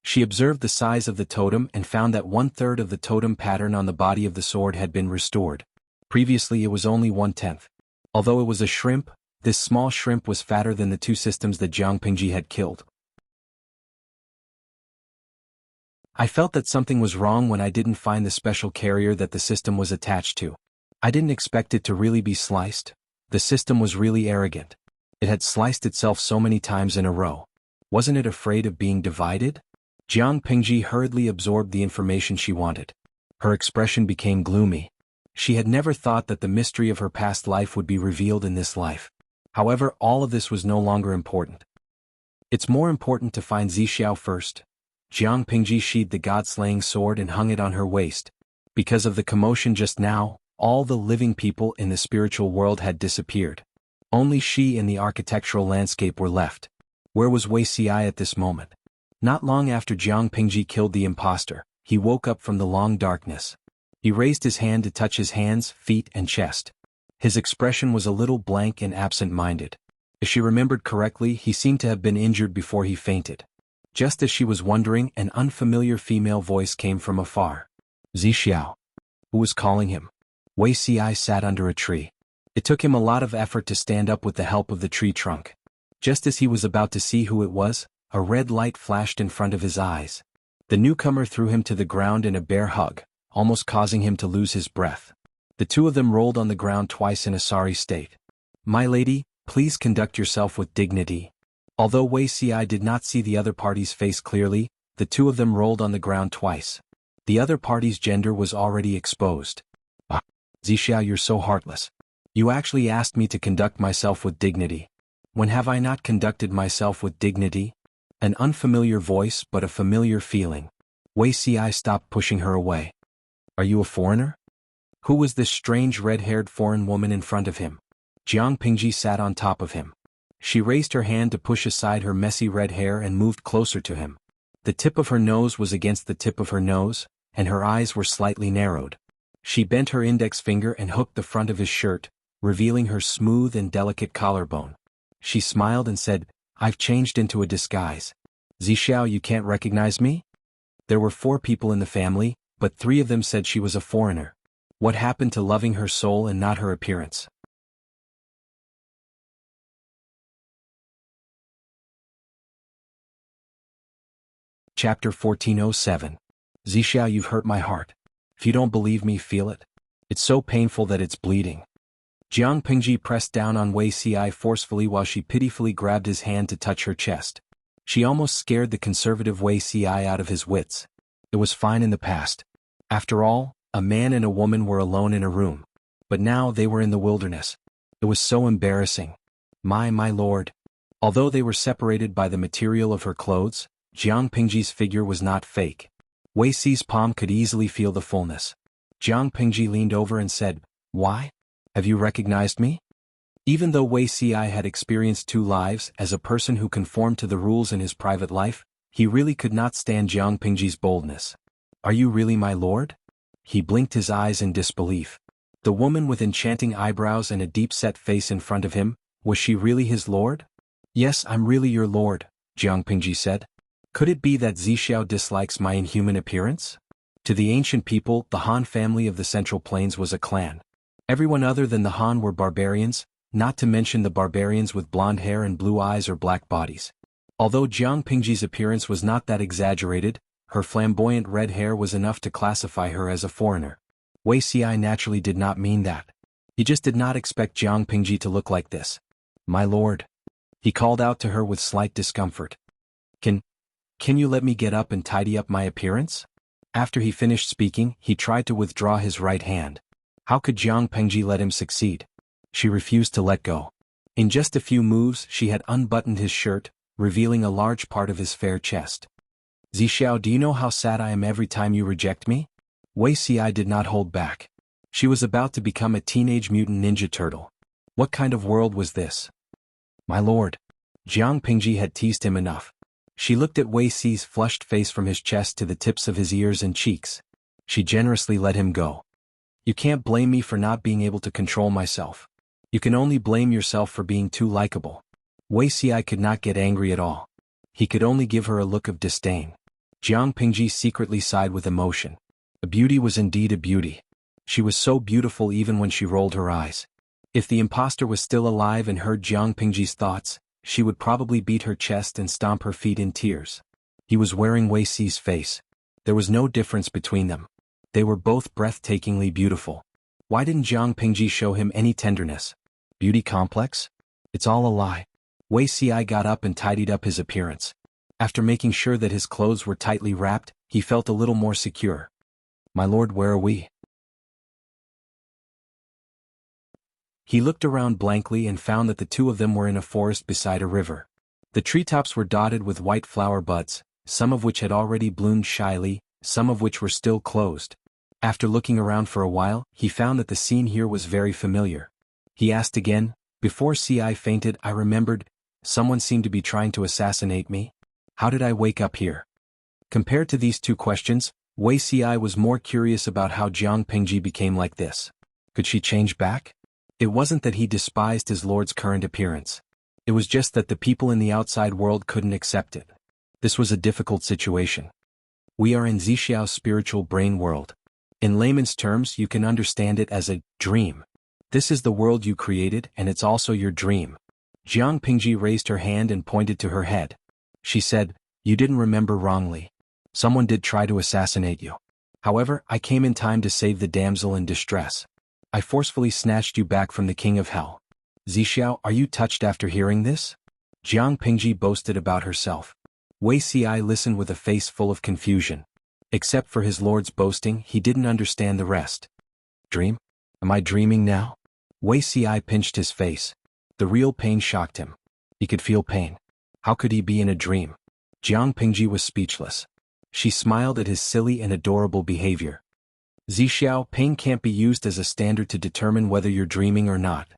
She observed the size of the totem and found that 1/3 of the totem pattern on the body of the sword had been restored. Previously it was only 1/10. Although it was a shrimp, this small shrimp was fatter than the 2 systems that Jiang Pingji had killed. I felt that something was wrong when I didn't find the special carrier that the system was attached to. I didn't expect it to really be sliced. The system was really arrogant. It had sliced itself so many times in a row. Wasn't it afraid of being divided? Jiang Pingji hurriedly absorbed the information she wanted. Her expression became gloomy. She had never thought that the mystery of her past life would be revealed in this life. However, all of this was no longer important. It's more important to find Zixiao first. Jiang Pingji sheathed the god-slaying sword and hung it on her waist. Because of the commotion just now, all the living people in the spiritual world had disappeared. Only she and the architectural landscape were left. Where was Wuxia at this moment? Not long after Jiang Pingji killed the impostor, he woke up from the long darkness. He raised his hand to touch his hands, feet, and chest. His expression was a little blank and absent-minded. If she remembered correctly, he seemed to have been injured before he fainted. Just as she was wondering, an unfamiliar female voice came from afar. Zixiao. Who was calling him? Wuxia sat under a tree. It took him a lot of effort to stand up with the help of the tree trunk. Just as he was about to see who it was, a red light flashed in front of his eyes. The newcomer threw him to the ground in a bear hug, almost causing him to lose his breath. The two of them rolled on the ground twice in a sorry state. "My lady, please conduct yourself with dignity." Although Wuxia did not see the other party's face clearly, the two of them rolled on the ground twice. The other party's gender was already exposed. "Ah, Zixiao, you're so heartless. You actually asked me to conduct myself with dignity. When have I not conducted myself with dignity?" An unfamiliar voice but a familiar feeling. Wuxia stopped pushing her away. "Are you a foreigner?" Who was this strange red-haired foreign woman in front of him? Jiang Pingji sat on top of him. She raised her hand to push aside her messy red hair and moved closer to him. The tip of her nose was against the tip of her nose, and her eyes were slightly narrowed. She bent her index finger and hooked the front of his shirt, revealing her smooth and delicate collarbone. She smiled and said, "I've changed into a disguise. Zixiao, you can't recognize me?" There were 4 people in the family, but 3 of them said she was a foreigner. What happened to loving her soul and not her appearance? Chapter 1407. Zixiao, you've hurt my heart. If you don't believe me, feel it. It's so painful that it's bleeding. Jiang Pingji pressed down on Wuxia forcefully while she pitifully grabbed his hand to touch her chest. She almost scared the conservative Wuxia out of his wits. It was fine in the past. After all, a man and a woman were alone in a room. But now they were in the wilderness. It was so embarrassing. My lord. Although they were separated by the material of her clothes, Jiang Pingji's figure was not fake. Wuxia's palm could easily feel the fullness. Jiang Pingji leaned over and said, "Why? Have you recognized me?" Even though Wuxia had experienced 2 lives as a person who conformed to the rules in his private life, he really could not stand Jiang Pingji's boldness. "Are you really my lord?" He blinked his eyes in disbelief. The woman with enchanting eyebrows and a deep-set face in front of him, was she really his lord? "Yes, I'm really your lord," Jiang Pingji said. Could it be that Zixiao dislikes my inhuman appearance? To the ancient people, the Han family of the Central Plains was a clan. Everyone other than the Han were barbarians, not to mention the barbarians with blonde hair and blue eyes or black bodies. Although Jiang Pingji's appearance was not that exaggerated, her flamboyant red hair was enough to classify her as a foreigner. Wuxia naturally did not mean that. He just did not expect Jiang Pingji to look like this. "My lord." He called out to her with slight discomfort. Can you let me get up and tidy up my appearance? After he finished speaking, he tried to withdraw his right hand. How could Jiang Pengji let him succeed? She refused to let go. In just a few moves, she had unbuttoned his shirt, revealing a large part of his fair chest. Zixiao, do you know how sad I am every time you reject me? Wei Xi did not hold back. She was about to become a teenage mutant ninja turtle. What kind of world was this? My lord. Jiang Pengji had teased him enough. She looked at Wei Xi's flushed face from his chest to the tips of his ears and cheeks. She generously let him go. You can't blame me for not being able to control myself. You can only blame yourself for being too likable. Wei Xi could not get angry at all. He could only give her a look of disdain. Jiang Pengji secretly sighed with emotion. A beauty was indeed a beauty. She was so beautiful even when she rolled her eyes. If the imposter was still alive and heard Jiang Pengji's thoughts, she would probably beat her chest and stomp her feet in tears. He was wearing Wei Xi's face. There was no difference between them. They were both breathtakingly beautiful. Why didn't Jiang Pengji show him any tenderness? Beauty complex? It's all a lie. Wei Xi got up and tidied up his appearance. After making sure that his clothes were tightly wrapped, he felt a little more secure. My lord, where are we? He looked around blankly and found that the two of them were in a forest beside a river. The treetops were dotted with white flower buds, some of which had already bloomed shyly, some of which were still closed. After looking around for a while, he found that the scene here was very familiar. He asked again, before Ci fainted, I remembered, someone seemed to be trying to assassinate me. How did I wake up here? Compared to these two questions, Wei Ci was more curious about how Jiang Pengji became like this. Could she change back? It wasn't that he despised his lord's current appearance. It was just that the people in the outside world couldn't accept it. This was a difficult situation. We are in Zixiao's spiritual brain world. In layman's terms, you can understand it as a dream. This is the world you created, and it's also your dream. Jiang Pengji raised her hand and pointed to her head. She said, you didn't remember wrongly. Someone did try to assassinate you. However, I came in time to save the damsel in distress. I forcefully snatched you back from the king of hell. Zixiao, are you touched after hearing this? Jiang Pengji boasted about herself. Wei Xi listened with a face full of confusion. Except for his lord's boasting, he didn't understand the rest. Dream? Am I dreaming now? Wei Xi pinched his face. The real pain shocked him. He could feel pain. How could he be in a dream? Jiang Pengji was speechless. She smiled at his silly and adorable behavior. Zixiao, pain can't be used as a standard to determine whether you're dreaming or not.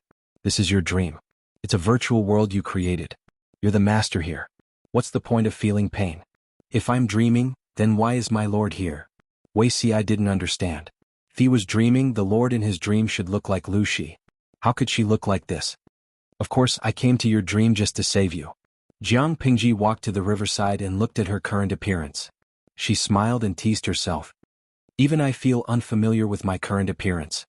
This is your dream. It's a virtual world you created. You're the master here. What's the point of feeling pain? If I'm dreaming, then why is my lord here? Wei Xi didn't understand. If he was dreaming, the lord in his dream should look like Lu Shi. How could she look like this? Of course, I came to your dream just to save you. Jiang Pengji walked to the riverside and looked at her current appearance. She smiled and teased herself. Even I feel unfamiliar with my current appearance.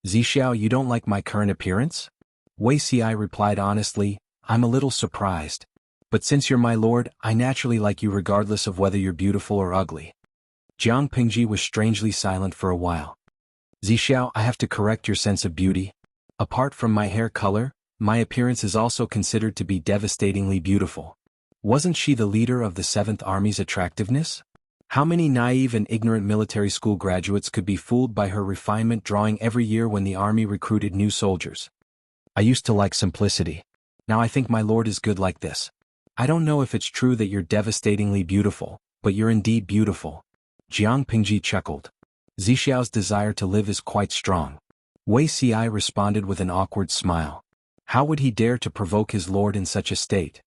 Zixiao, you don't like my current appearance? Wei Xi replied honestly, I'm a little surprised. But since you're my lord, I naturally like you regardless of whether you're beautiful or ugly. Jiang Pengji was strangely silent for a while. Zixiao, I have to correct your sense of beauty. Apart from my hair color, my appearance is also considered to be devastatingly beautiful. Wasn't she the leader of the 7th Army's attractiveness? How many naive and ignorant military school graduates could be fooled by her refinement drawing every year when the army recruited new soldiers? I used to like simplicity. Now I think my lord is good like this. I don't know if it's true that you're devastatingly beautiful, but you're indeed beautiful. Jiang Pengji chuckled. Zixiao's desire to live is quite strong. Wei Xi responded with an awkward smile. How would he dare to provoke his lord in such a state?